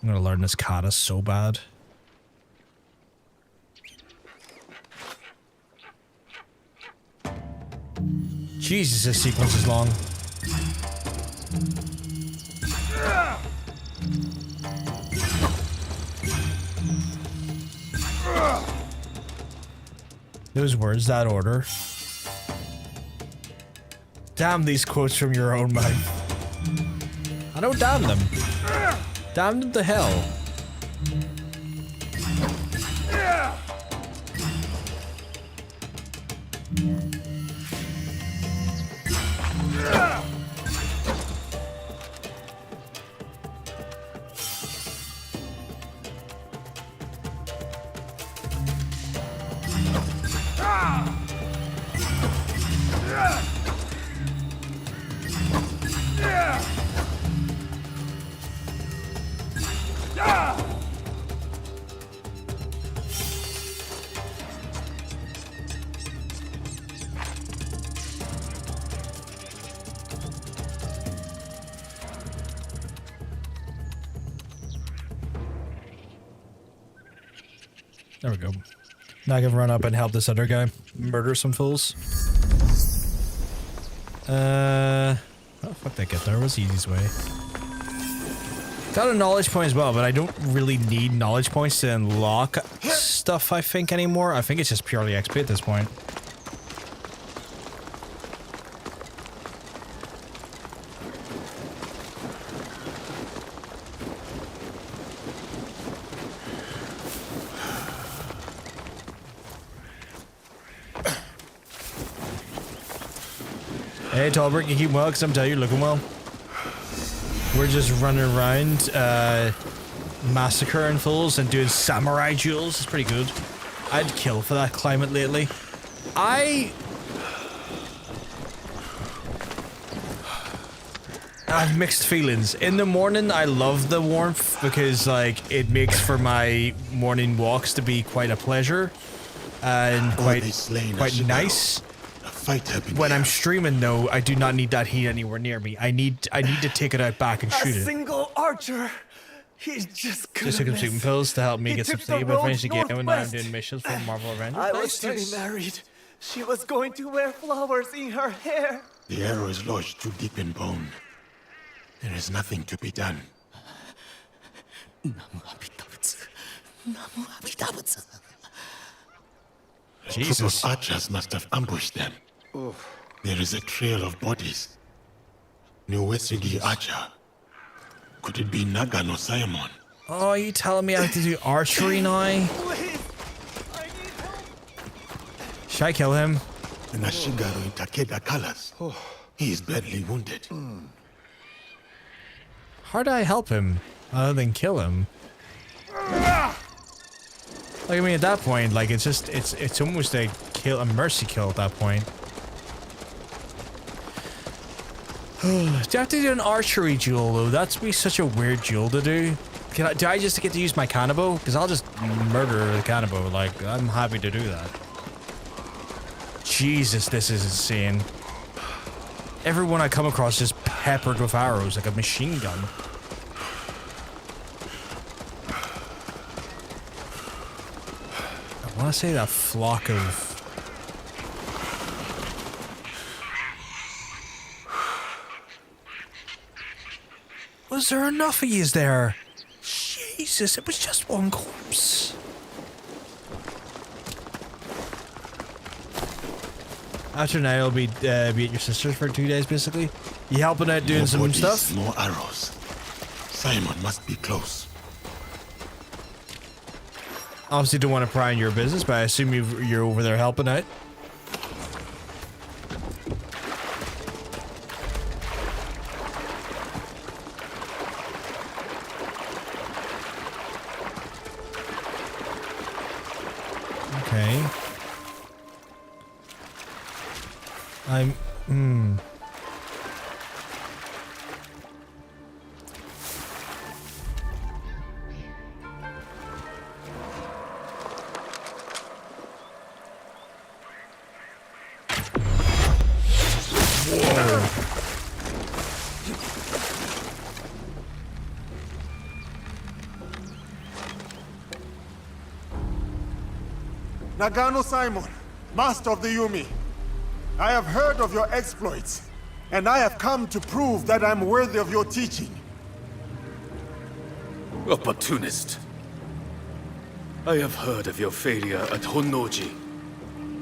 I'm gonna learn this kata so bad. Jesus, this sequence is long. Those words, that order. Damn these quotes from your own mouth. I don't damn them. Damn them to hell. There we go. Now I can run up and help this other guy murder some fools. Oh, fuck that get there. What's the easiest way? Got a knowledge point as well, but I don't really need knowledge points to unlock stuff, I think, anymore. I think it's just purely XP at this point. Hey, Tallbrook, you keep well, because I'm telling you, you're looking well. We're just running around, massacring fools and doing samurai duels. It's pretty good. I'd kill for that climate lately. I have mixed feelings. In the morning, I love the warmth because, like, it makes for my morning walks to be quite a pleasure and quite nice. When I'm streaming, though, I do not need that heat anywhere near me. I need to take it out back and shoot it. A single archer. He's just Just took some sleeping pills to help me get some sleep. I finished the game and now I'm doing missions for Marvel Avengers. I was to be married. She was going to wear flowers in her hair. The arrow is lodged too deep in bone. There is nothing to be done. Jesus. A group of archers must have ambushed them. There is a trail of bodies. New Wesigi archer. Could it be Naga no Simon? Oh, you telling me I have to do archery now? Should I kill him? The Nashigaru in Takeda colors. He is badly wounded. How do I help him other than kill him? Like, I mean, at that point, like, it's just, it's almost a mercy kill at that point. Do I have to do an archery duel, though? That's be such a weird duel to do. Do I just get to use my Kanabo? Because I'll just murder the Kanabo. Like, I'm happy to do that. Jesus, this is insane. Everyone I come across is peppered with arrows, like a machine gun. I want to say that flock of... Was there enough of yous there? Jesus, it was just one corpse. After now, I'll be at your sister's for 2 days, basically. You helping out doing some stuff? More arrows. Simon must be close. Obviously don't want to pry on your business, but I assume you're over there helping out. Okay. Nagano Simon, master of the Yumi. I have heard of your exploits, and I have come to prove that I'm worthy of your teaching. Opportunist. I have heard of your failure at Honnoji,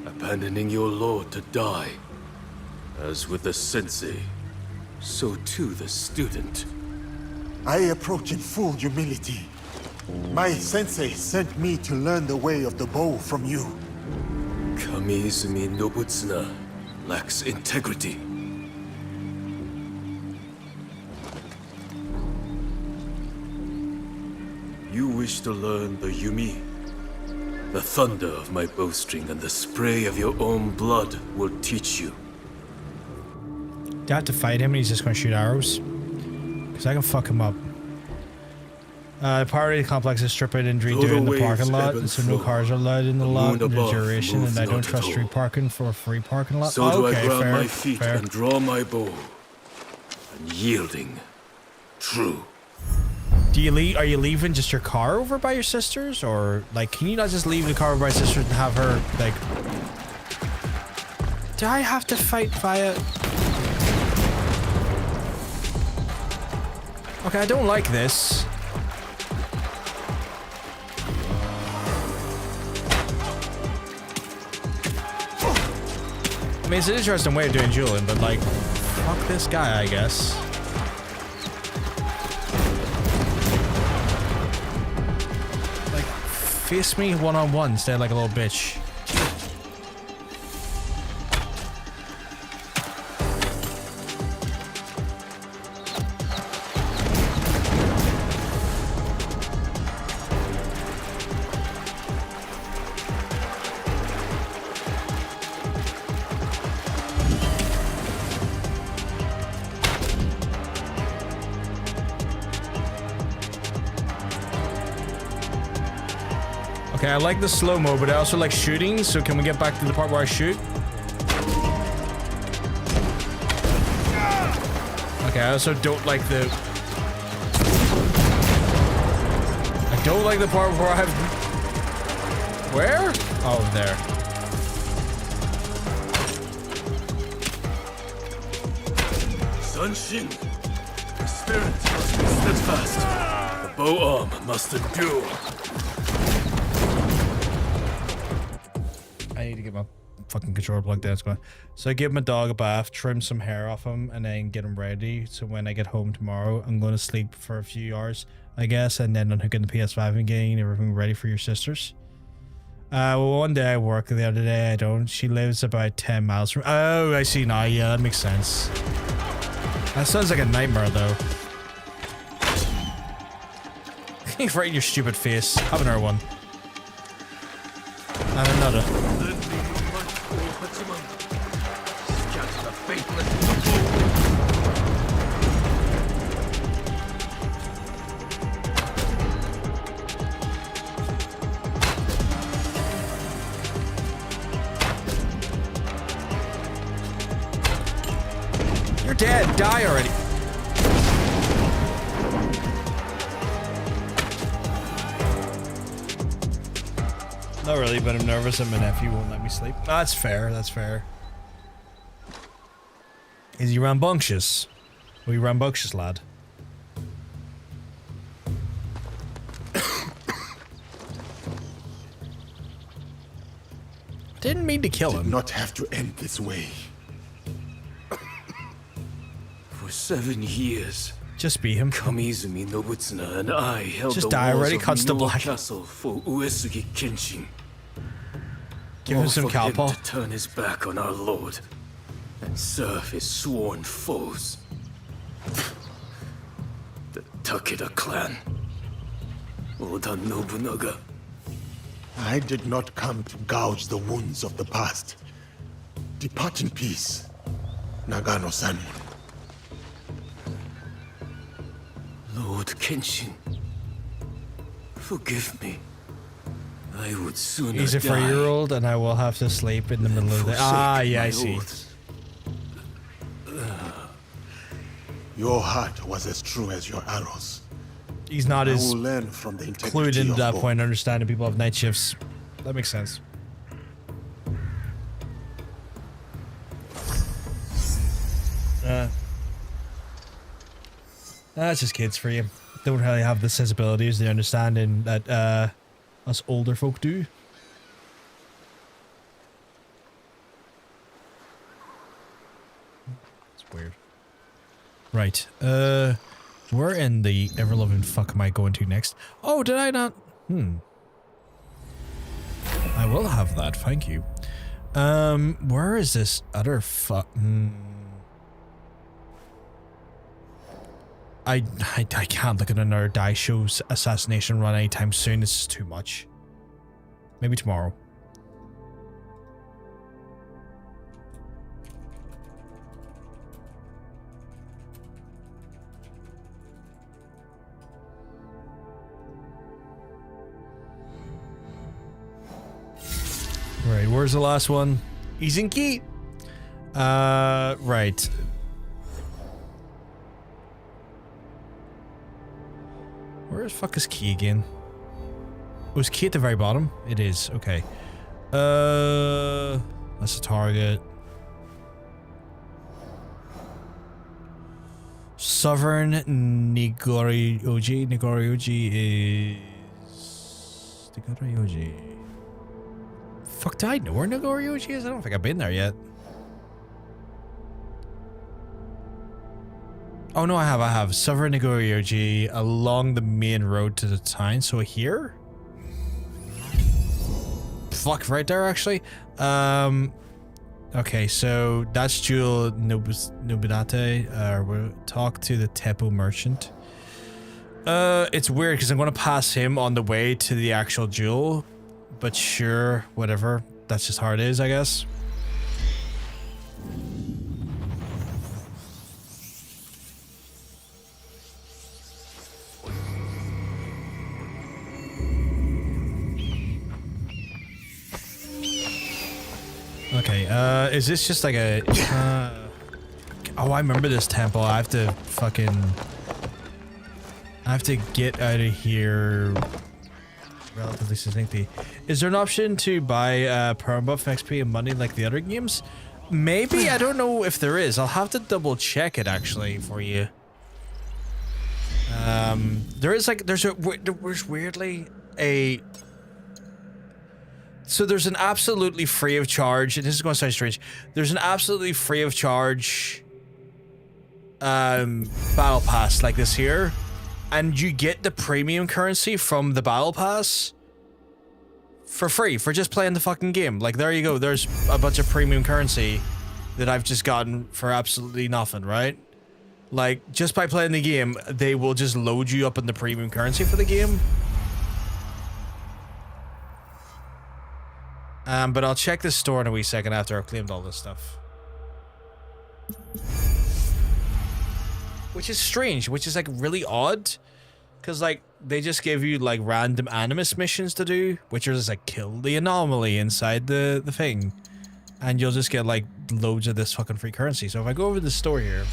abandoning your lord to die. As with the sensei, so too the student. I approach in full humility. My sensei sent me to learn the way of the bow from you. Kamiizumi Nobunaga lacks integrity. You wish to learn the Yumi? The thunder of my bowstring and the spray of your own blood will teach you. Do I have to fight him and he's just going to shoot arrows? Because I can fuck him up. The party complex is stripped injury during the parking lot, so no cars are allowed in the lot in the duration, and I don't trust street parking for a free parking lot. So do I grab fair, my feet fair. and draw my bow. And yielding. True. Do you leave? Are you leaving just your car over by your sister's, or like, can you not just leave the car over by your sister and have her like? Do I have to fight via? Okay, I don't like this. I mean, it's an interesting way of doing dueling, but like, fuck this guy, I guess. Like, face me one-on-one instead like a little bitch. Okay, I like the slow-mo, but I also like shooting, so can we get back to the part where I shoot? Okay, I also don't like the... I don't like the part where I have... Where? Oh, there. Sunshin, the spirit must be steadfast. The bow arm must endure. I need to get my fucking controller plugged in. So I give my dog a bath, trim some hair off him, and then get him ready. So when I get home tomorrow, I'm going to sleep for a few hours, I guess, and then unhooking the PS5 and getting everything ready for your sisters. Well, one day I work, the other day I don't. She lives about 10 miles from... Oh, I see now. Yeah, that makes sense. That sounds like a nightmare, though. Right in your stupid face. Have another one. And another. You're dead. Die already. Not really, but I'm nervous that my nephew won't let me sleep. That's fair, that's fair. Is he rambunctious? Are you rambunctious, lad? Didn't mean to kill him. Did not have to end this way. For 7 years. Just be him. Kamiizumi Nobunaga and I held Just the die walls already, of cuts to Minoa black. Castle for Uesugi Kenshin. Give him some for him cowpaw. to turn his back on our lord and serve his sworn foes. The Takeda clan. Oda Nobunaga. I did not come to gouge the wounds of the past. Depart in peace, Nagano-san. Lord Kenshin, forgive me. I would sooner He's a die 4-year-old and I will have to sleep in the middle of the... Ah, yeah, I see. Your heart was as true as your arrows. He's not I as will learn from the integrity clued into of that both. point, understanding people have night shifts. That makes sense. That's just kids for you. Don't really have the sensibilities, the understanding that us older folk do. It's weird. Right. Where in the ever-loving fuck am I going to next? Oh, did I not? I will have that, thank you. Where is this other fuck? I can't look at another die show's assassination run anytime soon. This is too much. Maybe tomorrow. Right, where's the last one? He's in key. Right. Where the fuck is key again? Was key at the very bottom? It is, okay. That's the target. Sovereign Nigoryoji. Nigoryoji is... Nigoryoji. Fuck, do I know where Nigoryoji is? I don't think I've been there yet. Oh no, I have. Sovereign Nigoryoji along the main road to the town. So here? Fuck, right there actually. Okay, so that's Jewel Nobunaga. We'll talk to the Teppo merchant. It's weird because I'm gonna pass him on the way to the actual Jewel. But sure, whatever. That's just how it is, I guess. Okay, is this just like a... oh, I remember this temple. I have to get out of here relatively succinctly. Is there an option to buy perma buff XP and money like the other games? Maybe, I don't know if there is. I'll have to double check it actually for you. There is like, there's weirdly a... So there's an absolutely free of charge, and this is going to sound strange, there's an absolutely free of charge battle pass like this here, and you get the premium currency from the battle pass for free for just playing the fucking game. Like, there you go, there's a bunch of premium currency that I've just gotten for absolutely nothing, right? Like, just by playing the game, they will just load you up in the premium currency for the game. But I'll check the store in a wee second after I've claimed all this stuff. Which is strange, which is like really odd. Because like, they just give you like random animus missions to do, which are just like kill the anomaly inside the thing. And you'll just get like loads of this fucking free currency. So if I go over to the store here.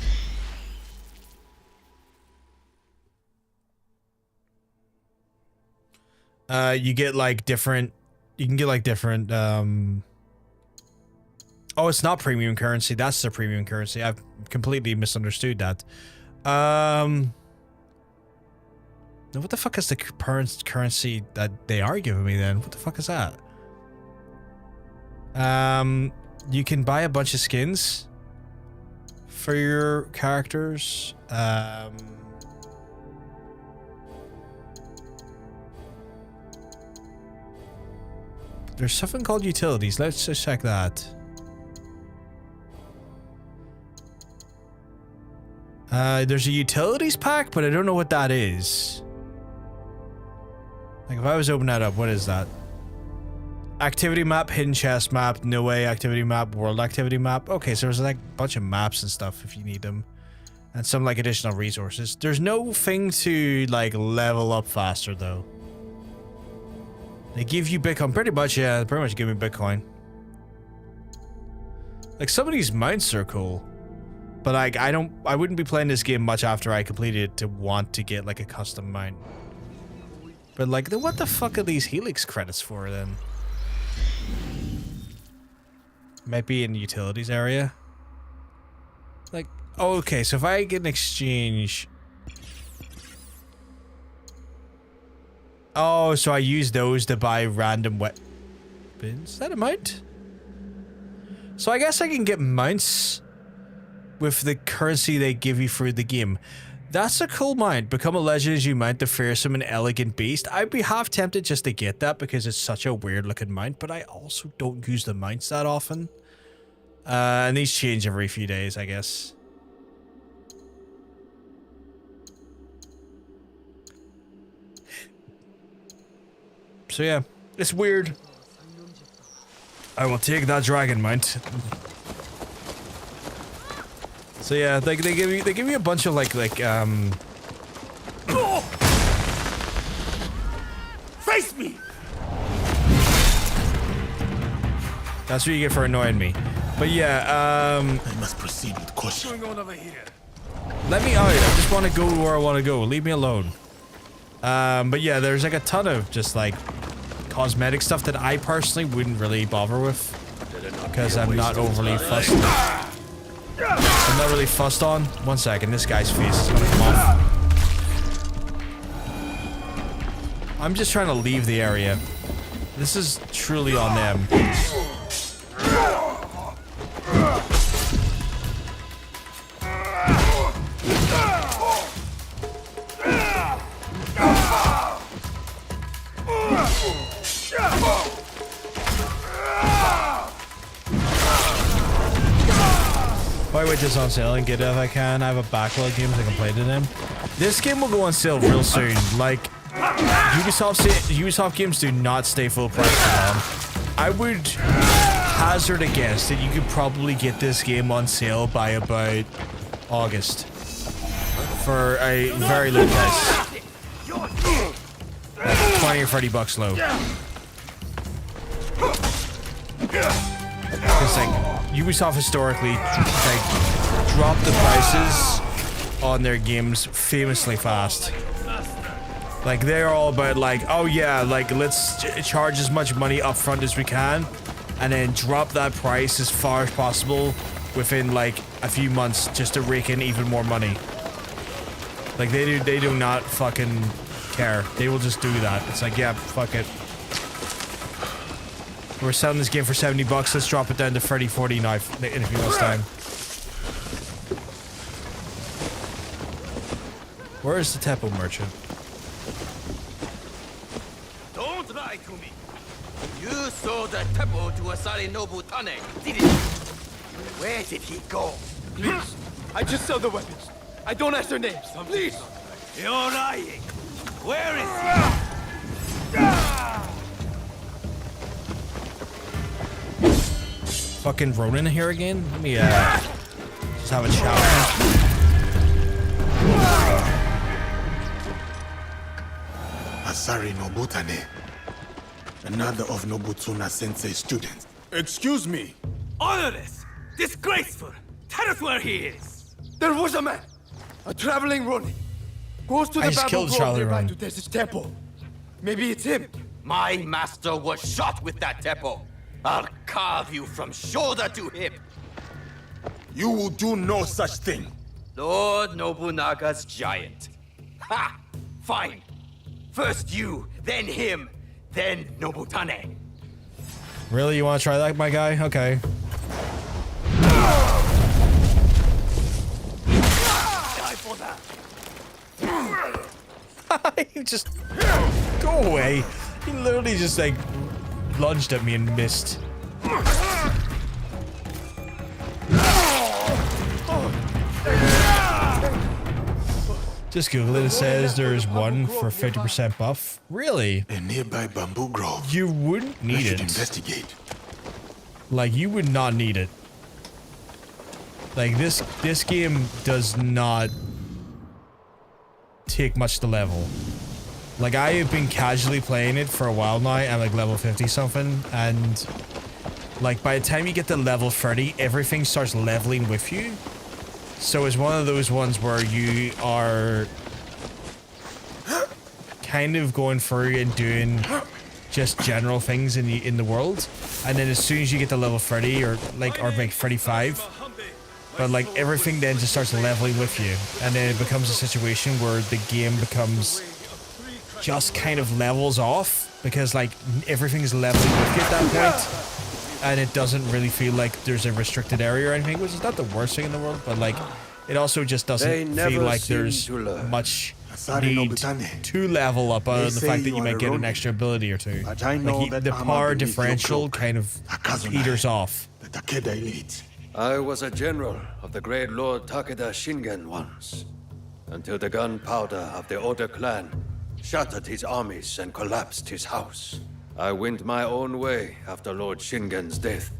You get like different... You can get like different, oh, it's not premium currency. That's the premium currency. I've completely misunderstood that. What the fuck is the currency that they are giving me then? What the fuck is that? You can buy a bunch of skins for your characters. There's something called utilities. Let's just check that. There's a utilities pack, but I don't know what that is. Like, if I was to open that up, what is that? Activity map, hidden chest map, no way activity map, world activity map. Okay, so there's like a bunch of maps and stuff if you need them. And some like additional resources. There's no thing to like level up faster though. They give you Bitcoin, pretty much, yeah, they pretty much give me Bitcoin. Like, some of these mounts are cool. But like, I wouldn't be playing this game much after I completed it to want to get like a custom mount. But like, what the fuck are these Helix credits for then? Might be in the utilities area. Like, oh, okay, so if I get an exchange Oh, so I use those to buy random weapons. Is that a mount? So I guess I can get mounts with the currency they give you through the game. That's a cool mount. Become a legend as you mount the fearsome and elegant beast. I'd be half tempted just to get that because it's such a weird looking mount, but I also don't use the mounts that often. And these change every few days, I guess. So yeah, it's weird. I will take that dragon mount. So yeah, they give you a bunch of like Face me! That's what you get for annoying me. But yeah, I must proceed with caution. What's going on over here? let me out. I just want to go where I want to go. Leave me alone. But yeah, there's like a ton of just like cosmetic stuff that I personally wouldn't really bother with because I'm not overly fussed. I'm not really fussed on. 1 second, this guy's face is gonna come off. I'm just trying to leave the area. This is truly on them. Probably wait this on sale and get it if I can. I have a backlog of games I can play to them. This game will go on sale real soon. Like, Ubisoft games do not stay full price for long. I would hazard a guess that you could probably get this game on sale by about August. For a very low price. Like 20 or 30 bucks low. Because like Ubisoft historically like drop the prices on their games famously fast. Like they're all about like, oh yeah, like let's charge as much money up front as we can and then drop that price as far as possible within like a few months just to rake in even more money. Like they do not fucking care. They will just do that. It's like, yeah, fuck it. We're selling this game for 70 bucks. Let's drop it down to 30, 40 now in a few months' time. Where is the Teppo merchant? Don't lie to me. You sold the temple to Asari Nobunaga, didn't you? Where did he go? Please, I just sell the weapons. I don't ask their names. Please. You're lying. Where is he? Fucking Ronin here again? Let me just have a shower. Asari Nobutane, another of Nobutsuna Sensei's students. Excuse me. Honorless! Disgraceful! Tell us where he is! There was a man, a traveling Ronin. Goes to I the just Babel killed Grove Charlie nearby Ronin. to test his temple. Maybe it's him. My master was shot with that temple. I'll carve you from shoulder to hip. You will do no such thing. Lord Nobunaga's giant. Ha! Fine. First you, then him, then Nobutane. Really? You want to try that, my guy? Okay. Die for that. You just go away. He literally just like lunged at me and missed. Just Google it. It says there's one for 50% buff. Really? A nearby bamboo grove. You wouldn't need should it. Investigate. Like, you would not need it. Like, this game does not take much to level. Like, I have been casually playing it for a while now. I'm like level 50 something, and like by the time you get to level 30, everything starts leveling with you. So it's one of those ones where you are kind of going through and doing just general things in the world, and then as soon as you get to level 30 or like 35, but like everything then just starts leveling with you, and then it becomes a situation where the game becomes just kind of levels off because like everything's leveling with you at that point, and it doesn't really feel like there's a restricted area or anything, which is not the worst thing in the world, but like it also just doesn't feel like there's much need to level up other than the fact that you might get an extra ability or two. Like the power differential kind of peters off. I was a general of the great Lord Takeda Shingen once, until the gunpowder of the Oda clan shattered his armies and collapsed his house. I went my own way after Lord Shingen's death,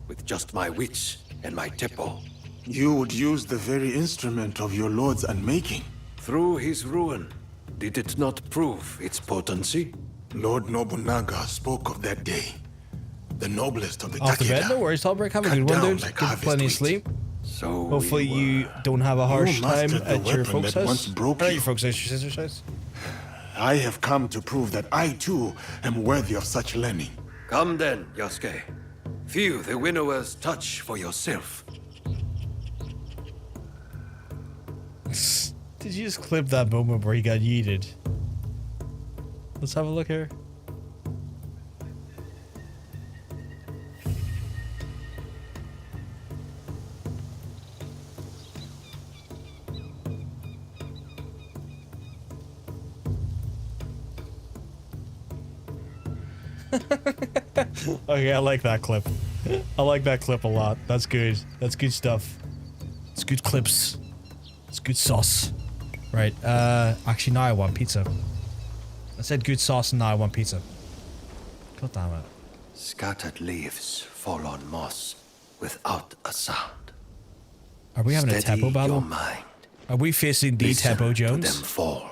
with just my wits and my teppo. You would use the very instrument of your lord's unmaking. Through his ruin, did it not prove its potency? Lord Nobunaga spoke of that day. The noblest of the Off the bed, Takeda. no worries, Talbreak. Have a good one, dude. Like Get plenty of sleep. So hopefully you don't have a harsh time at your folks' house. Broke Or your folks' house, your sister's house. I have come to prove that I too am worthy of such learning. Come then, Yasuke. Feel the winnower's touch for yourself. Did you just clip that moment where he got yeeted? Let's have a look here. Okay, I like that clip. I like that clip a lot. That's good. That's good stuff. It's good clips. It's good sauce. Right, actually now I want pizza. I said good sauce and now I want pizza. God damn it. Scattered leaves fall on moss without a sound. Are we having a Teppo battle? Your mind. Are we facing the Teppo Jones? To them fall.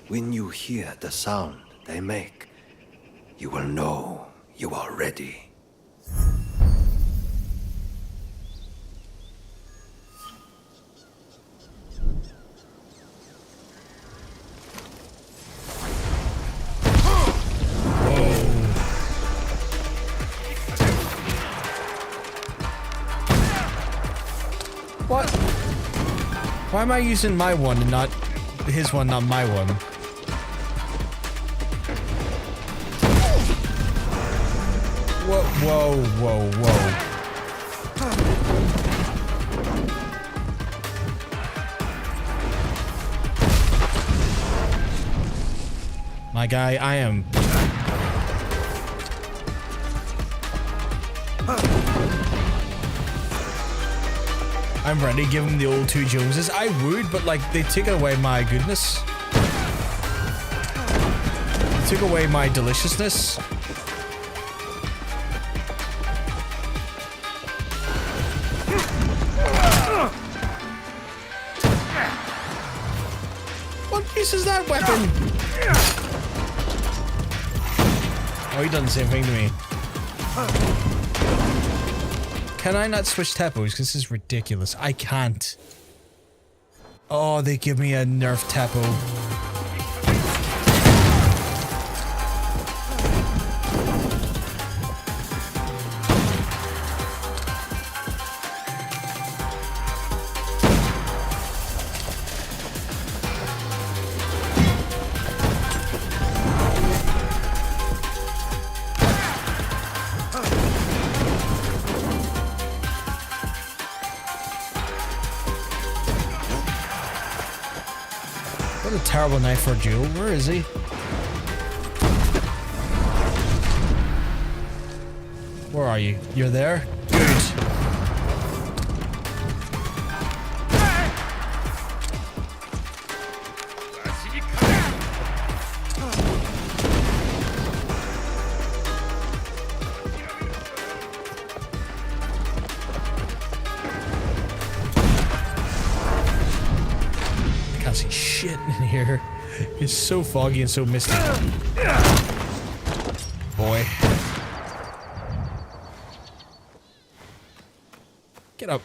When you hear the sound they make, you will know you are ready. What? Why am I using my one and not his one, not my one? Whoa, whoa, whoa, whoa. My guy, I am... I'm ready to give him the old two Joneses. I would, but like, they took away my goodness. They took away my deliciousness. What piece is that weapon? Oh, he done the same thing to me. Can I not switch Teppos? Because this is ridiculous. I can't. Oh, they give me a nerf Teppo. What a terrible night for a duel. Where is he? Where are you? You're there? Good. I can't see shit in here. It's so foggy and so misty. Boy. Get up.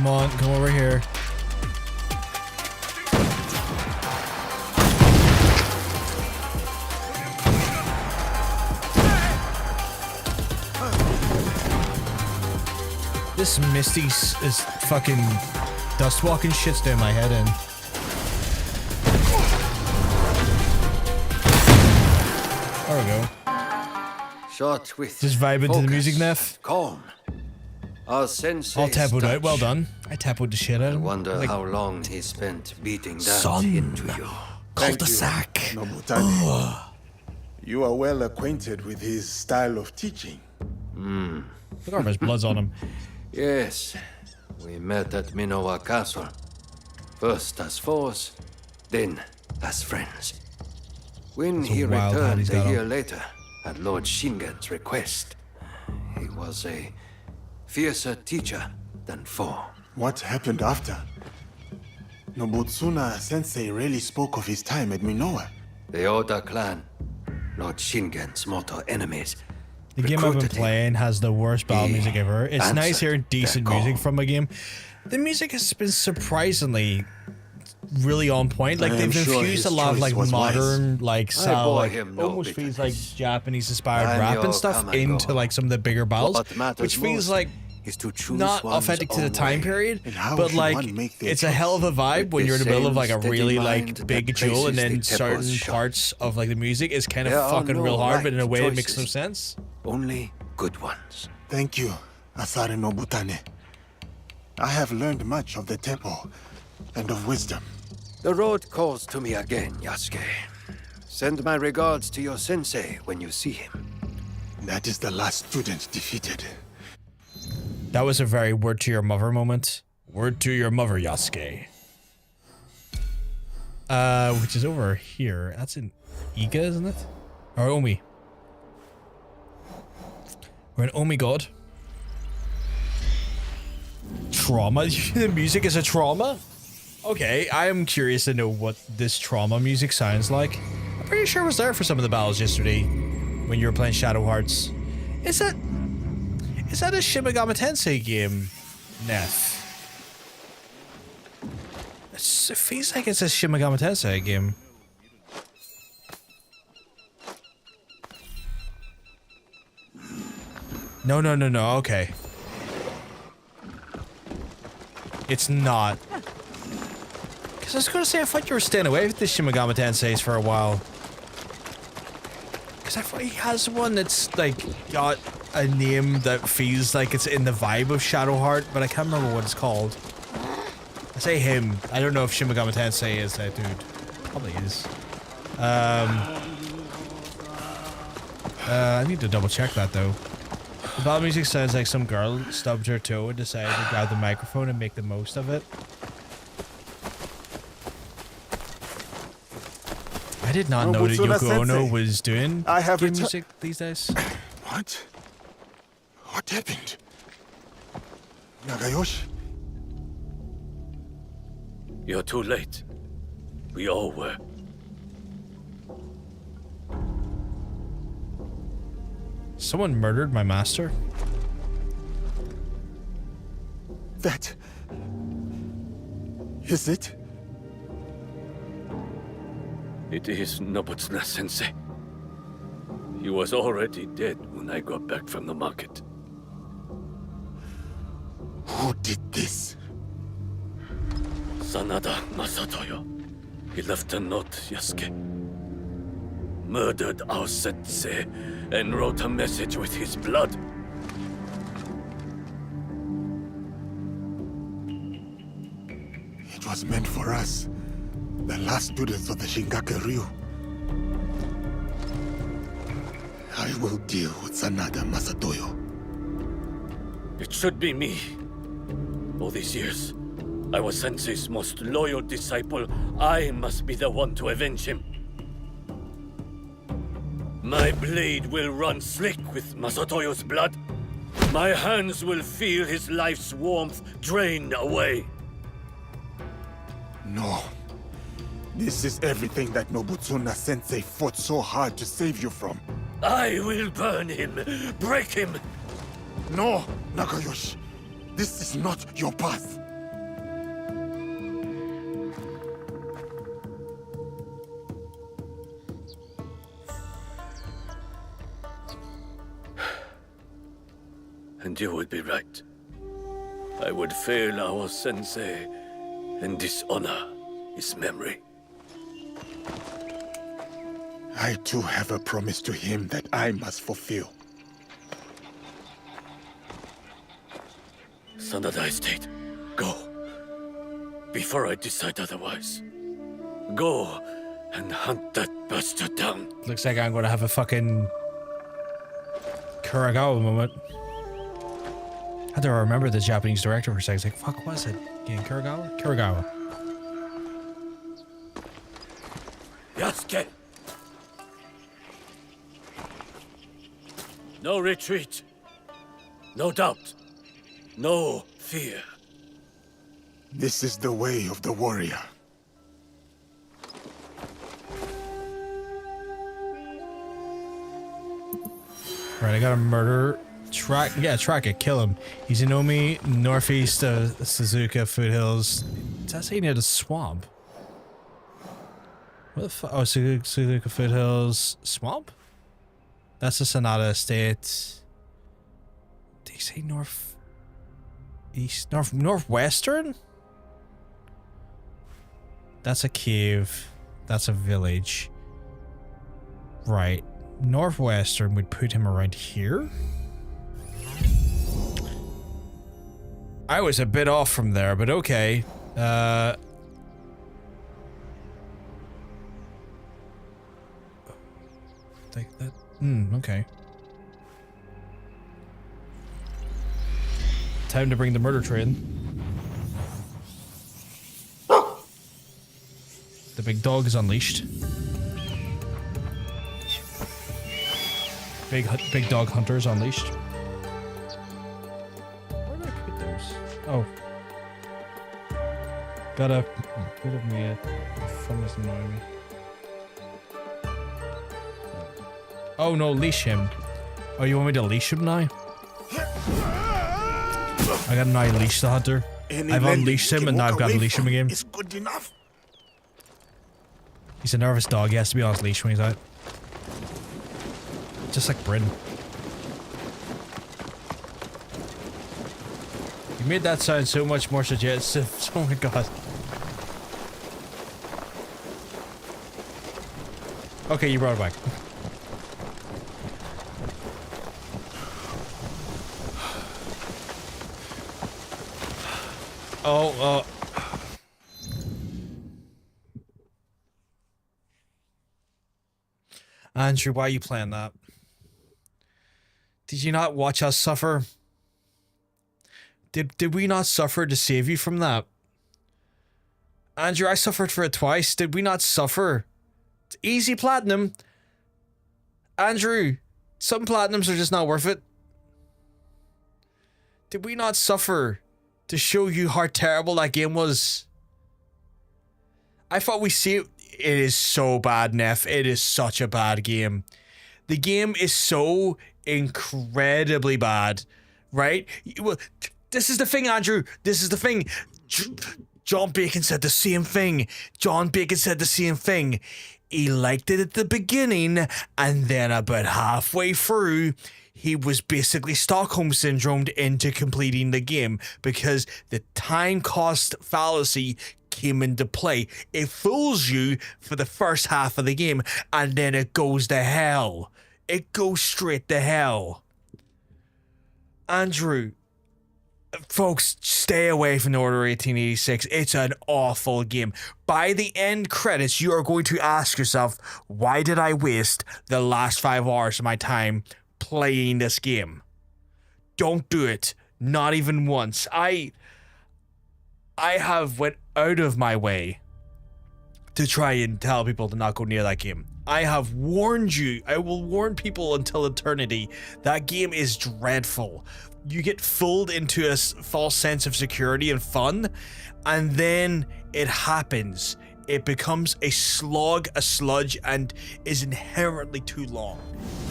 Come on, come over here. This Misty is fucking dust walking shit's doing my head in. There we go. Shot with Just vibe into the music, Neff. Calm. Our sensei All tempoed out. Well done. I tempoed the shit out of him. Wonder Like, how long he spent beating that Son. into you. Cul-de-sac. Nobunaga. You are well acquainted with his style of teaching. Look at his blood's on him. Yes, we met at Minowa Castle. First as foes, then as friends. When That's a he wild hat returned he's a got year on. later, at Lord Shingen's request, he was a fiercer teacher than foe. What happened after? Nobutsuna Sensei rarely spoke of his time at Minowa. The Oda clan, Lord Shingen's mortal enemies. The game I've been playing has the worst battle music ever. It's nice answered hearing decent their music from a game. The music has been surprisingly really on point. Like I they've am sure infused his a lot of choice like was modern, like style, bore like him no almost feels like bitterness. Japanese inspired Time rap you'll and stuff come and into go. like some of the bigger battles, What matters which feels most like is to choose not one's authentic to the own time way. period, And how but should like one make their it's a hell of a vibe With when the you're in the middle of same like a steady really mind like that big jewel, and places then the certain tempos shut. parts of like the music is kind of There are fucking no real hard, but in a right way it makes no choices. sense. Only good ones. Thank you, Asare Nobutane. I have learned much of the temple and of wisdom. The road calls to me again, Yasuke. Send my regards to your sensei when you see him. That is the last student defeated. That was a very word to your mother moment. Word to your mother, Yasuke. Which is over here. That's in Iga, isn't it? Or Omi. We're in Omi God. Trauma? The music is a trauma? Okay, I am curious to know what this trauma music sounds like. I'm pretty sure it was there for some of the battles yesterday when you were playing Shadow Hearts. Is that a Shin Megami Tensei game, Neff? It feels like it's a Shin Megami Tensei game. No, okay. It's not. Because I was going to say, I thought you were staying away with the Shin Megami Tenseis for a while. Because I thought he has one that's, like, got a name that feels like it's in the vibe of Shadowheart, but I can't remember what it's called. I say him. I don't know if Shin Megami Tensei is that dude. Probably is. I need to double check that, though. The battle music sounds like some girl stubbed her toe and decided to grab the microphone and make the most of it. I did not know that Nobutsuna Yoko Ono Sensei. was doing I have game retu- music these days. What? What happened? Nagayoshi? You're too late. We all were. Someone murdered my master? That... is it? It is Nobutsuna Sensei. He was already dead when I got back from the market. Who did this? Sanada Masatoyo. He left a note, Yasuke. Murdered our sensei and wrote a message with his blood. It was meant for us, the last students of the Shingake Ryu. I will deal with Sanada Masatoyo. It should be me. All these years, I was Sensei's most loyal disciple. I must be the one to avenge him. My blade will run slick with Masatoyo's blood. My hands will feel his life's warmth drain away. No. This is everything that Nobutsuna Sensei fought so hard to save you from. I will burn him, break him. No, Nagayoshi. This is not your path. and you would be right. I would fail our sensei and dishonor his memory. I too have a promise to him that I must fulfill. Sanada Estate, go. Before I decide otherwise. Go and hunt that bastard down. Looks like I'm gonna have a fucking Kuragawa moment. I had to remember the Japanese director for a second. It's like, fuck, was it? Again, Kuragawa? Kuragawa. Yasuke! No retreat. No doubt. No fear. This is the way of the warrior. Right, I gotta murder. Track it, kill him. He's in Omi, northeast of Suzuka foothills. Does that say near the swamp? What the fuck? Oh, Suzuka foothills swamp? That's the Sanada Estate. Did he say northwestern? That's a cave. That's a village. Right. Northwestern would put him around here? I was a bit off from there, but okay. Take that. Okay. Time to bring the murder train. The big dog is unleashed. Big dog hunter is unleashed. Where did I put those? Oh. Got a bit of me. Phone is annoying me. Oh no, leash him. Oh, you want me to leash him now? I gotta now leash the hunter. I've unleashed him and now I've got to leash him again. It's good enough. He's a nervous dog. He has to be on his leash when he's out. Just like Bryn. You made that sound so much more suggestive. Oh my god. Okay, you brought it back. Andrew, why are you playing that? Did you not watch us suffer? Did we not suffer to save you from that? Andrew, I suffered for it twice. Did we not suffer? It's easy platinum. Andrew, some platinums are just not worth it. Did we not suffer to show you how terrible that game was? I thought we see it. It is so bad, Neff. It is such a bad game. The game is so incredibly bad, right? Well, this is the thing, Andrew. This is the thing. John Bacon said the same thing. John Bacon said the same thing. He liked it at the beginning, and then about halfway through, he was basically Stockholm syndromed into completing the game because the time cost fallacy came into play. It fools you for the first half of the game, and then it goes to hell. It goes straight to hell. Andrew, folks, stay away from Order 1886. It's an awful game. By the end credits, you are going to ask yourself, why did I waste the last 5 hours of my time playing this game? Don't do it. Not even once. I have went out of my way to try and tell people to not go near that game. I have warned you. I will warn people until eternity. That game is dreadful. You get fooled into a false sense of security and fun, and then it happens. It becomes a slog, a sludge, and is inherently too long.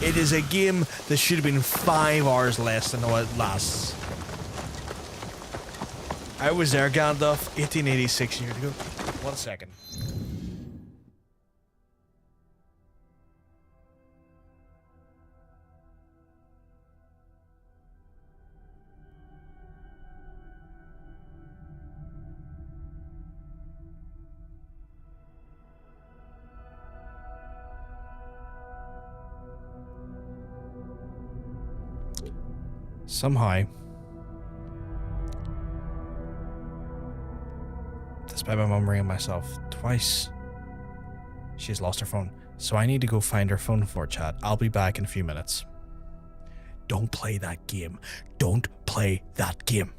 It is a game that should have been 5 hours less than what it lasts. I was there, Gandalf, 1886 years ago. 1 second. somehow, despite my mum ringing myself twice, she's lost her phone. So I need to go find her phone for chat. I'll be back in a few minutes. Don't play that game. Don't play that game.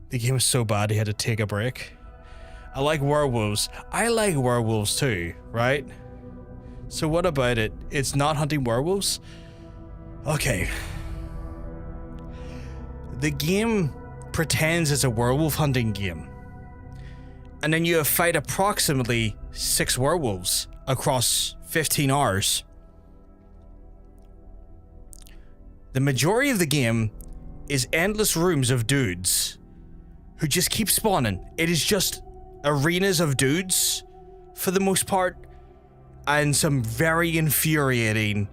The game was so bad he had to take a break. I like werewolves. I like werewolves too, right? So what about it? It's not hunting werewolves? Okay. The game pretends it's a werewolf hunting game. And then you fight approximately 6 werewolves across 15 hours. The majority of the game is endless rooms of dudes who just keep spawning. It is just arenas of dudes for the most part, and some very infuriating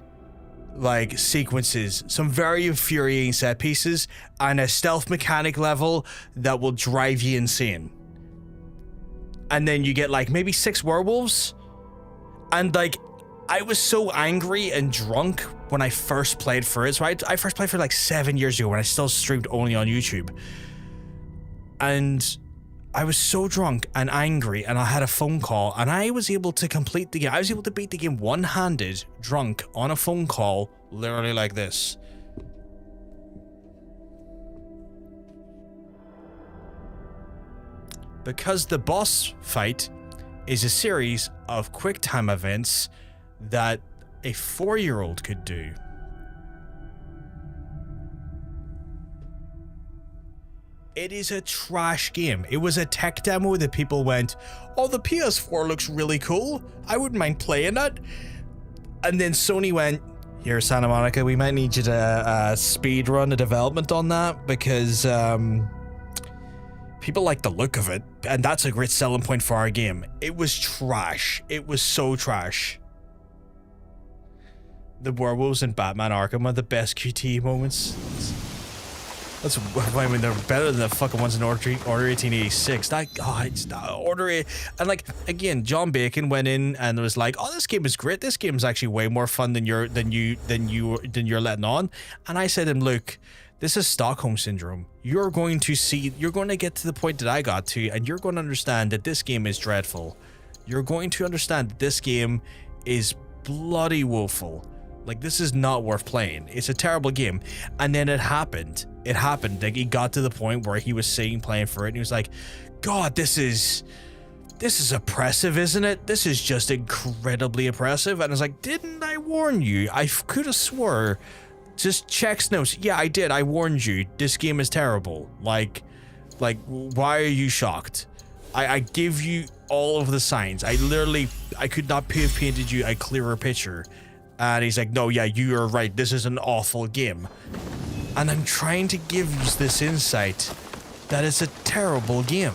like sequences, some very infuriating set pieces, and a stealth mechanic level that will drive you insane. And then you get like maybe 6 werewolves, and like I was so angry and drunk when I first played for it. So I first played for like 7 years ago when I still streamed only on YouTube. And I was so drunk and angry, and I had a phone call, and I was able to complete the game. I was able to beat the game one-handed, drunk, on a phone call, literally like this. Because the boss fight is a series of quick time events that a 4-year-old could do. It is a trash game. It was a tech demo that people went, oh, the PS4 looks really cool. I wouldn't mind playing it. And then Sony went, here, Santa Monica, we might need you to speed run the development on that because people like the look of it. And that's a great selling point for our game. It was trash. It was so trash. The werewolves in Batman Arkham are the best QTE moments. That's, I mean, they're better than the fucking ones in Order 1886. It's not Order. And like, again, John Bacon went in and was like, "Oh, this game is great. This game is actually way more fun than you're letting on." And I said to him, "Look, this is Stockholm Syndrome. You're going to get to the point that I got to, and you're going to understand that this game is dreadful. You're going to understand that this game is bloody woeful. Like, this is not worth playing. It's a terrible game." And then it happened. Like, he got to the point where he was sitting playing for it, and he was like, "God, this is oppressive, isn't it? This is just incredibly oppressive." And I was like, "Didn't I warn you? I could have swore. Just checks notes. Yeah, I did. I warned you. This game is terrible. Like, why are you shocked? I give you all of the signs. I could not have painted you a clearer picture." And he's like, "No, yeah, you are right. This is an awful game." And I'm trying to give you this insight that it's a terrible game.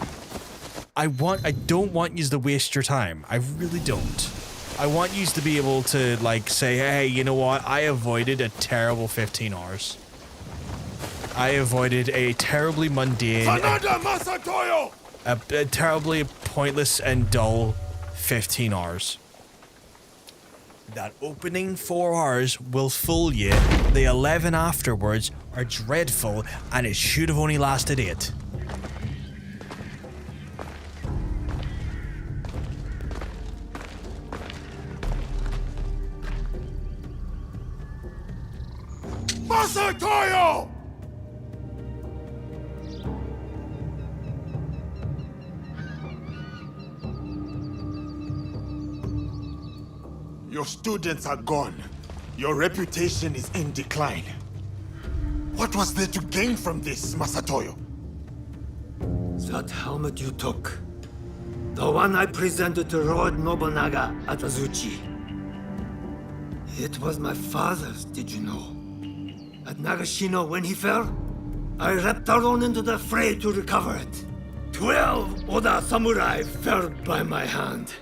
I don't want you to waste your time. I really don't. I want you to be able to, like, say, "Hey, you know what? I avoided a terrible 15 hours. I avoided a terribly mundane, a terribly pointless and dull 15 hours. That opening 4 hours will fool you. The 11 afterwards are dreadful, and it should have only lasted 8. Masatoyo! Your students are gone. Your reputation is in decline. What was there to gain from this, Masatoyo? That helmet you took. The one I presented to Lord Nobunaga at Azuchi. It was my father's, did you know? At Nagashino, when he fell, I leapt alone into the fray to recover it. 12 Oda samurai fell by my hand.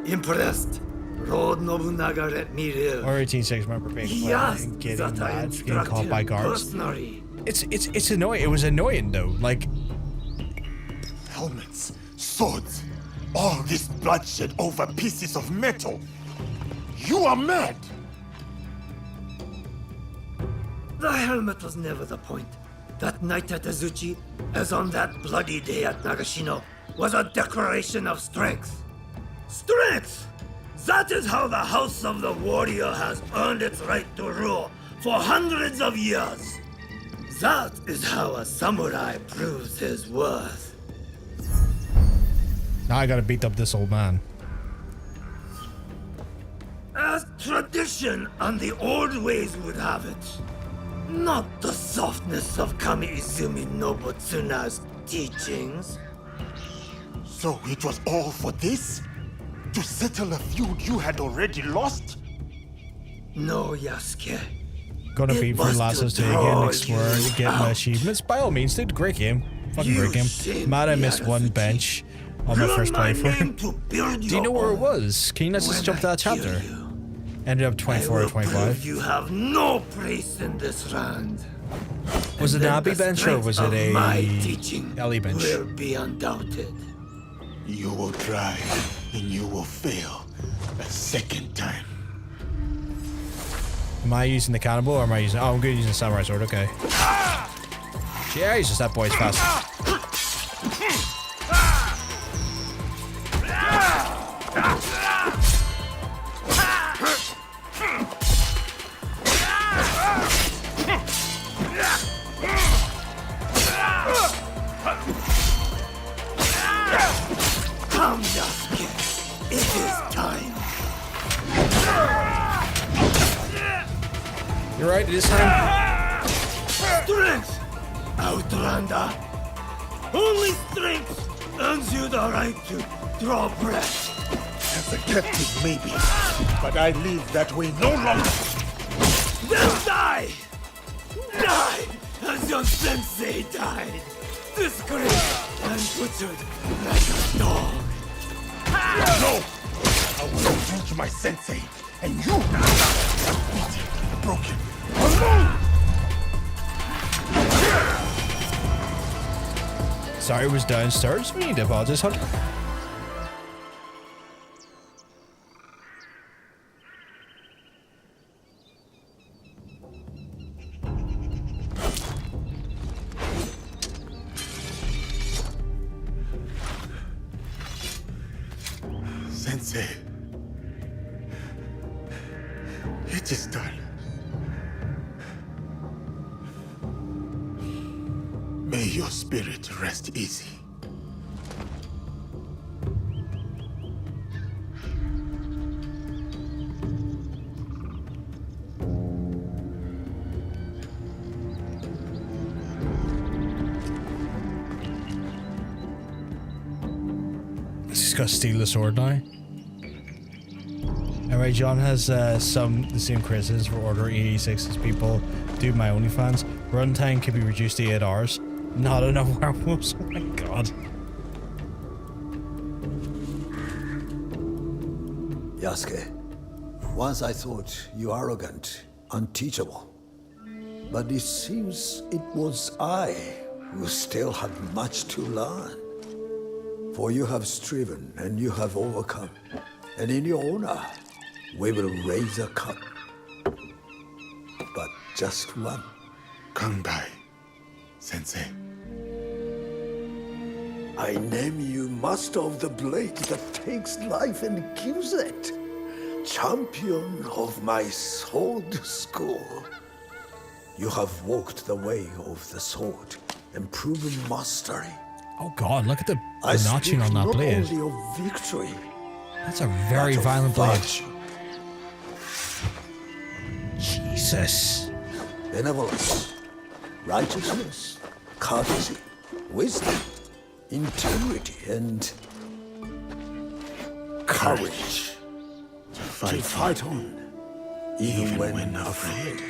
Impressed, Lord Nobunaga let me live. Or 18.6, remember being and getting mad, getting caught by guards. Personally. It's annoying. It was annoying though. Like, helmets, swords, all this bloodshed over pieces of metal. You are mad. The helmet was never the point. That night at Azuchi, as on that bloody day at Nagashino, was a declaration of strength. Strength! That is how the House of the Warrior has earned its right to rule for hundreds of years. That is how a samurai proves his worth. Now I gotta beat up this old man. As tradition and the old ways would have it. Not the softness of Kami-Izumi Nobutsuna's teachings. So it was all for this? To settle a feud you had already lost? No, Yasuke. Gonna beat for Lassos to again, explore, get my achievements. By all means, dude, great game. Fucking great game. Mad I missed one bench on my first playthrough. Do you know where it was? Can you not just jump to that chapter? Ended up 24 or 25. You have no place in this land. Was it an Abbey bench or was it a Ellie bench? Will be undoubted. You will try, and you will fail a second time. Am I using the cannonball or am I using... Oh, I'm good using the samurai sword, okay. Yeah, he's just that boy's fast. Come, Yasuke. It is time. You're right, it is time. Strength! Outlander! Only strength earns you the right to draw breath. As a captive, maybe, but I live that way no longer. Then die! Die as your sensei died! Disgraced and butchered like a dog. No! I will avenge my sensei, and you are beaten, broken, alone! Sorry, it was downstairs. We need to apologize, Hunter. Sensei. It is done. May your spirit rest easy. He's got to steal the sword now. Alright, John has the same criticisms for Order 86 as people do my OnlyFans. Runtime can be reduced to 8 hours. Not enough werewolves. Oh my god. Yasuke, once I thought you arrogant, unteachable. But it seems it was I who still had much to learn. For you have striven and you have overcome. And in your honor, we will raise a cup. But just one. Kanbai, Sensei. I name you Master of the Blade that takes life and gives it. Champion of my sword school. You have walked the way of the sword and proven mastery. Oh god, look at the notching on that blade. Not only of victory, that's a very violent blade. virtue. Jesus. Benevolence, righteousness, courtesy, wisdom, integrity, and courage. To fight on, even when afraid.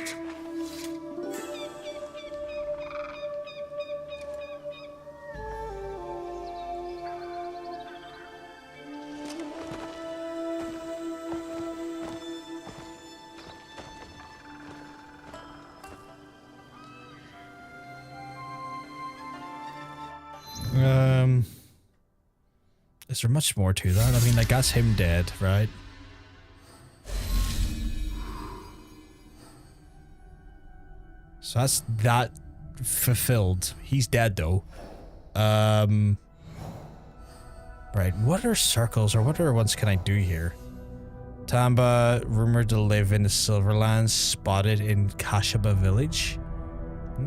Is there much more to that? I mean, like, that's him dead, right? So that's that fulfilled. He's dead, though. Right, what other circles or what other ones can I do here? Tamba, rumored to live in the Silverlands, spotted in Kashaba village.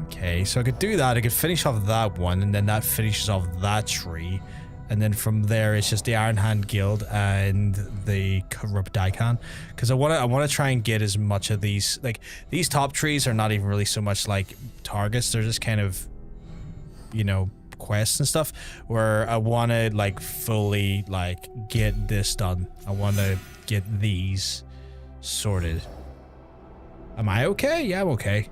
Okay, so I could do that. I could finish off that one, and then that finishes off that tree. And then from there, it's just the Iron Hand Guild and the Corrupt Daikan. Because I want to try and get as much of these. Like, these top trees are not even really so much like targets. They're just kind of, you know, quests and stuff. Where I want to, like, fully, like, get this done. I want to get these sorted. Am I okay? Yeah, I'm okay.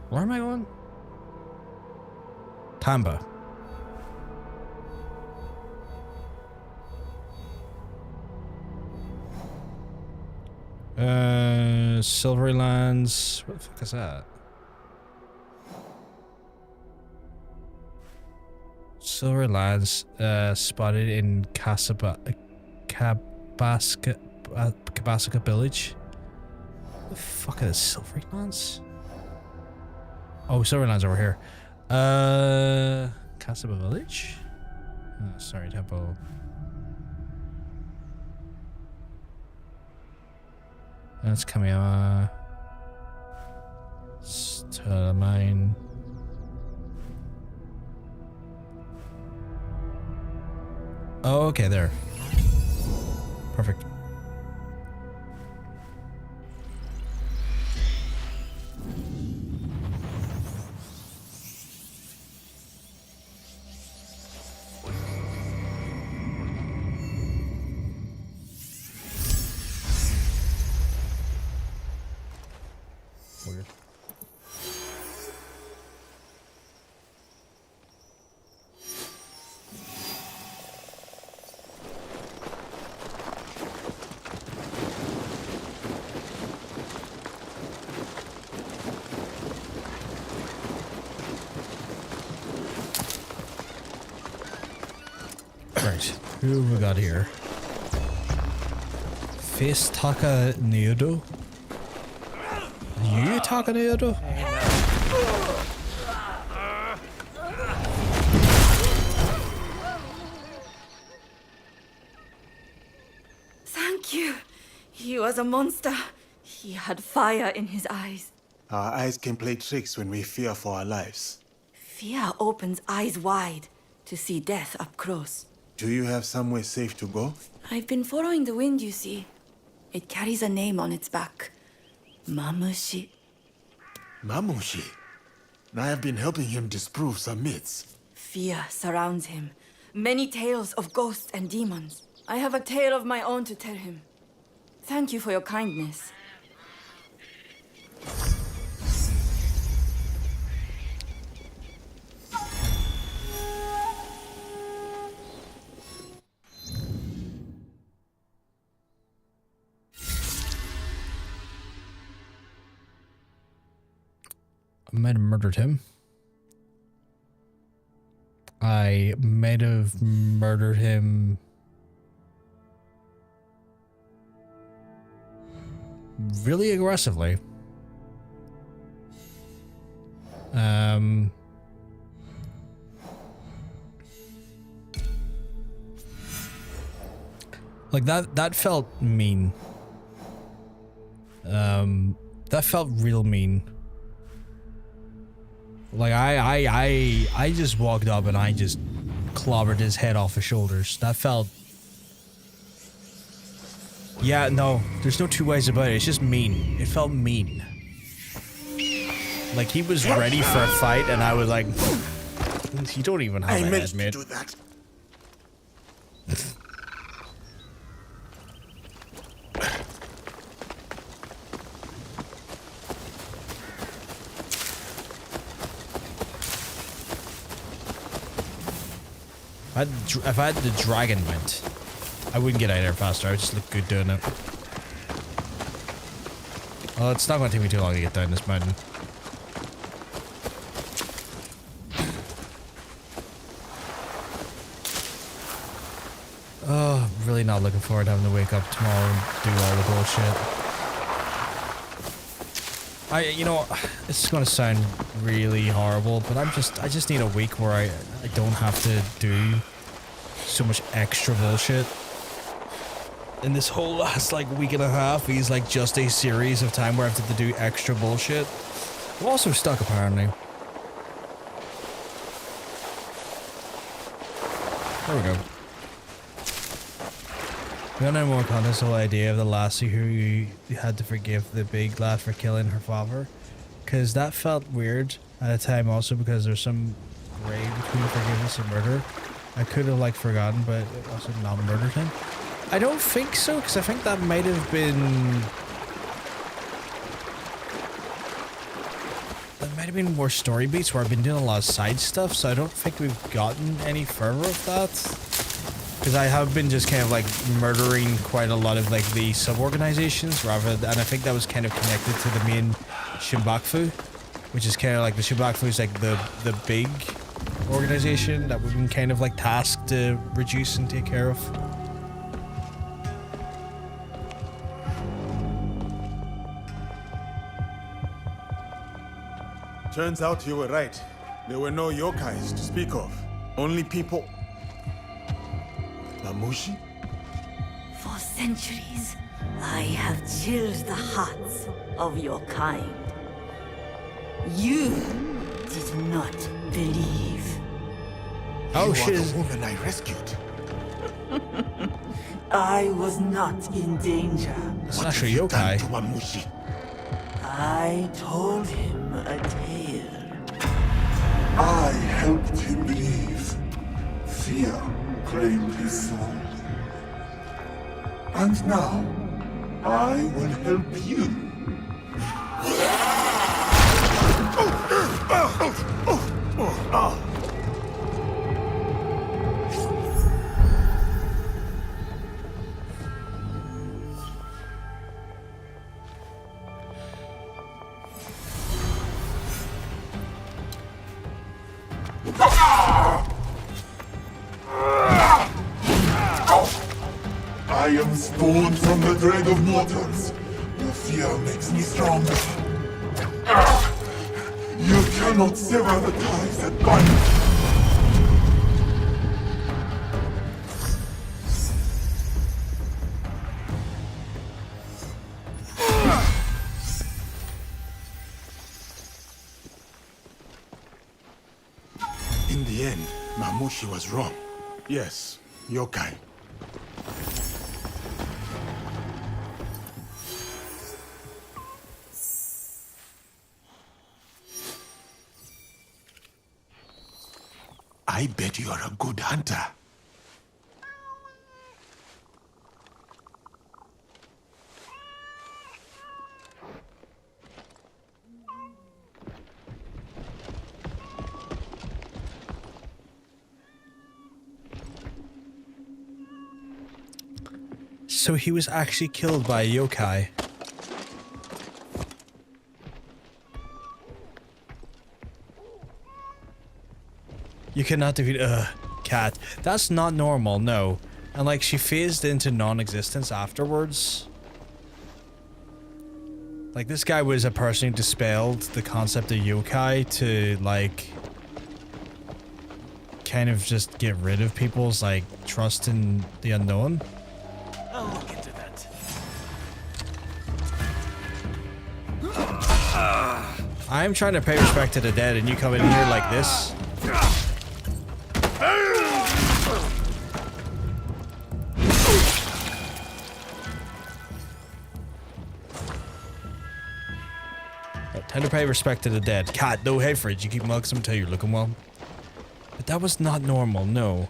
Where am I going? Tamba. Silverlands. What the fuck is that? Silverlands, spotted in Kabasca village. What the fuck is Silverlands? Oh, Silverlands over here. Kasaba village? Oh, sorry, temple. That's Kamiyama. Mine. Oh, okay, there. Perfect. Weird. Who have we got here? Face Taka Neudo? You Taka Neudo? Thank you. He was a monster. He had fire in his eyes. Our eyes can play tricks when we fear for our lives. Fear opens eyes wide to see death up close. Do you have somewhere safe to go? I've been following the wind, you see. It carries a name on its back. Mamushi. Mamushi? I have been helping him disprove some myths. Fear surrounds him. Many tales of ghosts and demons. I have a tale of my own to tell him. Thank you for your kindness. I might have murdered him. I might have murdered him really aggressively. Like that felt mean. That felt real mean. Like I just walked up and I just clobbered his head off his shoulders. That felt... Yeah, no, there's no two ways about it. It's just mean. It felt mean. Like he was ready for a fight and I was like, you don't even have a head, mate. Do that. If I had the dragon mint, I wouldn't get out of there faster. I would just look good doing it. Well, it's not going to take me too long to get down this mountain. Oh, I'm really not looking forward to having to wake up tomorrow and do all the bullshit. You know, it's going to sound really horrible, but I just need a week where I don't have to do so much extra bullshit. And this whole last like week and a half is like just a series of time where I have to do extra bullshit. I'm also stuck apparently. There we go. We got no more context, the whole idea of the lassie who you had to forgive the big lad for killing her father. Because that felt weird at a time also because there's some gray between forgiveness and murder. I could have like forgotten, but also not murdered him. I don't think so, because I think that might have been... That might have been more story beats where I've been doing a lot of side stuff, so I don't think we've gotten any further of that. Because I have been just kind of like murdering quite a lot of like the sub-organizations rather than, and I think that was kind of connected to the main Shinbakufu, which is kind of like the Shinbakufu is like the big organization that we've been kind of like tasked to reduce and take care of. Turns out you were right. There were no yokais to speak of. Only people... Mamushi? For centuries, I have chilled the hearts of your kind. You did not believe. Oh, shit. You are the woman I rescued. I was not in danger. It's not sure yokai. To Mamushi? I told him a tale. I helped him believe. Fear claimed his soul. And now, I will help you. am spawned from the dread of mortals. Your fear makes me stronger. You cannot sever the ties that bind us. In the end, Mamushi was wrong. Yes, yokai. I bet you are a good hunter. So he was actually killed by a yokai. You cannot defeat cat. That's not normal, no. And like she phased into non-existence afterwards. Like this guy was a person who dispelled the concept of yokai to like kind of just get rid of people's like trust in the unknown. I'll look into that. I'm trying to pay respect to the dead and you come in here like this. Time to pay respect to the dead. Cat, no head fridge. You keep mugging them until you're looking well. But that was not normal, no.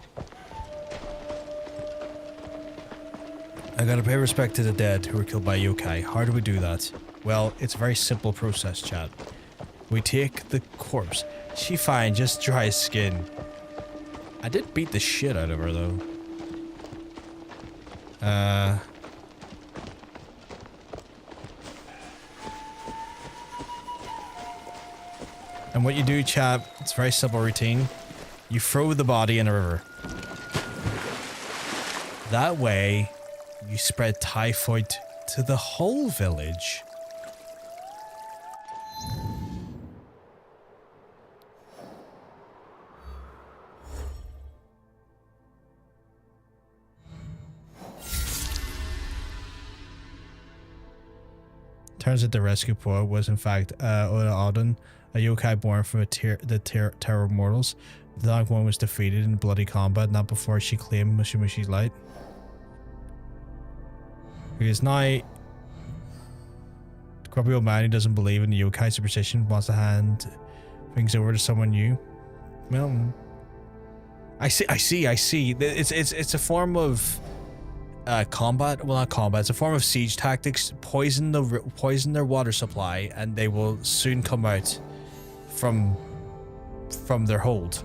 I gotta pay respect to the dead who were killed by yokai. How do we do that? Well, it's a very simple process, chat. We take the corpse. She fine, just dry skin. I did beat the shit out of her, though. And what you do, chat, it's a very simple routine. You throw the body in a river. That way, you spread typhoid to the whole village. Turns out the rescue boy was in fact Oda Auden, a yokai born from the terror of mortals. The Dark One was defeated in bloody combat, not before she claimed Mushimushi's light. Because now, the grumpy old man who doesn't believe in the yokai superstition wants to hand things over to someone new. Well, I see. It's a form of combat. Well, not combat. It's a form of siege tactics. Poison their water supply, and they will soon come out from their hold.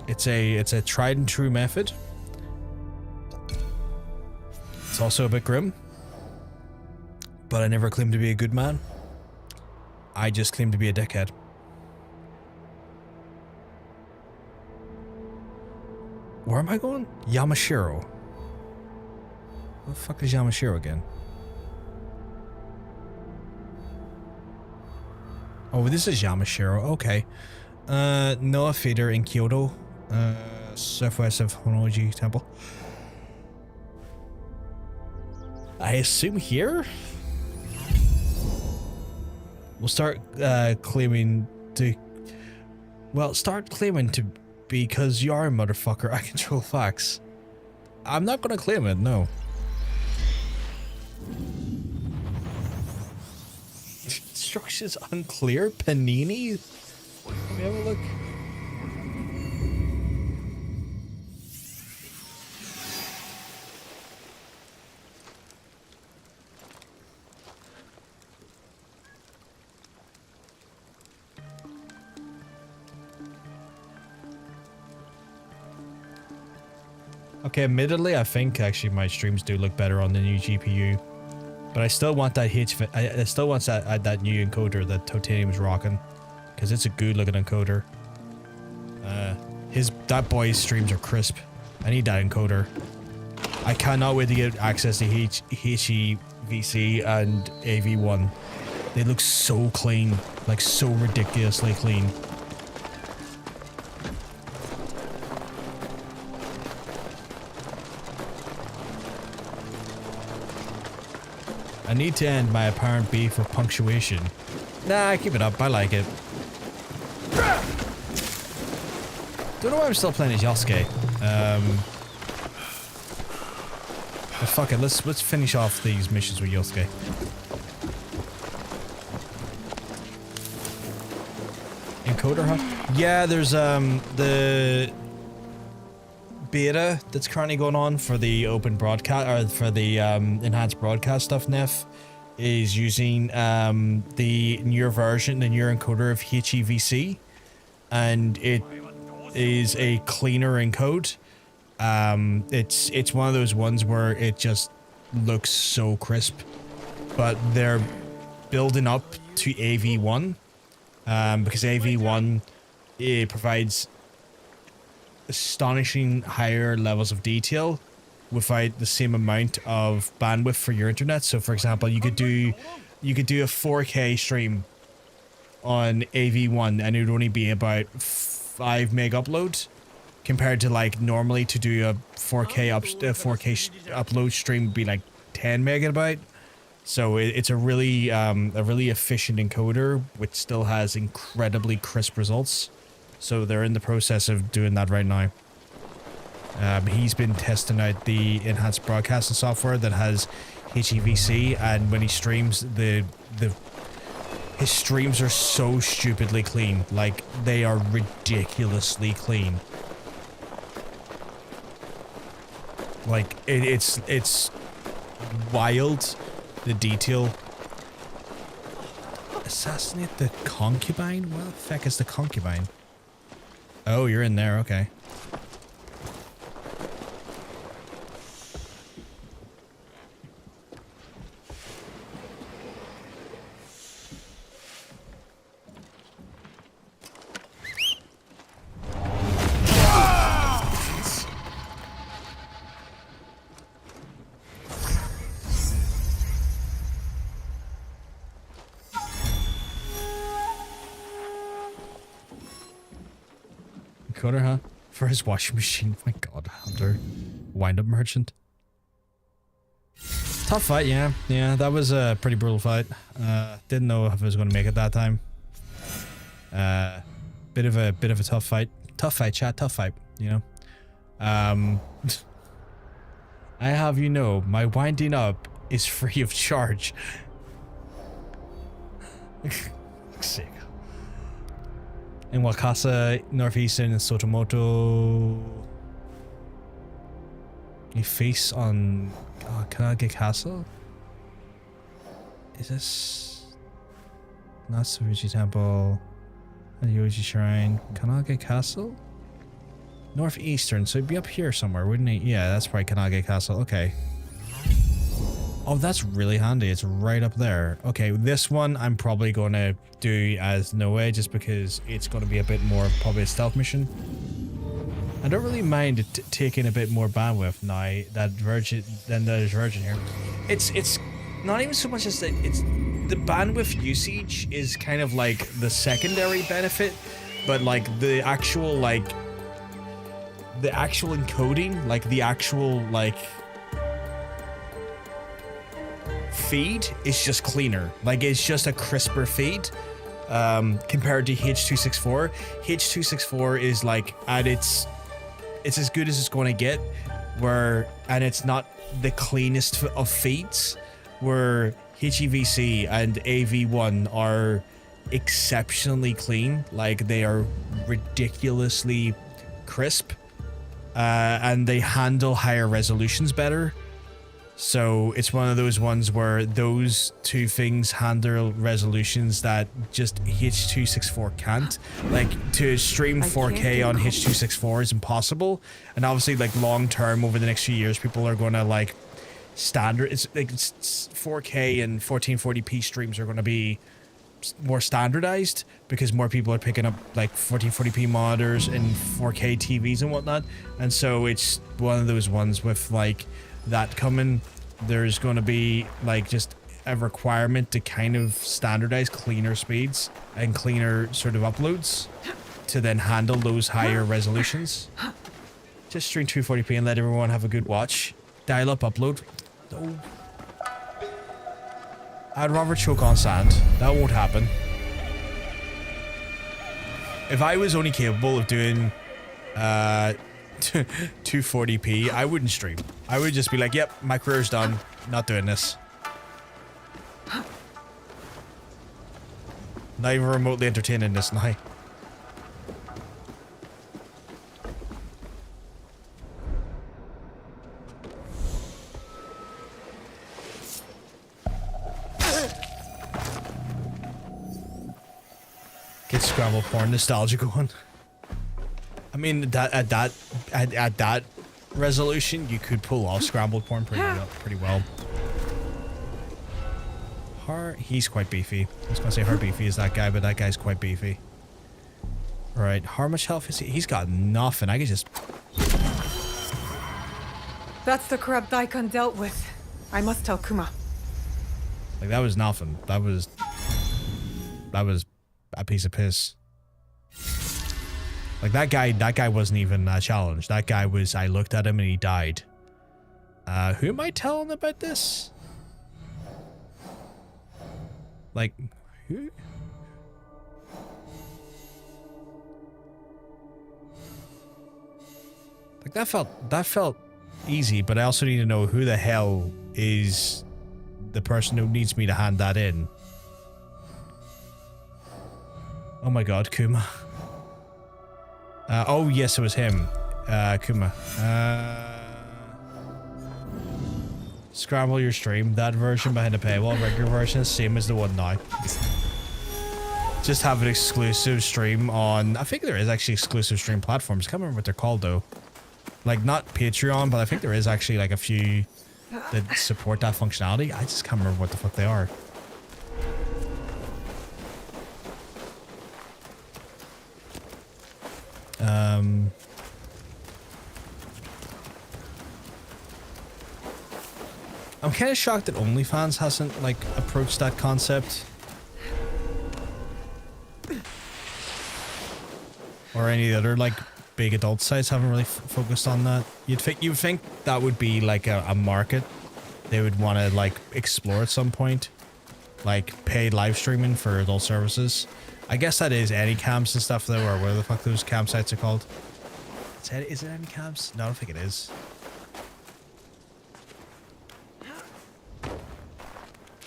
It's a tried and true method. It's also a bit grim. But I never claimed to be a good man. I just claimed to be a dickhead. Where am I going? Yamashiro. What the fuck is Yamashiro again? Oh, this is Yamashiro. Okay. Noah Feeder in Kyoto. Southwest of Honnoji Temple. I assume here? We'll start claiming to... Well, start claiming to... Because you are a motherfucker, I control facts. I'm not gonna claim it, no. Instructions unclear? Panini? Let me have a look. Okay, admittedly, I think actually my streams do look better on the new GPU, but I still want that I still want that new encoder that Titanium's rocking, because it's a good looking encoder. That boy's streams are crisp. I need that encoder. I cannot wait to get access to HEVC and AV1. They look so clean, like so ridiculously clean. I need to end my apparent beef with punctuation. Nah, keep it up. I like it. Don't know why I'm still playing as Yosuke. But fuck it, let's finish off these missions with Yosuke. Encoder, huh? Yeah, there's the beta that's currently going on for the open broadcast, or for the enhanced broadcast stuff. Neff is using the newer version, the newer encoder of HEVC, and it is a cleaner encode. It's one of those ones where it just looks so crisp, but they're building up to AV1, because AV1 it provides astonishing higher levels of detail without the same amount of bandwidth for your internet. So for example, you could do a 4K stream on AV1 and it would only be about 5 meg upload, compared to like normally to do a 4K upload stream would be like 10 megabyte. So it's a really efficient encoder which still has incredibly crisp results. So they're in the process of doing that right now. He's been testing out the enhanced broadcasting software that has HEVC, and when he streams, his streams are so stupidly clean. Like, they are ridiculously clean. Like, it's wild, the detail. Assassinate the concubine? What the fuck is the concubine? Oh, you're in there, okay. Encoder, huh? For his washing machine. My god, Hunter. Wind-up merchant. Tough fight, yeah. Yeah, that was a pretty brutal fight. Didn't know if I was going to make it that time. Bit of a tough fight. Tough fight, chat. Tough fight, you know. I have you know, my winding up is free of charge. Sick. In Wakasa, Northeastern, and Sotomoto. You face on Kanage Castle? Is this not Savuchi Temple? Yoji Shrine. Kanage Castle? Northeastern, so it'd be up here somewhere, wouldn't it? Yeah, that's probably Kanage Castle. Okay. Oh, that's really handy. It's right up there. Okay, this one I'm probably going to do as Noe, just because it's going to be a bit more probably a stealth mission. I don't really mind it taking a bit more bandwidth now that there's Virgin here. It's not even so much as that. It's the bandwidth usage is kind of like the secondary benefit, but like the actual encoding, like the actual like feed is just cleaner. Like, it's just a crisper feed compared to H.264. H.264 is like it's as good as it's going to get, and it's not the cleanest of feeds, where HEVC and AV1 are exceptionally clean. Like, they are ridiculously crisp, and they handle higher resolutions better. So it's one of those ones where those two things handle resolutions that just H.264 can't. Like, to stream 4K on H.264 is impossible. And obviously, like, long term, over the next few years, people are going to like it's like 4K and 1440p streams are going to be more standardized, because more people are picking up like 1440p monitors and 4K TVs and whatnot. And so it's one of those ones with like that coming, there's going to be like just a requirement to kind of standardize cleaner speeds and cleaner sort of uploads to then handle those higher resolutions. Just stream 240p and let everyone have a good watch. Dial up upload. No. I'd rather choke on sand. That won't happen. If I was only capable of doing 240p, I wouldn't stream. I would just be like, yep, my career's done. Not doing this. Not even remotely entertaining this now. Get scramble porn nostalgia going. I mean, at that resolution, you could pull off scrambled porn pretty well. He's quite beefy. I was gonna say how beefy is that guy, but that guy's quite beefy. All right, how much health is he? He's got nothing. I can just. That's the corrupt Daikon dealt with. I must tell Kuma. Like that was nothing. That was a piece of piss. Like that guy wasn't even a challenge. That guy was, I looked at him and he died. Who am I telling about this? Like, who? Like that felt easy, but I also need to know who the hell is the person who needs me to hand that in. Oh my god, Kuma. Oh yes, it was him. Kuma. Scramble your stream. That version behind the paywall, regular version is same as the one now. Just have an exclusive stream on, I think there is actually exclusive stream platforms. I can't remember what they're called though. Like not Patreon, but I think there is actually like a few that support that functionality. I just can't remember what the fuck they are. I'm kind of shocked that OnlyFans hasn't like approached that concept, or any other like big adult sites haven't really focused on that. You'd think that would be like a market they would want to like explore at some point, like paid live streaming for adult services. I guess that is any camps and stuff though, or whatever the fuck those campsites are called. Is it any camps? No, I don't think it is.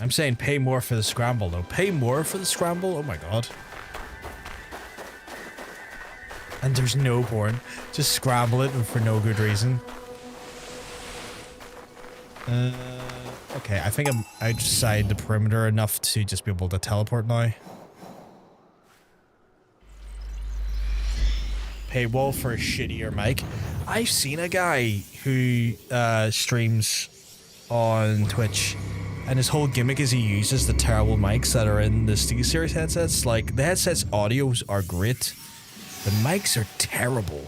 I'm saying pay more for the scramble though. Pay more for the scramble? Oh my god. And there's no porn. Just scramble it for no good reason. Okay, I think I'm outside the perimeter enough to just be able to teleport now. Paywall for a shittier mic. I've seen a guy who streams on Twitch, and his whole gimmick is he uses the terrible mics that are in the SteelSeries headsets. Like, the headsets audios are great. The mics are terrible.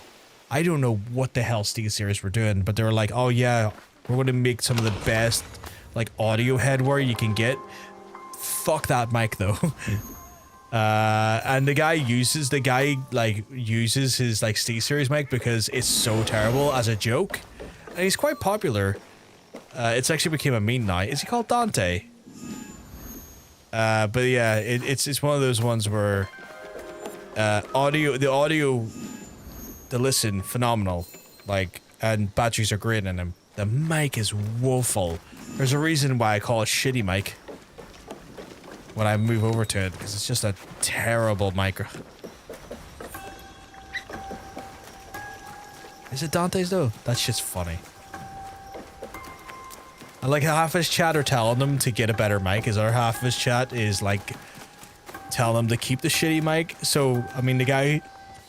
I don't know what the hell SteelSeries were doing, but they were like, oh yeah, we're going to make some of the best like audio headwear you can get. Fuck that mic though. And the guy uses his like SteelSeries mic because it's so terrible as a joke, and he's quite popular. It's actually became a meme now. Is he called Dante? But yeah, it's one of those ones where the listen phenomenal, like, and batteries are great in them. The mic is woeful. There's a reason why I call it shitty mic when I move over to it, because it's just a terrible mic. Is it Dante's though? That shit's funny. And like half his chat are telling them to get a better mic, his other half of his chat is like telling them to keep the shitty mic. So I mean, the guy,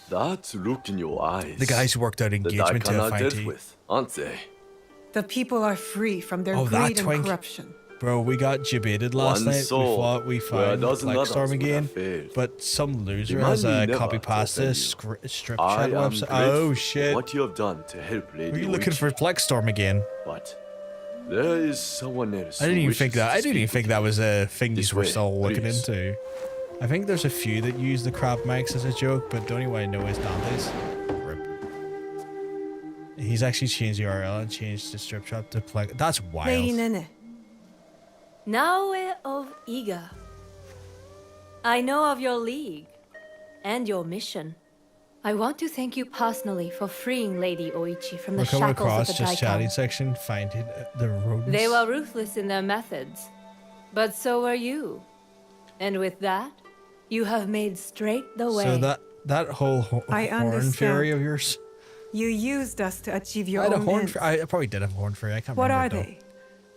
that look in your eyes, the guys who worked out engagement to fight with, aren't they? The people are free from their greed and corruption. Bro, we got debated last night. We found Blackstorm again, but some loser has copy pasta strip chat website. Oh shit! What you have done to help Lady Were you looking for Blackstorm again? But There is someone else. I didn't who even think wishes that. to I didn't even speak think with that you. was a thing This you were way, still looking please. into. I think there's a few that use the crab mics as a joke, but the only one I know is Dante's. Rip. He's actually changed the URL and changed the strip shop to plug. That's wild. Lady Nene. Naue of Iga. I know of your league and your mission. I want to thank you personally for freeing Lady Oichi from the We're coming shackles across of the just chatting Daikon. section, finding the rodents. They were ruthless in their methods, but so were you. And with that, you have made straight the way. So that whole I horn understand. fairy of yours. You used us to achieve your I had a own horn. ends. I probably did have a horn fairy. I can't What remember. are it, though. they?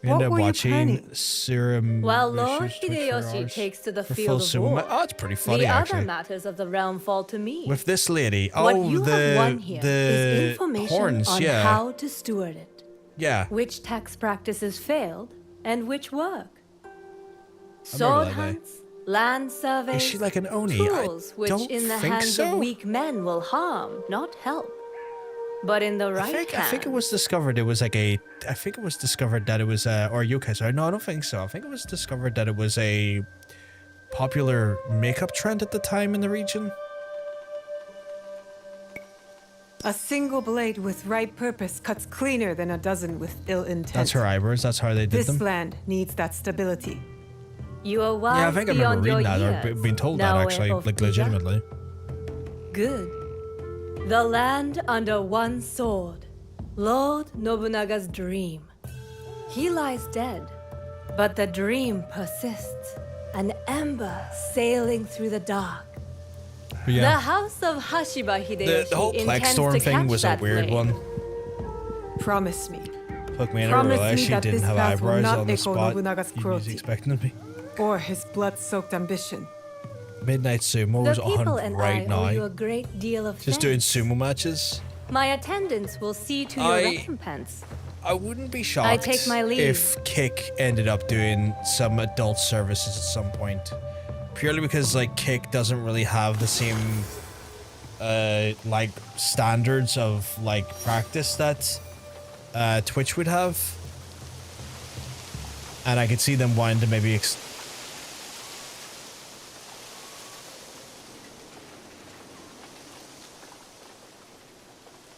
We What ended up were you watching planning? Serum. While Lord Issues, Twitch Hideyoshi hours takes to the for field full of war, sumo. Oh, it's pretty funny the actually. other matters of the realm fall to me. With this lady. What Oh, you have won here is the information horns. on Yeah. how to steward it, Yeah. which tax practices failed and which work. remember Sword that day. hunts, land surveys, Is she like an Oni? tools I which don't in the think hands so. of weak men will harm, not help. But in the right I think it was discovered it was like a. I think it was discovered that it was or Yokai. Sorry, no, I don't think so. I think it was discovered that it was a popular makeup trend at the time in the region. A single blade with right purpose cuts cleaner than a dozen with ill intent. That's her eyebrows. That's how they did This them. land needs that stability. You are wise Yeah, I think I remember beyond your reading that or years, being told that Naue actually, of like Iga. legitimately. Good. The land under one sword. Lord Nobunaga's dream. He lies dead, but the dream persists. An ember sailing through the dark. But yeah. The house of Hashiba Hideyoshi The whole intends Plexstorm to thing catch was a that weird flame. one. Promise me. Look, man, I Promise realized me she that didn't this have path will eyebrows not on the echo spot. Nobunaga's He was cruelty. expecting to be. Or his blood-soaked ambition. Midnight Sumo The is people on and right I owe you now. a great deal of Just doing sumo matches. My attendance will see to your recompense. I wouldn't be shocked I take my leave. if Kick ended up doing some adult services at some point. Purely because like Kick doesn't really have the same like standards of like practice that Twitch would have. And I could see them wanting to maybe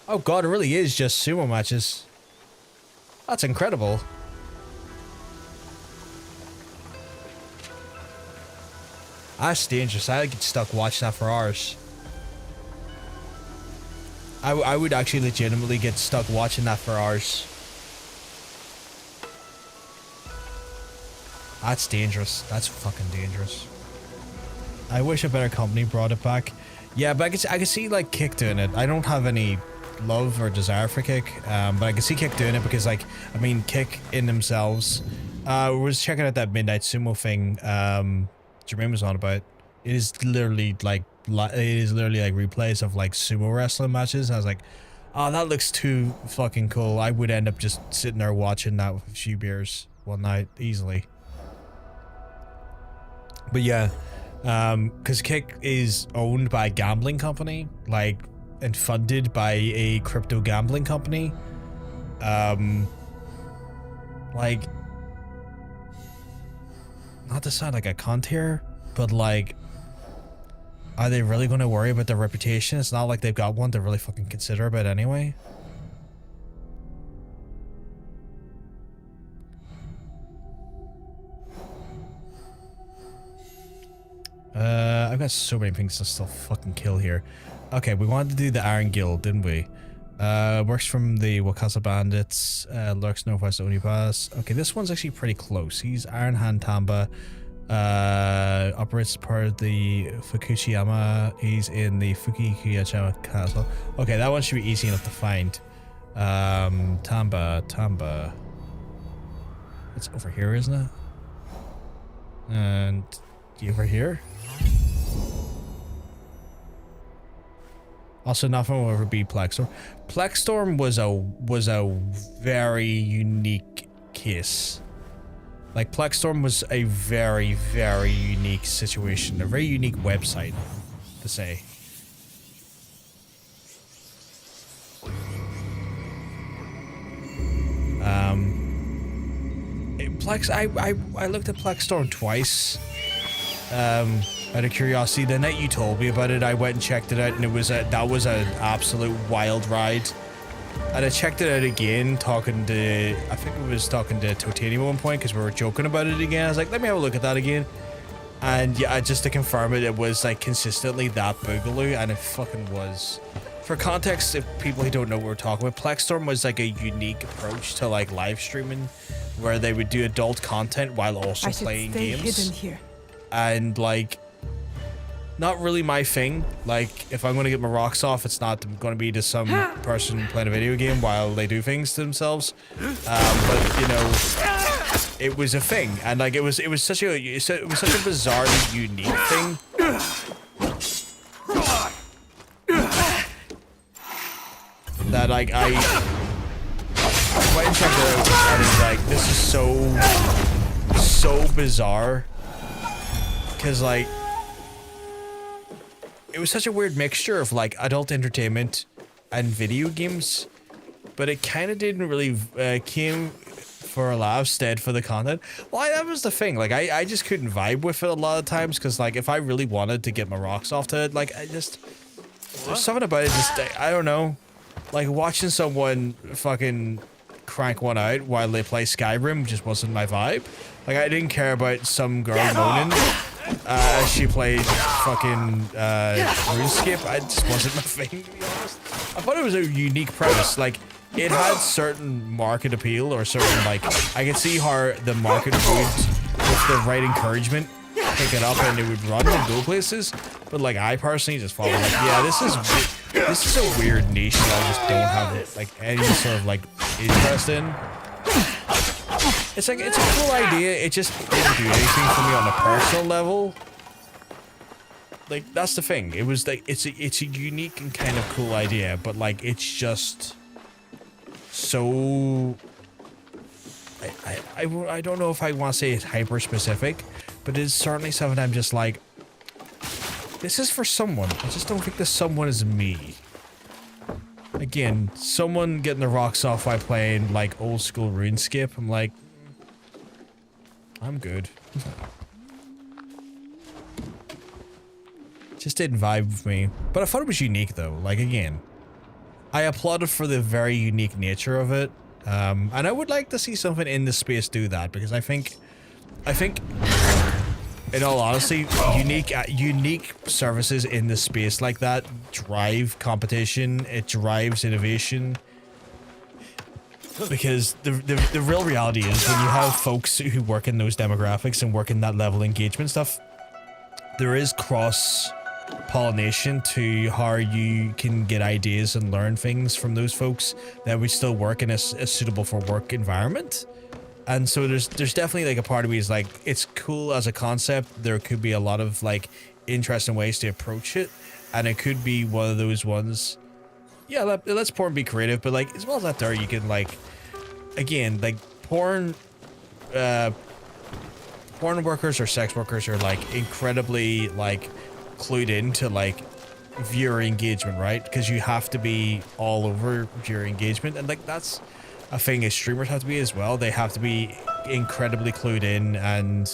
Oh god, it really is just sumo matches. That's incredible. That's dangerous. I get stuck watching that for hours. I would actually legitimately get stuck watching that for hours. That's dangerous. That's fucking dangerous. I wish a better company brought it back. Yeah, but I could see like Kick doing it. I don't have any love or desire for Kick, but I can see Kick doing it because like, I mean, Kick in themselves. We was checking out that Midnight Sumo thing Jermaine was on about. It is literally like replays of like sumo wrestling matches. And I was like, oh, that looks too fucking cool. I would end up just sitting there watching that with a few beers one night easily. But yeah, because Kick is owned by a gambling company, like, and funded by a crypto gambling company. Like, not to sound like a cunt here, but like, are they really going to worry about their reputation? It's not like they've got one to really fucking consider about anyway. I've got so many things to still fucking kill here. Okay, we wanted to do the Iron Guild, didn't we? Works from the Wakasa Bandits, lurks northwest Oni Pass. Okay, this one's actually pretty close. He's Iron Hand Tamba. Operates as part of the Fukushiyama. He's in the Fukuyama Castle. Okay, that one should be easy enough to find. Tamba. It's over here, isn't it? And over here. Also, nothing will ever be Plexstorm. Plexstorm was a very unique case. Like, Plexstorm was a very, very unique situation. A very unique website, to say. Plex, I looked at Plex Storm twice. Out of curiosity, the night you told me about it, I went and checked it out, and that was an absolute wild ride. And I checked it out again, I think I was talking to Totini at one point because we were joking about it again. I was like, let me have a look at that again. And yeah, just to confirm it, it was like consistently that boogaloo, and it fucking was. For context, if people who don't know what we're talking about, Plexstorm was like a unique approach to like live streaming, where they would do adult content while also playing games. Hidden here. And like, not really my thing. Like, if I'm going to get my rocks off, it's not going to be to some person playing a video game while they do things to themselves. But you know, it was a thing, and like it was such a bizarrely unique thing. That like I went and checked it out, and it's like, this is so bizarre, because like it was such a weird mixture of like adult entertainment and video games, but it kind of didn't really came for a laugh instead for the content. Well, that was the thing. Like I just couldn't vibe with it a lot of times, because like if I really wanted to get my rocks off to it, like there's something about it. Just I don't know. Like watching someone fucking crank one out while they play Skyrim just wasn't my vibe. Like I didn't care about some girl moaning as she played fucking RuneScape. It just wasn't my thing, to be honest. I thought it was a unique premise. Like it had certain market appeal, or certain like I could see how the market would, with the right encouragement, pick it up and it would run and go places. But like I personally just thought like, yeah, this is a weird niche that I just don't have like any sort of like interest in. It's like, it's a cool idea, it just didn't do anything for me on a personal level. Like that's the thing. It was like it's a unique and kind of cool idea, but like it's just so I don't know if I want to say it's hyper specific, but it's certainly something I'm just like, this is for someone. I just don't think this someone is me. Again, someone getting the rocks off while playing like old school RuneScape, I'm like, I'm good. Just didn't vibe with me. But I thought it was unique though. Like again, I applauded for the very unique nature of it. And I would like to see something in this space do that, because I think in all honesty, unique services in this space like that drive competition, it drives innovation. Because the real reality is, when you have folks who work in those demographics and work in that level of engagement stuff, there is cross-pollination to how you can get ideas and learn things from those folks that would still work in a suitable for work environment. And so there's definitely like a part of me is like, it's cool as a concept. There could be a lot of like interesting ways to approach it, and it could be one of those ones. Yeah, let's porn be creative, but like as well as that, there you can like, again, like porn workers or sex workers are like incredibly like clued into like viewer engagement, right? Because you have to be all over viewer engagement, and like that's a thing as streamers have to be as well. They have to be incredibly clued in and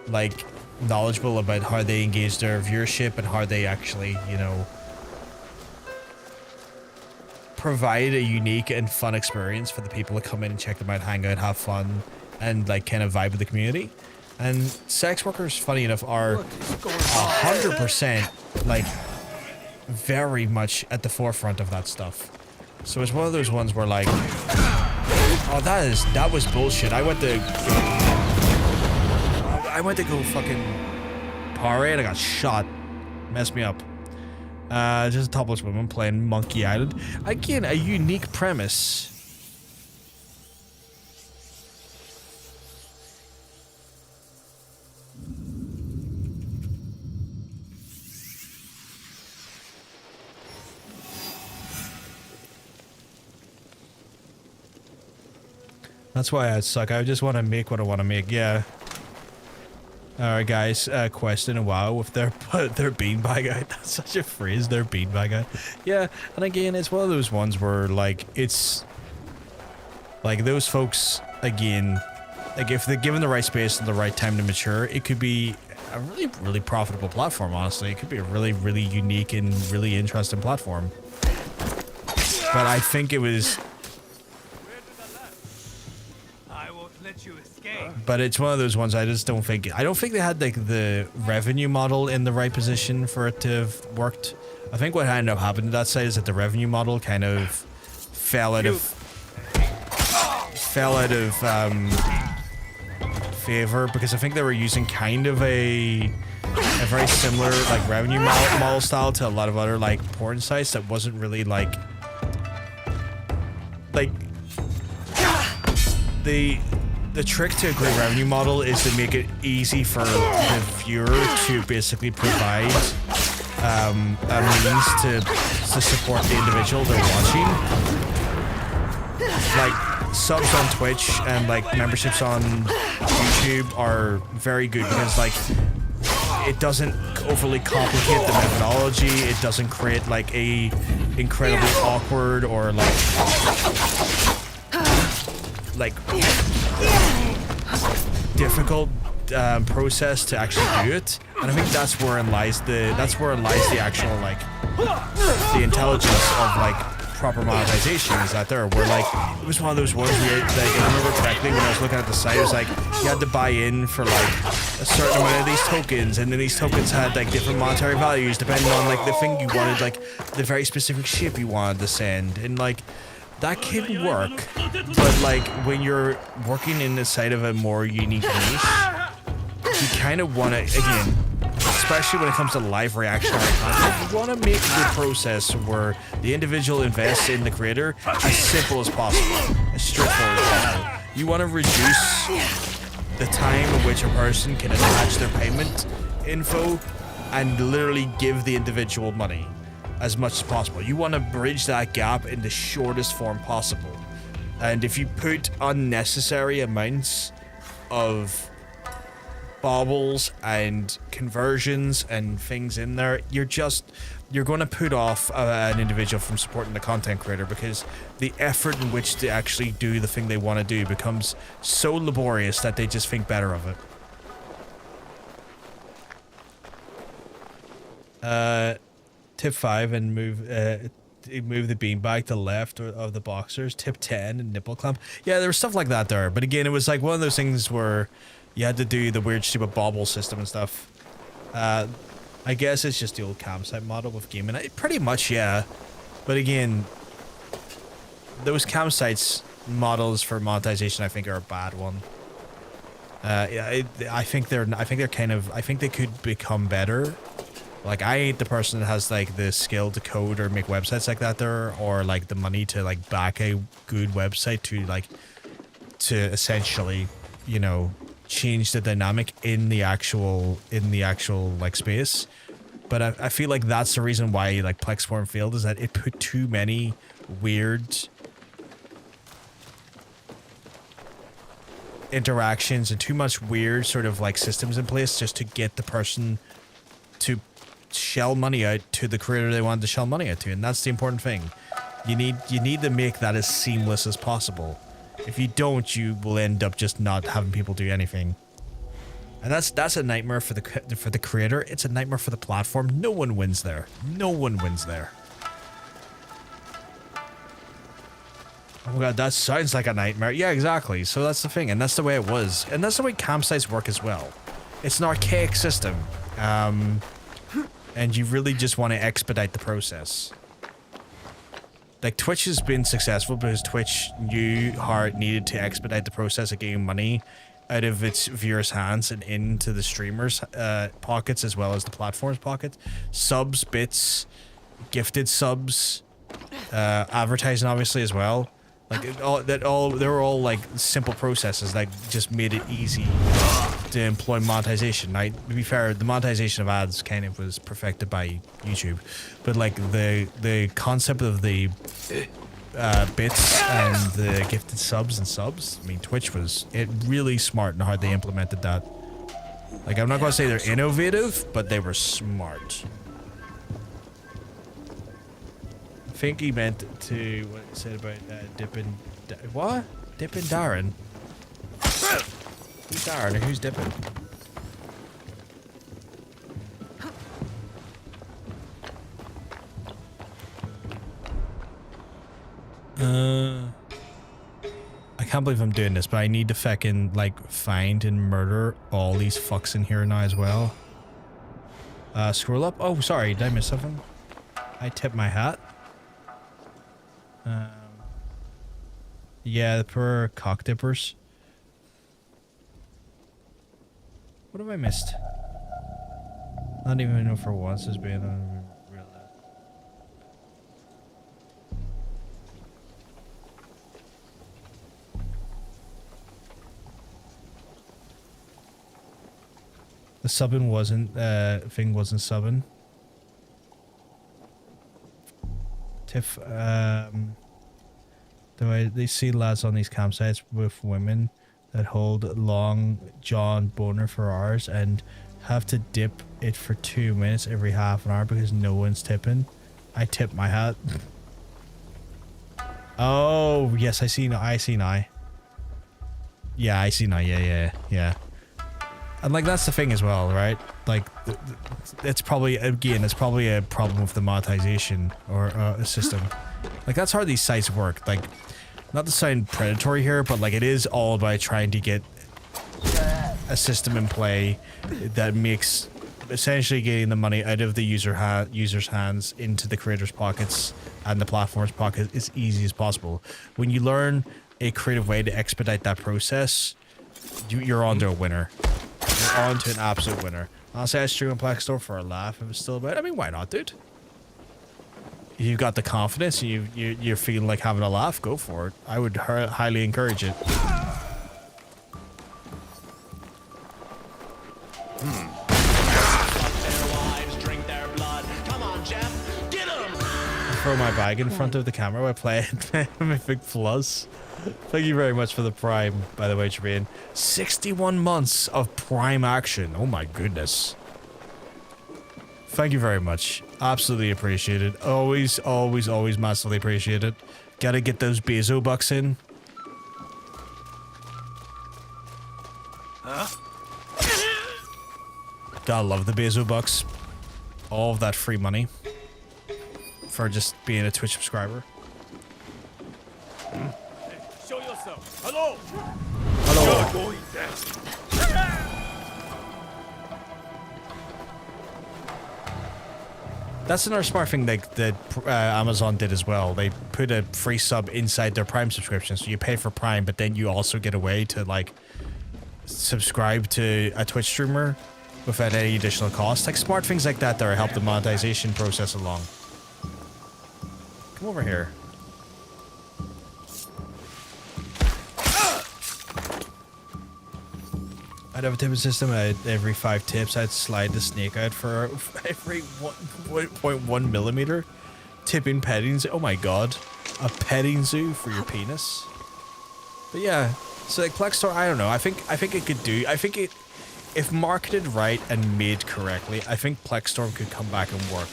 like knowledgeable about how they engage their viewership and how they actually, you know, provide a unique and fun experience for the people that come in and check them out, hang out, have fun, and like kind of vibe with the community. And sex workers, funny enough, are 100% like very much at the forefront of that stuff. So it's one of those ones where like, oh, that was bullshit. I went to go fucking party and I got shot. Messed me up. Just a topless woman playing Monkey Island. Again, a unique premise. That's why I suck. I just want to make what I want to make. Yeah. Alright guys, question WoW if they're beanbag out. That's such a phrase, they're beanbag out. Yeah, and again, it's one of those ones where like, it's like those folks, again, like if they're given the right space and the right time to mature, it could be a really, really profitable platform, honestly. It could be a really, really unique and really interesting platform. But I think it was... I won't let you escape. But it's one of those ones I just don't think... I don't think they had like the revenue model in the right position for it to have worked. I think what ended up happening to that site is that the revenue model kind of fell out of favor, because I think they were using kind of a very similar like revenue model style to a lot of other like porn sites that wasn't really like the trick to a great revenue model is to make it easy for the viewer to basically provide a means to support the individual they're watching. Like subs on Twitch and like memberships on YouTube are very good because like it doesn't overly complicate the methodology. It doesn't create like a incredibly awkward or like difficult process to actually do it. And I think that's where lies the actual like the intelligence of like proper monetization is out there, where like it was one of those ones where like, if I remember correctly when I was looking at the site, it was like you had to buy in for like a certain amount of these tokens, and then these tokens had like different monetary values depending on like the thing you wanted, like the very specific ship you wanted to send, and like that can work, but like when you're working in the side of a more unique niche, you kind of want to, again, especially when it comes to live reactionary content, you want to make the process where the individual invests in the creator as simple as possible, as straightforward as possible. You want to reduce the time in which a person can attach their payment info and literally give the individual money as much as possible. You want to bridge that gap in the shortest form possible. And if you put unnecessary amounts of baubles and conversions and things in there, you're going to put off an individual from supporting the content creator, because the effort in which to actually do the thing they want to do becomes so laborious that they just think better of it. Tip 5 and move the beanbag to the left of the boxers. Tip 10 and nipple clamp. Yeah, there was stuff like that there, but again, it was like one of those things where you had to do the weird stupid bauble system and stuff. I guess it's just the old campsite model with gaming. Pretty much, yeah. But again, those campsites models for monetization, I think, are a bad one. Yeah, I think they could become better. Like, I ain't the person that has like the skill to code or make websites like that there, or like the money to like back a good website to essentially, you know, change the dynamic in the actual like space. But I feel like that's the reason why like Plexform failed, is that it put too many weird interactions and too much weird sort of like systems in place just to get the person to shell money out to the creator they wanted to shell money out to, and that's the important thing. You need to make that as seamless as possible. If you don't, you will end up just not having people do anything, and that's a nightmare for the creator. It's a nightmare for the platform. No one wins there. No one wins there. Oh my god, that sounds like a nightmare. Yeah, exactly. So that's the thing, and that's the way it was, and that's the way campsites work as well. It's an archaic system. And you really just want to expedite the process. Like, Twitch has been successful because Twitch knew how it needed to expedite the process of getting money out of its viewers' hands and into the streamers' pockets as well as the platform's pocket. Subs, bits, gifted subs, advertising obviously as well. Like, they were all like simple processes that just made it easy to employ monetization. Now, to be fair, the monetization of ads kind of was perfected by YouTube, but like the concept of the bits and the gifted subs, I mean, Twitch was really smart in how they implemented that. Like, I'm not gonna say they're innovative, but they were smart. I think he meant to what it said about Dippin' Darren. Who's iron and who's dipping? I can't believe I'm doing this, but I need to fucking, like, find and murder all these fucks in here now as well. Scroll up. Oh, sorry, did I miss something? I tipped my hat. Yeah, the poor cock dippers. What have I missed? I don't even know for once as being on real life. The subbing wasn't, thing wasn't subbing. Tiff, they see lads on these campsites with women that hold long John boner for hours and have to dip it for 2 minutes every half an hour because no one's tipping. I tip my hat. Oh, yes, I see now. I see now. Yeah, I see now. Yeah. And like that's the thing as well, right? Like it's probably a problem with the monetization or a system. Like that's how these sites work. Like, not to sound predatory here, but like it is all about trying to get a system in play that makes essentially getting the money out of the user's hands into the creators' pockets and the platform's pocket as easy as possible. When you learn a creative way to expedite that process, you're onto a winner. You're on to an absolute winner. Honestly, I stream on Plex Store for a laugh if it's still about. I mean, why not, dude? If you've got the confidence and you're feeling like having a laugh, go for it. I would highly encourage it. Throw my bag in front of the camera while playing Mythic Plus. Thank you very much for the Prime, by the way, Tremaine. 61 months of Prime action. Oh my goodness. Thank you very much. Absolutely appreciate it. Always massively appreciate it. Gotta get those Bezo bucks in. Huh? Gotta love the Bezo bucks. All of that free money. For just being a Twitch subscriber. Show yourself. Hello. Hello. That's another smart thing that Amazon did as well. They put a free sub inside their Prime subscription, so you pay for Prime, but then you also get a way to like subscribe to a Twitch streamer without any additional cost. Like smart things like that help the monetization process along. Come over here. I'd have a tipping system. Every 5 tips, I'd slide the snake out for every 1.1 millimeter. Tipping petting zoo. Oh my god. A petting zoo for your penis. But yeah, so like Plex Store, I don't know. I think it could do. I think it, if marketed right and made correctly, I think Plex Store could come back and work.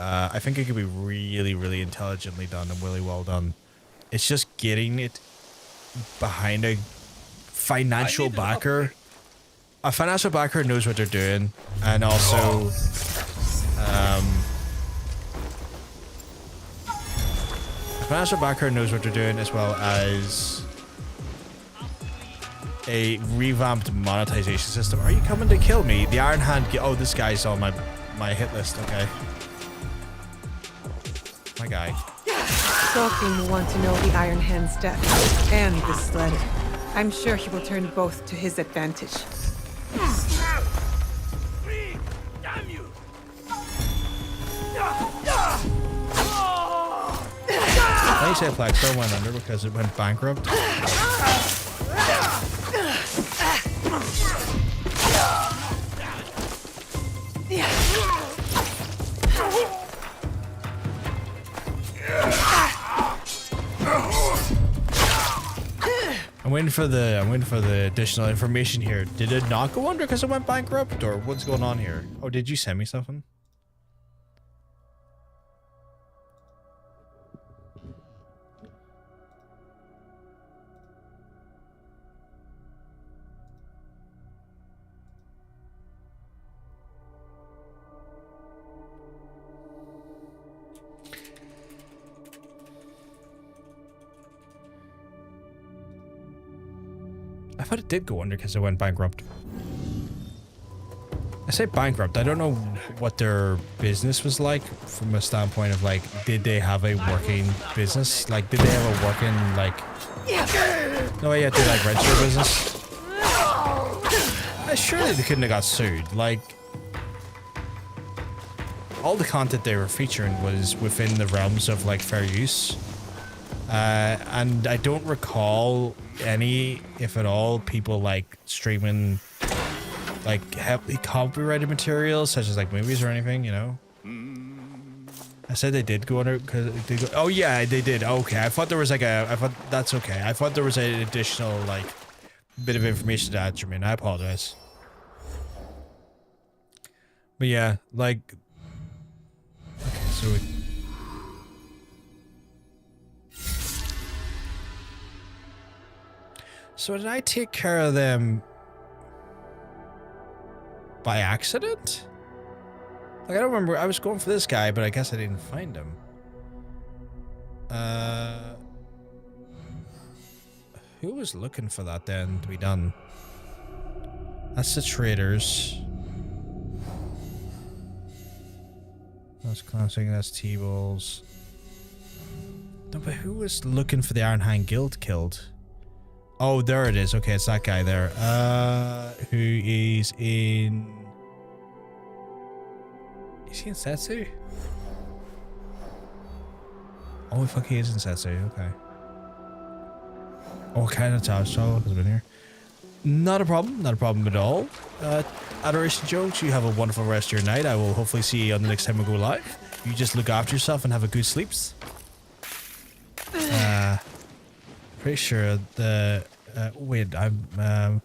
I think it could be really, really intelligently done and really well done. It's just getting it behind a financial backer. A financial backer knows what they're doing, and also a financial backer knows what they're doing, as well as a revamped monetization system. Are you coming to kill me? The Iron Hand. Oh, this guy's on my hit list. Okay. My guy. Stalking will want to know the Iron Hand's death and this letter. I'm sure he will turn both to his advantage. Damn you! They say Plex Store went under because it went bankrupt. I'm waiting for the additional information here. Did it not go under because it went bankrupt, or what's going on here? Oh, did you send me something? thought it did go under because it went bankrupt. I say bankrupt. I don't know what their business was like from a standpoint of like, did they have a working business? Like, did they have a working like? No, you have to like register a business. Surely they couldn't have got sued. Like, all the content they were featuring was within the realms of like fair use. And I don't recall any, if at all, people like streaming like heavily copyrighted materials such as like movies or anything, you know. I said they did go under because they go. Oh yeah, they did. Okay, I thought there was like I thought that's okay. I thought there was an additional like bit of information to add, Jermaine. I apologize. But yeah, like. Okay, so. So did I take care of them by accident? Like, I don't remember. I was going for this guy, but I guess I didn't find him. Who was looking for that then to be done? That's the traders. That's classic. That's T-Balls. No, but who was looking for the Iron Hand Guild killed? Oh, there it is. Okay, it's that guy there. Who is in... Is he in Setsu? Oh, fuck, he is in Setsu. Okay. Oh, kind of Talkshow has been here. Not a problem. Not a problem at all. Adoration Jokes, you have a wonderful rest of your night. I will hopefully see you on the next time we go live. You just look after yourself and have a good sleeps. Pretty sure the... wait, I'm...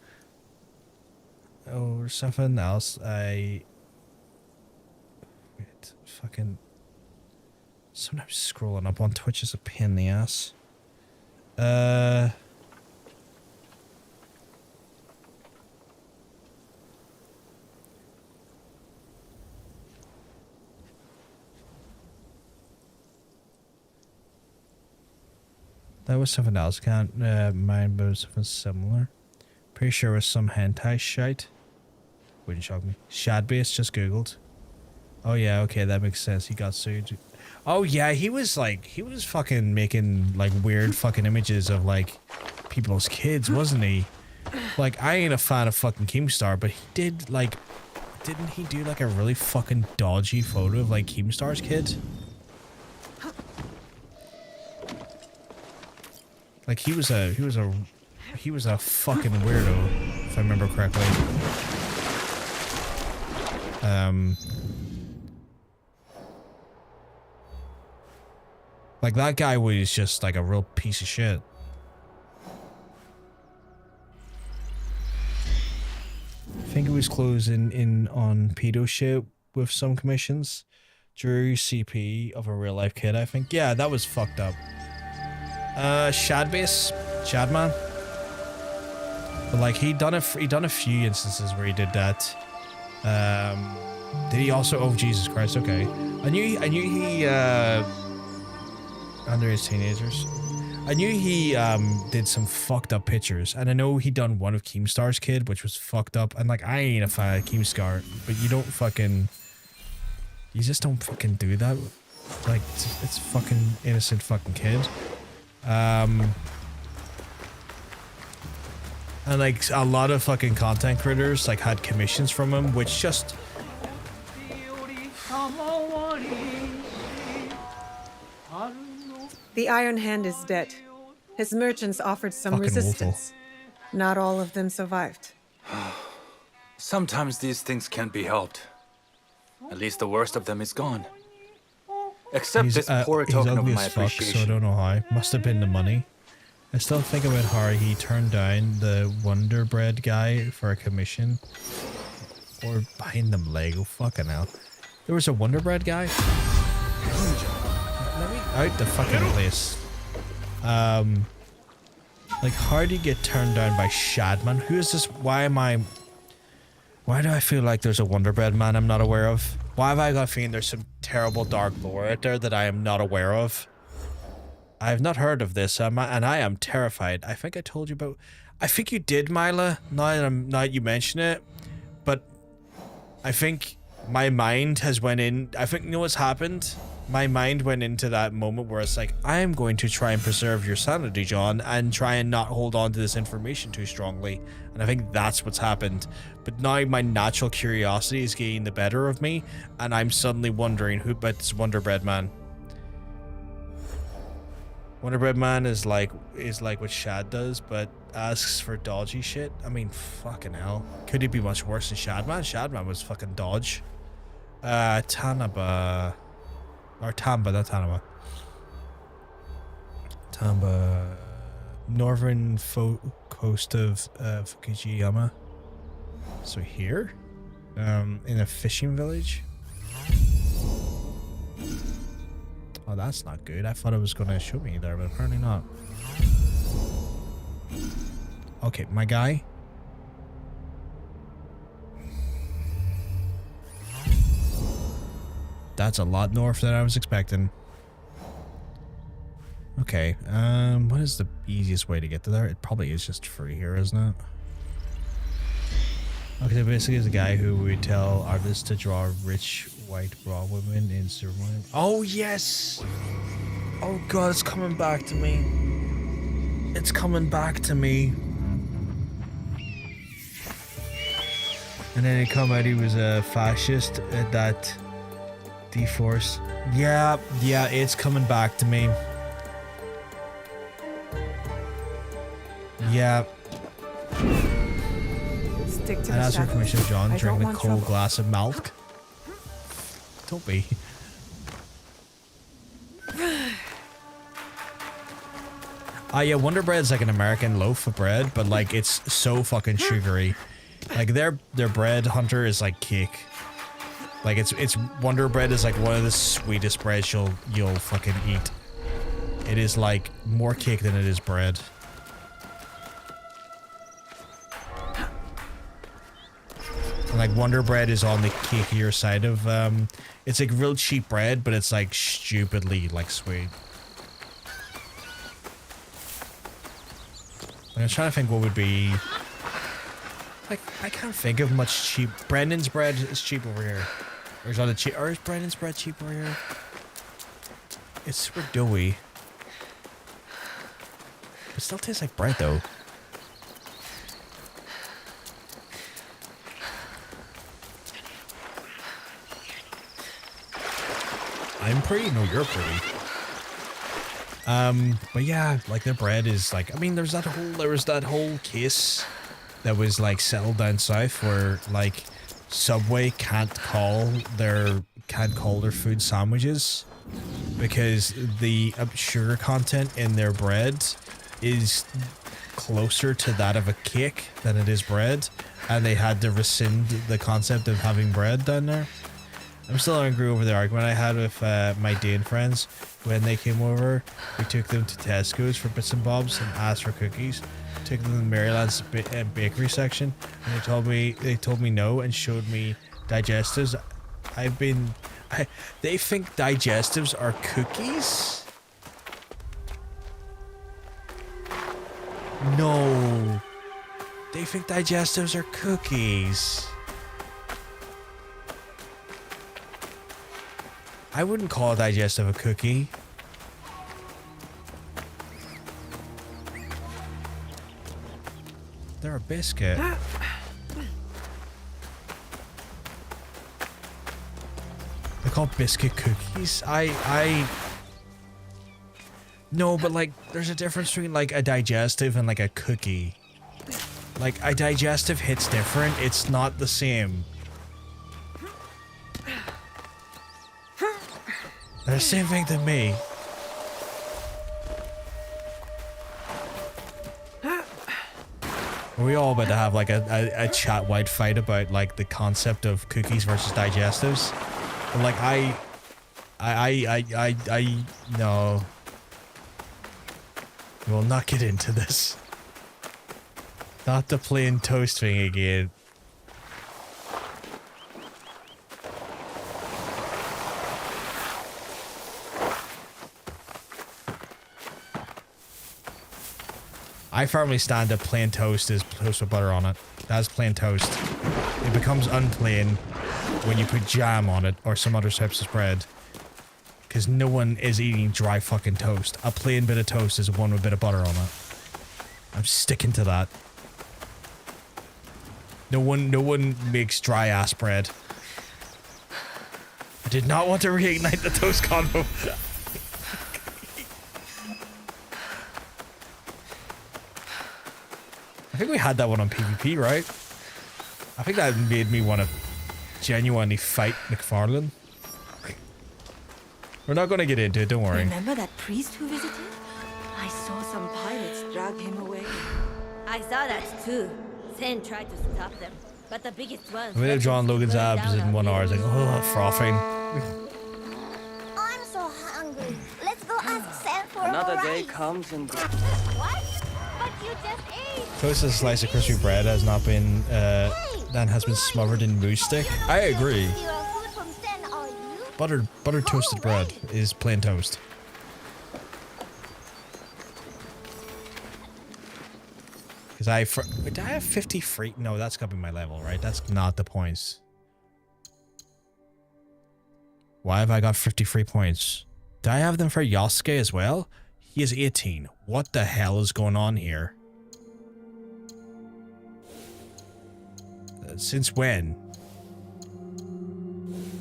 or something else. Wait, fucking... Sometimes scrolling up on Twitch is a pain in the ass. That was something else. Can't mind, but it was something similar. Pretty sure it was some hentai shite. Wouldn't shock me. Shadbase just googled. Oh yeah, okay, that makes sense. He got sued. Oh yeah, he was fucking making like weird fucking images of like people's kids, wasn't he? Like, I ain't a fan of fucking Keemstar, but he did like, didn't he do like a really fucking dodgy photo of like Keemstar's kid? Like he was a fucking weirdo, if I remember correctly. Like that guy was just like a real piece of shit. I think it was closing in on pedo shit with some commissions. Drew CP of a real life kid, I think. Yeah, that was fucked up. Shadbase, Shadman. But like he done a few instances where he did that. Did he also? Oh Jesus Christ! Okay, I knew he under his teenagers. I knew he did some fucked up pictures, and I know he done one of Keemstar's kid, which was fucked up. And like I ain't a fan of Keemstar, but you just don't fucking do that. Like it's fucking innocent fucking kid. And like a lot of fucking content creators like had commissions from him, which just The Iron Hand is dead. His merchants offered some Fucking resistance. Not all of them survived. Sometimes these things can't be helped. At least the worst of them is gone. Accept this poor token of my appreciation. So I don't know how. Must have been the money. I still think about how he turned down the Wonder Bread guy for a commission. Or buying them Lego. Fucking hell. There was a Wonder Bread guy. Let me out the fucking place. Like, how do you get turned down by Shadman? Who is this? Why do I feel like there's a Wonder Bread man I'm not aware of? Why have I got a feeling there's some terrible dark lore out there that I am not aware of? I have not heard of this, and I am terrified. I think I told you about... I think you did, Mila. Now that you mention it, but I think my mind has went in. I think you know what's happened. My mind went into that moment where it's like, I am going to try and preserve your sanity, John, and try and not hold on to this information too strongly. And I think that's what's happened. But now my natural curiosity is getting the better of me, and I'm suddenly wondering who but this Wonder Bread Man. Wonder Bread Man is like what Shad does, but asks for dodgy shit. I mean, fucking hell. Could he be much worse than Shadman? Shadman was fucking dodge. Tanaba. Or Tamba, not Tanaba. Tamba. Northern coast of Fukujiyama. So here? In a fishing village? Oh, that's not good. I thought it was going to show me there, but apparently not. Okay, my guy. That's a lot north than I was expecting. Okay, what is the easiest way to get to there? It probably is just free here, isn't it? Okay, so basically it's a guy who would tell artists to draw rich white raw women in ceremony. Oh, yes! Oh god, it's coming back to me. It's coming back to me. And then he come out, he was a fascist at that D-Force. Yeah, it's coming back to me. Yeah. Stick to And the as for shadows. Commissioner John, I drink don't a want cold trouble. glass of milk. Don't be. Yeah, Wonder Bread's like an American loaf of bread, but like it's so fucking sugary. Like their bread, Hunter, is like cake. Like it's Wonder Bread is like one of the sweetest breads you'll fucking eat. It is like more cake than it is bread. And like Wonder Bread is on the cakier side of it's like real cheap bread, but it's like stupidly like sweet. I'm trying to think what would be like. I can't think of much cheap. Brendan's bread is cheap over here. Or is it cheap? Or is Brendan's bread cheap over here? It's super doughy. It still tastes like bread though. I'm pretty. No, you're pretty. But yeah, like their bread is like. I mean, there was that whole case that was like settled down south where like Subway can't call their food sandwiches because the sugar content in their bread is closer to that of a cake than it is bread, and they had to rescind the concept of having bread down there. I'm still angry over the argument I had with my Dane friends when they came over. We took them to Tesco's for bits and bobs and asked for cookies. Took them to the Maryland's bakery section, and they told me no and showed me digestives. They think digestives are cookies? No. They think digestives are cookies. I wouldn't call a digestive a cookie. They're a biscuit. They're called biscuit cookies. No, but like, there's a difference between like a digestive and like a cookie. Like, a digestive hits different. It's not the same. They're the same thing to me. We all about to have like a chat-wide fight about like the concept of cookies versus digestives. And like no. We will not get into this. Not the plain toast thing again. I firmly stand that plain toast is toast with butter on it. That's plain toast. It becomes unplain when you put jam on it or some other types of bread. Because no one is eating dry fucking toast. A plain bit of toast is one with a bit of butter on it. I'm sticking to that. No one makes dry ass bread. I did not want to reignite the toast convo. I think we had that one on PvP, right? I think that made me want to genuinely fight McFarlane. We're not going to get into it, don't worry. Remember that priest who visited? I saw some pirates drag him away. I saw that too. Sen tried to stop them, but the biggest ones. I mean, John Logan's abs in 1 hour. I was like, oh, frothing. I'm so hungry. Let's go ask Sam for Another more day rice. comes and goes. What? But you just ate. Closest slice of crispy bread has not been, that has been smothered in moose stick. I agree. Buttered toasted bread is plain toast. Because did I have 50 free? No, that's gotta be my level, right? That's not the points. Why have I got 50 free points? Do I have them for Yosuke as well? He is 18. What the hell is going on here? Since when?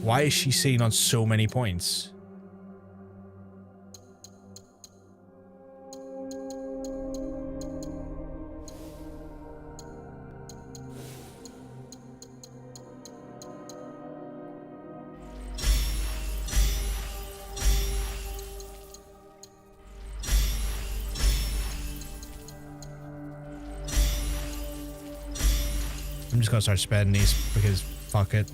Why is she sitting on so many points? I'm just gonna start spending these because fuck it.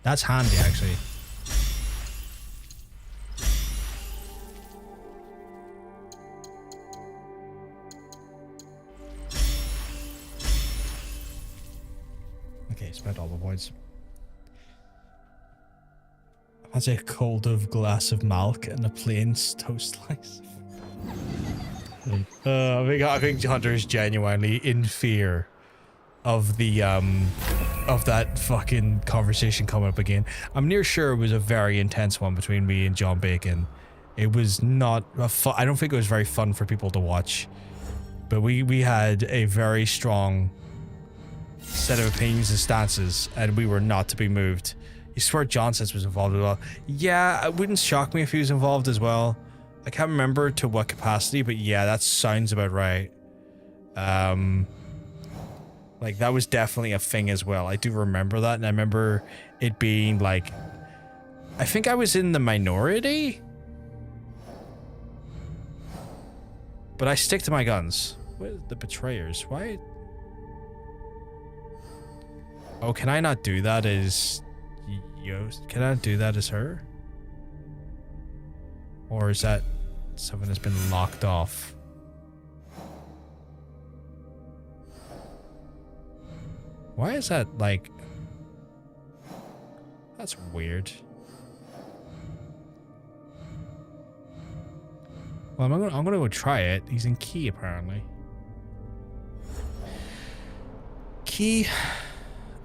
That's handy, actually. Okay, spent all the points. That's a cold of glass of milk and a plain toast slice. I think Hunter is genuinely in fear of the of that fucking conversation coming up again. I'm near sure it was a very intense one between me and John Bacon. It was not a I don't think it was very fun for people to watch, but we had a very strong set of opinions and stances, and we were not to be moved. You swear Johnson's was involved as well? Yeah, it wouldn't shock me if he was involved as well. I can't remember to what capacity, but yeah, that sounds about right. Like, that was definitely a thing as well. I do remember that, and I remember it being, like... I think I was in the minority? But I stick to my guns. What are the betrayers? Why? Oh, can I not do that as... Can I do that as her? Or is that something that's been locked off? Why is that, like... That's weird. Well, I'm gonna go try it. He's in key, apparently. Key...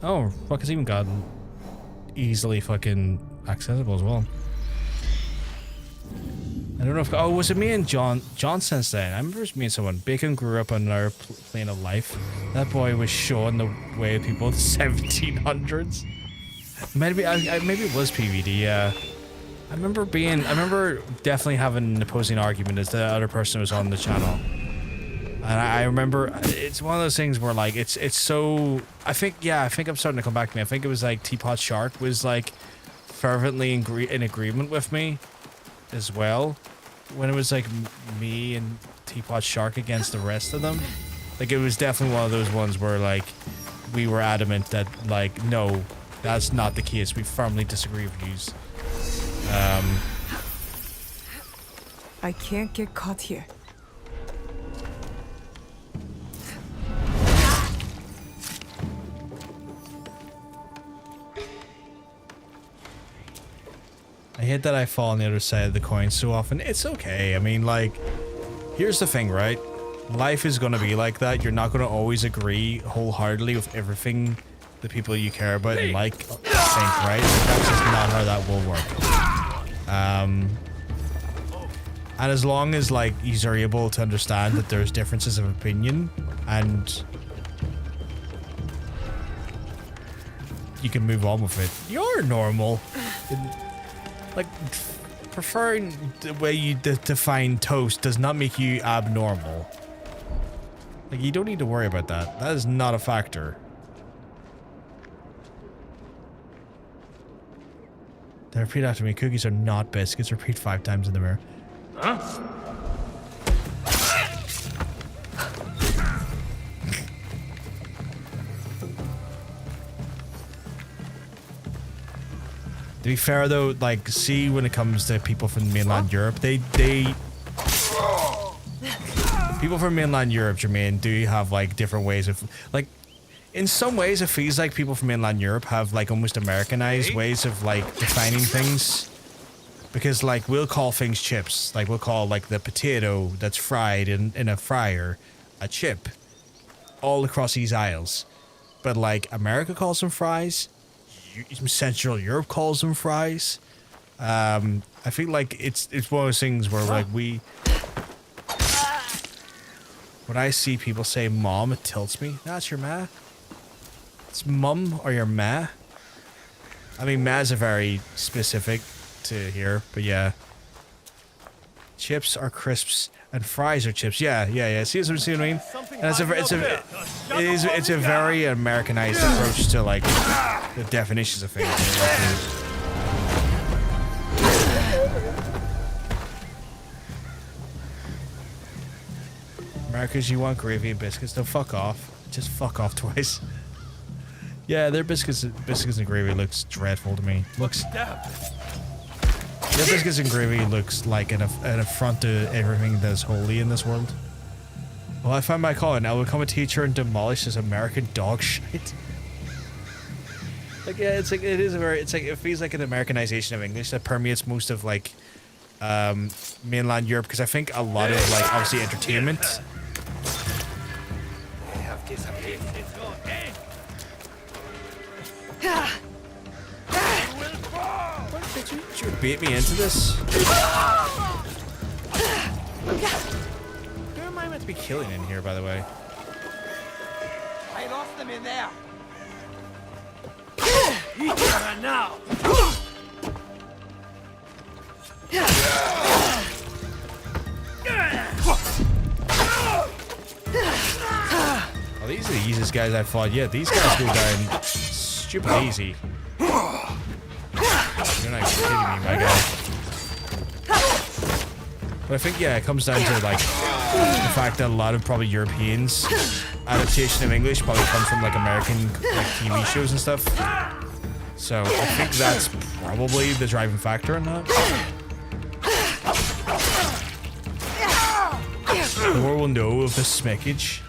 Oh, fuck, it's even gotten easily fucking accessible as well. I don't know if... Oh, was it me and Johnson then? I remember it was me and someone. Bacon grew up on our plane of life. That boy was showing the way of people in the 1700s. Maybe it was PVD, yeah. I remember definitely having an opposing argument as the other person was on the channel. And I remember it's one of those things where like it's so I think I'm starting to come back to me. I think it was like Teapot Shark was like fervently in agreement with me as well when it was like me and Teapot Shark against the rest of them. Like it was definitely one of those ones where like we were adamant that like no, that's not the case. We firmly disagree with views. I can't get caught here. I hate that I fall on the other side of the coin so often. It's okay. I mean, like, here's the thing, right? Life is going to be like that. You're not going to always agree wholeheartedly with everything the people you care about and like think, right? That's just not how that will work. And as long as, like, you're able to understand that there's differences of opinion and you can move on with it, you're normal. Like, preferring the way you define toast does not make you abnormal. Like, you don't need to worry about that. That is not a factor. They repeat after me. Cookies are not biscuits. Repeat 5 times in the mirror. Huh? To be fair though, like, see, when it comes to people from mainland Europe, people from mainland Europe, Jermaine, do have like different ways of, like, in some ways it feels like people from mainland Europe have like almost Americanized ways of like defining things. Because like we'll call things chips, like we'll call like the potato that's fried in a fryer a chip all across these aisles. But like America calls them fries, Central Europe calls them fries. I feel like it's one of those things where like when I see people say mom, it tilts me. That's your ma. It's mum or your ma. I mean, ma's a very specific to here, but yeah. Chips are crisps and fries are chips. Yeah. See what I mean? And it's a very Americanized approach to like the definitions of things. America's, you want gravy and biscuits? No, fuck off. Just fuck off twice. Yeah, their biscuits and gravy looks dreadful to me. Their biscuits and gravy looks like an affront to everything that's holy in this world. Well, I found my calling. I will become a teacher and demolish this American dog shit. Like, yeah, it's like it feels like an Americanization of English that permeates most of like mainland Europe, because I think a lot of like obviously entertainment. Did you beat me into this? Who am I meant to be killing in here, by the way? I lost them in there. Now. Oh, these are the easiest guys I fought yet. These guys go down stupid easy. You're not kidding me, my guy. But I think, yeah, it comes down to like the fact that a lot of probably Europeans adaptation of English probably comes from like American like TV shows and stuff. So I think that's probably the driving factor in that. The more we'll know of the smickage.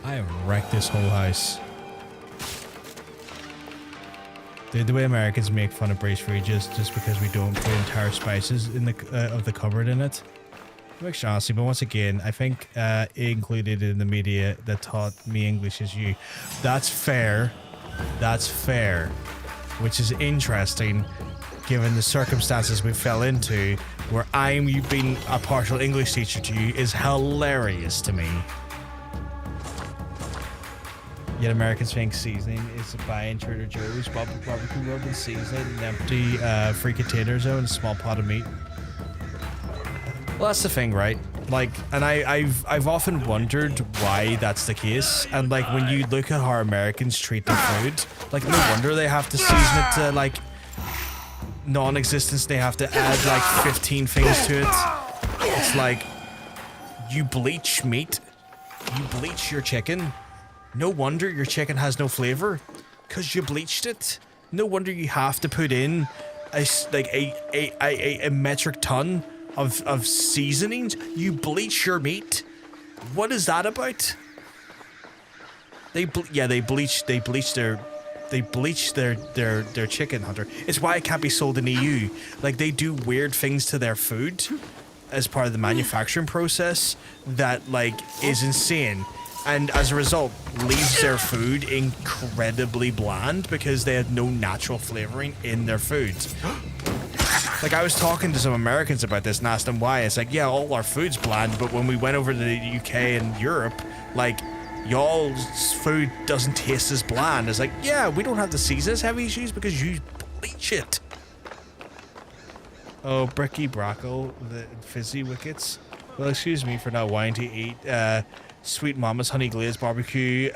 I have wrecked this whole house. The way Americans make fun of braised food just because we don't put entire spices in the of the cupboard in it. Mixed honestly, but once again, I think included in the media that taught me English is you. That's fair. That's fair. Which is interesting, given the circumstances we fell into, where you being a partial English teacher to you is hilarious to me. Yet Americans think seasoning is buying Trader Joe's barbecue rub and seasoning an empty free container zone and a small pot of meat. Well, that's the thing, right? Like, and I've often wondered why that's the case. And like, when you look at how Americans treat their food, like, no wonder they have to season it to like non-existence. They have to add like 15 things to it. It's like, you bleach meat, you bleach your chicken. No wonder your chicken has no flavor, cause you bleached it. No wonder you have to put in a metric ton of seasonings. You bleach your meat. What is that about? They bleach their chicken, Hunter. It's why it can't be sold in EU. Like, they do weird things to their food as part of the manufacturing process that like is insane. And as a result, leaves their food incredibly bland because they had no natural flavoring in their food. Like, I was talking to some Americans about this and asked them why. It's like, yeah, all our food's bland, but when we went over to the UK and Europe, like, y'all's food doesn't taste as bland. It's like, yeah, we don't have the season as heavy issues because you bleach it. Oh, Bricky Brackle, the fizzy wickets. Well, excuse me for not wanting to eat Sweet Mama's honey glazed barbecue,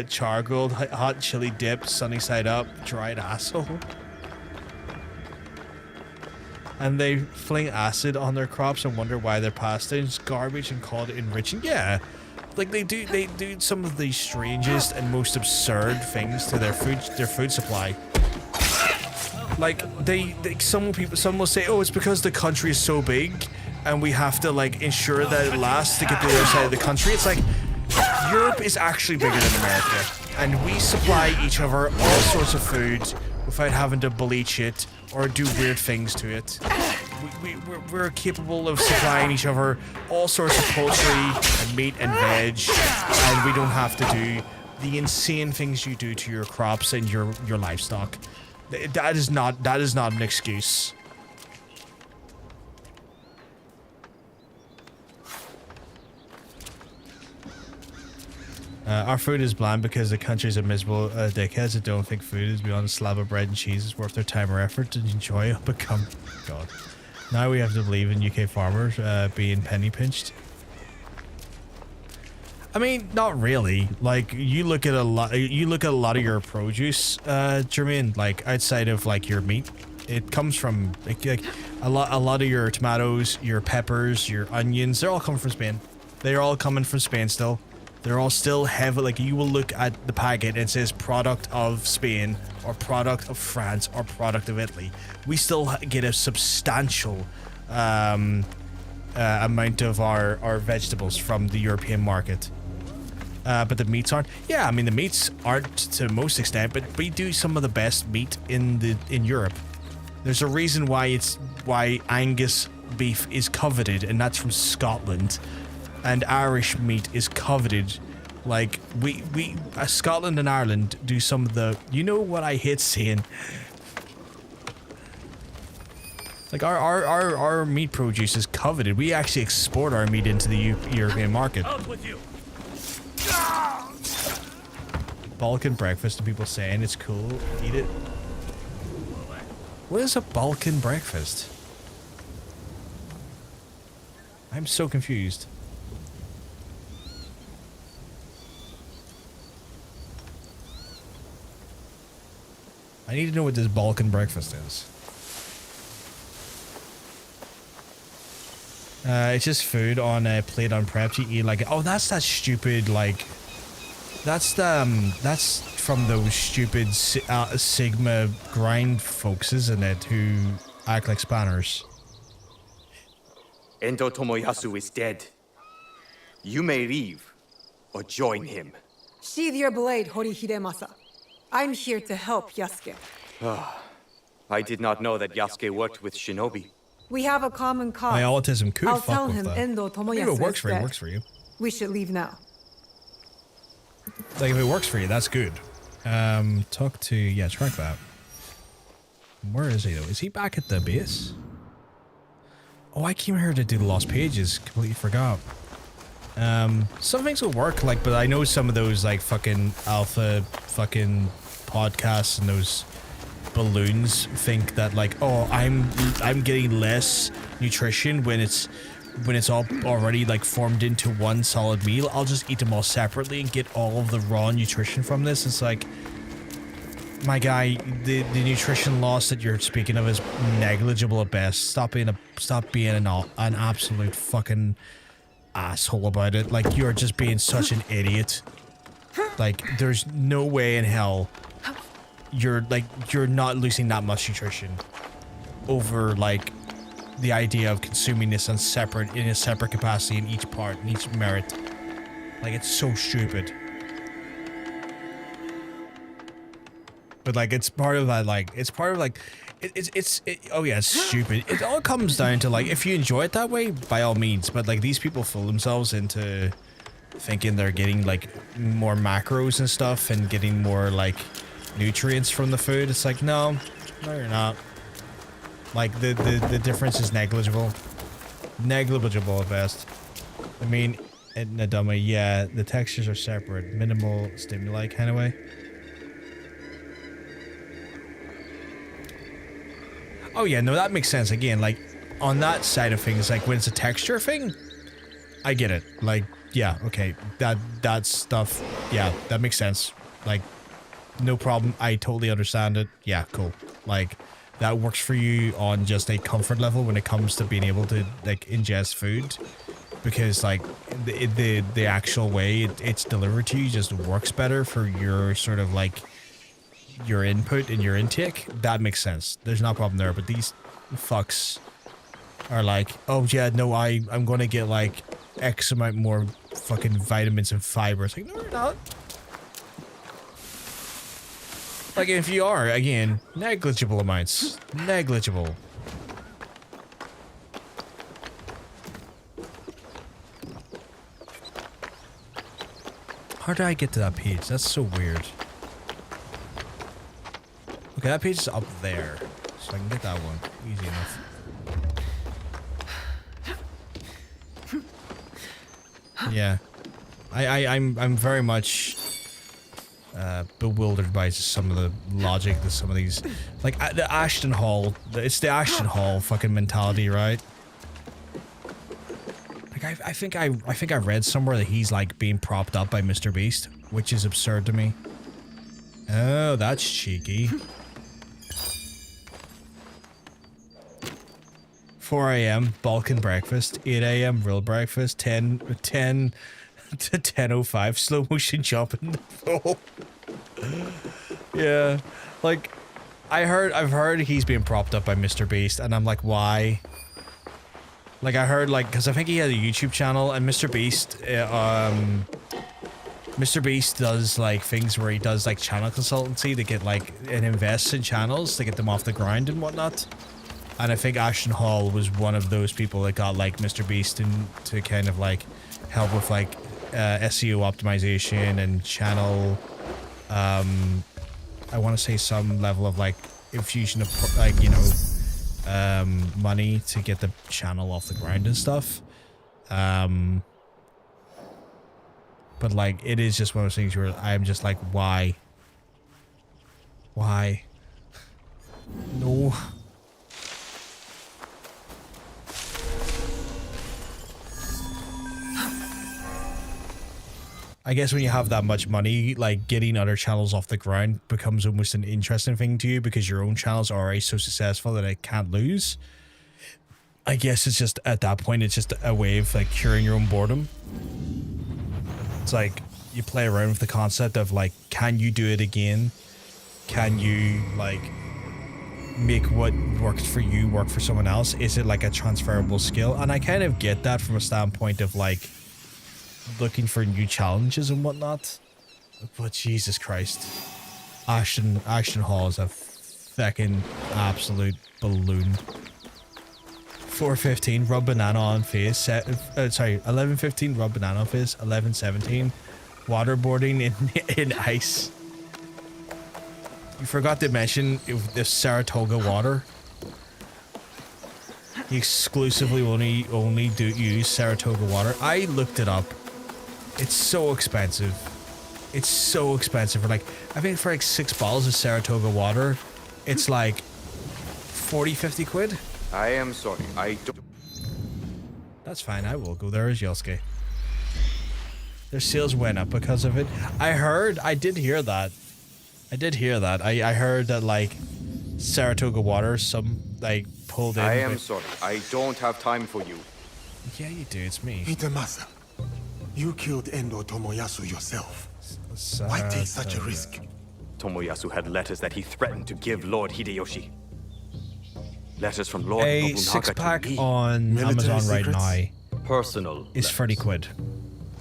charcoal, hot chili dip, sunny side up, dried asshole. And they fling acid on their crops and wonder why their pasta is garbage and call it enriching. Yeah, like they do some of the strangest and most absurd things to their food supply. Like some will say, oh, it's because the country is so big and we have to like ensure that it lasts to get to the other side of the country. It's like, Europe is actually bigger than America, and we supply each other all sorts of food without having to bleach it or do weird things to it. We're capable of supplying each other all sorts of poultry and meat and veg, and we don't have to do the insane things you do to your crops and your livestock. That is not an excuse. Our food is bland because the country's a miserable dickheads that don't think food is beyond a slab of bread and cheese is worth their time or effort to enjoy. Become God. Now we have to believe in UK farmers being penny pinched. I mean, not really. Like, you look at a lot of your produce, Jermaine. Like, outside of like your meat, it comes from like a lot of your tomatoes, your peppers, your onions. They're all coming from Spain. They're all coming from Spain still. They're all still heavy. Like, you will look at the packet and it says product of Spain or product of France or product of Italy. We still get a substantial amount of our vegetables from the European market. But the meats aren't. Yeah, I mean, the meats aren't to most extent, but we do some of the best meat in Europe. There's a reason why Angus beef is coveted, and that's from Scotland. And Irish meat is coveted. Like, we Scotland and Ireland do some of the, you know what I hate saying? Like, our meat produce is coveted. We actually export our meat into the European market. Out with you. Balkan breakfast, and people saying it's cool. Eat it. What is a Balkan breakfast? I'm so confused. I need to know what this Balkan breakfast is. It's just food on a plate on prep. You eat like, oh, that's that stupid, like, that's from those stupid Sigma grind folks, isn't it, who act like spanners. Endo Tomoyasu is dead. You may leave or join him. Sheathe your blade, Hori Hidemasa. I'm here to help Yasuke. I did not know that Yasuke worked with shinobi. We have a common cause. My autism could I'll fuck tell with him that. Endo Tomoyasu Maybe it works is for you. dead. Works for you. We should leave now. Like, if it works for you, that's good. Talk to, yeah, track that. Where is he though? Is he back at the base? Oh, I came here to do the lost pages. Completely forgot. Some things will work, like, but I know some of those like fucking alpha fucking podcasts and those balloons think that like, oh, I'm getting less nutrition when it's all already like formed into one solid meal. I'll just eat them all separately and get all of the raw nutrition from this. It's like, my guy, the nutrition loss that you're speaking of is negligible at best. Stop being an absolute fucking asshole about it. Like, you're just being such an idiot. Like, there's no way in hell you're not losing that much nutrition over like the idea of consuming this in a separate capacity in each part, in each merit. Like, it's so stupid. But like, it's part of that, like, it's oh yeah, it's stupid. It all comes down to like, if you enjoy it that way, by all means. But like, these people fool themselves into thinking they're getting like more macros and stuff and getting more like nutrients from the food. It's like, no, you're not. Like, the difference is negligible at best. I mean, in a dummy, yeah, the textures are separate, minimal stimuli kind of way. Oh yeah, no, that makes sense. Again, like, on that side of things, like, when it's a texture thing, I get it. Like, yeah, okay, that stuff, yeah, that makes sense. Like, no problem. I totally understand it. Yeah, cool. Like, that works for you on just a comfort level when it comes to being able to, like, ingest food. Because, like, the actual way it's delivered to you just works better for your sort of, like, your input and your intake. That makes sense. There's no problem there. But these fucks are like, oh yeah, no, I'm gonna get like X amount more fucking vitamins and fiber. It's like, no, you're not. Like, if you are, again, negligible amounts. Negligible. How did I get to that page? That's so weird. Okay, that page is up there, so I can get that one easy enough. Yeah, I'm very much bewildered by some of the logic that some of these, like the Ashton Hall. It's the Ashton Hall fucking mentality, right? Like I think I read somewhere that he's like being propped up by Mr. Beast, which is absurd to me. Oh, that's cheeky. 4 a.m. Balkan breakfast, 8 a.m. real breakfast, 10 to 10:05 slow motion jumping. Oh. Yeah, like I've heard he's being propped up by Mr. Beast, and I'm like, why? Like, I heard, like, because I think he had a YouTube channel, and Mr. Beast does like things where he does like channel consultancy to get like and invests in channels to get them off the ground and whatnot. And I think Ashton Hall was one of those people that got like Mr. Beast to kind of like help with like SEO optimization and channel, I want to say some level of like infusion of like, you know, money to get the channel off the ground and stuff. But like, it is just one of those things where I'm just like, why? Why? No. I guess when you have that much money, like, getting other channels off the ground becomes almost an interesting thing to you because your own channels are already so successful that it can't lose. I guess it's just, at that point, it's just a way of, like, curing your own boredom. It's like, you play around with the concept of, like, can you do it again? Can you, like, make what works for you work for someone else? Is it, like, a transferable skill? And I kind of get that from a standpoint of, like, looking for new challenges and whatnot, but Jesus Christ, Ashton Hall is a fucking absolute balloon. 4:15 rub banana on face. Sorry, 11:15 rub banana on face. 11:17 waterboarding in ice. You forgot to mention the Saratoga water. You exclusively only use Saratoga water. I looked it up. It's so expensive. It's so expensive. For like, I think for like 6 bottles of Saratoga water, it's like 40, 50 quid. I am sorry. I don't. That's fine. I will go there as Yosuke. Their sales went up because of it. I did hear that. I heard that like Saratoga water, some like pulled in. I am sorry. I don't have time for you. Yeah, you do. It's me. Hitemasa, you killed Endo Tomoyasu yourself. Why take such a risk? Tomoyasu had letters that he threatened to give Lord Hideyoshi. Letters from Lord A Nobunaga 6-pack to me. on Amazon right now Personal is 30 quid.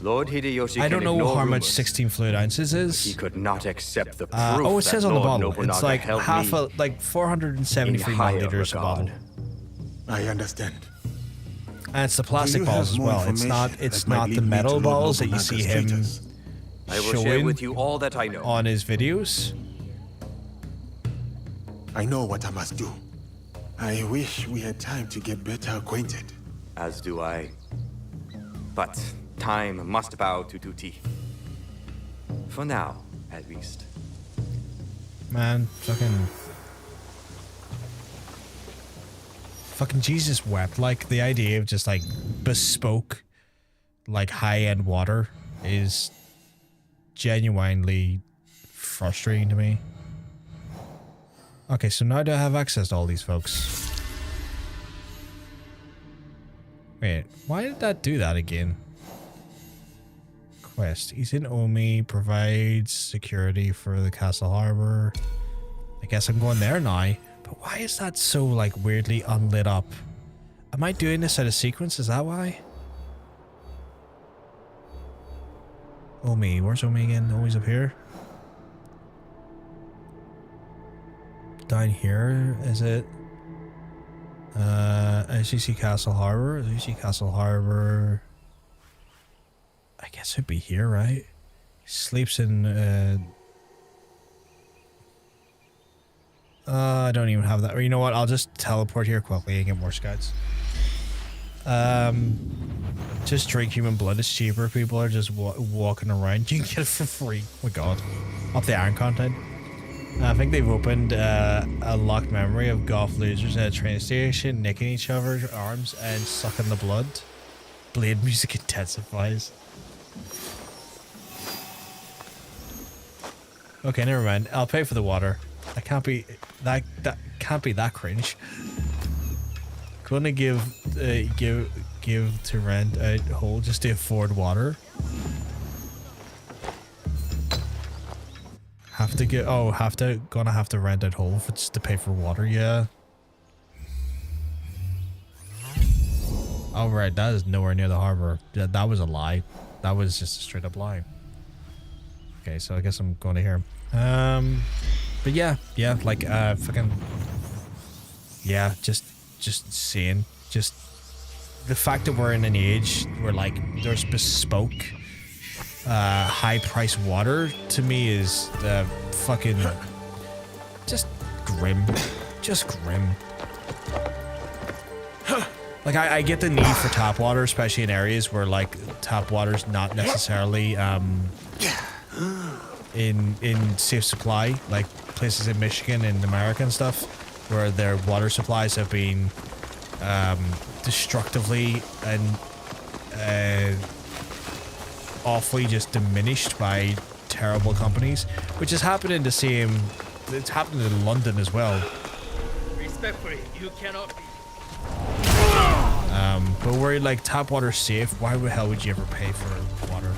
Lord Hideyoshi I don't can know ignore how much rumors. 16 fluid ounces is. He could not accept the proof Oh, it that says on the Lord bottle. Nobunaga It's like held half me a like 473 in higher milliliters a bottle. regard. I understand. And it's the plastic bottles as well. It's not the metal bottles that you see him I will share showing with you all that I know. on his videos. I know what I must do. I wish we had time to get better acquainted. As do I. But time must bow to duty. For now, at least. Man, fucking Jesus wept. Like the idea of just like bespoke, like high-end water is genuinely frustrating to me. Okay, so now do I have access to all these folks? Wait, why did that do that again? Quest. He's in Omi, provides security for the castle harbor. I guess I'm going there now. But why is that so like weirdly unlit up? Am I doing this out of sequence? Is that why? Omi, where's Omi again? Omi's up here. Down here, is it? SGC Castle Harbor. SGC Castle Harbor. I guess it'd be here, right? He sleeps in. I don't even have that. Or you know what? I'll just teleport here quickly and get more scouts. Just drink human blood. It's cheaper. People are just walking around. You can get it for free. Oh my god. Up the iron content. I think they've opened a locked memory of golf losers at a train station, nicking each other's arms and sucking the blood. Blade music intensifies. Okay, never mind. I'll pay for the water. That can't be that can't be that cringe. Gonna give to rent a hole just to afford water. Gonna have to rent out hole for just to pay for water, yeah. Oh right, that is nowhere near the harbor. That was a lie. That was just a straight up lie. Okay, so I guess I'm going to hear him. But yeah, like fucking yeah, just saying, just the fact that we're in an age where like there's bespoke high price water to me is fucking just grim. Like I get the need for tap water, especially in areas where like tap water's not necessarily in safe supply, like places in Michigan and America and stuff, where their water supplies have been destructively and awfully just diminished by terrible companies, which has happened in the same. It's happened in London as well. Respectfully, you cannot be. But where like tap water's safe, why the hell would you ever pay for water?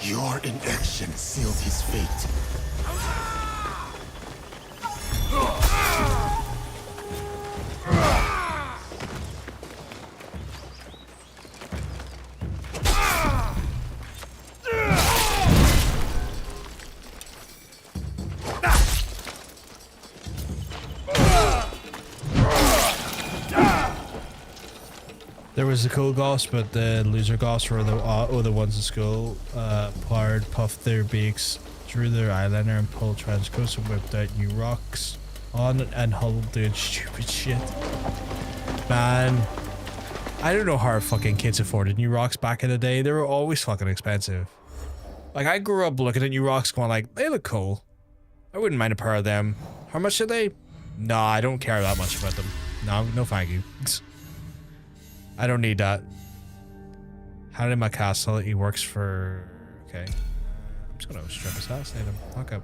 Your inaction sealed his fate. There was the cool ghosts, but the loser ghosts were the other ones in school. Powered, puffed their beaks, drew their eyeliner, and pulled trenchcoats and whipped out new rocks on and huddled doing stupid shit. Man, I don't know how fucking kids afforded new rocks back in the day. They were always fucking expensive. Like, I grew up looking at new rocks going like, they look cool. I wouldn't mind a pair of them. How much are they? No, I don't care that much about them. No thank you. I don't need that. How did my castle? He works for... Okay. I'm just gonna strip assassinate him. Fuck up.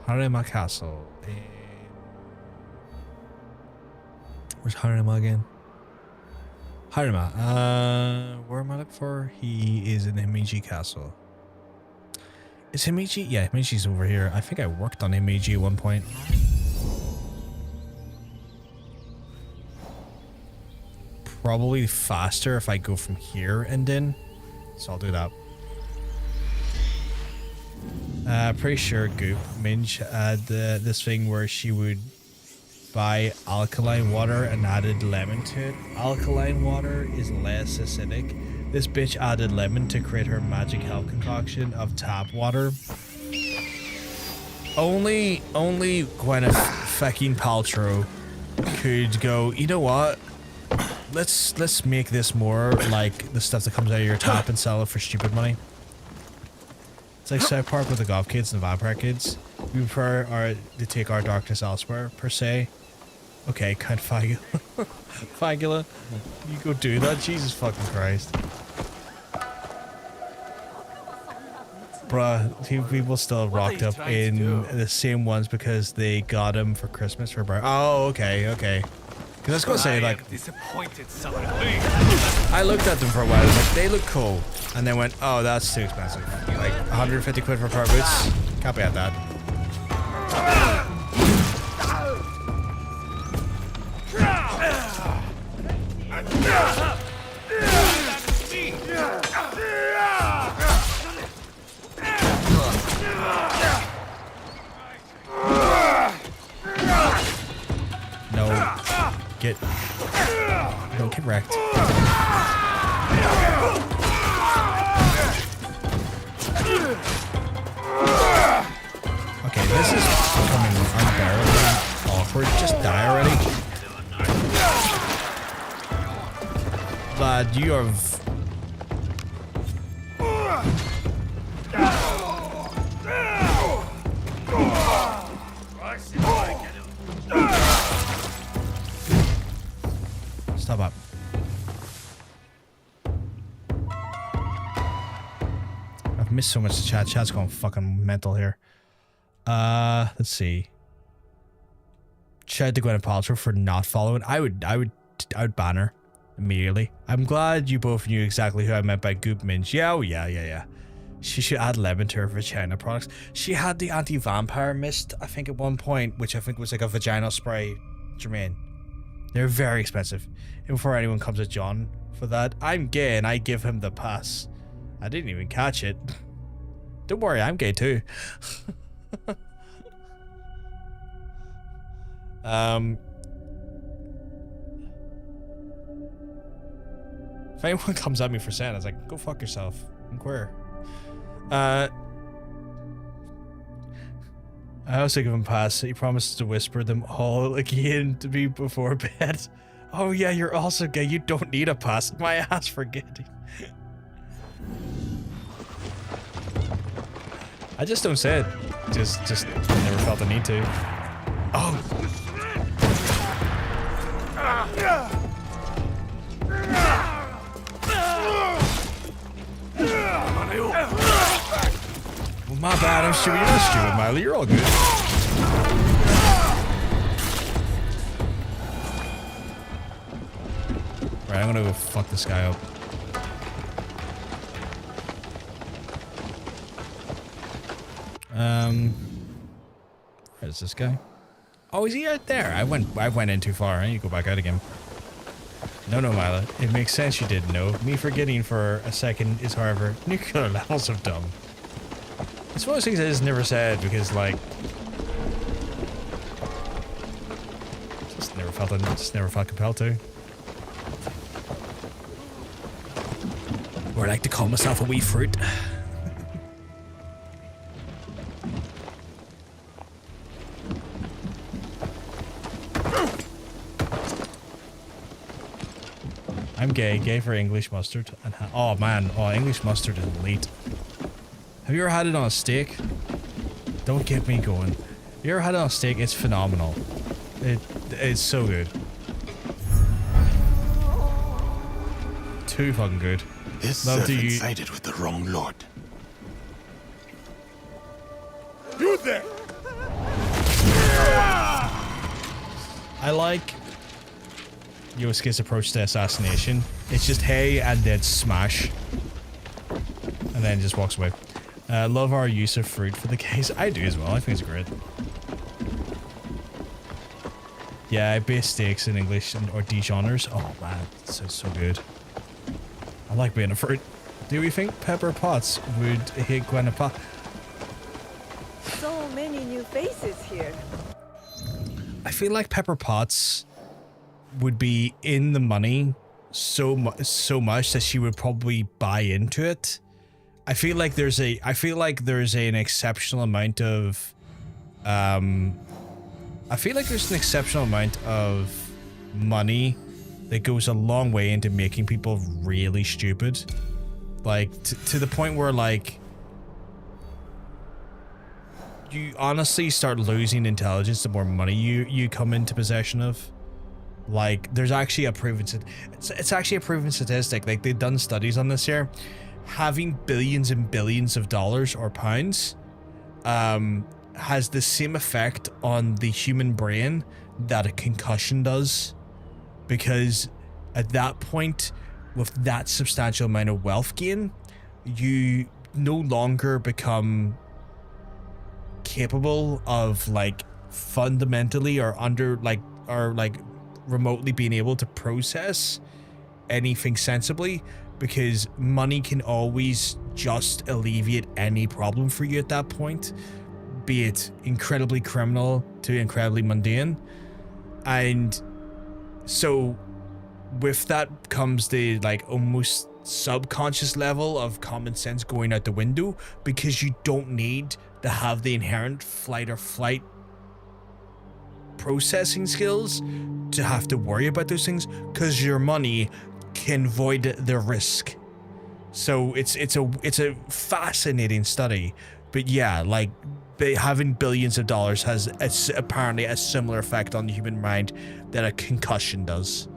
How did my castle? Where's Harima again? Harima. Where am I looking for? He is in Himeji Castle. Is Himeji? Yeah, Himeji's over here. I think I worked on Himeji at one point. Probably faster if I go from here and in. So I'll do that. Pretty sure Goop Minge had this thing where she would buy alkaline water and added lemon to it. Alkaline water is less acidic. This bitch added lemon to create her magic health concoction of tap water. Only Gwyneth fucking Paltrow could go, you know what? Let's make this more like the stuff that comes out of your tap and sell it for stupid money. It's like South Park with the goth kids and the vampire kids. We prefer to take our darkness elsewhere, per se. Okay, Count Fagula. Fagula, you go do that? Jesus fucking Christ. Bruh, people still rocked up in the same ones because they got him for Christmas for birthday. Oh, okay. Because I was going to say, like, disappointed I looked at them for a while, I was like, they look cool. And then went, oh, that's too expensive. Like, 150 quid for a pair of boots? Can't be at that. Don't get wrecked. Okay, this is becoming unbearably awkward. Just die already. Lad, you have... Stop up. I've missed so much to chat. Chat's going fucking mental here. Let's see. Shout to Gwyneth Paltrow for not following. I would ban her immediately. I'm glad you both knew exactly who I meant by Goop Minge. Yeah, oh yeah. She should add lemon to her vagina products. She had the anti-vampire mist, I think, at one point, which I think was like a vaginal spray. Jermaine. They're very expensive. And before anyone comes at John for that, I'm gay and I give him the pass. I didn't even catch it. Don't worry, I'm gay too. If anyone comes at me for saying, I was like, go fuck yourself. I'm queer. I also give him a pass. He promises to whisper them all again to me before bed. Oh yeah, you're also gay. You don't need a pass. My ass forgetting. I just don't say it. Just never felt the need to. Oh. Well, my bad. I'm stupid. You're not stupid, Miley. You're all good. Right, I'm gonna go fuck this guy up. Where's this guy? Oh, is he out there? I went in too far. I need to go back out again. No, Mila. It makes sense you didn't know. Me forgetting for a second is, however, nuclear levels of dumb. It's one of those things I just never said because, like, just never felt compelled to. Or I like to call myself a wee fruit. I'm gay for English mustard. And oh man, English mustard is elite. Have you ever had it on a steak? Don't get me going. Have you ever had it on a steak? It's phenomenal. It's so good. Too fucking good. This servant sided with the wrong lord. You there! I like Yosuke's approach to assassination. It's just hey and then smash. And then just walks away. Love our use of fruit for the case. I do as well. I think it's great. Yeah, I base steaks in English or Dijonners. Oh man, it's so good. I like being a fruit. Do we think Pepper Potts would hit Gwen Pot? So many new faces here. I feel like Pepper Potts would be in the money so much that she would probably buy into it. I feel like there's an exceptional amount of money that goes a long way into making people really stupid. Like to the point where like you honestly start losing intelligence the more money you come into possession of. Like there's actually a proven it's actually a proven statistic. Like they've done studies on this here. Having billions and billions of dollars or pounds has the same effect on the human brain that a concussion does, because at that point with that substantial amount of wealth gain, you no longer become capable of like fundamentally or remotely being able to process anything sensibly, because money can always just alleviate any problem for you at that point, be it incredibly criminal to incredibly mundane. And so with that comes the like almost subconscious level of common sense going out the window, because you don't need to have the inherent fight or flight processing skills to have to worry about those things, because your money can void the risk. So it's a fascinating study. But yeah, like having billions of dollars has apparently a similar effect on the human mind that a concussion does,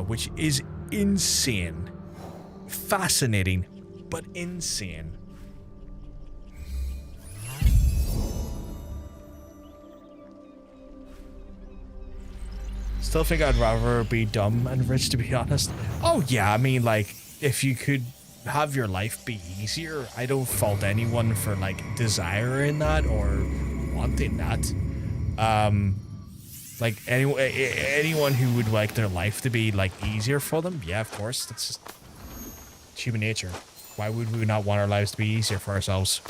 which is insane. Fascinating, but insane. Still think I'd rather be dumb and rich, to be honest. Oh yeah, I mean, like, if you could have your life be easier, I don't fault anyone for like desiring that or wanting that. Like anyone who would like their life to be like easier for them, yeah, of course, that's just human nature. Why would we not want our lives to be easier for ourselves?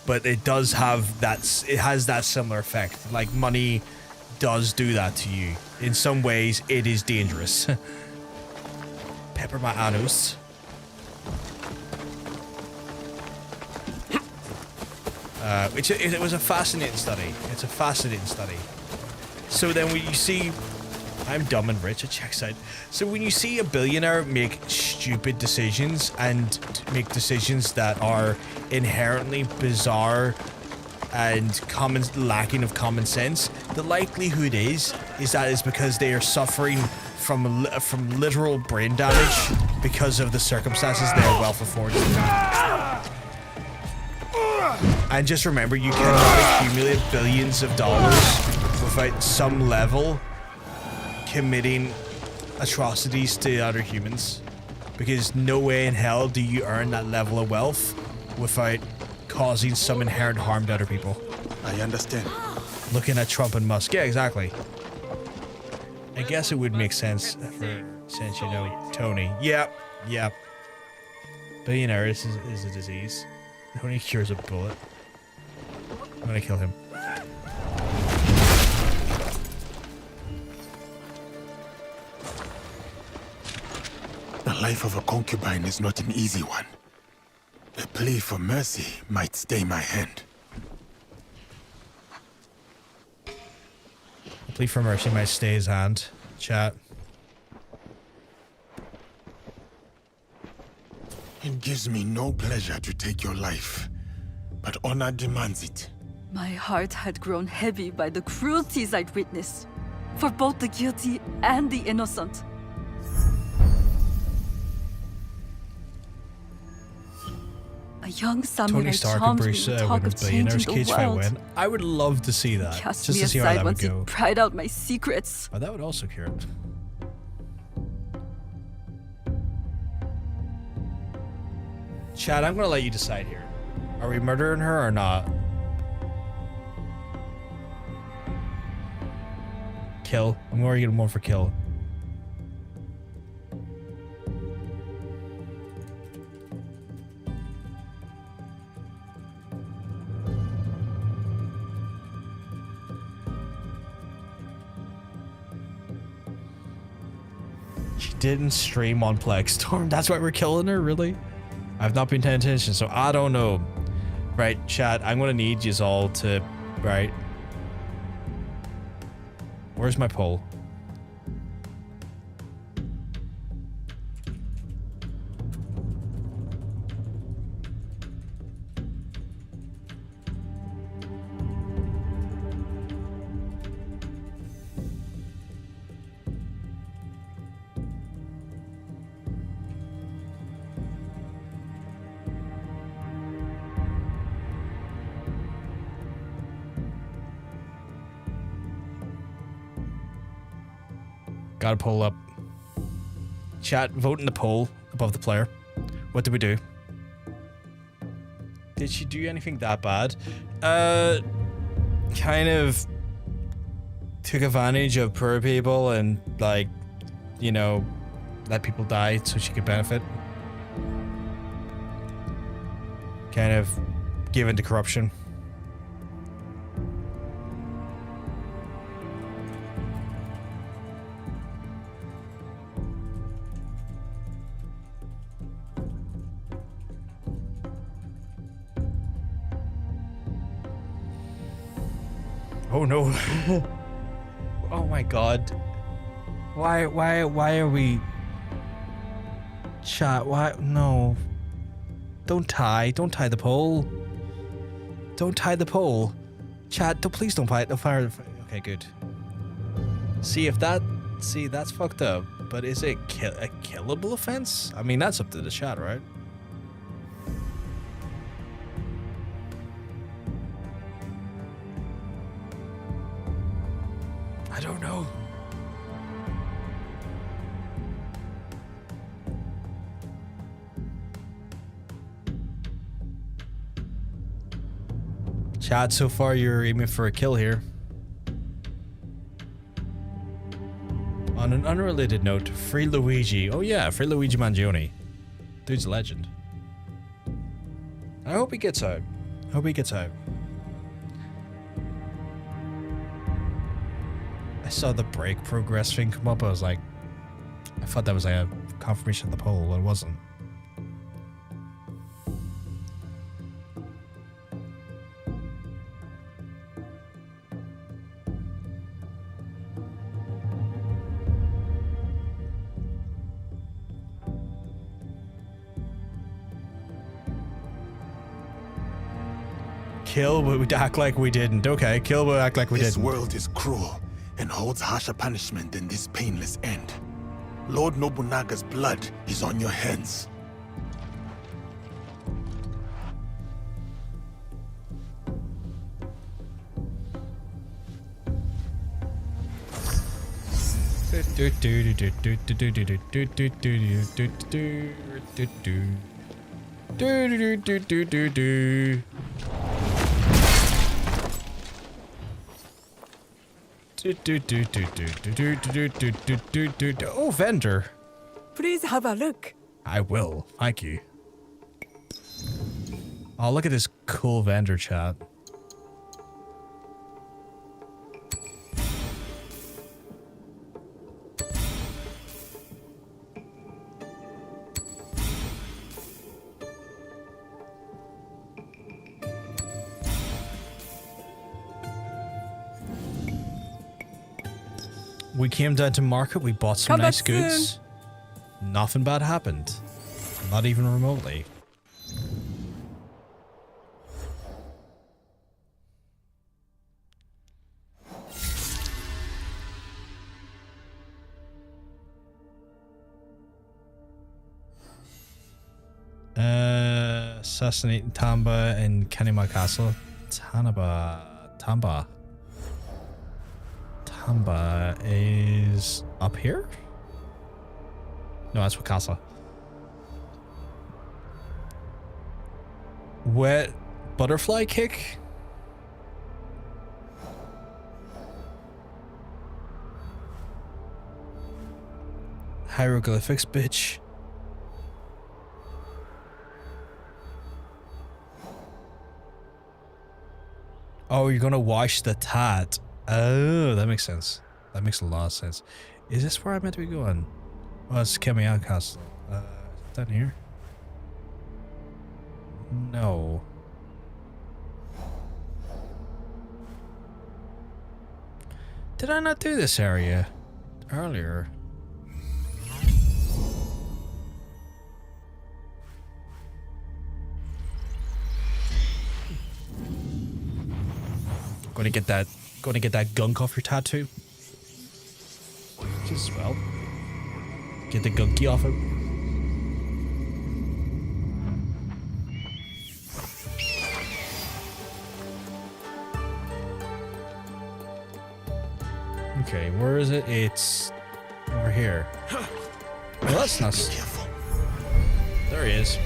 But it does have it has that similar effect. Like money does do that to you. In some ways, it is dangerous. Pepper my anus. It was a fascinating study. It's a fascinating study. So then when you see, I'm dumb and rich, it checks out. So when you see a billionaire make stupid decisions and make decisions that are inherently bizarre and lacking of common sense, the likelihood is that it's because they are suffering from literal brain damage because of the circumstances they are wealth afforded. And just remember, you cannot accumulate billions of dollars without some level committing atrocities to other humans, because no way in hell do you earn that level of wealth without causing some inherent harm to other people. I understand. Looking at Trump and Musk. Yeah, exactly. I guess it would make sense since you know Tony. Yeah. Billionaire is a disease. Tony cures a bullet. I'm gonna kill him. life of a concubine is not an easy one. A plea for mercy might stay my hand. A plea for mercy might stay his hand. Chat. It gives me no pleasure to take your life, but honor demands it. My heart had grown heavy by the cruelties I'd witnessed, for both the guilty and the innocent. A young samurai Tony Stark and charmed me Bruce with talk of Women's Billionaires changing Cage the Fight world. win. I would love to see that. Cast Just me to see how aside that would once he go. pried out my secrets. Oh, that would also cure it. Chad, I'm gonna let you decide here. Are we murdering her or not? Kill. I'm already getting one for kill. She didn't stream on Plex Storm. That's why we're killing her, really? I've not been paying attention, so I don't know. Right, chat, I'm gonna need you all to... Right. Where's my poll? Gotta pull up. Chat, vote in the poll above the player. What did we do? Did she do anything that bad? Kind of took advantage of poor people and, like, you know, let people die so she could benefit. Kind of give in to corruption. Oh no. Oh my god. Why are we... Chat, why? No. Don't tie the pole. Don't tie the pole. Chat, please don't fight. Don't fire. Okay, good. See, that's fucked up. But is it a killable offense? I mean, that's up to the chat, right? I don't know. Chat, so far you're aiming for a kill here. On an unrelated note, Free Luigi. Oh yeah, Free Luigi Mangione. Dude's a legend. I hope he gets out. I saw the break progress thing come up. I was like, I thought that was like a confirmation of the poll, but it wasn't. Kill, but we act like we didn't. Okay, kill, but act like we didn't. This world is cruel and holds harsher punishment than this painless end. Lord Nobunaga's blood is on your hands. Oh, vendor. Please have a look. I will. Thank you. Oh, look at this cool vendor, chat. We came down to market, we bought some nice goods. Nothing bad happened. Not even remotely. Assassinating Tamba in Kanima Castle. Tamba is up here? No, that's Wakasa. Wet butterfly kick? Hieroglyphics, bitch. Oh, you're gonna wash the tat. Oh, that makes sense. That makes a lot of sense. Is this where I meant to be going? Oh, it's Kamiya Castle. Is it down here? No. Did I not do this area earlier? Gonna get that gunk off your tattoo. Just as well. Get the gunky off it. Okay, where is it? It's over here. Well, that's not. There he is.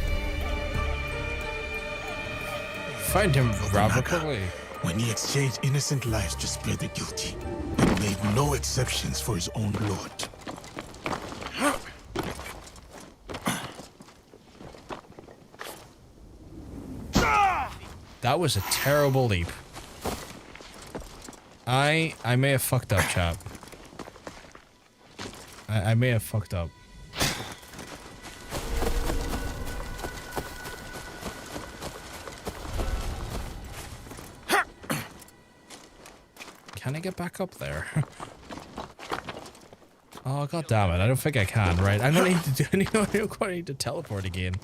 Find him rather quickly. When he exchanged innocent lives to spare the guilty, and made no exceptions for his own lord. That was a terrible leap. I may have fucked up, chap. I may have fucked up. Can I get back up there? Oh, god damn it. I don't think I can, right? I'm gonna need to do I'm gonna need to teleport again.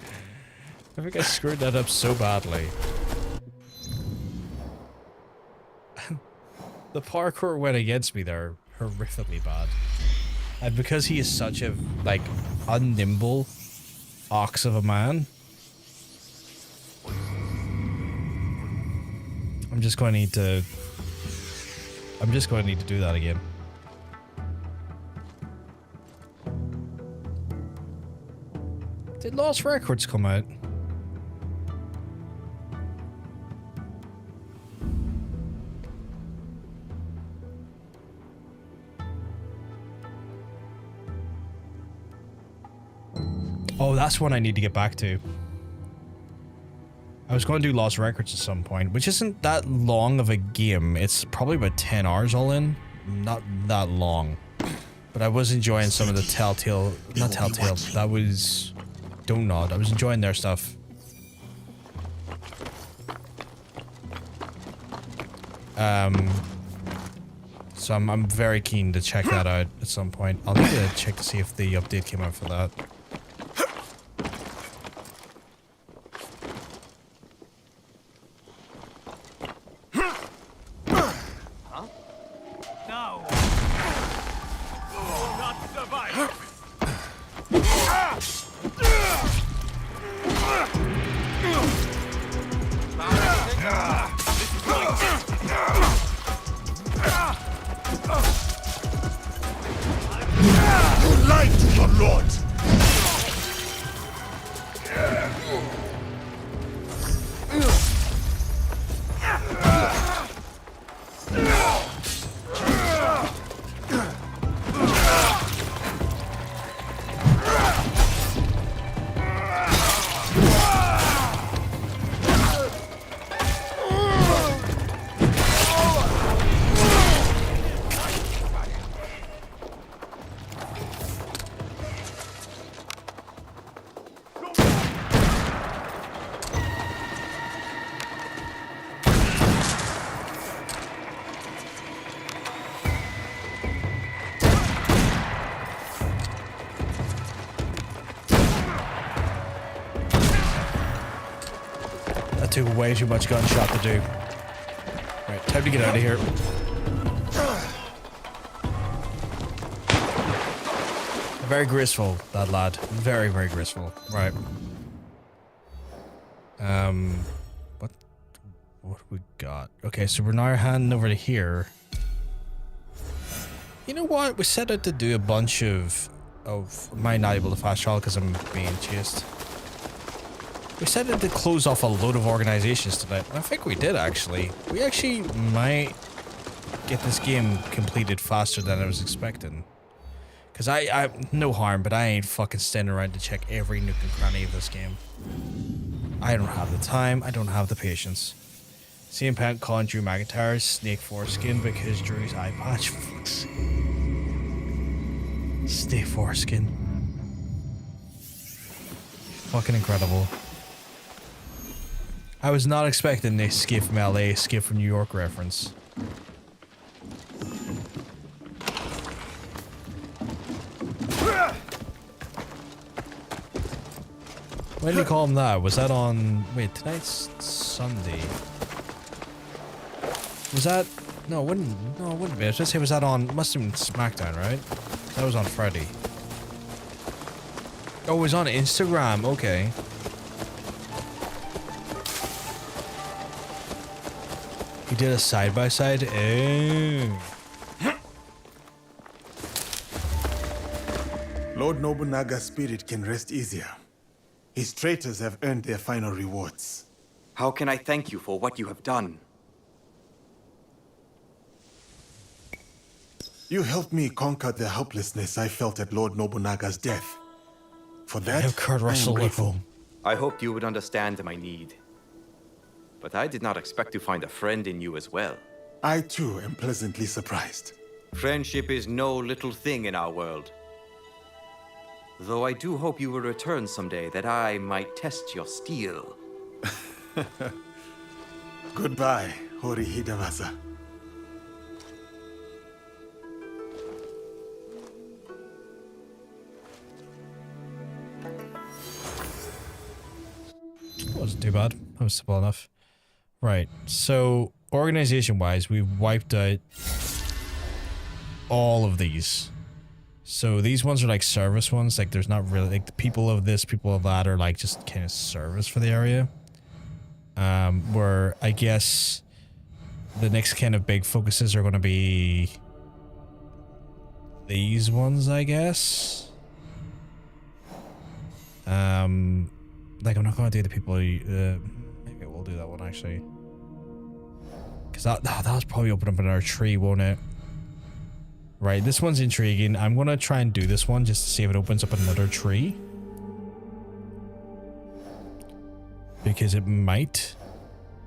I think I screwed that up so badly. The parkour went against me there horrifically bad. And because he is such a, like, unnimble ox of a man, I'm just going to need to do that again. Did Lost Records come out? Oh, that's one I need to get back to. I was going to do Lost Records at some point, which isn't that long of a game. It's probably about 10 hours all in. Not that long. But I was enjoying some of the Telltale... Not Telltale. That was... Don't Nod. I was enjoying their stuff. So I'm very keen to check that out at some point. I'll need to check to see if the update came out for that. You lied to your lord! way too much gunshot to do. Right, time to get out of here. Very graceful, that lad. Very, very graceful. Right. What we got? Okay, so we're now handing over to here. You know what? We set out to do a bunch of am I not able to fast travel because I'm being chased? We set out to close off a load of organizations tonight. I think we did, actually. We actually might get this game completed faster than I was expecting. Because I no harm, but I ain't fucking standing around to check every nook and cranny of this game. I don't have the time. I don't have the patience. CM Punk calling Drew McIntyre's Snake Foreskin because Drew's eye patch. Snake Foreskin. Fucking incredible. I was not expecting the Escape from LA, Escape from New York reference. Why did you call him that? Was that on... Wait, tonight's Sunday. Was that... No, it wouldn't be. I was gonna say, was that on... Must have been SmackDown, right? That was on Friday. Oh, it was on Instagram. Okay. He did a side-by-side? Oh. Lord Nobunaga's spirit can rest easier. His traitors have earned their final rewards. How can I thank you for what you have done? You helped me conquer the helplessness I felt at Lord Nobunaga's death. For that, have Kurt I am Russell grateful. I hoped you would understand my need. But I did not expect to find a friend in you as well. I too am pleasantly surprised. Friendship is no little thing in our world. Though I do hope you will return someday that I might test your steel. Goodbye, Hori Hidamasa. Wasn't too bad. That was simple enough. Right, so organization-wise, we've wiped out all of these. So these ones are like service ones. Like there's not really like the people of this, people of that are like just kind of service for the area. Where I guess the next kind of big focuses are going to be these ones, I guess. Like I'm not going to do the people. Maybe we'll do that one actually. Because that was probably open up another tree, won't it? Right, this one's intriguing. I'm gonna try and do this one just to see if it opens up another tree. Because it might.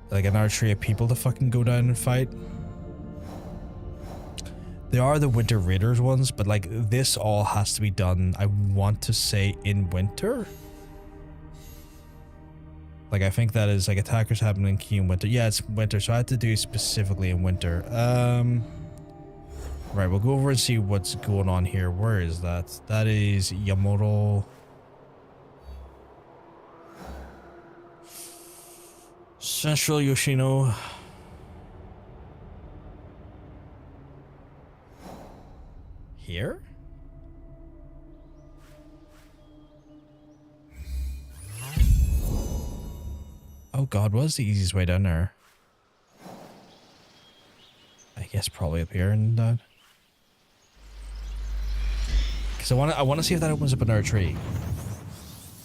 Like another tree of people to fucking go down and fight. There are the Winter Raiders ones, but like this all has to be done, I want to say, in winter. Like I think that is like attackers happening key in winter. Yeah, it's winter, so I have to do specifically in winter. Right, we'll go over and see what's going on here. Where is that? That is Yamato. Central Yoshino. Here? Oh god, what's the easiest way down there? I guess probably up here and down. Because I want to see if that opens up another tree.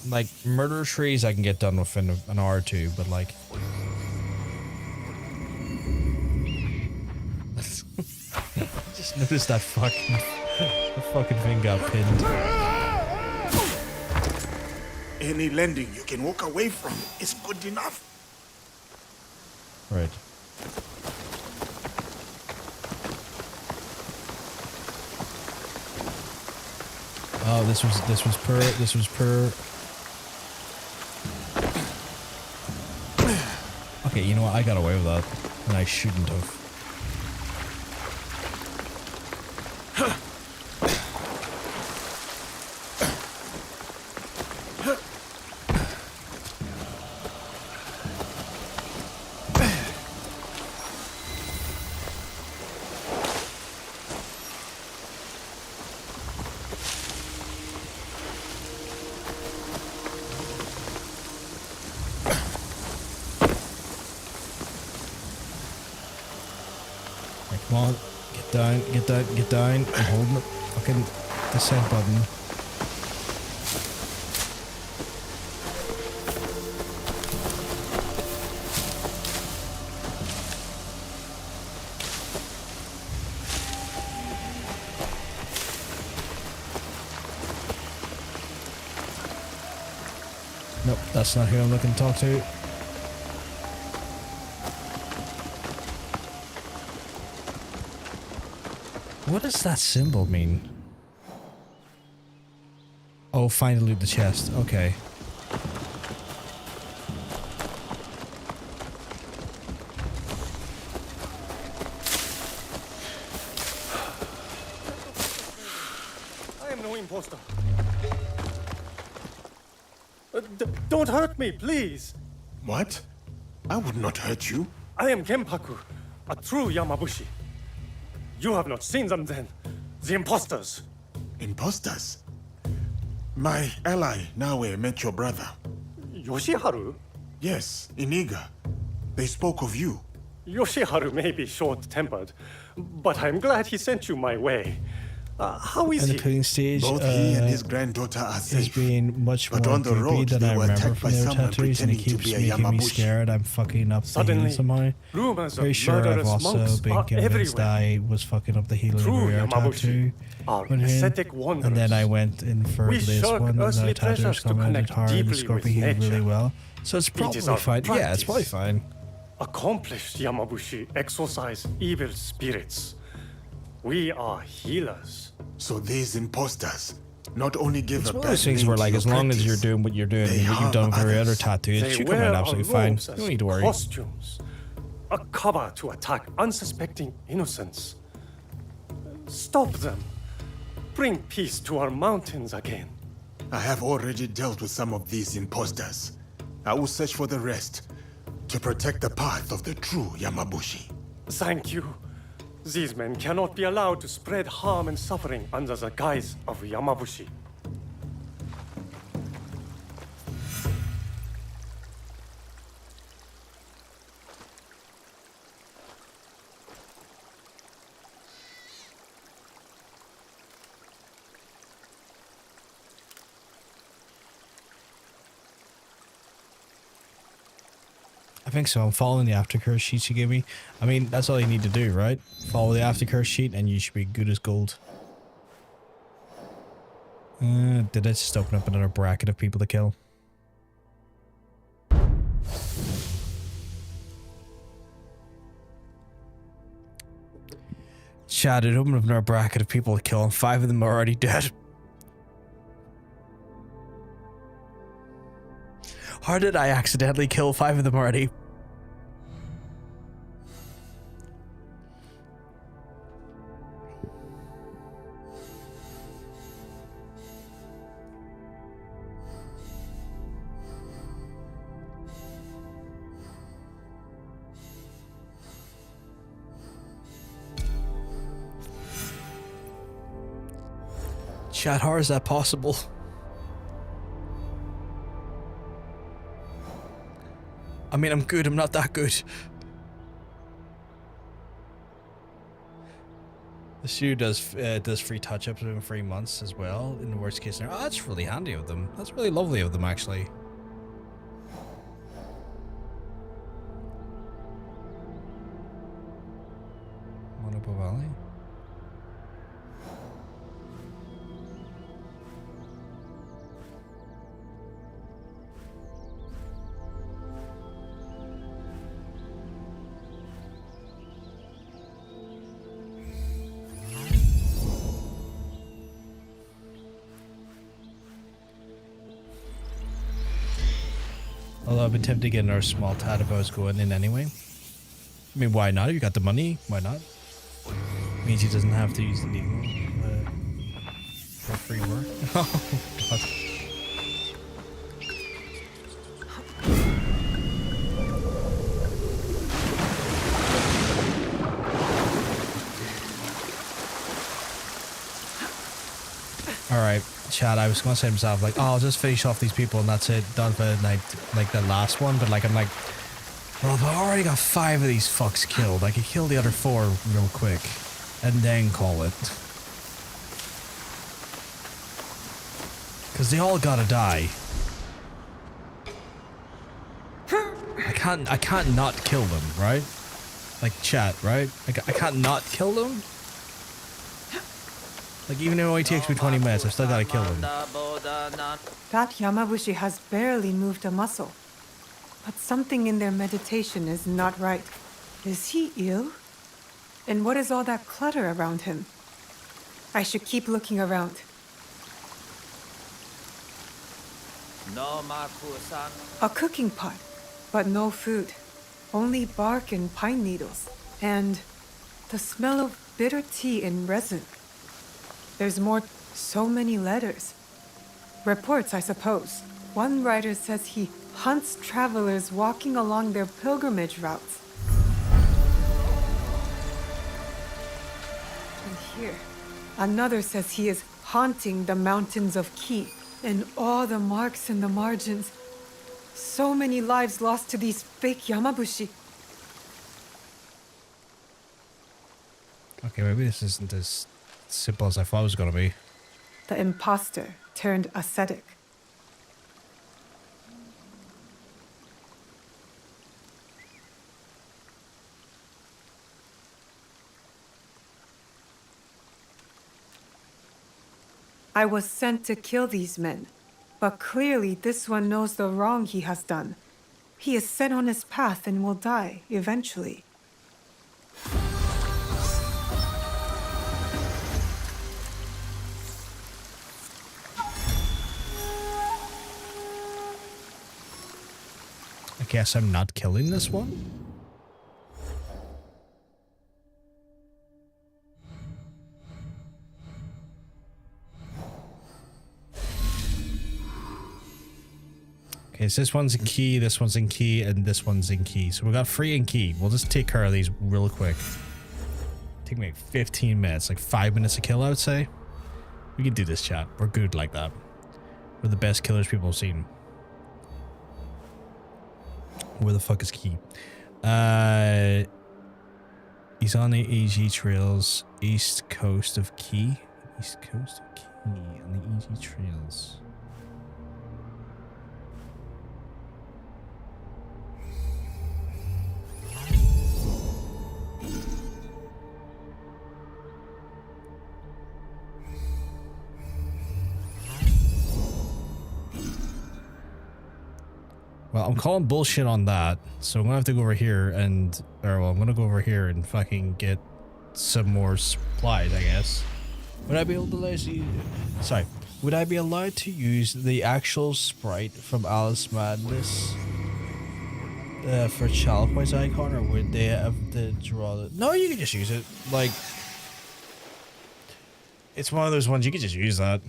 Like, murder trees I can get done within an hour or two, but like... Just noticed that fucking thing got pinned. Any landing you can walk away from is good enough. Right. Oh, this was per. Okay, you know what? I got away with that, and I shouldn't have. Come on. Get down, get down, get down. I'm holding the fucking descent button. Nope, that's not who I'm looking to talk to. What does that symbol mean? Oh, finally loot the chest. Okay. I am no imposter. Don't hurt me, please. What? I would not hurt you. I am Genpaku, a true Yamabushi. You have not seen them then. The imposters. Imposters? My ally, Naue, met your brother. Yoshiharu? Yes, in Iga. They spoke of you. Yoshiharu may be short-tempered, but I'm glad he sent you my way. How is in he? the pudding stage, Both he and his granddaughter are he's safe. being much more But on the creepy road, than they I were remember attacked from by their someone tattoos, and he pretending to keeps be a making me Yamabushi. scared. I'm fucking up the Suddenly, healing somehow. rumors Very of sure I've murderous also monks been are convinced everywhere. I was fucking up the healing True of your tattoo Yamabushi are with him. ascetic And wanderers. then I went in for We this shirk one, and earthly the tattoos pleasures to come out connect hard and the deeply scorpion with healed really nature. well. So it's It probably is our fine. Yeah, it's practice. probably fine. Accomplished Yamabushi exorcise evil spirits. We are healers. So these imposters not only give It's a one of bad those things name where, to like, your as long as practice, you're doing what you're doing, they and what you've harm done for your other others. tattoo, it They should come wear out our absolutely fine. robes You as don't need to worry. costumes, a cover to attack unsuspecting innocents. Stop them. Bring peace to our mountains again. I have already dealt with some of these imposters. I will search for the rest to protect the path of the true Yamabushi. Thank you. These men cannot be allowed to spread harm and suffering under the guise of Yamabushi. I think so. I'm following the aftercurse sheet you gave me. I mean, that's all you need to do, right? Follow the aftercurse sheet and you should be good as gold. Did it just open up another bracket of people to kill? Chat, it opened up another bracket of people to kill and 5 of them are already dead. How did I accidentally kill 5 of them already? Chat, how is that possible? I mean, I'm good, I'm not that good. The studio does free touch-ups within 3 months as well, in the worst case scenario. Oh, that's really handy of them. That's really lovely of them, actually. Monopo Valley? Although I've been tempted to get another small tat if I was going in anyway. I mean, why not? You got the money, why not? Means he doesn't have to use the legal for free work. Oh, God. Alright, chat, I was gonna say to myself, like, oh, I'll just finish off these people and that's it, done for the night, like the last one, but like, I'm like, Well, if I already got 5 of these fucks killed, I could kill the other 4 real quick. And then call it. Because they all gotta die. I can't not kill them, right? Like chat, right? I can't not kill them? Like even if it only takes me 20 minutes, I've still gotta kill them. That Yamabushi has barely moved a muscle. But something in their meditation is not right. Is he ill? And what is all that clutter around him? I should keep looking around. A cooking pot, but no food. Only bark and pine needles. And the smell of bitter tea and resin. There's more. So many letters. Reports, I suppose. One writer says he hunts travelers walking along their pilgrimage routes. And here, another says he is haunting the mountains of Ki, and all the marks in the margins. So many lives lost to these fake Yamabushi. Okay, maybe this isn't as simple as I thought it was gonna be. The imposter turned ascetic. I was sent to kill these men, but clearly this one knows the wrong he has done. He is set on his path and will die eventually. I guess I'm not killing this one? Okay, so this one's in key, this one's in key, and this one's in key. So we got 3 in key. We'll just take care of these real quick. Take me like 15 minutes, like 5 minutes to kill, I would say. We can do this, chat. We're good like that. We're the best killers people have seen. Where the fuck is Key? He's on the EG trails, east coast of Key. East coast of Key on the EG trails. Well, I'm calling bullshit on that, so I'm gonna have to go over here and, I'm gonna go over here and fucking get some more supplies, I guess. Would I be able to would I be allowed to use the actual sprite from Alice Madness for channel points icon, or would they have to draw the? No, you can just use it. Like, it's one of those ones you can just use that.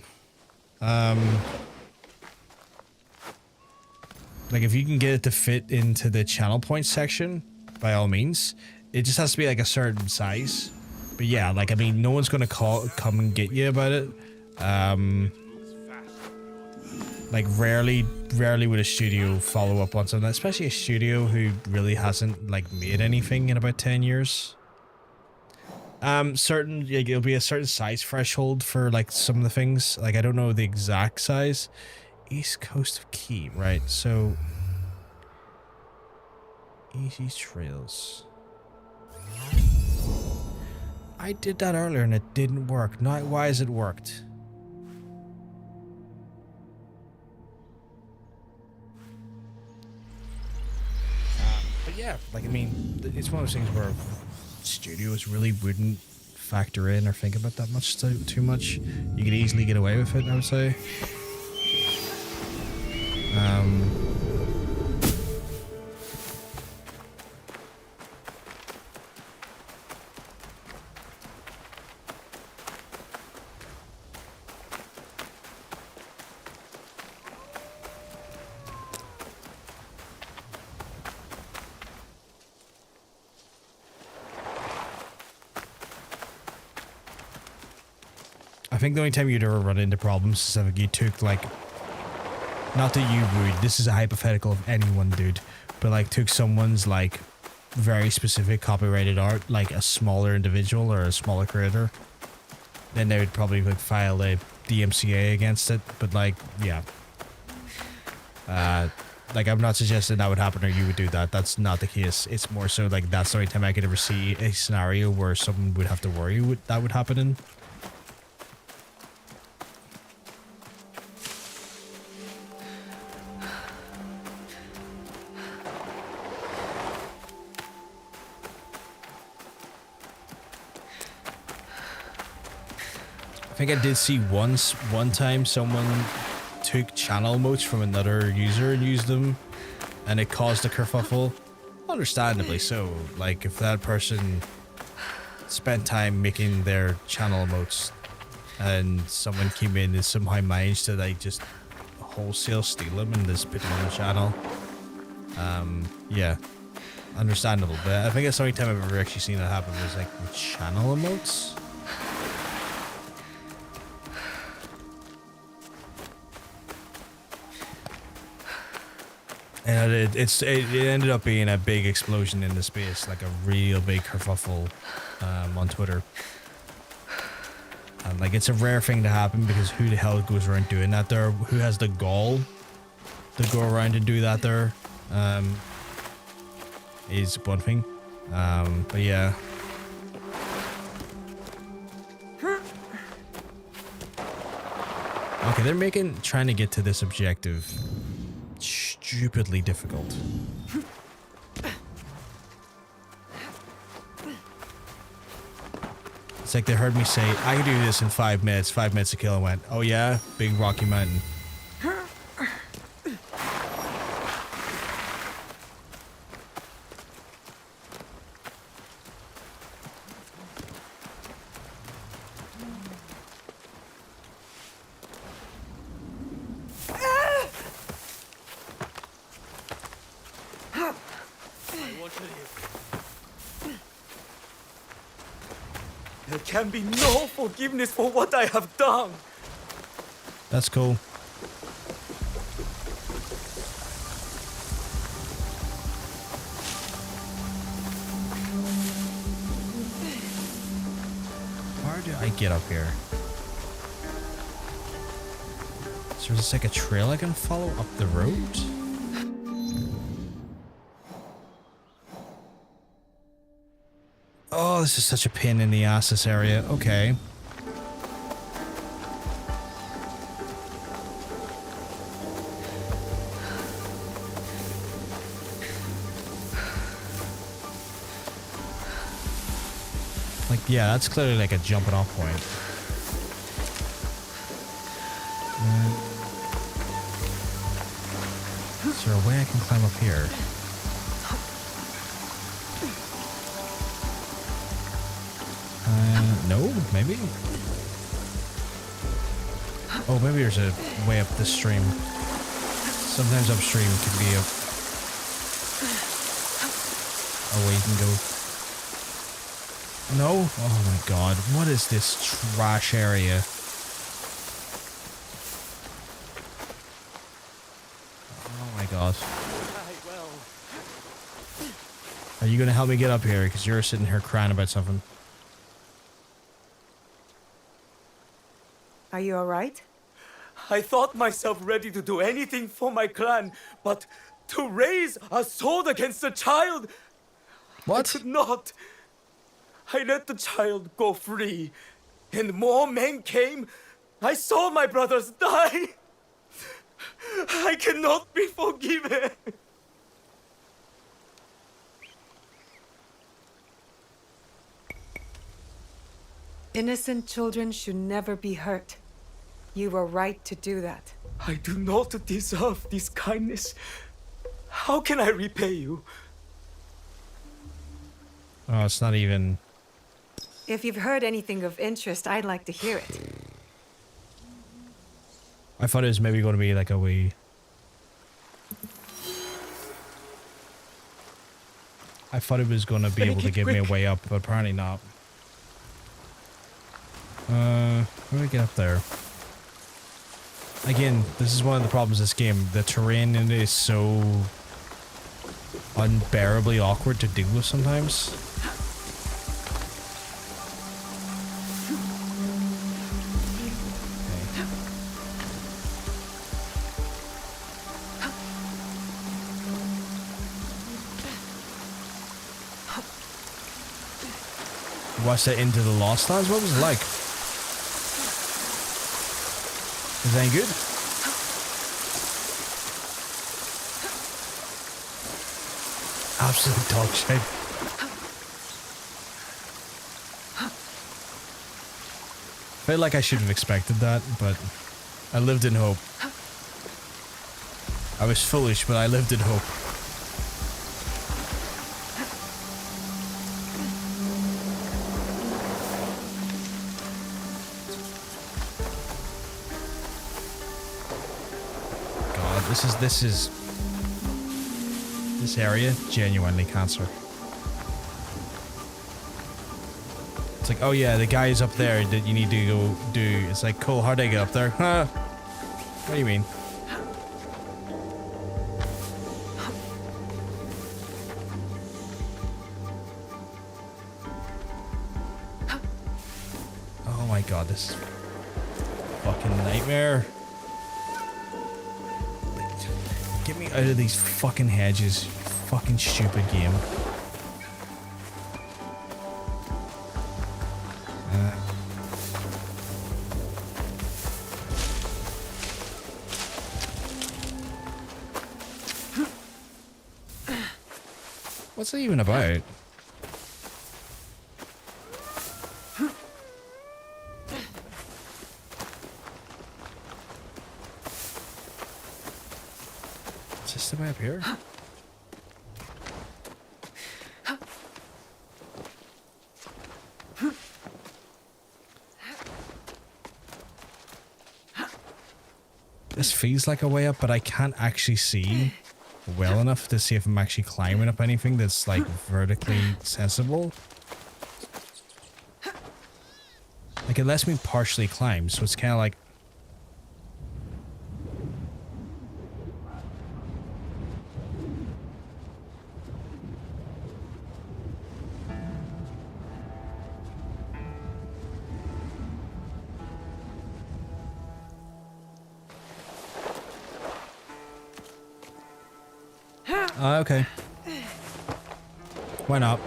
Like, if you can get it to fit into the channel points section, by all means. It just has to be like a certain size. But yeah, like, I mean, no one's gonna come and get you about it. Like, rarely would a studio follow up on something, especially a studio who really hasn't, like, made anything in about 10 years. Certain, like, it'll be a certain size threshold for, like, some of the things. Like, I don't know the exact size. East coast of Key, right? So easy trails. I did that earlier and it didn't work. Now, why has it worked? But yeah, like, I mean, it's one of those things where studios really wouldn't factor in or think about that much too much. You could easily get away with it, I would say. I think the only time you'd ever run into problems is if you took, like, not that you would, this is a hypothetical of anyone, dude, but but like took someone's like very specific copyrighted art, like a smaller individual or a smaller creator, then they would probably like file a DMCA against it. But like, yeah. Like, I'm not suggesting that would happen or you would do that. That's not the case. It's more so like that's the only time I could ever see a scenario where someone would have to worry that would happen in. I think I did see one time someone took channel emotes from another user and used them, and it caused a kerfuffle. Understandably so. Like, if that person spent time making their channel emotes and someone came in and somehow managed to like just wholesale steal them and just put them on the channel, yeah, understandable. But I think that's the only time I've ever actually seen that happen was like with channel emotes. And it ended up being a big explosion in the space, like a real big kerfuffle on Twitter. And like, it's a rare thing to happen because who the hell goes around doing that there? Who has the gall to go around and do that there? Is one thing. But yeah. Okay, they're trying to get to this objective stupidly difficult. It's like they heard me say, I can do this in 5 minutes, 5 minutes to kill, and went, oh yeah, big rocky mountain. There can be no forgiveness for what I have done. That's cool. Where do I get up here? So there's like a trail I can follow up the road? Oh, this is such a pain in the ass, this area. Okay. Like, yeah, that's clearly like a jumping off point. Is there a way I can climb up here? No, maybe? Oh, maybe there's a way up this stream. Sometimes upstream can be a way you can go. No? Oh my god, what is this trash area? Oh my god. Are you gonna help me get up here? Because you're sitting here crying about something. Are you alright? I thought myself ready to do anything for my clan, but to raise a sword against a child, what? I could not. I let the child go free, and more men came. I saw my brothers die. I cannot be forgiven. Innocent children should never be hurt. You were right to do that. I do not deserve this kindness. How can I repay you? Oh, it's not even... If you've heard anything of interest, I'd like to hear it. I thought it was maybe going to be like a wee... I thought it was going to be able to give me a way up, but apparently not. How do I get up there? Again, this is one of the problems of this game. The terrain in it is so unbearably awkward to deal with sometimes. Watched that Into the Lost Lands. What was it like? Is that any good? Absolute dog shit. Felt like I should have expected that, but I lived in hope. I was foolish, but I lived in hope. This area, genuinely cancer. It's like, oh yeah, the guy is up there that you need to go do. It's like, cool, how'd I get up there? Huh? What do you mean? Oh my god, this is fucking nightmare. Get me out of these fucking hedges, you fucking stupid game. What's it even about? Is the way up here? This feels like a way up, but I can't actually see well enough to see if I'm actually climbing up anything that's like vertically sensible. Like it lets me partially climb, so it's kind of like okay. Why not?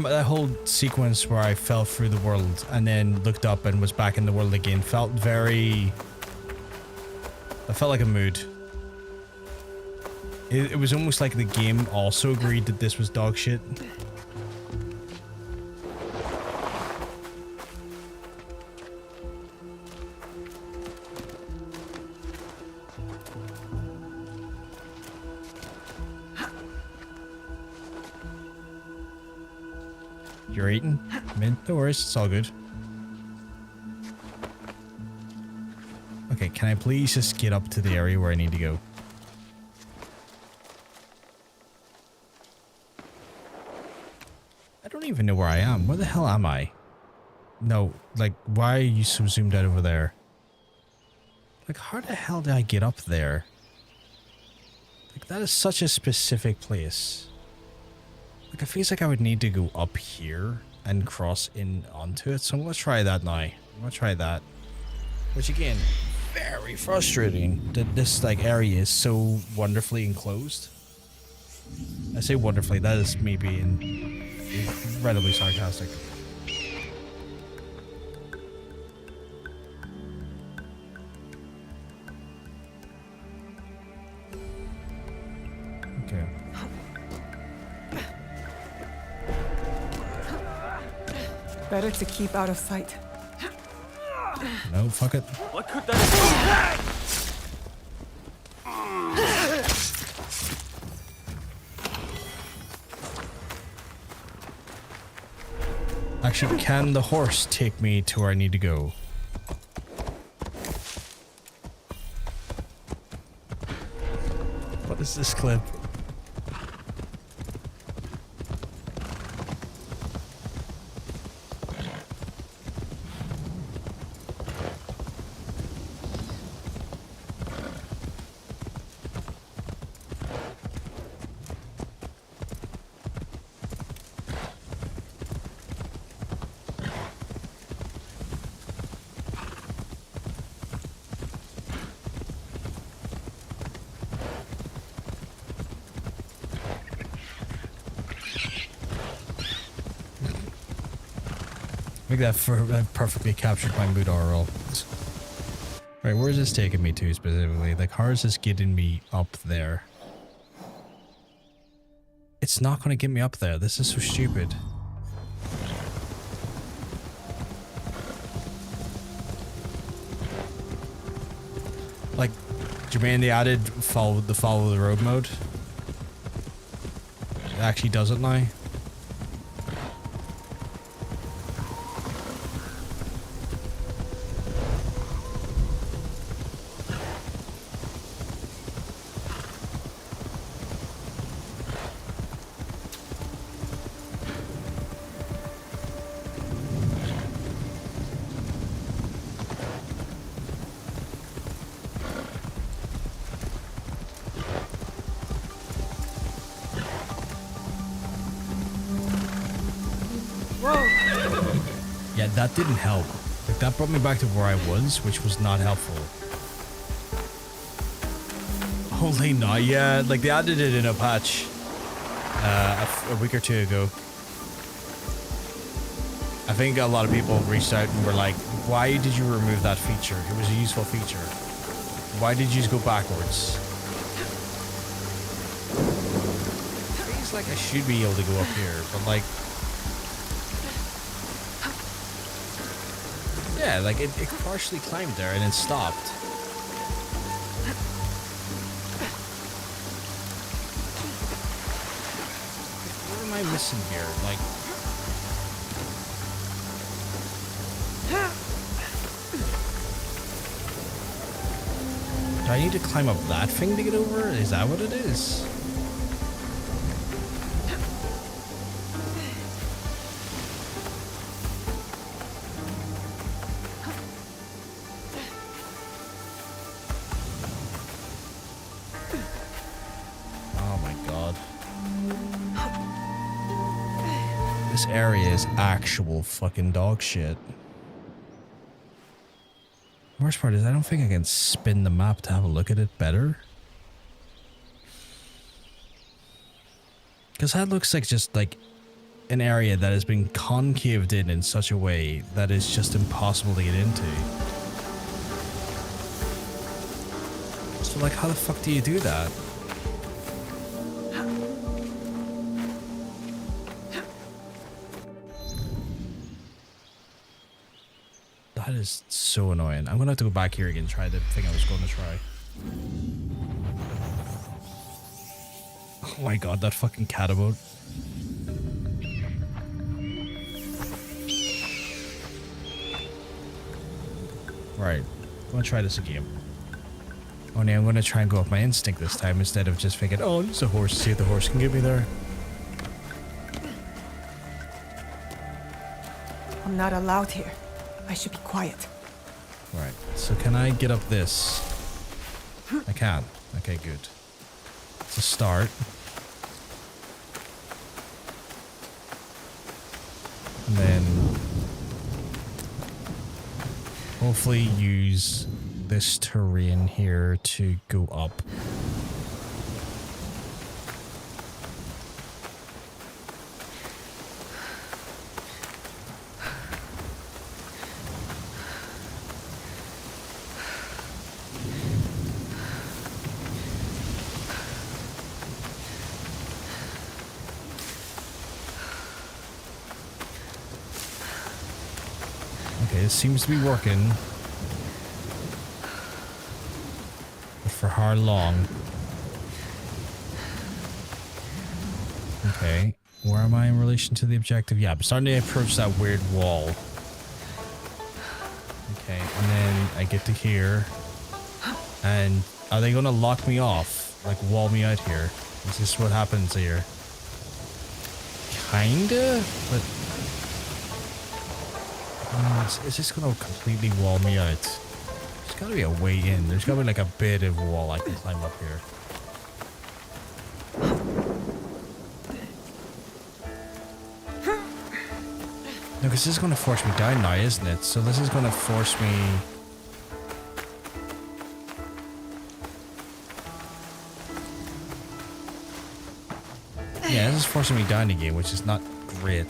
That whole sequence where I fell through the world and then looked up and was back in the world again felt very... It felt like a mood. It was almost like the game also agreed that this was dog shit. You're eating? I mean, no worries, it's all good. Okay, can I please just get up to the area where I need to go? I don't even know where I am. Where the hell am I? No, like, why are you so zoomed out over there? Like, how the hell did I get up there? Like, that is such a specific place. Like, it feels like I would need to go up here and cross in onto it. So I'm going to try that now. I'm going to try that. Which, again, very frustrating that this, like, area is so wonderfully enclosed. I say wonderfully, that is me being incredibly sarcastic. Okay. Better to keep out of sight. No, fuck it. What could that Actually, can the horse take me to where I need to go? What is this clip? I think that perfectly captured my mood overall. Right, where's this taking me to specifically? Like, how is this getting me up there? It's not going to get me up there. This is so stupid. Like, Jermaine, they added follow the road mode. It actually does it now. Yeah, that didn't help. Like, that brought me back to where I was, which was not helpful. Holy no, yeah, like they added it in a patch a week or two ago. I think a lot of people reached out and were like, why did you remove that feature? It was a useful feature. Why did you just go backwards? It feels like I should be able to go up here, but like... Yeah, like it partially climbed there and then stopped. What am I missing here? Like... Do I need to climb up that thing to get over? Is that what it is? Oh my god. This area is actual fucking dog shit. Worst part is I don't think I can spin the map to have a look at it better. Because that looks like just like an area that has been concaved in such a way that is just impossible to get into. So like, how the fuck do you do that? That is so annoying. I'm gonna have to go back here again and try the thing I was going to try. Oh my god, that fucking catamount. Right, I'm gonna try this again. Only I'm gonna try and go off my instinct this time instead of just thinking, oh, there's a horse, see if the horse can get me there. I'm not allowed here. I should be quiet. Right, so can I get up this? I can. Okay, good. It's a start. And then hopefully use this terrain here to go up. Okay, it seems to be working. how long? Okay. Where am I in relation to the objective? Yeah, I'm starting to approach that weird wall. Okay, and then I get to here. And are they gonna lock me off? Like wall me out here? Is this what happens here? Kinda? But... is this gonna completely wall me out? There's gotta be a way in. There's gotta be like a bit of wall I can climb up here. No, because this is going to force me down now, isn't it? So this is going to force me... Yeah, this is forcing me down again, which is not great.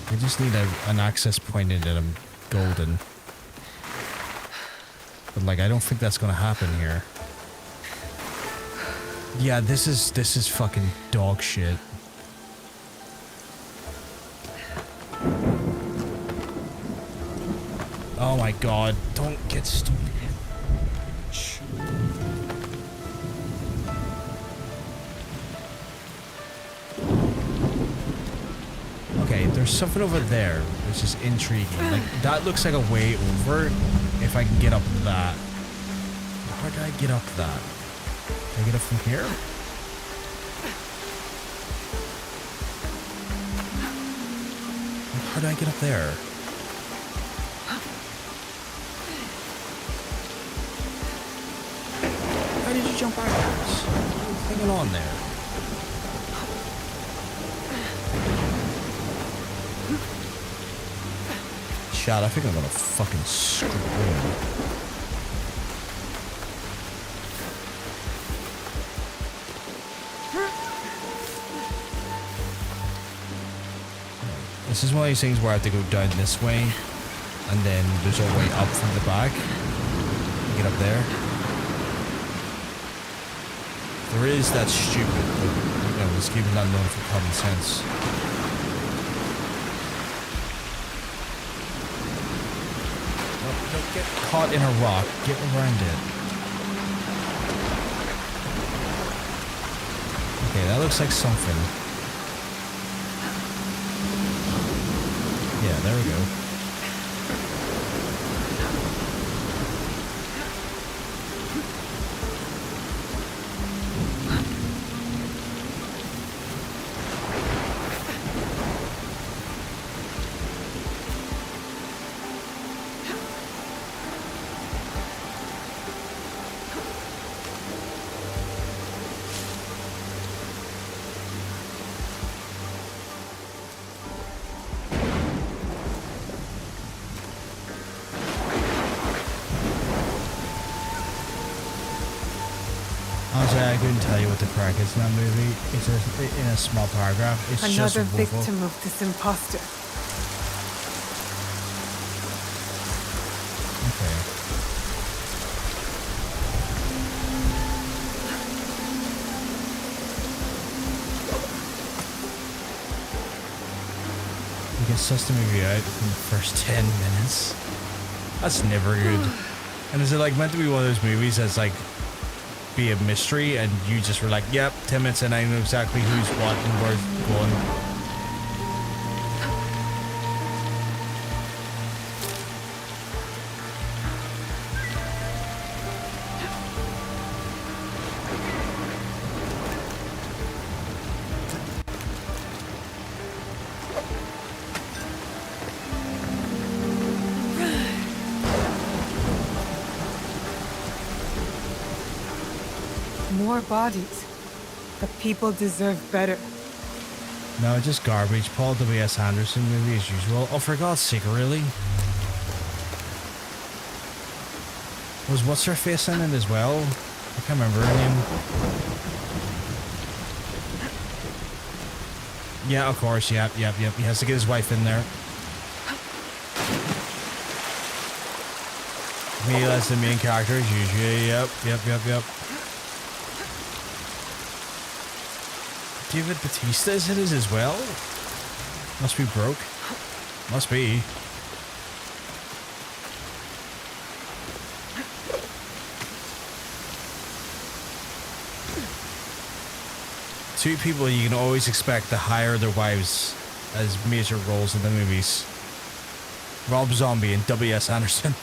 I just need an access point into them golden. But like, I don't think that's gonna happen here. Yeah, this is fucking dog shit. Oh my god, don't get stupid. Okay, there's something over there which is intriguing. Like, that looks like a way over if I can get up that. How do I get up that? Can I get up from here? How do I get up there? How did you jump backwards? What's going on there? Shot, I think I'm gonna fucking scream. This is one of these things where I have to go down this way, and then there's a way up from the back. Get up there. There is that stupid, but, you know, this game is not known for common sense. Don't get caught in a rock. Get around it. Okay, that looks like something. Yeah, there we go. I couldn't tell you what the crack is in that movie. It's in a small paragraph. It's another just victim of this imposter. Okay. You can suss the movie out in the first 10 minutes. That's never good. And is it like meant to be one of those movies that's like be a mystery and you just were like, yep, 10 minutes and I know exactly who's what and where's going? More bodies. The people deserve better. No, just garbage. Paul W.S. Anderson movie as usual. Oh, for God's sake, really? Was what's her face in it as well? I can't remember her name. Yeah, of course. Yep. He has to get his wife in there. Me as the main character as usual. Yep. David Bautista is in it as well? Must be broke. Must be. Two people you can always expect to hire their wives as major roles in the movies. Rob Zombie and W.S. Anderson.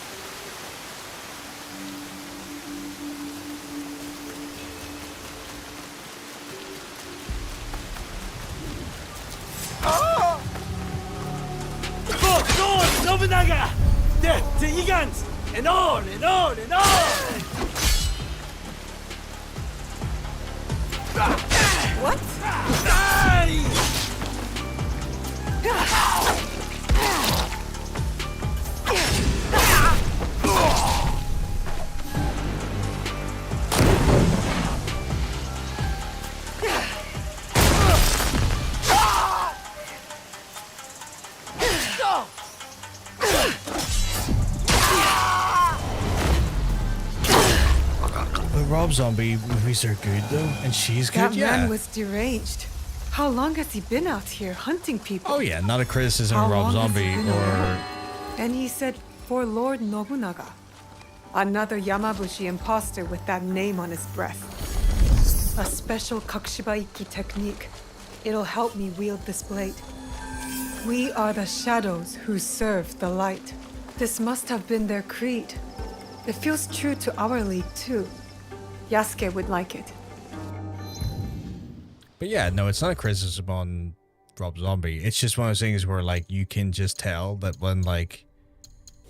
Sword, Nobunaga! Death to Igans! And on and on and on! What? The Rob Zombie movies are good though, and she's good. That man was deranged. How long has he been out here hunting people? Oh yeah, not a criticism of Rob Zombie or. And he said for Lord Nobunaga. Another Yamabushi imposter with that name on his breath. A special Kakushibaiki technique. It'll help me wield this blade. We are the shadows who serve the light. This must have been their creed. It feels true to our league too. Yasuke would like it. But yeah, no, it's not a criticism on Rob Zombie. It's just one of those things where like you can just tell that when like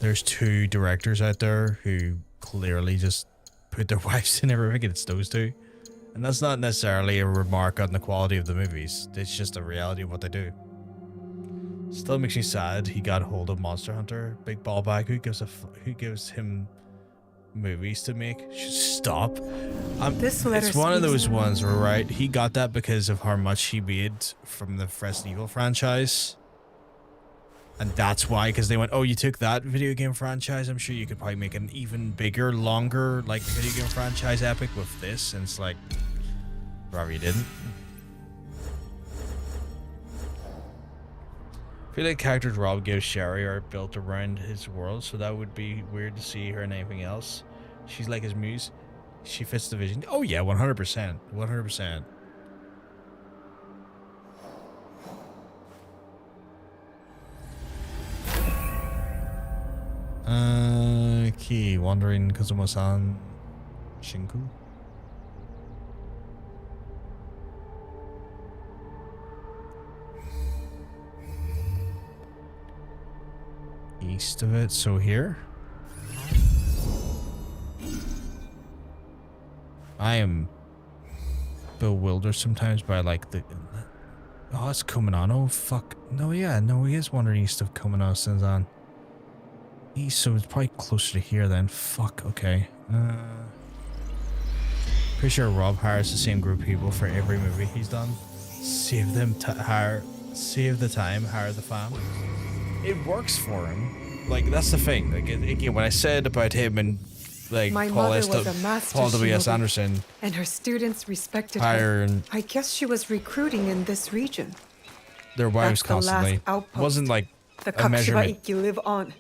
there's two directors out there who clearly just put their wives in everything, it's those two. And that's not necessarily a remark on the quality of the movies. It's just a reality of what they do. Still makes me sad he got hold of Monster Hunter, big ball bag. Who gives him movies to make? Should stop. It's one of those ones where, right, he got that because of how much he made from the Resident Evil franchise. And that's why, because they went, oh, you took that video game franchise, I'm sure you could probably make an even bigger, longer, like, video game franchise epic with this. And it's like, rather you didn't. I feel like characters Rob gives Sherry are built around his world, so that would be weird to see her in anything else. She's like his muse. She fits the vision. Oh yeah, 100%. 100%. Okay, wandering Kazuma-san Shinku. East of it, so here. I am bewildered sometimes by like the. Oh, it's Kuminano. Fuck. No, yeah, no, he is wandering east of Kuminano since on. East, so it's probably closer to here then. Fuck, okay. Pretty sure Rob hires the same group of people for every movie he's done. Save them save the time, hire the fam. It works for him. Like, that's the thing. Like, again, when I said about him and like My Paul mother was a master W.S. shinobi, Anderson, and her students respected hire her. and I guess she was recruiting in this region. their wives That's the last constantly. outpost. Wasn't like The a measurement Kakushibaiki live on.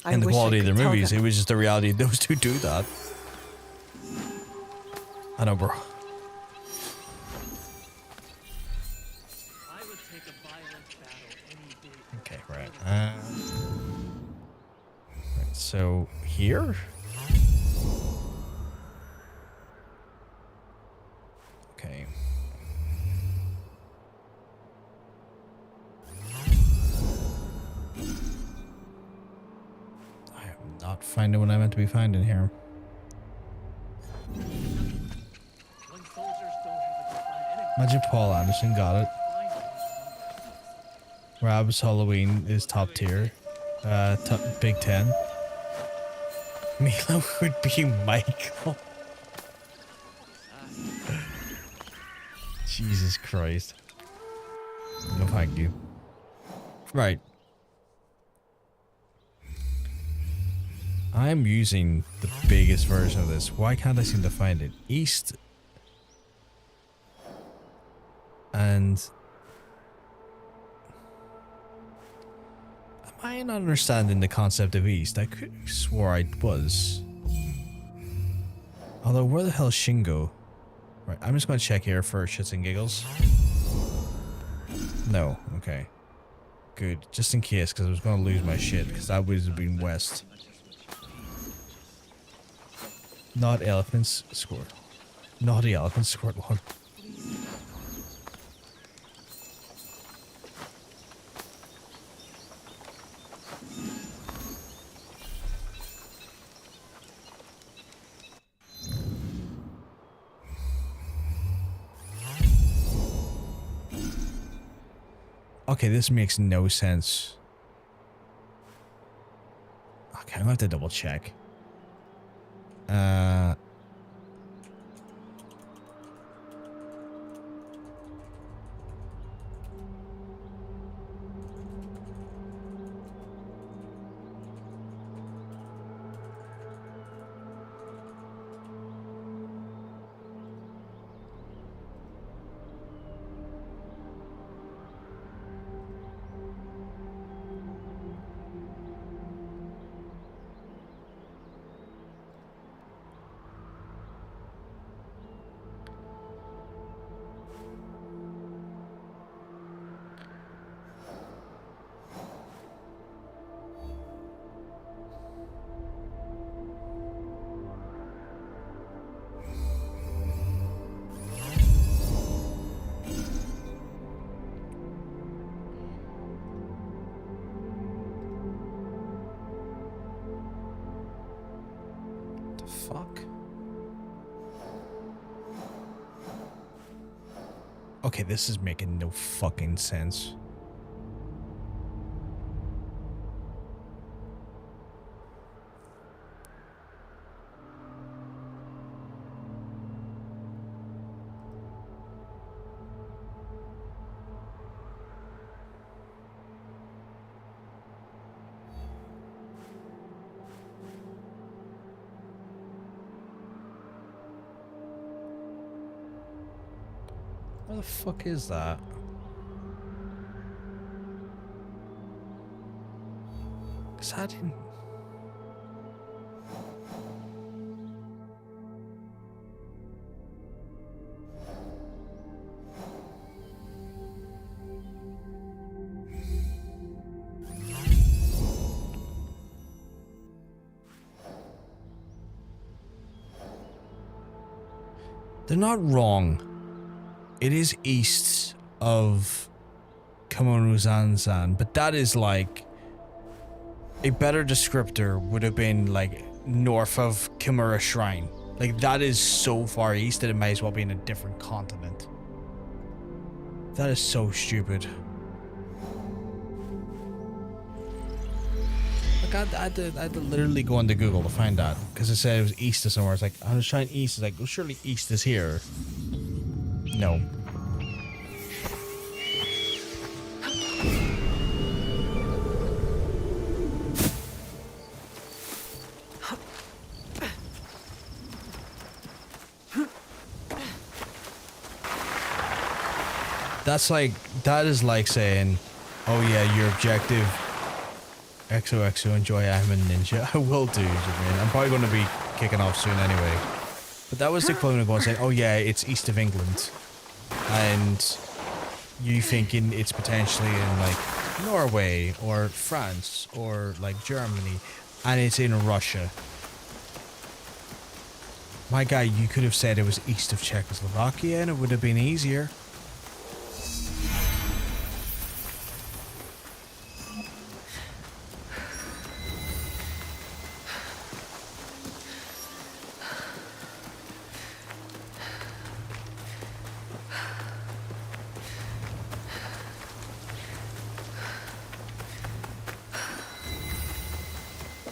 I in the wish I quality of could their tell movies. them. It was just the reality. Those two do that. I know, bro. Okay, right. Right, so here. Okay. I am not finding what I meant to be finding here. Imagine Paul Anderson got it. Rob's Halloween is top tier. Big 10. Milo would be Michael. Jesus Christ. No, thank you. Right. I'm using the biggest version of this. Why can't I seem to find it? East. And I am not understanding the concept of east. I could swore I was. Although, where the hell is Shingo? Right, I'm just gonna check here for shits and giggles. No, okay. Good, just in case, because I was gonna lose my shit, because that would have been west. Not elephants, squirt. Naughty elephants, squirt one. Okay, this makes no sense. Okay, I'm gonna have to double check. Okay, this is making no fucking sense. Where the fuck is that? Cause I didn't... They're not wrong. It is east of Kamonuzan-san, but that is like... A better descriptor would have been like north of Kimura Shrine. Like that is so far east that it might as well be in a different continent. That is so stupid. Like I had to literally go into Google to find that because it said it was east of somewhere. It's like, I was trying east. It's like, well, surely east is here. No. That's like, that is like saying, oh yeah, your objective, XOXO, enjoy I'm a ninja. I will do, man. I'm probably going to be kicking off soon anyway. But that was the equivalent of going saying, oh yeah, it's east of England. And you thinking it's potentially in like Norway or France or like Germany. And it's in Russia. My guy, you could have said it was east of Czechoslovakia and it would have been easier.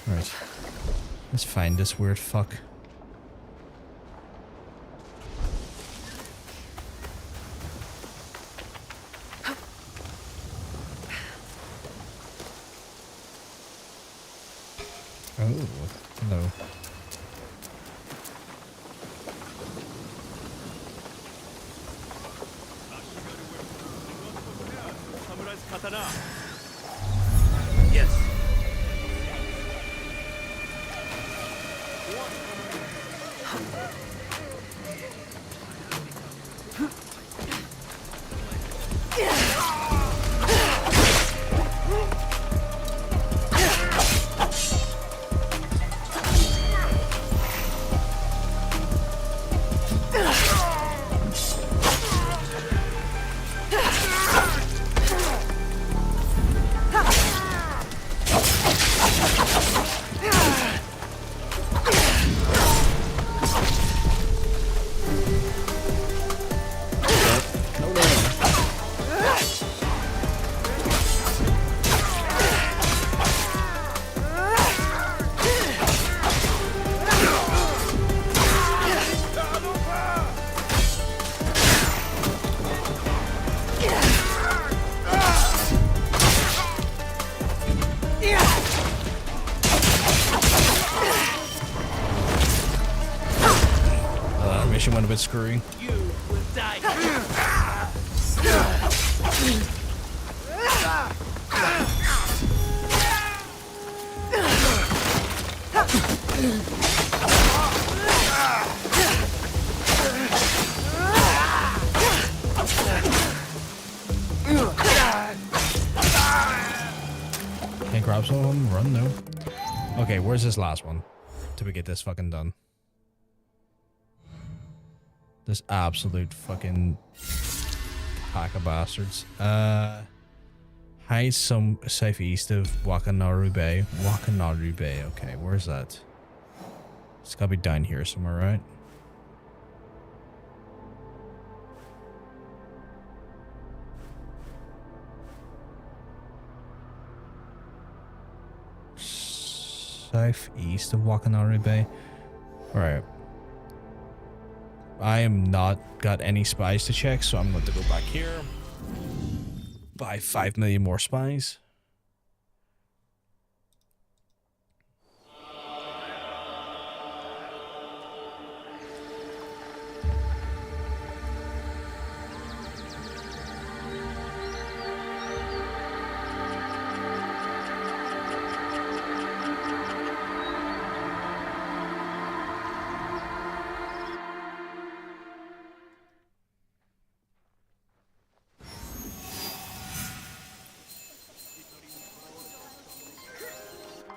Right. Let's find this weird fuck. Oh, hello. Yes. mission went a bit screwy. You will die. Can't grab some of them, run no. Okay, where's this last one? Till we get this fucking done. This absolute fucking pack of bastards. Hide some southeast of Wakanaru Bay. Wakanaru Bay, okay, where's that? It's gotta be down here somewhere, right? Southeast of Wakanaru Bay. Alright. I am not got any spies to check, so I'm going to go back here. Buy 5 million more spies.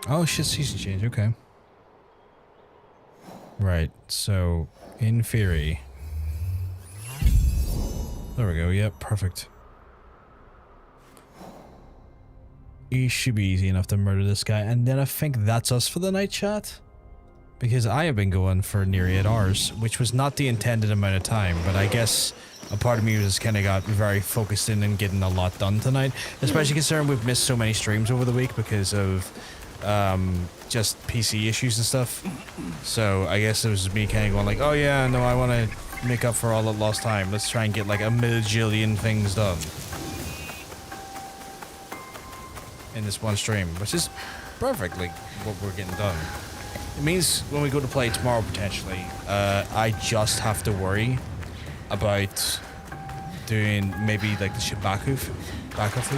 Oh shit, season change, okay. Right, so in theory. There we go, yep, perfect. It should be easy enough to murder this guy, and then I think that's us for the night, chat. Because I have been going for near 8 hours, which was not the intended amount of time, but I guess a part of me was kind of got very focused in and getting a lot done tonight. Especially considering we've missed so many streams over the week because of just PC issues and stuff. So I guess it was me kind of going like, oh yeah, no, I want to make up for all the lost time. Let's try and get like a million things done in this one stream, which is perfectly what we're getting done. It means when we go to play tomorrow potentially, I just have to worry about doing maybe like the Shibaku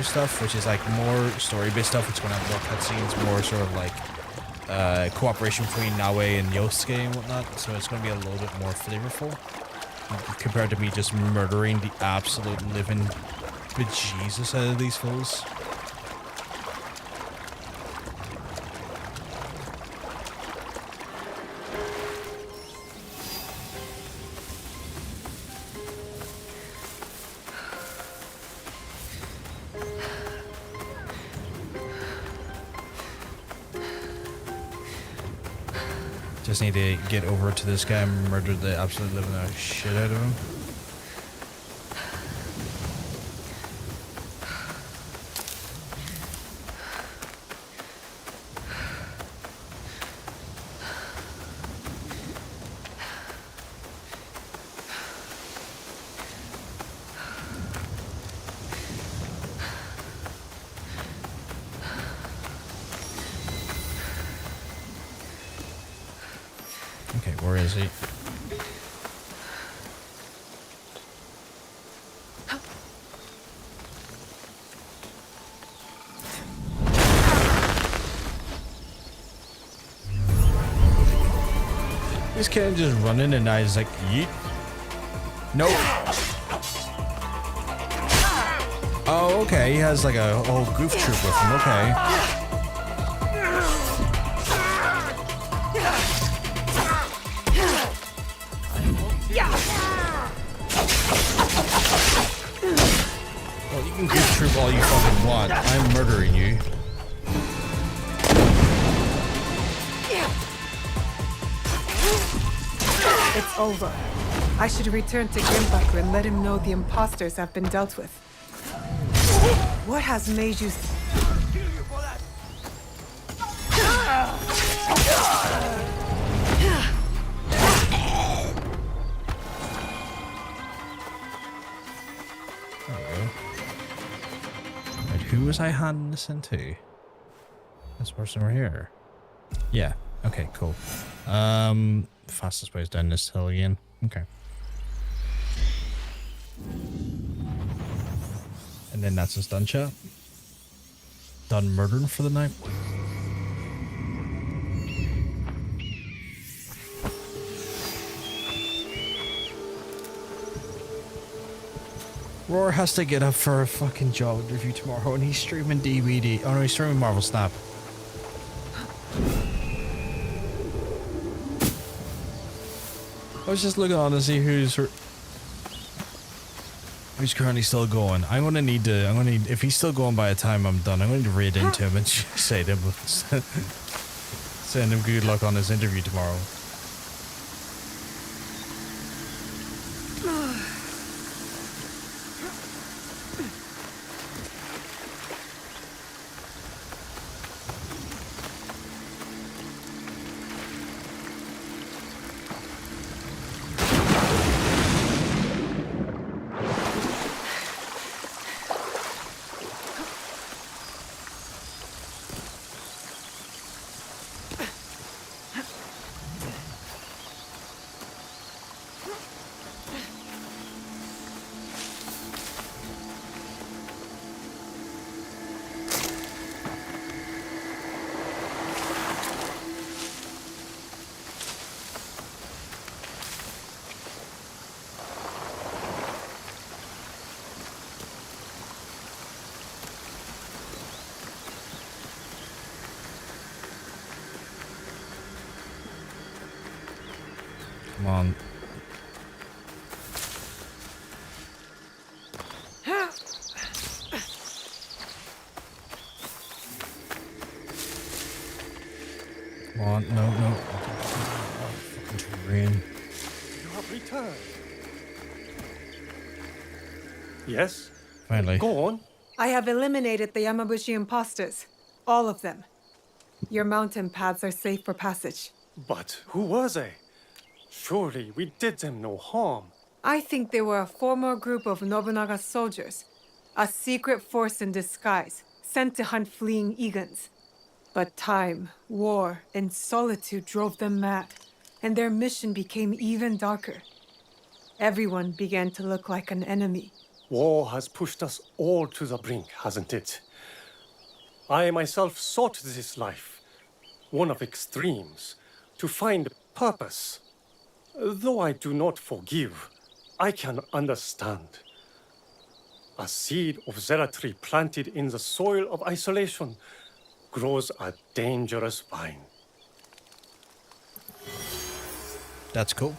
stuff, which is like more story-based stuff. It's going to have more cutscenes, more sort of like cooperation between Naue and Yosuke and whatnot. So it's going to be a little bit more flavorful compared to me just murdering the absolute living bejesus out of these fools. Just need to get over to this guy and murder the absolute living shit out of him. Okay, where is he? This kid just running and I was like, yeet. Nope. Oh, okay. He has like a whole goof troop with him. Okay. Well, you can goof troop all you fucking want. I'm murdering you. It's over. I should return to Genpaku and let him know the imposters have been dealt with. What has made you... Who was I handing this into? This person over here. Yeah. Okay, cool. Fastest ways down this hill again. Okay. And then that's us done, chat. Done murdering for the night. Roar has to get up for a fucking job interview tomorrow, and he's streaming DVD. Oh no, he's streaming Marvel Snap. I was just looking on to see who's currently still going. I'm gonna need, if he's still going by the time I'm done, I'm gonna need to raid into him and say to him, send him good luck on his interview tomorrow. Come on. Come on, no. Fucking terrain. You have returned. Yes? Finally. Go on. I have eliminated the Yamabushi imposters. All of them. Your mountain paths are safe for passage. But who were they? Surely we did them no harm. I think they were a former group of Nobunaga's soldiers. A secret force in disguise, sent to hunt fleeing Egans. But time, war, and solitude drove them mad, and their mission became even darker. Everyone began to look like an enemy. War has pushed us all to the brink, hasn't it? I myself sought this life, one of extremes, to find purpose. Though I do not forgive, I can understand. A seed of zealotry planted in the soil of isolation grows a dangerous vine. That's cool.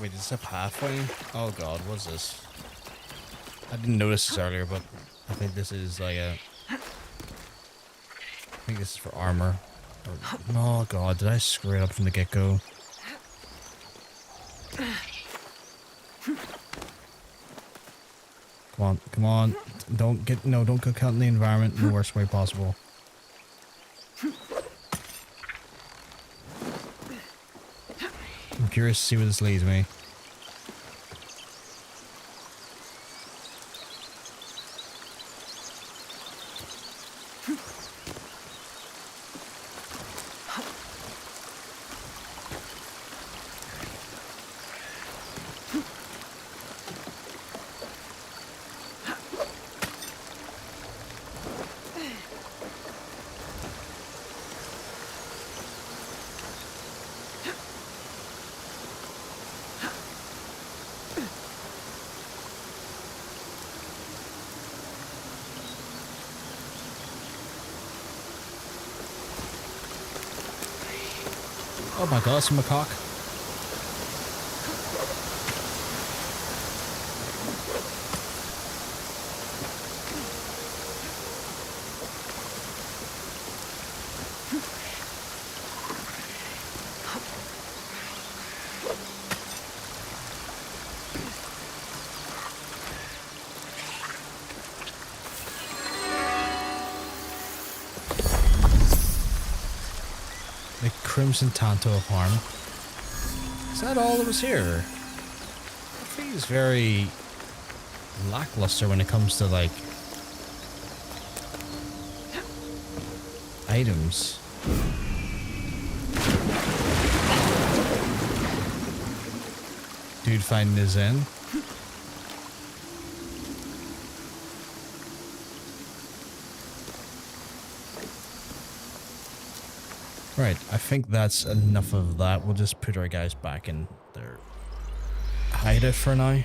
Wait, is this a pathway? Oh god, what's this? I didn't notice this earlier, but I think this is like a... I think this is for armor. Oh god, did I screw it up from the get-go? Come on. Don't get cook out in the environment in the worst way possible. I'm curious to see where this leads me. Oh my god, it's a macaque. Crimson Tanto of Harm. Is that all that was here? I think it's very lackluster when it comes to like items. Dude finding his zen. Right, I think that's enough of that. We'll just put our guys back in their hideout for now.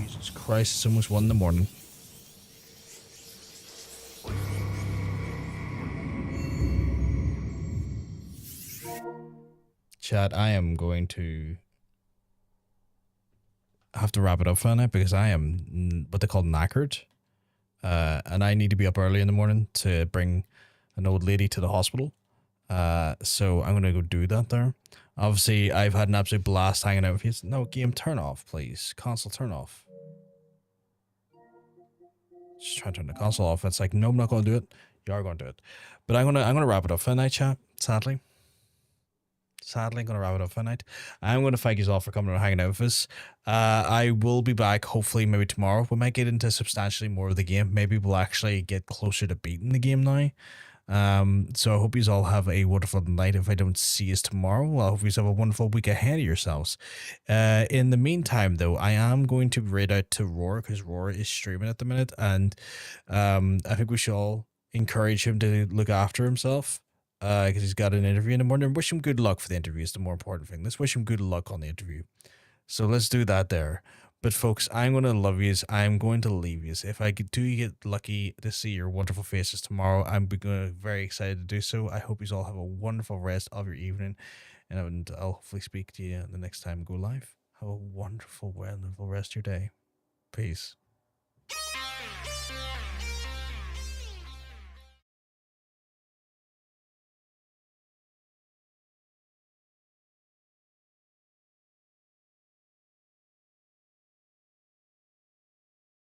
Jesus Christ, it's almost 1 in the morning. Chat, I am going to have to wrap it up for now because I am what they call knackered. And I need to be up early in the morning to bring an old lady to the hospital. So I'm going to go do that there. Obviously, I've had an absolute blast hanging out with you. No, game, turn off, please. Console, turn off. Just try to turn the console off. It's like, no, I'm not going to do it. You are going to do it. But I'm gonna wrap it up for the night, chat, sadly. Sadly, I'm going to wrap it up for the night. I'm going to thank you all for coming and hanging out with us. I will be back, hopefully, maybe tomorrow. We might get into substantially more of the game. Maybe we'll actually get closer to beating the game now. So I hope you all have a wonderful night. If I don't see you tomorrow, well, I hope you have a wonderful week ahead of yourselves. In the meantime, though, I am going to raid out to Roar because Roar is streaming at the minute. And I think we should all encourage him to look after himself. Because he's got an interview in the morning. Wish him good luck for the interview is the more important thing. Let's wish him good luck on the interview. So let's do that there. But folks, I'm going to love yous. I'm going to leave yous. If I do get lucky to see your wonderful faces tomorrow, I'm very excited to do so. I hope you all have a wonderful rest of your evening. And I'll hopefully speak to you the next time I go live. Have a wonderful, wonderful rest of your day. Peace.